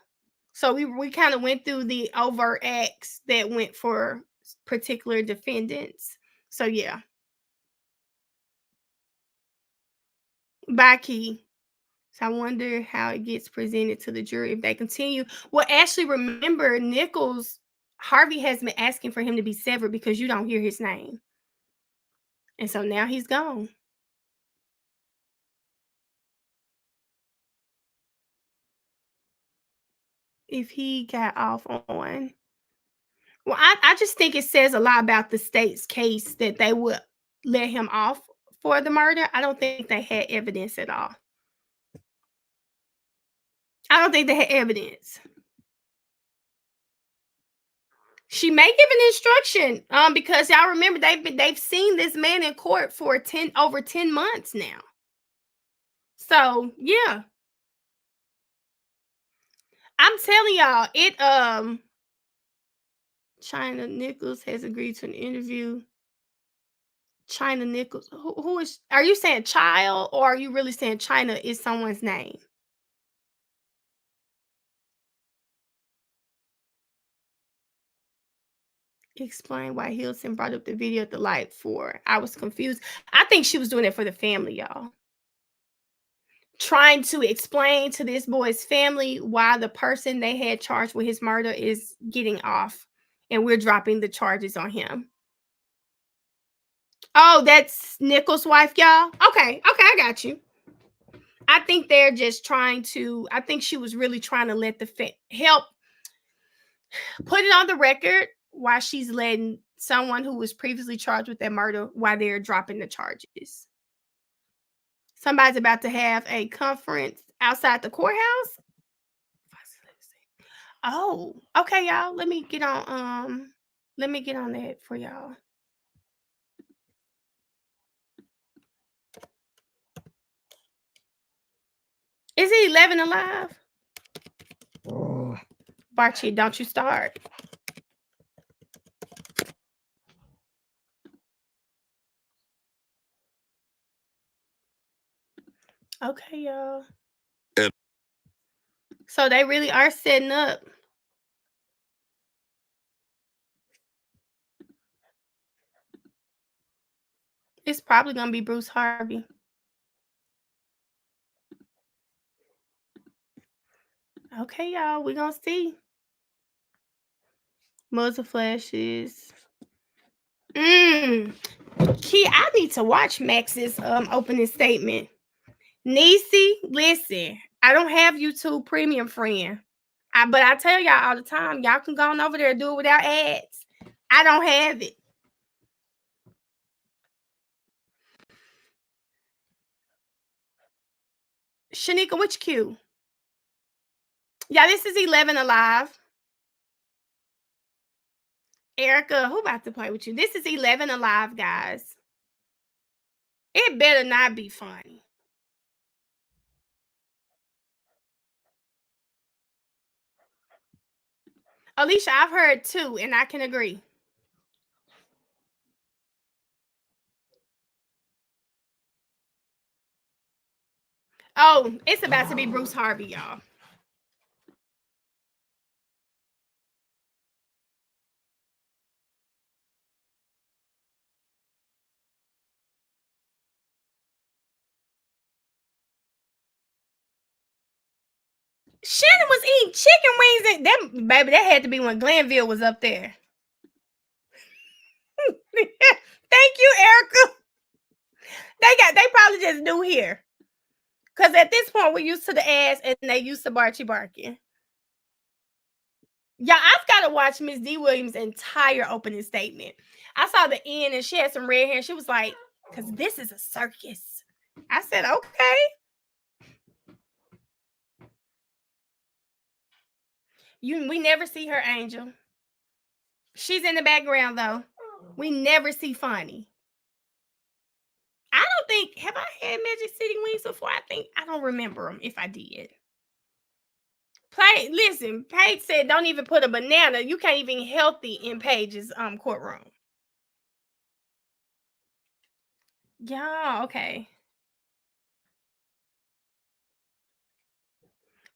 So we kind of went through the overt acts that went for particular defendants. So yeah. Bye, Key. So I wonder how it gets presented to the jury if they continue. Well, actually, remember, Harvey has been asking for him to be severed because you don't hear his name. And so now he's gone. If he got off on. Well, I just think it says a lot about the state's case that they would let him off for the murder. I don't think they had evidence at all. I don't think they had evidence. She may give an instruction, because y'all remember they've seen this man in court for over 10 months now. So yeah, I'm telling y'all, China Nichols has agreed to an interview. China Nichols, who is? Are you saying child, or are you really saying China is someone's name? Explain why Hilton brought up the video at the light for. I was confused. I think she was doing it for the family, y'all. Trying to explain to this boy's family why the person they had charged with his murder is getting off, and we're dropping the charges on him. Oh, that's Nichols' wife, y'all? Okay, I got you. I think they're just trying to, I think she was really trying to let the help put it on the record why she's letting someone who was previously charged with that murder, why they're dropping the charges. Somebody's about to have a conference outside the courthouse. Oh, okay, y'all. Let me get on that for y'all. Is he 11 alive? Oh. Barchi, don't you start. Okay, y'all. So they really are setting up. It's probably going to be Bruce Harvey. Okay, y'all. We're going to see. Muzzle flashes. Key, I need to watch Max's opening statement. Niecy, listen, I don't have YouTube Premium, friend. But I tell y'all all the time, y'all can go on over there and do it without ads. I don't have it. Shanika, which cue? Yeah, this is 11 alive. Erica, who about to play with you? This is 11 alive, guys. It better not be funny. Alicia, I've heard 2, and I can agree. Oh, it's about to be Bruce Harvey, y'all. Shannon was eating chicken wings. That baby, that had to be when Glenville was up there. Thank you, Erica. They probably just new here. Because at this point, we're used to the ass and they used to Barchie barking. Yeah, I've got to watch Miss D. Williams' entire opening statement. I saw the end and she had some red hair. And she was like, because this is a circus. I said, okay. We never see her, Angel. She's in the background, though. We never see Fonnie. I don't think, have I had Magic City Wings before? I don't remember them if I did. Listen, Paige said don't even put a banana. You can't even healthy in Paige's courtroom. Yeah, okay.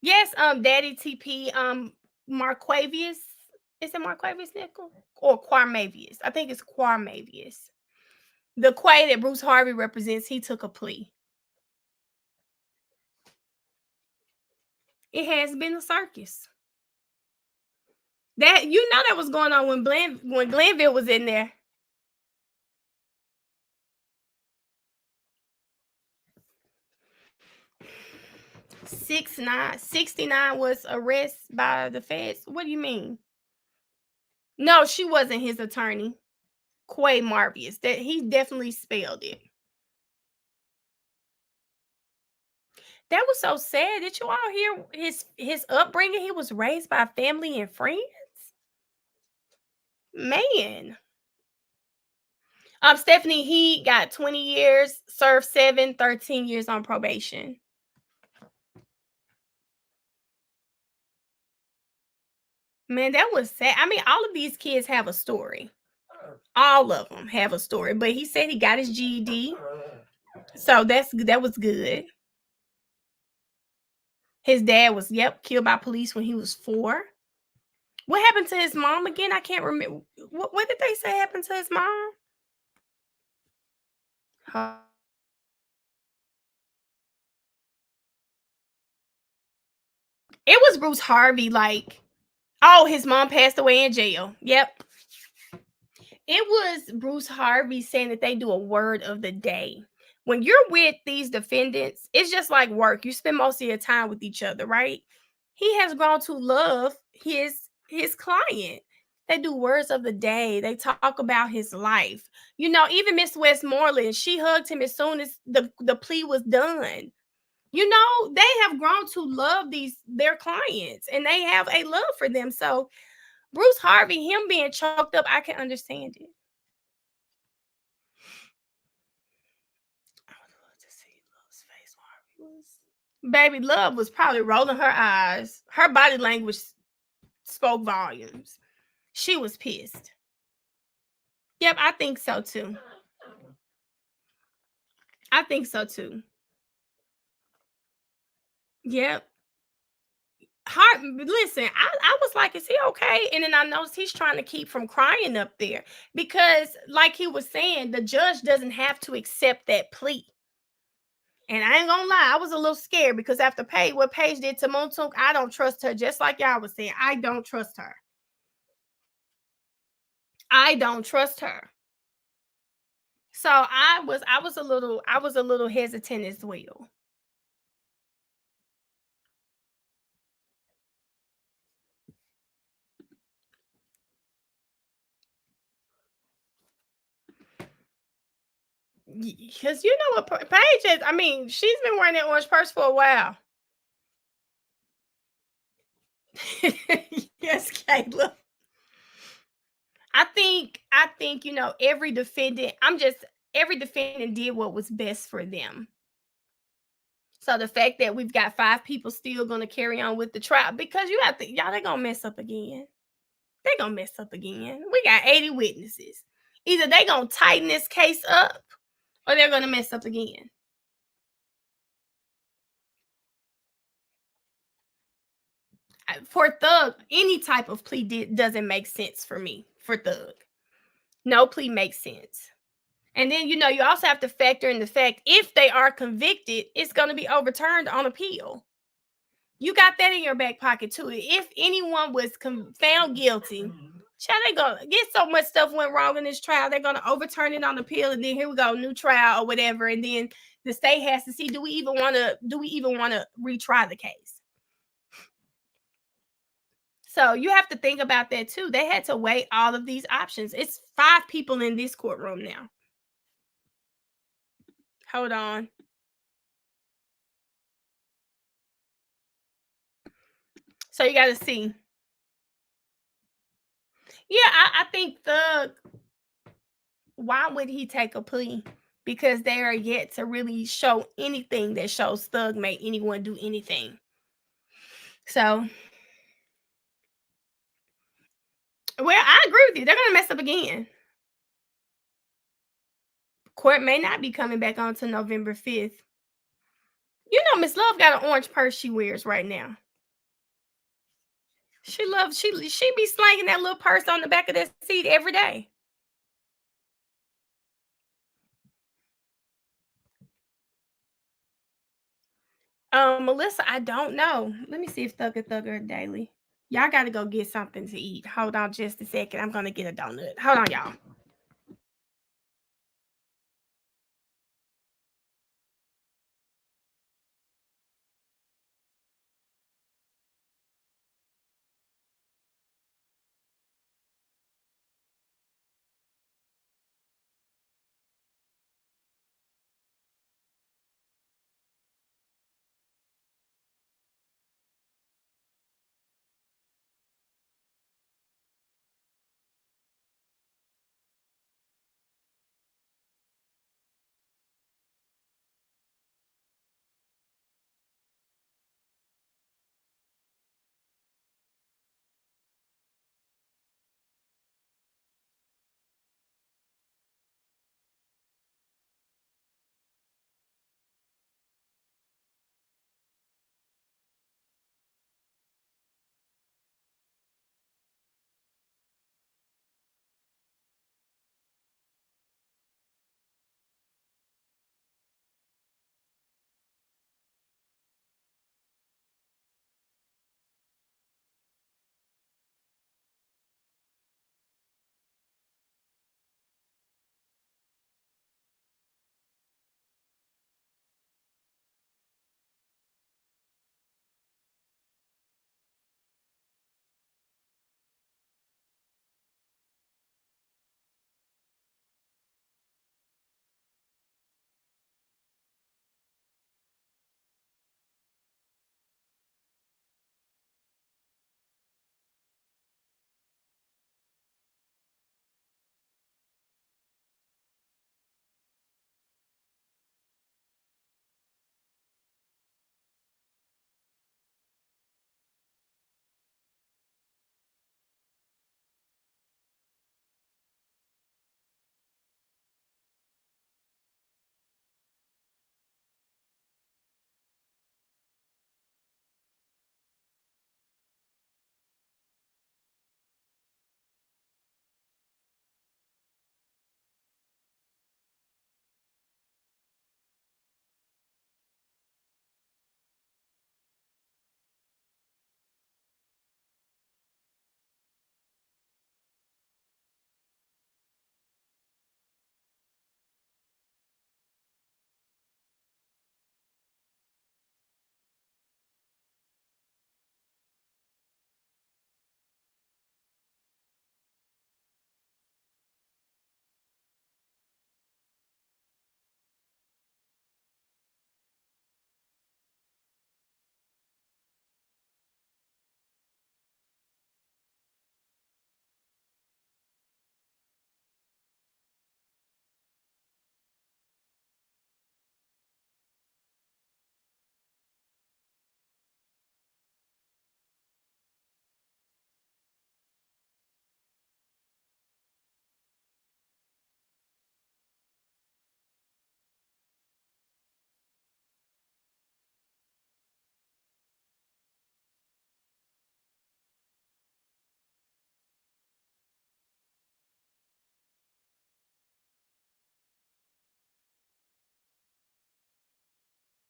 Yes, Daddy TP, Marquavius. Is it Marquavius Nickel? Or Quarmavius? I think it's Quarmavius. The Quay that Bruce Harvey represents, he took a plea. It has been a circus. That that was going on when Glenville was in there. $69 was arrested by the feds. What do you mean? No, she wasn't his attorney. Quay Marvius. That he definitely spelled it. That was so sad. Did you all hear his upbringing? He was raised by family and friends. Man. Stephanie, he got 20 years, served 7, 13 years on probation. Man, that was sad. I mean, all of these kids have a story. All of them have a story. But he said he got his GED. So that was good. His dad was, killed by police when he was 4. What happened to his mom again? I can't remember. What did they say happened to his mom? It was Bruce Harvey, his mom passed away in jail. Yep. It was Bruce Harvey saying that they do a word of the day. When you're with these defendants, it's just like work. You spend most of your time with each other, right? He has grown to love his client. They do words of the day. They talk about his life. Even Miss Westmoreland, she hugged him as soon as the plea was done. They have grown to love their clients and they have a love for them. So Bruce Harvey, him being choked up, I can understand it. I would love to see Love's face while Harvey was. Baby Love was probably rolling her eyes. Her body language spoke volumes. She was pissed. Yep, I think so too. I think so too. Yep. Listen, I was like, is he okay? And then I noticed he's trying to keep from crying up there because, like he was saying, the judge doesn't have to accept that plea. And I ain't gonna lie, I was a little scared because after what Paige did to Montook, I don't trust her. Just like y'all was saying, I don't trust her. I don't trust her. So I was a little hesitant as well. Because you know what Paige is, I mean, she's been wearing that orange purse for a while. Yes, Caleb. I think every defendant did what was best for them. So the fact that we've got 5 people still going to carry on with the trial, because y'all, they're going to mess up again. They're going to mess up again. We got 80 witnesses. Either they're going to tighten this case up or they're going to mess up again. For Thug, any type of plea doesn't make sense for me. For Thug, no plea makes sense. And then, you also have to factor in the fact if they are convicted, it's going to be overturned on appeal. You got that in your back pocket too. If anyone was found guilty, Child, they gonna get so much stuff went wrong in this trial. They're gonna overturn it on appeal, and then here we go, new trial or whatever. And then the state has to see, do we even want to retry the case? So you have to think about that too. They had to weigh all of these options. It's 5 people in this courtroom now. Hold on. So you got to see. Yeah, I think why would he take a plea? Because they are yet to really show anything that shows Thug made anyone do anything. So, well, I agree with you. They're going to mess up again. Court may not be coming back on to November 5th. You know, Miss Love got an orange purse she wears right now. She be slanging that little purse on the back of that seat every day. Melissa, I don't know. Let me see if Thugger Daily. Y'all got to go get something to eat. Hold on just a second. I'm going to get a donut. Hold on, y'all.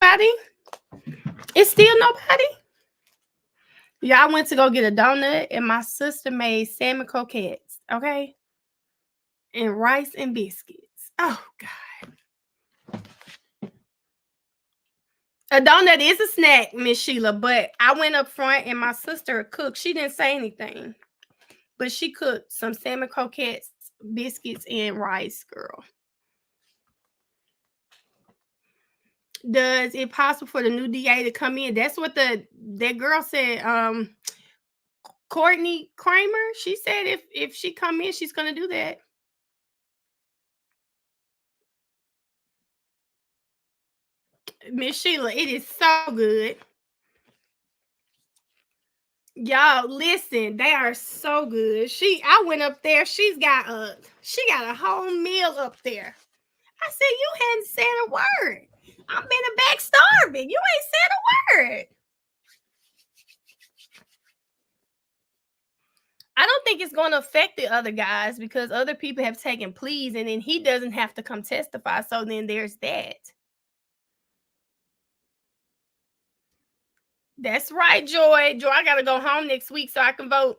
Nobody? It's still nobody? Y'all went to go get a donut, and my sister made salmon croquettes, okay? And rice and biscuits. Oh, God. A donut is a snack, Miss Sheila, but I went up front and my sister cooked. She didn't say anything, but she cooked some salmon croquettes, biscuits, and rice, girl. Does it possible for the new DA to come in? That's what that girl said. Courtney Kramer. She said if she come in, she's gonna do that. Miss Sheila, it is so good. Y'all listen, they are so good. I went up there. She got a whole meal up there. I said, you hadn't said a word. I'm in the back starving. You ain't said a word. I don't think it's going to affect the other guys because other people have taken pleas and then he doesn't have to come testify. So then there's that. That's right, Joy. Joy, I got to go home next week so I can vote.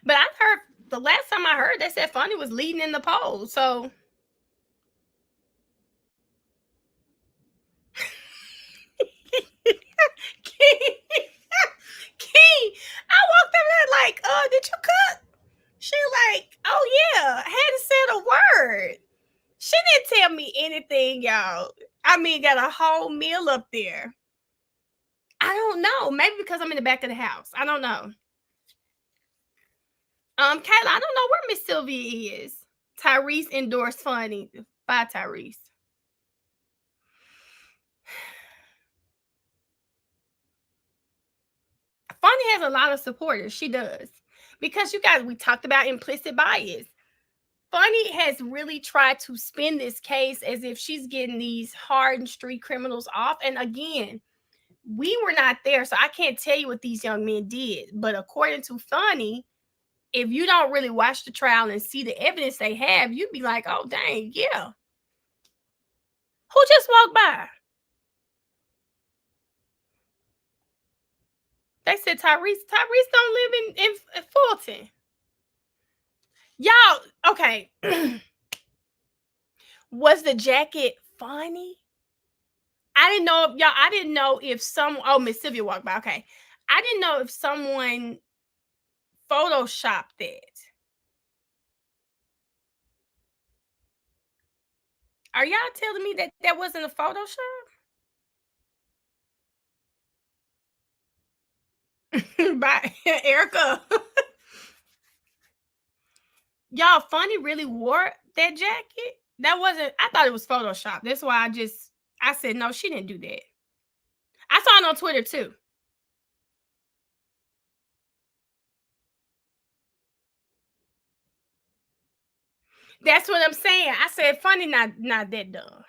But I heard the last time I heard, they said Funny was leading in the poll. So Key, I walked up there like, did you cook? She like, oh yeah, I hadn't said a word. She didn't tell me anything, y'all. I mean, got a whole meal up there. I don't know. Maybe because I'm in the back of the house. I don't know. Kayla, I don't know where Miss Sylvia is. Tyrese endorsed Funny. Bye, Tyrese. Funny has a lot of supporters. She does. Because you guys, we talked about implicit bias. Funny has really tried to spin this case as if she's getting these hardened street criminals off. And again, we were not there, so I can't tell you what these young men did. But according to Funny, if you don't really watch the trial and see the evidence they have, you'd be like, oh, dang, yeah. Who just walked by? They said Tyrese don't live in Fulton. Y'all, okay. Was the jacket Funny? I didn't know if Miss Sylvia walked by. Okay. I didn't know if someone photoshopped it. Are y'all telling me that wasn't a Photoshop? Bye, Erica. Y'all, Funny really wore that jacket? That wasn't, I thought it was Photoshop. That's why I said, no, she didn't do that. I saw it on Twitter too. That's what I'm saying. I said, Funny not that dumb.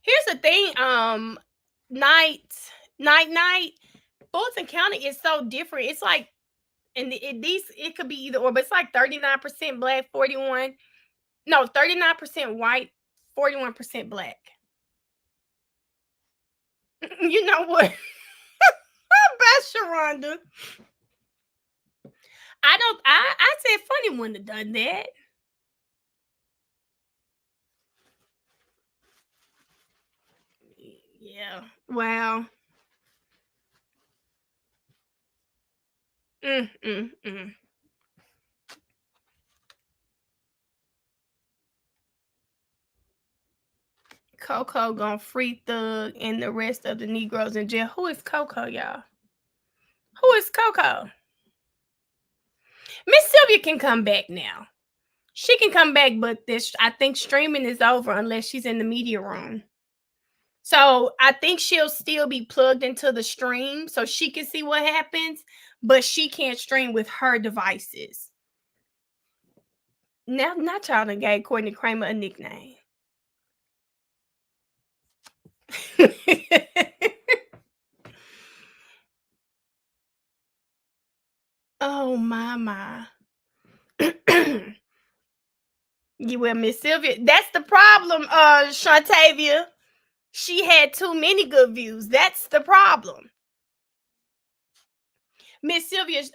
Here's the thing, night. Fulton County is so different. It's like, and it could be either or, but it's like 39% black, 39% white, 41% black. You know what? Best Sharonda. I said Funny wouldn't have done that. Yeah. Wow. Coco gonna free Thug and the rest of the Negroes in jail. Who is Coco, y'all? Who is Coco? Miss Sylvia can come back now. She can come back, but I think streaming is over unless she's in the media room. So I think she'll still be plugged into the stream so she can see what happens, but she can't stream with her devices. Now, not y'all done gave Courtney Kramer a nickname. Oh, my. You will, Miss Sylvia. That's the problem, Shantavia. She had too many good views. That's the problem. Miss Sylvia's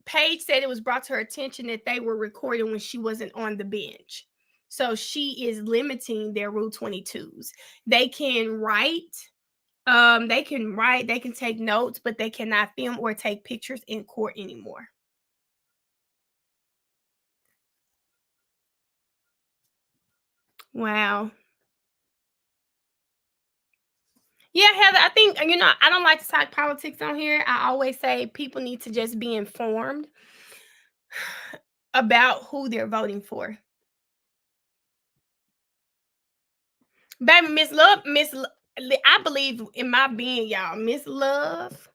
page said it was brought to her attention that they were recording when she wasn't on the bench. So she is limiting their Rule 22s. They can write, they can take notes, but they cannot film or take pictures in court anymore. Wow. Yeah, Heather, I think, I don't like to talk politics on here. I always say people need to just be informed about who they're voting for. Baby, I believe in my being, y'all. Miss Love,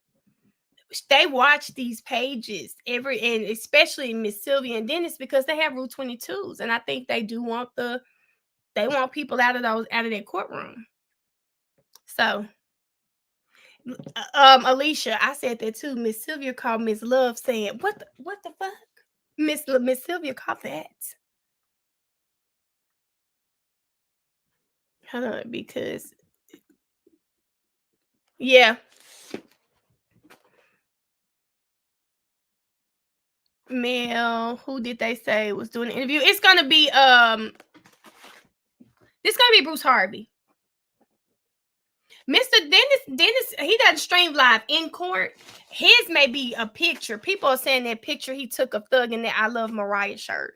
they watch these pages and especially Miss Sylvia and Dennis, because they have Rule 22s, and I think they do want people out of that courtroom. So, Alicia, I said that too. Miss Sylvia called Miss Love saying, "What the fuck?" Miss Sylvia caught that. Hold on, because yeah. Mel, who did they say was doing the interview? It's gonna be Bruce Harvey. Mr. Dennis, he doesn't stream live in court. His may be a picture. People are saying that picture he took of Thug in that I Love Mariah shirt.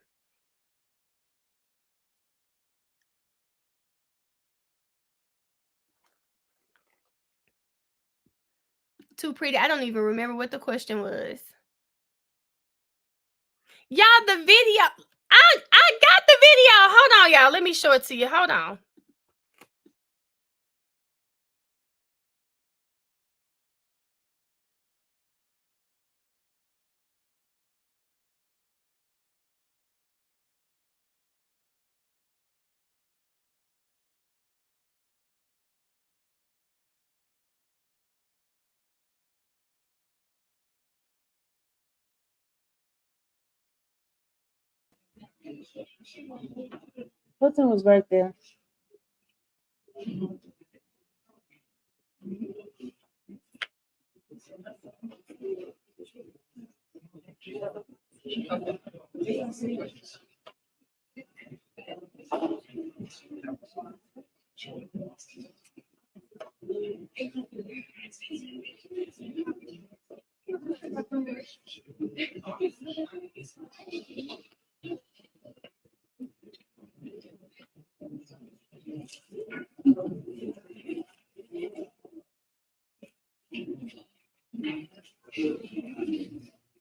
Too pretty. I don't even remember what the question was. Y'all, the video. I got the video. Hold on, y'all. Let me show it to you. Hold on. Hilton was right there.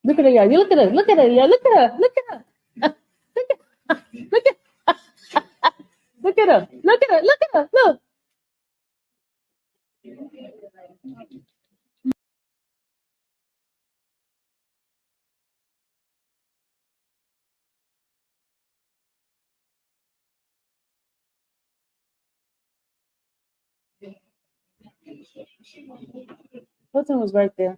Look at her, y'all. Look at her. Look at her, y'all. Look at her. Look at her. Look at her. Look at her. Look at her. Look at her. Look. Hilton was right there.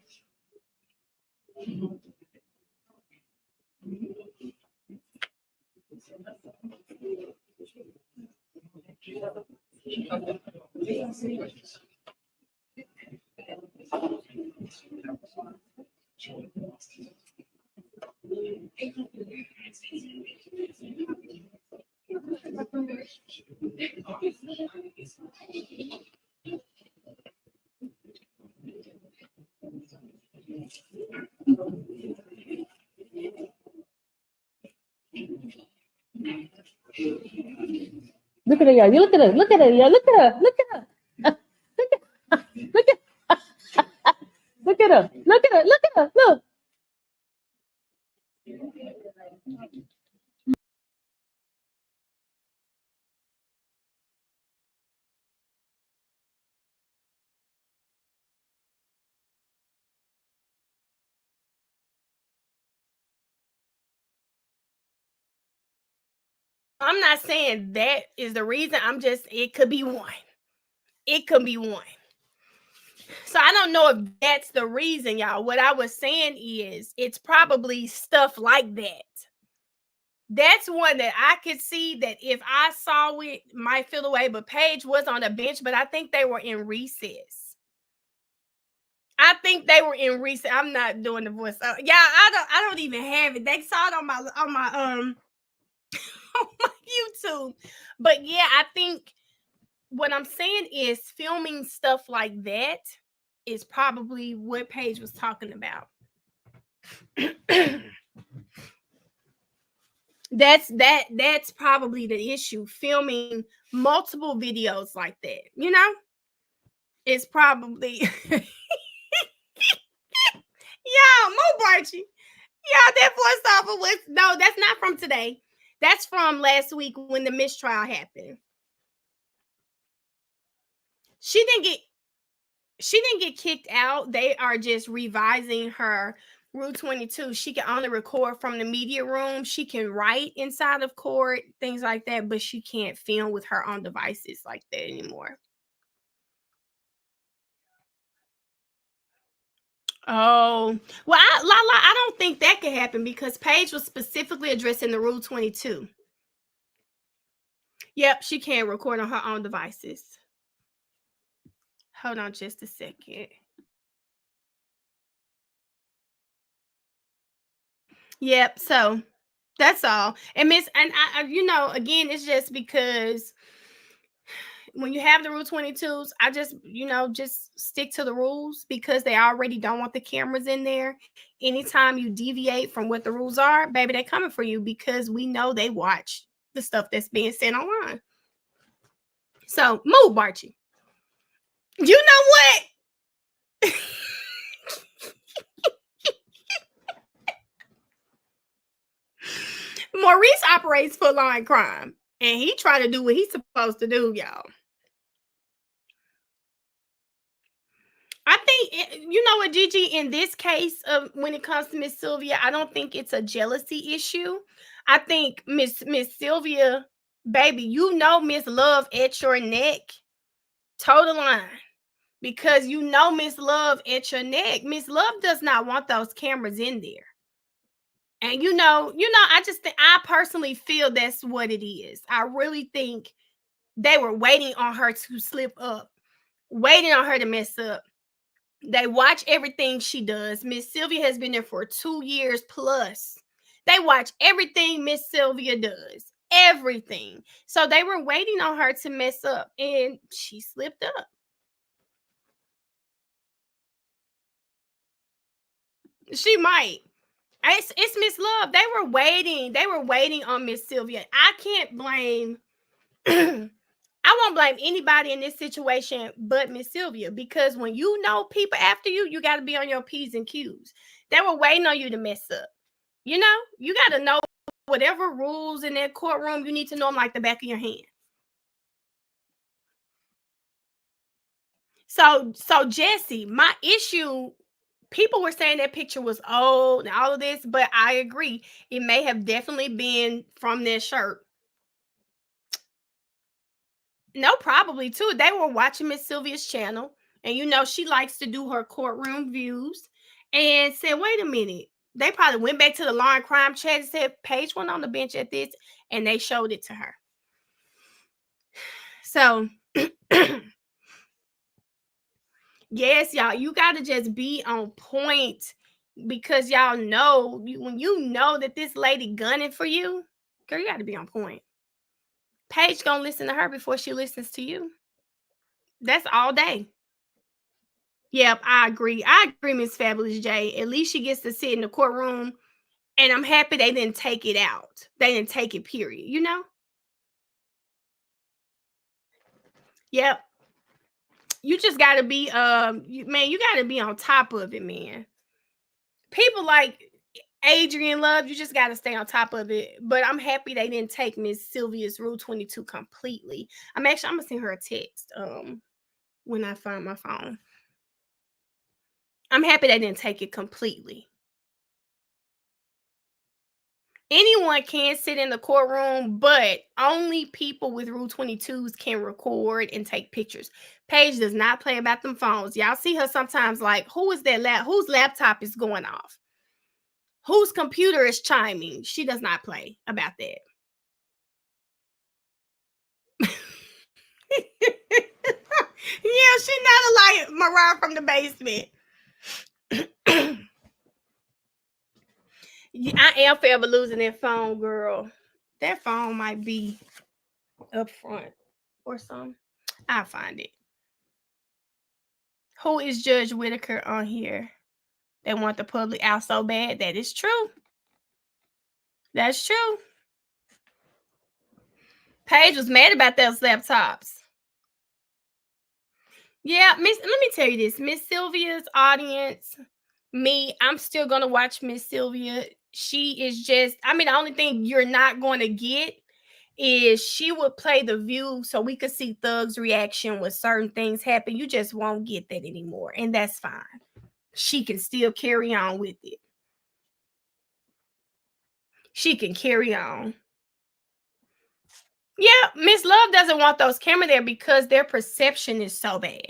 Look at her, y'all. Look at her. Look at her, y'all. Look at her. Look at her. Look at her. Look at Look at her. Look at her. Look at her. Look. I'm not saying that is the reason. It could be one. It could be one. So I don't know if that's the reason, y'all. What I was saying is it's probably stuff like that. That's one that I could see that if I saw it, might feel away. But Paige was on the bench, but I think they were in recess. I think they were in recess. I'm not doing the voice. Yeah, I don't even have it. They saw it on my on my YouTube. But yeah, I think what I'm saying is filming stuff like that is probably what Paige was talking about. That's probably the issue. Filming multiple videos like that, you know, it's probably yeah, Mo Barchi. Yeah, that voiceover was no, that's not from today. That's from last week when the mistrial happened. She didn't get kicked out. They are just revising her Rule 22. She can only record from the media room. She can write inside of court, things like that, but she can't film with her own devices like that anymore. Oh, well, I don't think that could happen because Paige was specifically addressing the Rule 22. Yep, she can't record on her own devices. Hold on just a second. Yep, so that's all. And I you know, again, it's just because when you have the Rule 22s, I just, you know, just stick to the rules because they already don't want the cameras in there. Anytime you deviate from what the rules are, baby, they're coming for you because we know they watch the stuff that's being sent online. So move, Barchi. You know what? Maurice operates for line crime, and he tried to do what he's supposed to do, y'all. I think, you know what, Gigi, in this case, when it comes to Miss Sylvia, I don't think it's a jealousy issue. I think Miss Sylvia, baby, you know Miss Love at your neck, toe the line. Because you know Miss Love at your neck. Miss Love does not want those cameras in there. And you know, I just think, I personally feel that's what it is. I really think they were waiting on her to slip up, waiting on her to mess up. They watch everything she does. Miss Sylvia has been there for 2 years plus. They watch everything Miss Sylvia does. Everything. So they were waiting on her to mess up, and she slipped up. She might. It's Miss Love. They were waiting. They were waiting on Miss Sylvia. I can't blame I won't blame anybody in this situation but Miss Sylvia, because when you know people after you, you got to be on your P's and Q's. They were waiting on you to mess up. You know, you got to know whatever rules in that courtroom, you need to know them like the back of your hand. So Jesse, my issue, people were saying that picture was old and all of this, but I agree. It may have definitely been from their shirt. No, probably too. They were watching Miss Sylvia's channel, and you know she likes to do her courtroom views, and said, "Wait a minute." They probably went back to the law and crime chat and said, "Paige went on the bench at this," and they showed it to her. So, yes, y'all, you got to just be on point, because y'all know when you know that this lady gunning for you, girl, you got to be on point. Paige gonna listen to her before she listens to you. That's all day. Yep, I agree. I agree, Miss Fabulous J. At least she gets to sit in the courtroom, and I'm happy they didn't take it out. They didn't take it, period, you know? Yep. You just gotta be man, you gotta be on top of it, man. People like Adrian Love, you just gotta stay on top of it. But I'm happy they didn't take Miss Sylvia's Rule 22 completely. I'm gonna send her a text when I find my phone. I'm happy they didn't take it completely. Anyone can sit in the courtroom, but only people with Rule 22s can record and take pictures. Paige does not play about them phones. Y'all see her sometimes like, who is that whose laptop is going off? Whose computer is chiming? She does not play about that. Yeah, she's not like Mariah from the basement. I am forever losing that phone, girl. That phone might be up front or something. I'll find it. Who is Judge Whitaker on here? They want the public out so bad. That is true. That's true. Paige was mad about those laptops. Yeah, let me tell you this. Miss Sylvia's audience, I'm still gonna watch Miss Sylvia. She is just, the only thing you're not gonna get is she would play The View so we could see Thug's reaction when certain things happen. You just won't get that anymore, and that's fine. She can still carry on with it. She can carry on. Yeah, Miss Love doesn't want those cameras there because their perception is so bad.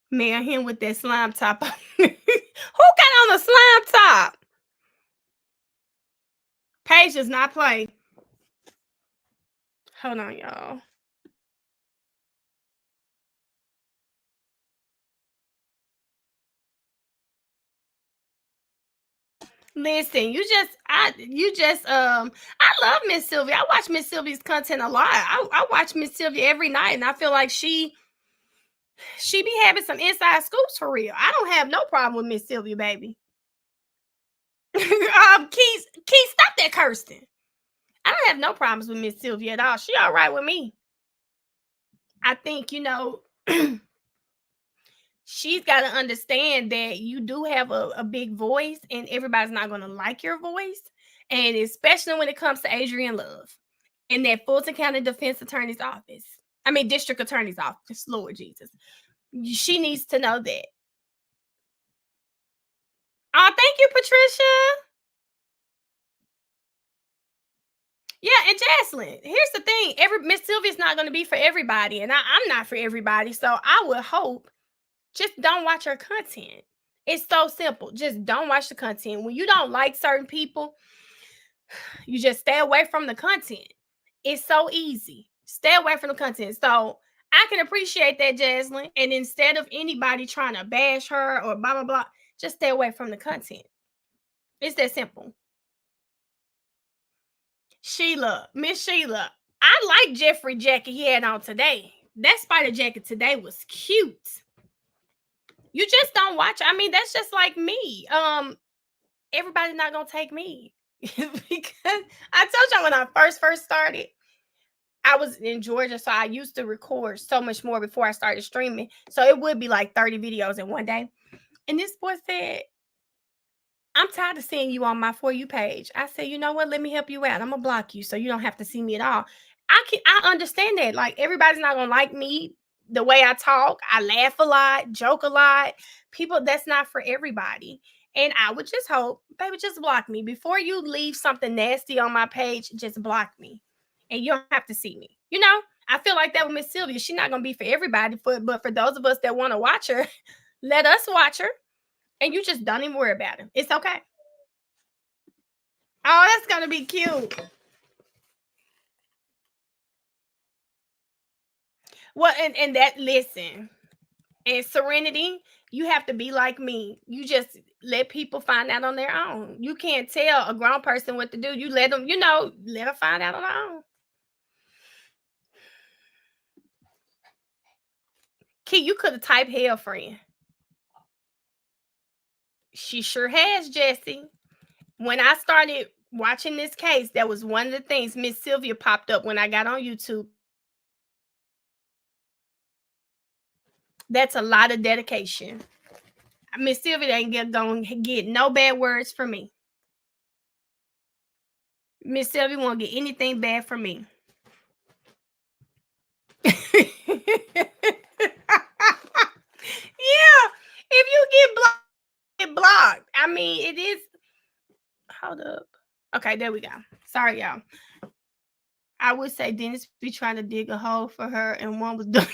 Man, him with that slime top. Who got on a slime top? Paige does not play. Hold on, y'all. Listen, I love Miss Sylvia. I watch Miss Sylvia's content a lot. I watch Miss Sylvia every night, and I feel like she be having some inside scoops for real. I don't have no problem with Miss Sylvia, baby. Keith, stop that cursing. I don't have no problems with Miss Sylvia at all. She all right with me. I think, she's got to understand that you do have a big voice, and everybody's not going to like your voice. And especially when it comes to Adrian Love and that Fulton County Defense Attorney's Office. District Attorney's Office, Lord Jesus. She needs to know that. Oh, thank you, Patricia. Yeah, and Jaslyn, here's the thing. Miss Sylvia's not going to be for everybody, and I'm not for everybody. So I would hope just don't watch her content. It's so simple. Just don't watch the content. When you don't like certain people, you just stay away from the content. It's so easy. Stay away from the content. So I can appreciate that, Jaslyn. And instead of anybody trying to bash her or blah, blah, blah, just stay away from the content. It's that simple. Miss Sheila, I like Jeffrey jacket he had on today. That spider jacket today was cute. You just don't watch. That's just like me. Everybody's not gonna take me because I told y'all when I first started, I was in Georgia, so I used to record so much more before I started streaming. So it would be like 30 videos in one day. And this boy said, I'm tired of seeing you on my For You page. I said, you know what? Let me help you out. I'm gonna block you so you don't have to see me at all. I understand that. Like, everybody's not gonna like me the way I talk. I laugh a lot, joke a lot. People, that's not for everybody. And I would just hope, baby, just block me. Before you leave something nasty on my page, just block me. And you don't have to see me. I feel like that with Miss Sylvia. She's not gonna be for everybody, but for those of us that want to watch her, let us watch her. And you just don't even worry about him. It's okay. Oh, that's gonna be cute. Well, and that, listen, and Serenity, you have to be like me. You just let people find out on their own. You can't tell a grown person what to do. You let them, let them find out on their own. Key, you could have typed hell, friend. She sure has, Jesse. When I started watching this case, that was one of the things. Miss Sylvia popped up when I got on YouTube. That's a lot of dedication. Miss Sylvia ain't gonna get no bad words from me. Miss Sylvia won't get anything bad from me. Yeah, if you get blocked. It is. Hold up. Okay, there we go. Sorry, y'all. I would say Dennis be trying to dig a hole for her, and one was done.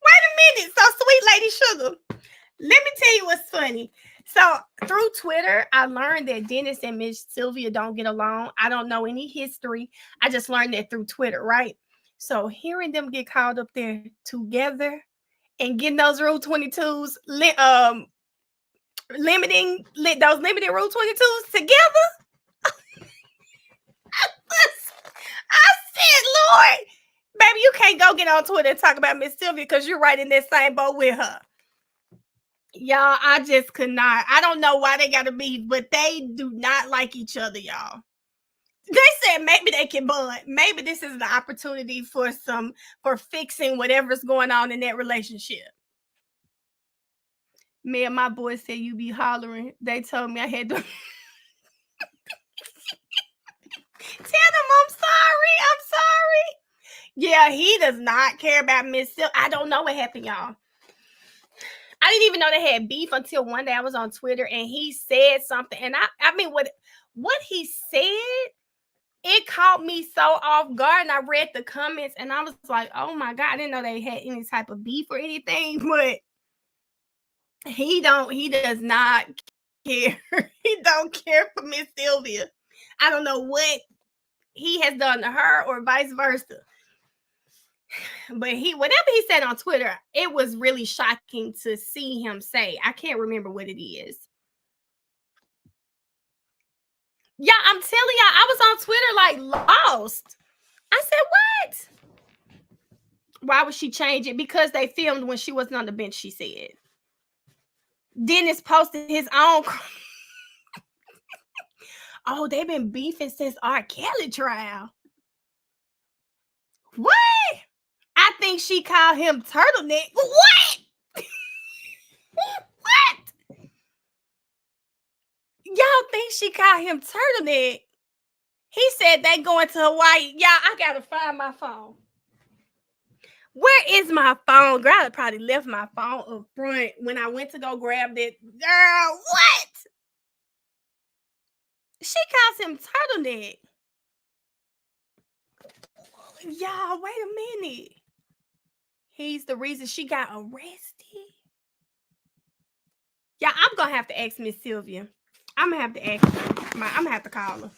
Wait a minute. So, sweet Lady Sugar, Let me tell you what's funny. So through Twitter, I learned that Dennis and Miss Sylvia don't get along. I don't know any history. I just learned that through Twitter, right? So hearing them get called up there together and getting those Rule 22s, limiting those limited Rule 22s together, I said, Lord, baby, you can't go get on Twitter and talk about Miss Sylvia because you're right in that same boat with her. Y'all, I just could not. I don't know why they got to be, but they do not like each other, y'all. They said maybe they can bond. Maybe this is the opportunity for fixing whatever's going on in that relationship. Me and my boys said you be hollering. They told me I had to tell them I'm sorry. I'm sorry. Yeah, he does not care about Miss Sil. I don't know what happened, y'all. I didn't even know they had beef until one day I was on Twitter and he said something. And I mean, what he said, it caught me so off guard. And I read the comments and I was like, oh my God, I didn't know they had any type of beef or anything. But he does not care. He don't care for Miss Sylvia. I don't know what he has done to her or vice versa. But whatever he said on Twitter, it was really shocking to see him say. I can't remember what it is. Yeah, I'm telling y'all, I was on Twitter like lost. I said, what? Why would she change it? Because they filmed when she wasn't on the bench, she said. Dennis posted his own. Oh, they've been beefing since R. Kelly trial. What? I think she called him turtleneck. What? What? Y'all think she called him turtleneck? He said they going to Hawaii. Y'all, I gotta find my phone. Where is my phone? Girl, I probably left my phone up front when I went to go grab that. Girl, what? She calls him turtleneck. Y'all, wait a minute. He's the reason she got arrested. Yeah, I'm gonna have to ask Miss Sylvia. I'm gonna have to ask her. I'm gonna have to call her.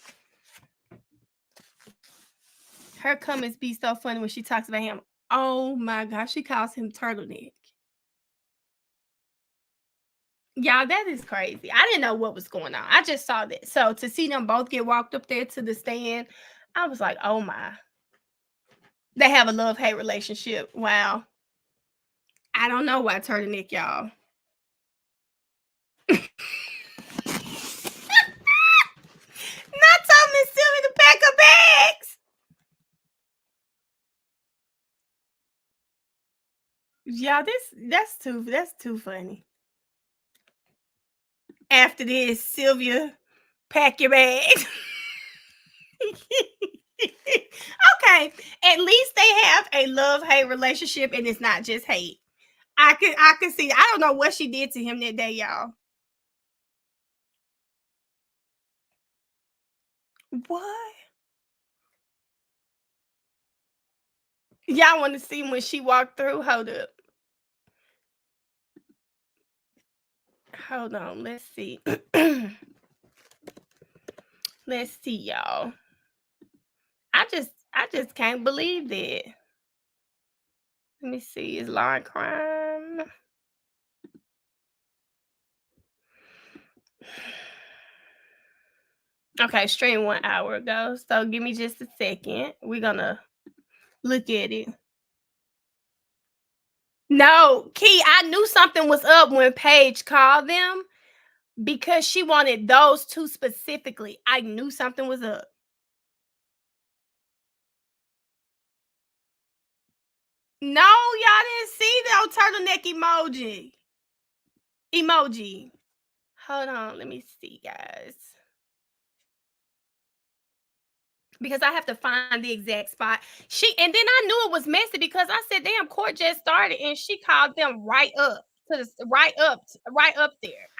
Her comments be so funny when she talks about him. Oh my gosh, she calls him turtleneck. Y'all, that is crazy. I didn't know what was going on. I just saw that. So to see them both get walked up there to the stand, I was like, oh my. They have a love-hate relationship. Wow. I don't know why turtleneck, y'all. Not told Miss Sylvia to pack her bags. Y'all, that's too funny. After this, Sylvia, pack your bags. Okay, at least they have a love-hate relationship and it's not just hate. I can see. I don't know what she did to him that day, y'all. What? Y'all want to see when she walked through? Hold up. Hold on. Let's see. Let's see, y'all. I just can't believe that. Let me see. Is Lauren crime? Okay, stream 1 hour ago. So give me just a second. We're gonna look at it. No, Key, I knew something was up when Paige called them because she wanted those two specifically. I knew something was up. No, y'all didn't see the turtleneck emoji. Hold on, let me see, guys. Because I have to find the exact spot. And then I knew it was messy because I said, damn, court just started and she called them right up there.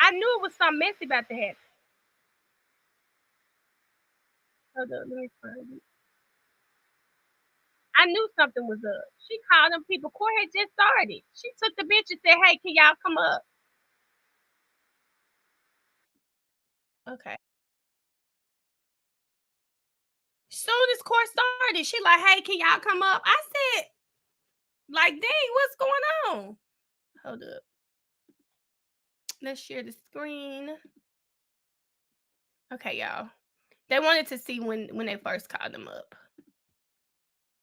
I knew it was something messy about to happen. Hold on, let me find it. I knew something was up. She called them people. Court had just started. She took the bench and said, hey, can y'all come up? Okay. Soon as court started, she like, hey, can y'all come up? I said, like, dang, what's going on? Hold up. Let's share the screen. Okay, y'all. They wanted to see when they first called them up.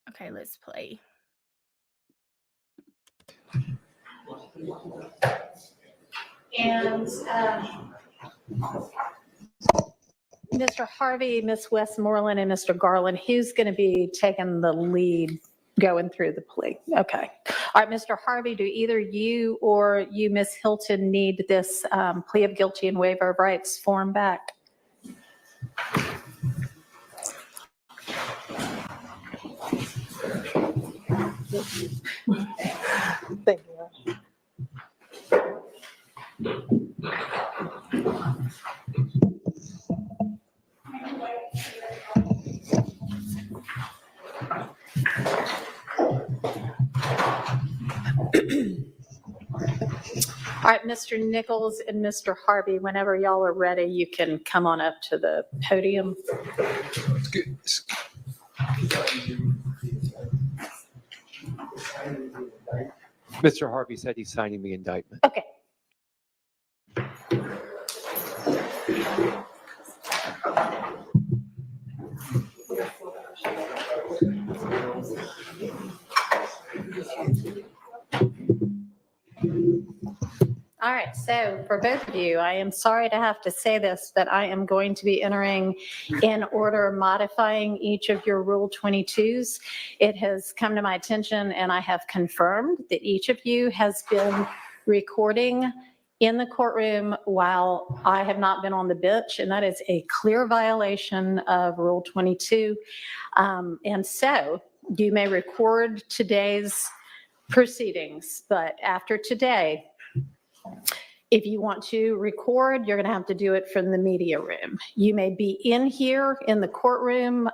Okay, let's play. And Mr. Harvey, Miss Westmoreland, and Mr. Garland, who's going to be taking the lead going through the plea? Okay. All right, Mr. Harvey, do either you or you, Miss Hilton, need this plea of guilty and waiver of rights form back? Thank you. All right, Mr. Nichols and Mr. Harvey, whenever y'all are ready, you can come on up to the podium. Mr. Harvey said he's signing the indictment. Okay. All right, so for both of you, I am sorry to have to say this, but I am going to be entering in order modifying each of your Rule 22s. It has come to my attention and I have confirmed that each of you has been recording in the courtroom while I have not been on the bench, and that is a clear violation of Rule 22. And so you may record today's proceedings, but after today, if you want to record, you're going to have to do it from the media room. You may be in here in the courtroom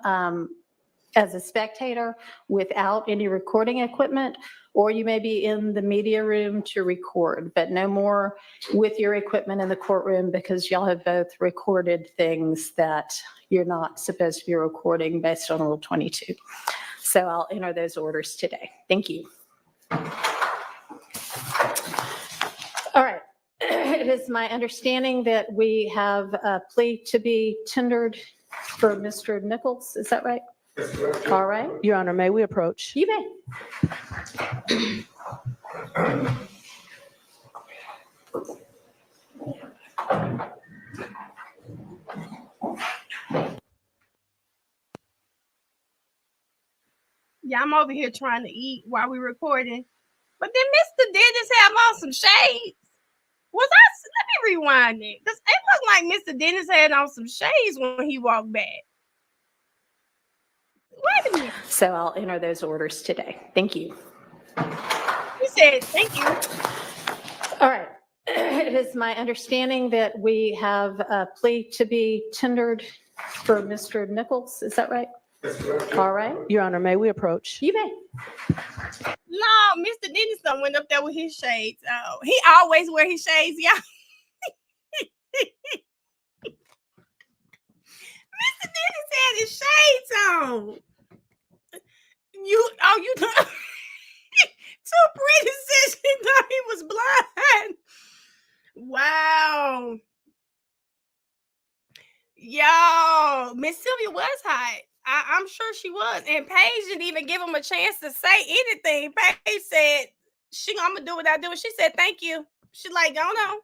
as a spectator without any recording equipment, or you may be in the media room to record, but no more with your equipment in the courtroom because y'all have both recorded things that you're not supposed to be recording based on Rule 22. So I'll enter those orders today. Thank you. All right. It is my understanding that we have a plea to be tendered for Mr. Nichols. Is that right? All right. Your Honor, may we approach? You may. Yeah, I'm over here trying to eat while we're recording. But then Mr. Dennis have on some shades. Let me rewind it. Because it looked like Mr. Dennis had on some shades when he walked back. Wait a minute. So I'll enter those orders today. Thank you. He said, thank you. All right. It is my understanding that we have a plea to be tendered for Mr. Nichols. Is that right? All right. Your Honor, may we approach? You may. No, Mr. Dennis done went up there with his shades. Oh, he always wear his shades, y'all. Mr. Dennis had his shades on. You too pretty said she thought he was blind. Wow. Yo, Miss Sylvia was hot. I'm sure she was. And Paige didn't even give him a chance to say anything. Paige said, I'm going to do what I do. She said, thank you. She like, go on.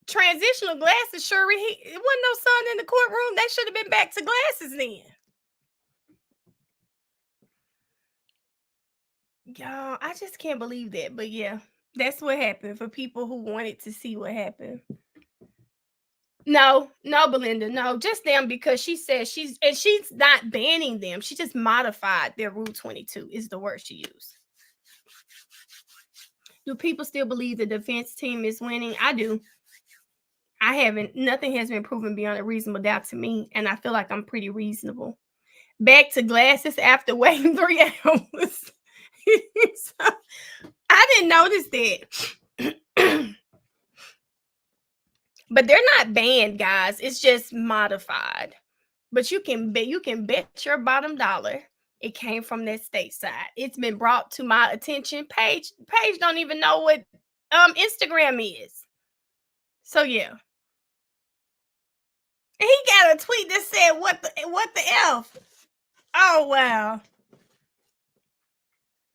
Transitional glasses, Shuri. It wasn't no sun in the courtroom. They should have been back to glasses then. Y'all, I just can't believe that. But yeah, that's what happened for people who wanted to see what happened. No, Belinda, no, just them, because she said she's not banning them. She just modified their Rule 22 is the word she used. Do people still believe the defense team is winning? I do. I haven't. Nothing has been proven beyond a reasonable doubt to me, and I feel like I'm pretty reasonable. Back to glasses after waiting 3 hours. So, I didn't notice that. But they're not banned, guys. It's just modified. But you can bet your bottom dollar it came from that state side. It's been brought to my attention. Paige don't even know what Instagram is. So yeah. And he got a tweet that said, what the F? Oh wow.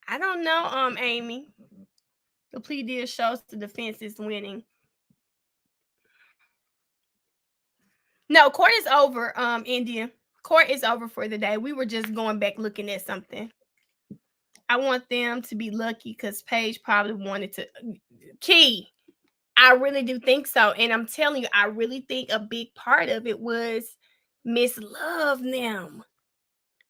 I don't know, Amy. The plea deal shows the defense is winning. No, court is over, India. Court is over for the day. We were just going back looking at something. I want them to be lucky because Paige probably wanted to. Key, I really do think so. And I'm telling you, I really think a big part of it was Miss Love them.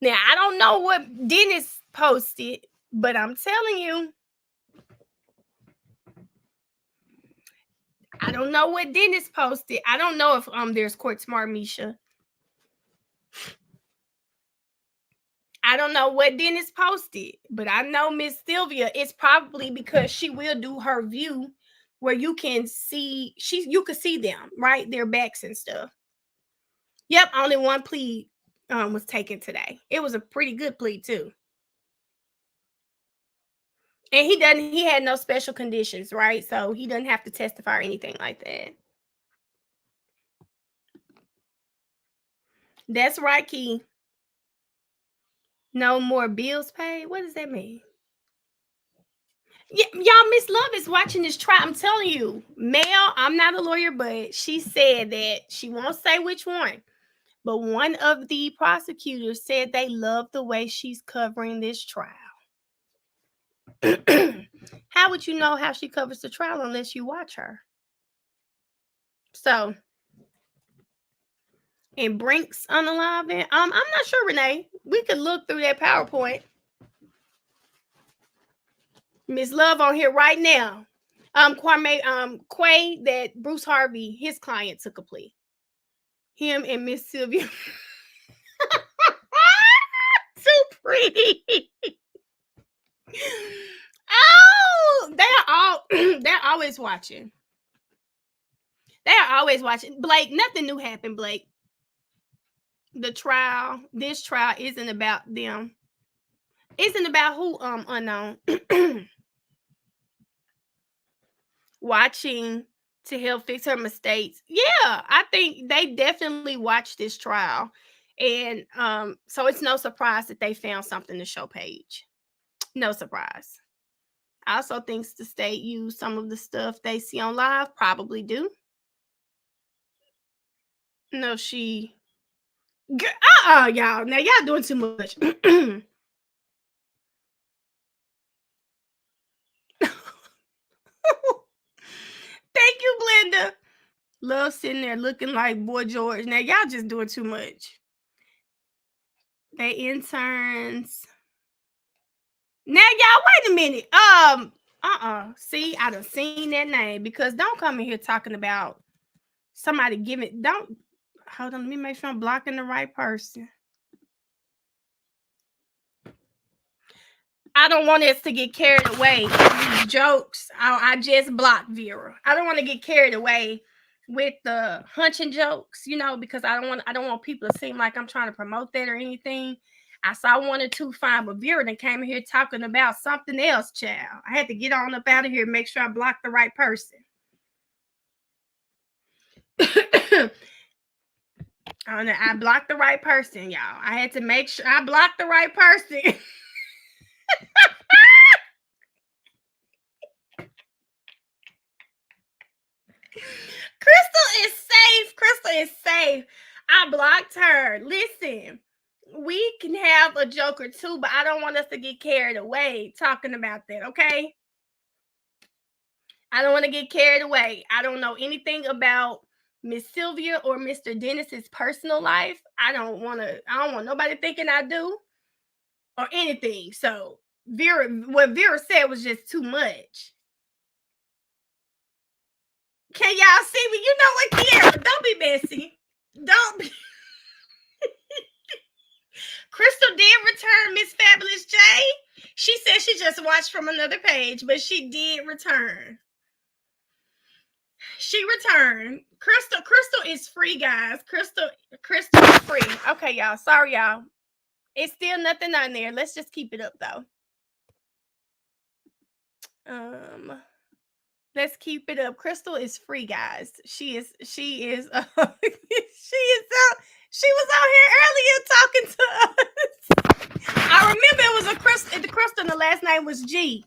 Now, I don't know what Dennis posted, but I'm telling you, I don't know what Dennis posted. I don't know if there's court smart, Misha. I don't know what Dennis posted, but I know Miss Sylvia, it's probably because she will do her view where you can see you could see them, right? Their backs and stuff. Yep, only one plea was taken today. It was a pretty good plea too. And he had no special conditions, right? So he doesn't have to testify or anything like that. That's right, Key. No more bills paid. What does that mean? Yeah, y'all, Miss Love is watching this trial. I'm telling you, Mel, I'm not a lawyer, but she said that she won't say which one. But one of the prosecutors said they love the way she's covering this trial. How would you know how she covers the trial unless you watch her? So, and Brink's unaliving. I'm not sure, Renee. We could look through that PowerPoint. Miss Love on here right now. Quay, that Bruce Harvey, his client took a plea. Him and Miss Sylvia. Too pretty. Oh, they're always watching. They are always watching. Blake, nothing new happened, Blake. This trial isn't about them. Isn't about who unknown. Watching to help fix her mistakes. Yeah, I think they definitely watched this trial. And so it's no surprise that they found something to show Paige. No surprise. I also think the state used some of the stuff they see on live. Probably do. No, y'all. Now y'all doing too much. Thank you, Glenda. Love sitting there looking like Boy George. Now y'all just doing too much. They interns. Now y'all wait a minute. See, I done seen that name because don't come in here talking about somebody giving. Don't hold on. Let me make sure I'm blocking the right person. I don't want us to get carried away with these jokes. I just blocked Vera. I don't want to get carried away with the hunching jokes, because I don't want people to seem like I'm trying to promote that or anything. I saw one or two fine, but Vera then came in here talking about something else, child. I had to get on up out of here and make sure I blocked the right person. I blocked the right person, y'all. I had to make sure I blocked the right person. Crystal is safe. I blocked her. Listen, we can have a joke or two, but I don't want us to get carried away talking about that, okay? I don't want to get carried away. I don't know anything about Miss Sylvia or Mr. Dennis's personal life. I don't want nobody thinking I do or anything. So what Vera said was just too much. Can y'all see me? You know what, Kiara? Don't be messy. Don't be. Crystal did return, Miss Fabulous J. She said she just watched from another page, but she did return. She returned. Crystal is free, guys. Crystal is free. Okay, y'all. Sorry, y'all. It's still nothing on there. Let's just keep it up though. Let's keep it up. Crystal is free, guys. She is she was out here earlier talking to us. I remember it was a Crystal, and the last name was G.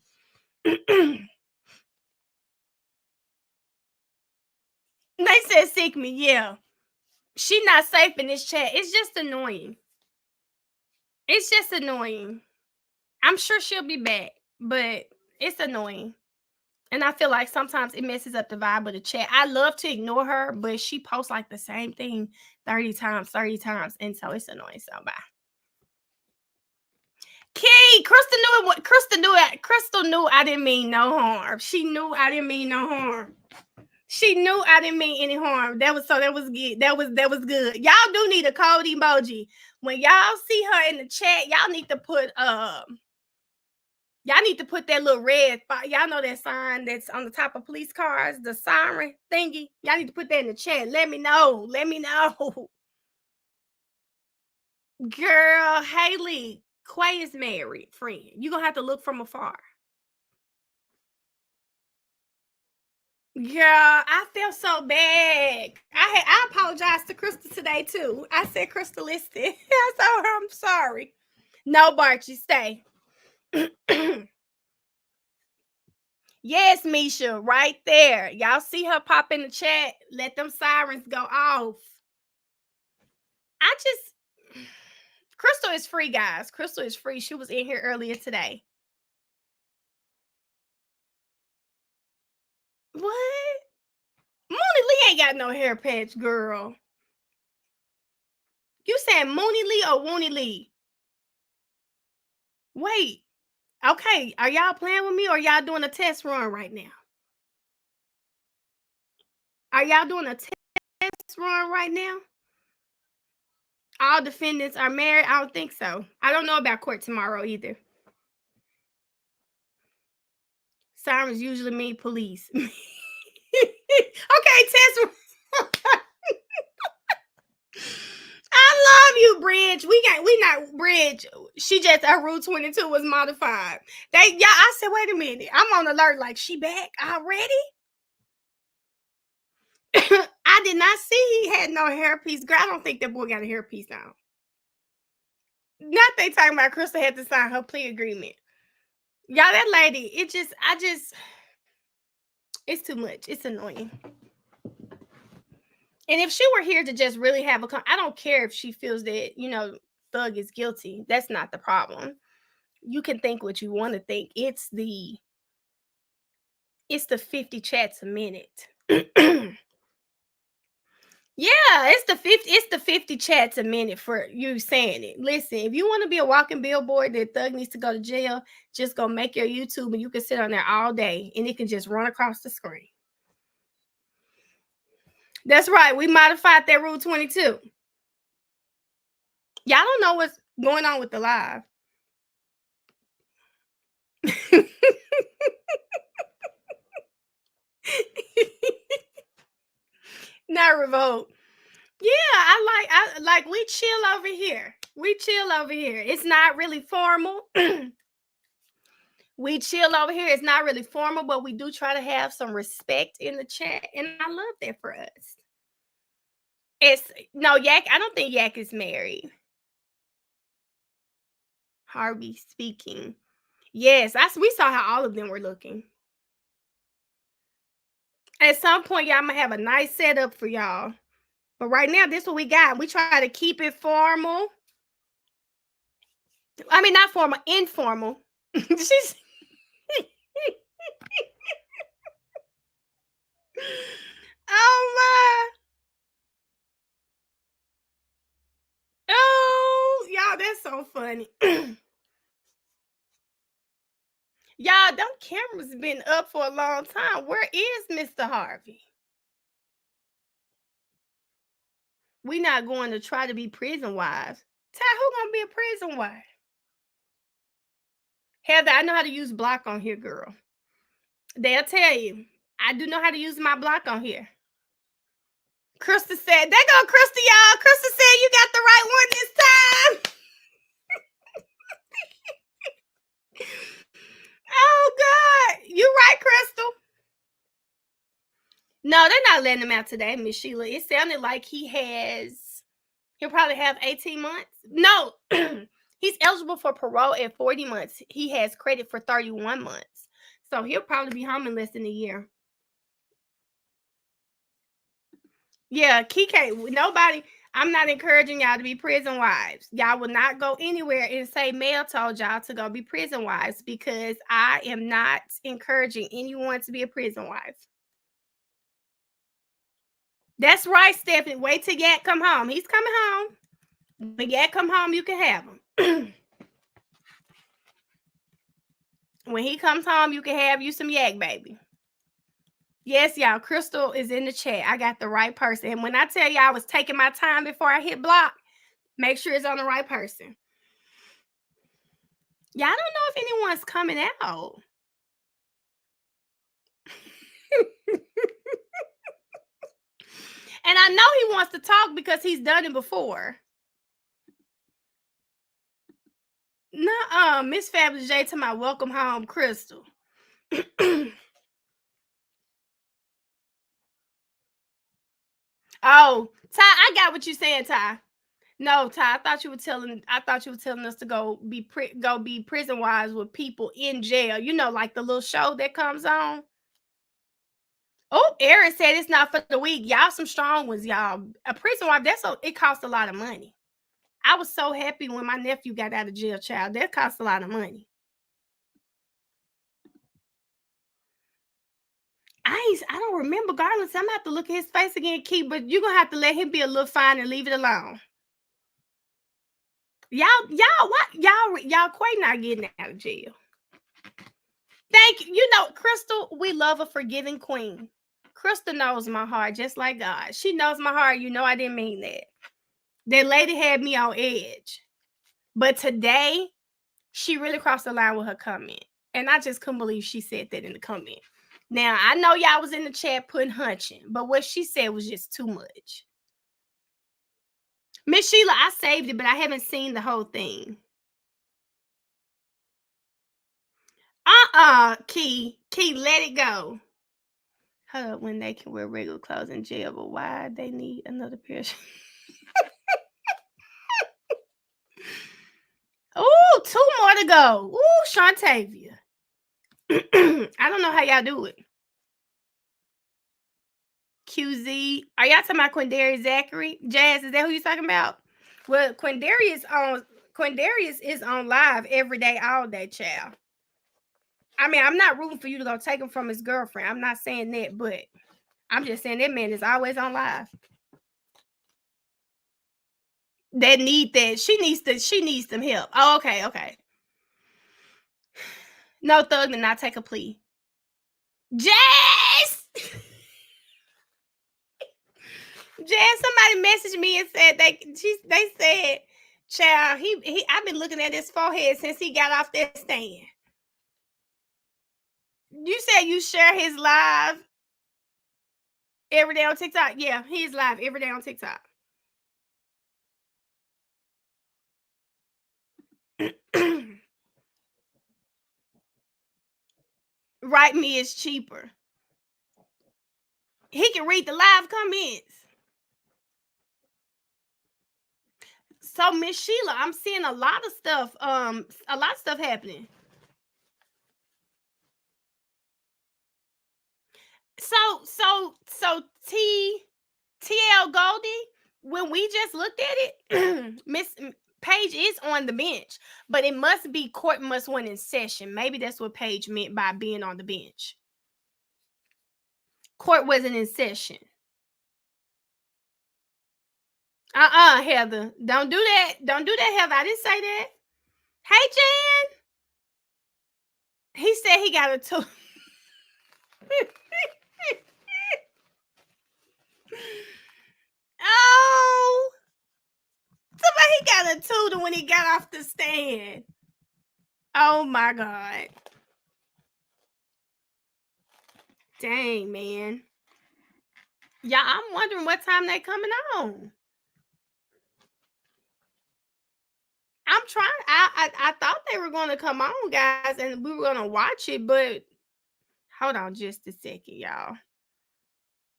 They said seek me, yeah. She not safe in this chat. It's just annoying. It's just annoying. I'm sure she'll be back, but it's annoying. And I feel like sometimes it messes up the vibe of the chat. I love to ignore her, but she posts like the same thing 30 times. And so it's annoying. So bye. Key, Crystal knew I didn't mean no harm. She knew I didn't mean no harm. She knew I didn't mean any harm. That was good. That was good. Y'all do need a code emoji. When y'all see her in the chat, y'all need to put that little red spot. Y'all know that sign that's on the top of police cars, the siren thingy. Y'all need to put that in the chat. Let me know. Girl, Haley, Quay is married, friend. You're going to have to look from afar. Girl, I feel so bad. I apologize to Crystal today, too. I said Crystal listed. I told her I'm sorry. No, Barchi, stay. Yes, Misha, right there. Y'all see her pop in the chat. Let them sirens go off. Crystal is free, guys. Crystal is free. She was in here earlier today. What? Mooney Lee ain't got no hair patch, girl. You saying Mooney Lee or Wooney Lee? Wait. Okay, are y'all playing with me or y'all doing a test run right now? Are y'all doing a test run right now? All defendants are married? I don't think so. I don't know about court tomorrow either. Sirens usually mean police. Okay, test run. I love you, Bridge. We not Bridge. She just her rule 22 was modified. I said, wait a minute. I'm on alert. Like, she back already? I did not see he had no hairpiece. Girl, I don't think that boy got a hairpiece now. Not they talking about Crystal had to sign her plea agreement. Y'all, that lady, it's too much. It's annoying. And if she were here to just really have I don't care if she feels that, Thug is guilty. That's not the problem. You can think what you want to think. It's the 50 chats a minute. Yeah, it's the 50 chats a minute for you saying it. Listen, if you want to be a walking billboard that Thug needs to go to jail, just go make your YouTube and you can sit on there all day and it can just run across the screen. That's right. We modified that rule 22. Y'all don't know what's going on with the live. Not revolt. Yeah, I like we chill over here. It's not really formal. We chill over here. It's not really formal, but we do try to have some respect in the chat, and I love that for us. Yak. I don't think Yak is married. Harvey speaking. Yes, we saw how all of them were looking. At some point, y'all might have a nice setup for y'all. But right now, this is what we got. We try to keep it formal. I mean, not formal, informal. She's... Oh, my. Oh, y'all, that's so funny. Y'all, them cameras been up for a long time. Where is Mr. Harvey? We not going to try to be prison wives. Ty, who gonna be a prison wife? Heather, I know how to use block on here, girl. They'll tell you. I do know how to use my block on here. Krista said, there go Krista, y'all. Krista said you got the right one this time. Oh, God. You right, Crystal. No, they're not letting him out today, Miss Sheila. It sounded like he'll probably have 18 months. No, he's eligible for parole at 40 months. He has credit for 31 months. So he'll probably be home in less than a year. Yeah, Kike, nobody, I'm not encouraging y'all to be prison wives. Y'all will not go anywhere and say Mel told y'all to go be prison wives, because I am not encouraging anyone to be a prison wife. That's right, Stephanie. Wait till Yak come home. He's coming home. When Yak come home, you can have him. When he comes home, you can have you some Yak, baby. Yes, y'all. Crystal is in the chat. I got the right person. And when I tell y'all I was taking my time before I hit block, make sure it's on the right person. Y'all don't know if anyone's coming out. And I know he wants to talk because he's done it before. Nuh-uh. Miss Fabulous J to my welcome home, Crystal. Oh, Ty, I got what you're saying, Ty. No, Ty, I thought you were telling us to go be prison wives with people in jail. You know, like the little show that comes on. Oh, Eric said it's not for the weak. Y'all some strong ones, y'all. A prison wife, it costs a lot of money. I was so happy when my nephew got out of jail, child. That costs a lot of money. I don't remember Garland. So I'm gonna have to look at his face again, Keith, but you're gonna have to let him be a little fine and leave it alone. Y'all, Quay not getting out of jail. Thank you. You know, Crystal, we love a forgiving queen. Crystal knows my heart just like God. She knows my heart. You know, I didn't mean that. That lady had me on edge. But today, she really crossed the line with her comment. And I just couldn't believe she said that in the comment. Now, I know y'all was in the chat putting hunching, but what she said was just too much. Miss Sheila, I saved it, but I haven't seen the whole thing. Key, let it go. Hold up, when they can wear regular clothes in jail, but why they need another pair of Ooh, 2 more to go. Ooh, Shantavia. I don't know how y'all do it. QZ. Are y'all talking about Quindarius Zachary? Jazz, is that who you talking about? Well, Quindarius is on live every day, all day, child. I mean, I'm not rooting for you to go take him from his girlfriend. I'm not saying that, but I'm just saying that man is always on live. That need that. She needs some help. Oh, okay. No thug did not take a plea. Jazz! Jazz, somebody messaged me and said they said, child, he I've been looking at his forehead since he got off that stand. You said you share his live every day on TikTok? Yeah, he's live every day on TikTok. Write me is cheaper. He can read the live comments. So Miss Sheila, I'm seeing a lot of stuff happening. So TL Goldie, when we just looked at it, Miss Paige is on the bench, but it must be court must win in session. Maybe that's what Paige meant by being on the bench. Court wasn't in session. Heather. Don't do that. Don't do that, Heather. I didn't say that. Hey, Jan. He said he got a 2. Oh. Somebody got a 2 to when he got off the stand. Oh, my God. Dang, man. Yeah, I'm wondering what time they coming on. I'm trying. I thought they were going to come on, guys, and we were going to watch it, but hold on just a second, y'all.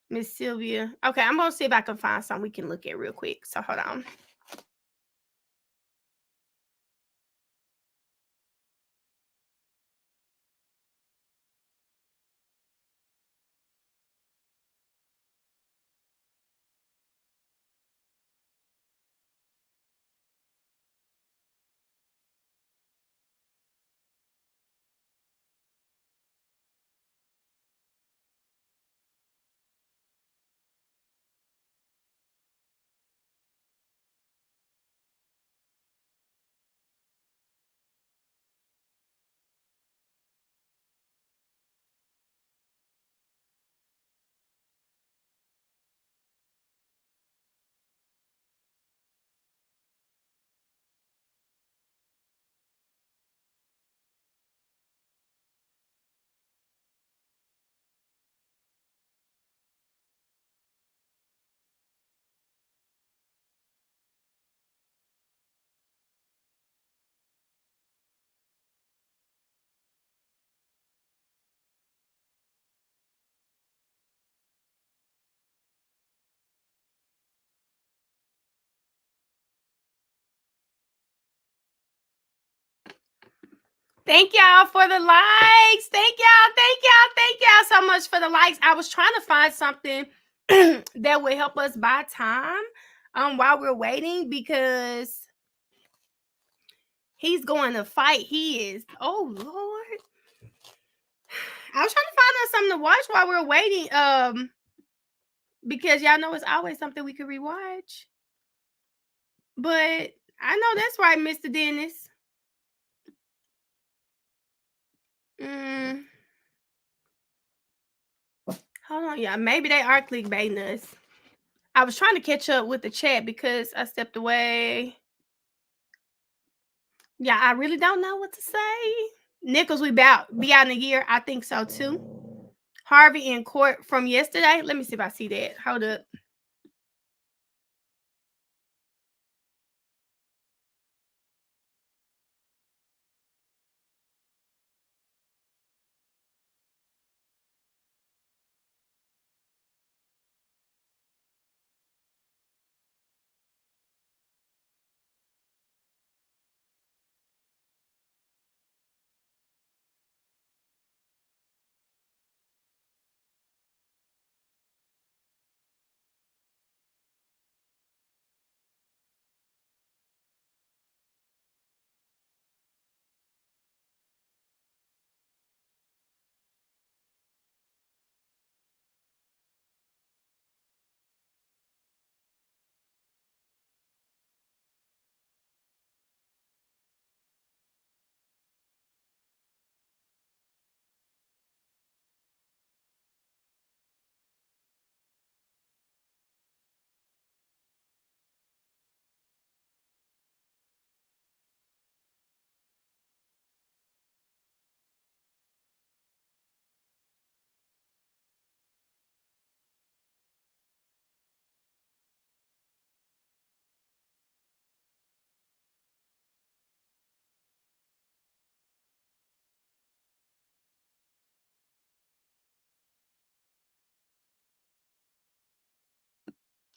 Miss Sylvia. Okay, I'm going to see if I can find something we can look at real quick. So hold on. Thank y'all for the likes. Thank y'all so much for the likes. I was trying to find something that would help us buy time while we're waiting, because he's going to fight. He is. Oh Lord. I was trying to find us something to watch while we're waiting. Because y'all know it's always something we could rewatch. But I know that's right, Mr. Dennis. Hold on, yeah. Maybe they are clickbaiting us. I was trying to catch up with the chat because I stepped away. Yeah, I really don't know what to say. Nichols, we be out in a year. I think so too. Harvey in court from yesterday. Let me see if I see that. Hold up.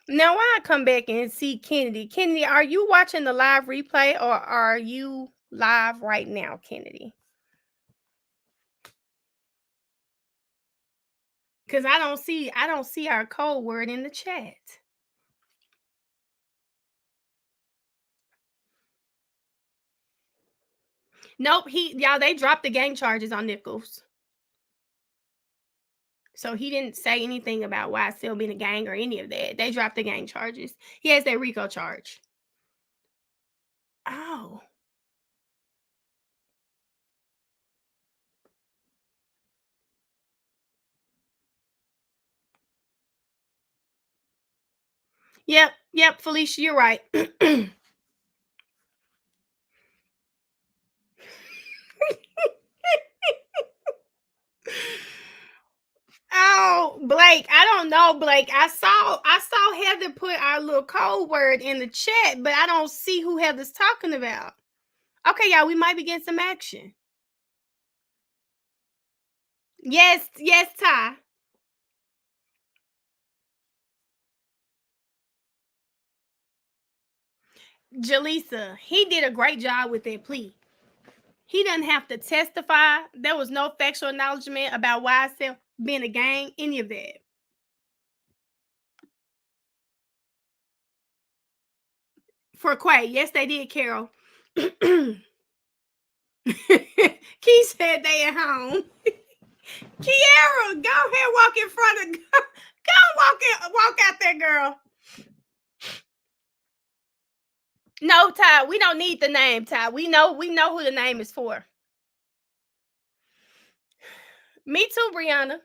Now, why I come back and see Kennedy? Kennedy, are you watching the live replay or are you live right now, Kennedy? Because I don't see our code word in the chat. Nope, y'all, they dropped the gang charges on Nichols. So he didn't say anything about YSL being a gang or any of that. They dropped the gang charges. He has that RICO charge. Oh. Yep, Felicia, you're right. Oh, Blake, Blake, I don't know, Blake. I saw Heather put our little code word in the chat, but I don't see who Heather's talking about. Okay, y'all, we might be getting some action. Yes, Ty. Jaleesa, he did a great job with that plea. He doesn't have to testify. There was no factual acknowledgement about YSL being a gang, any of that. For Quay, yes, they did, Carol. Key said they at home. Kiara, go ahead, walk in front of. Go walk out there, girl. No, Ty, we don't need the name, Ty. We know who the name is for. Me too, Brianna.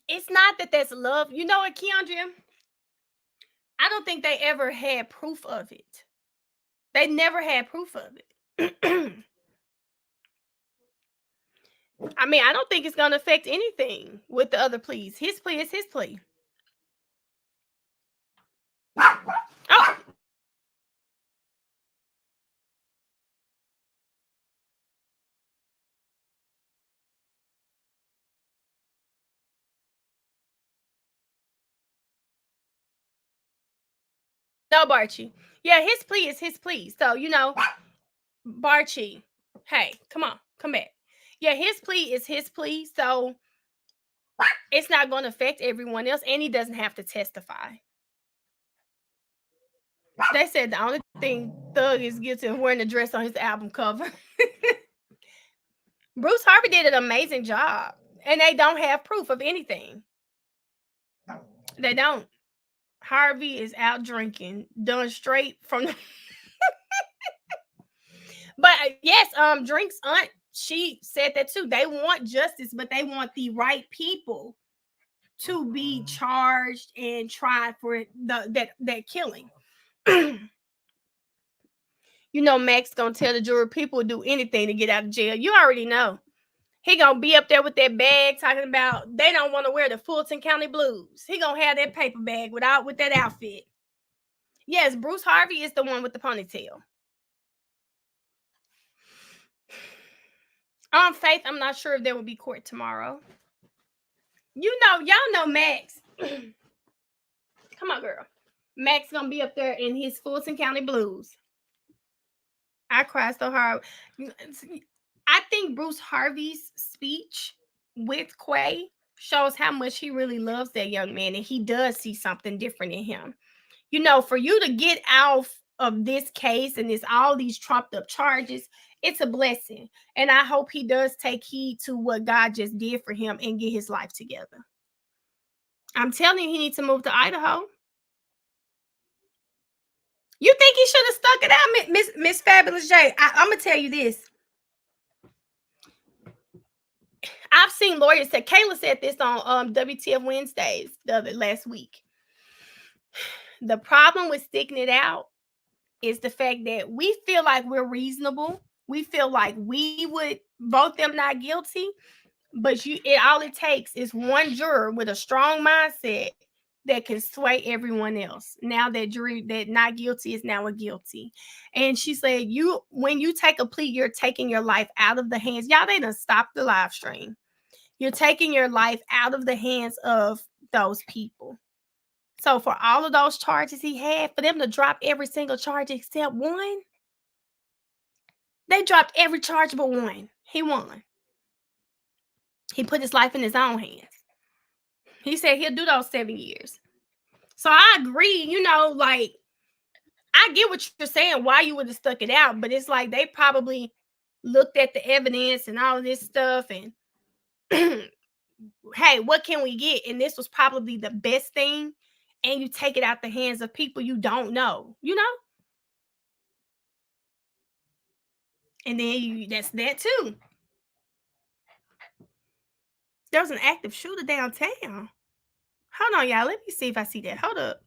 It's not that that's love. You know what, Keandria? I don't think they ever had proof of it. They never had proof of it. I mean, I don't think it's going to affect anything with the other pleas. His plea is his plea. Oh. No, Barchi. Yeah, his plea is his plea. So, Barchi, hey, come on, come back. Yeah, his plea is his plea. So it's not going to affect everyone else, and he doesn't have to testify. They said the only thing Thug is guilty of wearing a dress on his album cover. Bruce Harvey did an amazing job, and they don't have proof of anything. They don't. Harvey is out drinking, done straight from the But yes, Drink's aunt, she said that too. They want justice, but they want the right people to be charged and tried for that killing. Max gonna tell the jury people will do anything to get out of jail. You already know. He gonna be up there with that bag talking about they don't want to wear the Fulton County Blues. He gonna have that paper bag with that outfit. Yes, Bruce Harvey is the one with the ponytail. On Faith, I'm not sure if there will be court tomorrow. Y'all know Max. Come on, girl. Max gonna be up there in his Fulton County Blues. I cried so hard. I think Bruce Harvey's speech with Quay shows how much he really loves that young man, and he does see something different in him. For you to get out of this case and all these trumped up charges, it's a blessing. And I hope he does take heed to what God just did for him and get his life together. I'm telling you, he needs to move to Idaho. You think he should have stuck it out, Miss Fabulous J? I'm gonna tell you this. I've seen lawyers say, Kayla said this on WTF Wednesdays last week. The problem with sticking it out is the fact that we feel like we're reasonable. We feel like we would vote them not guilty, but all it takes is one juror with a strong mindset that can sway everyone else. Now that jury that not guilty is now a guilty. And she said, when you take a plea, you're taking your life out of the hands. Y'all, they done stopped the live stream. You're taking your life out of the hands of those people. So for all of those charges he had, for them to drop every single charge except one, they dropped every charge but one. He won. He put his life in his own hands. He said he'll do those 7 years. So I agree, I get what you're saying, why you would have stuck it out, but it's like they probably looked at the evidence and all of this stuff and hey, what can we get? And this was probably the best thing. And you take it out the hands of people you don't know, And then that's that too. There was an active shooter downtown. Hold on, y'all. Let me see if I see that. Hold up.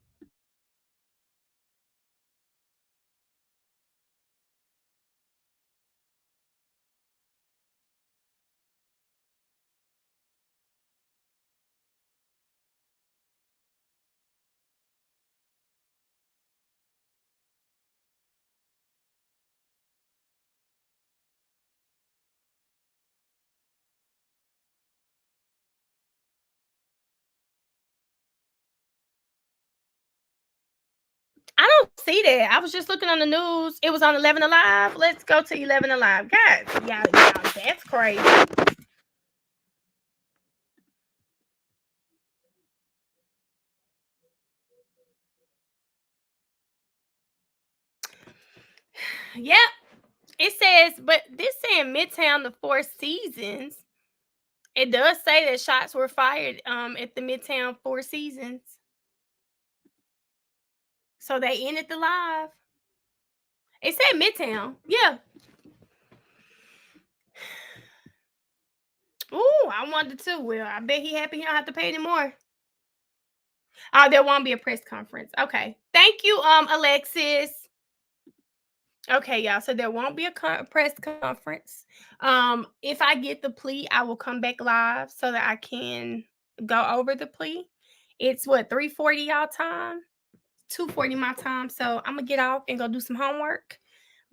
see that. I was just looking on the news. It was on 11 Alive. Let's go to 11 Alive. God, y'all, that's crazy. Yep. It says, but this saying Midtown the Four Seasons. It does say that shots were fired at the Midtown Four Seasons. So they ended the live. It said Midtown. Yeah. Ooh, I wanted to. Well, I bet he happy he don't have to pay anymore. Oh, there won't be a press conference. Okay. Thank you, Alexis. Okay, y'all. So there won't be a press conference. If I get the plea, I will come back live so that I can go over the plea. It's what, 3:40 y'all time, 2:40 my time. So I'm gonna get off and go do some homework.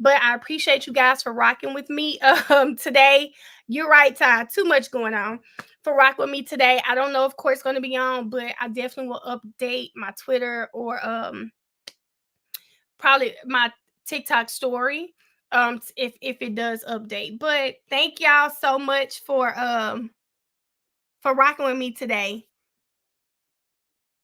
But I appreciate you guys for rocking with me today. You're right, Ty. Too much going on. For rocking with me today. I don't know if court's going to be on, but I definitely will update my Twitter or probably my TikTok story if it does update. But thank y'all so much for rocking with me today.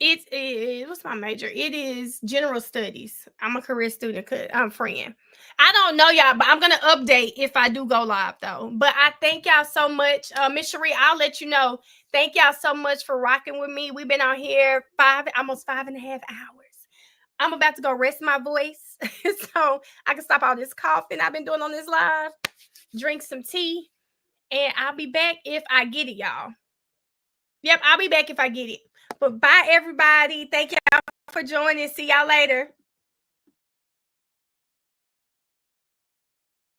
What's my major? It is general studies. I'm a career student. I'm friend. I don't know y'all, but I'm gonna update if I do go live though. But I thank y'all so much, Miss Cherie. I'll let you know. Thank y'all so much for rocking with me. We've been on here almost 5.5 hours. I'm about to go rest my voice so I can stop all this coughing I've been doing on this live. Drink some tea, and I'll be back if I get it, y'all. Yep, I'll be back if I get it. But bye, everybody. Thank y'all for joining. See y'all later.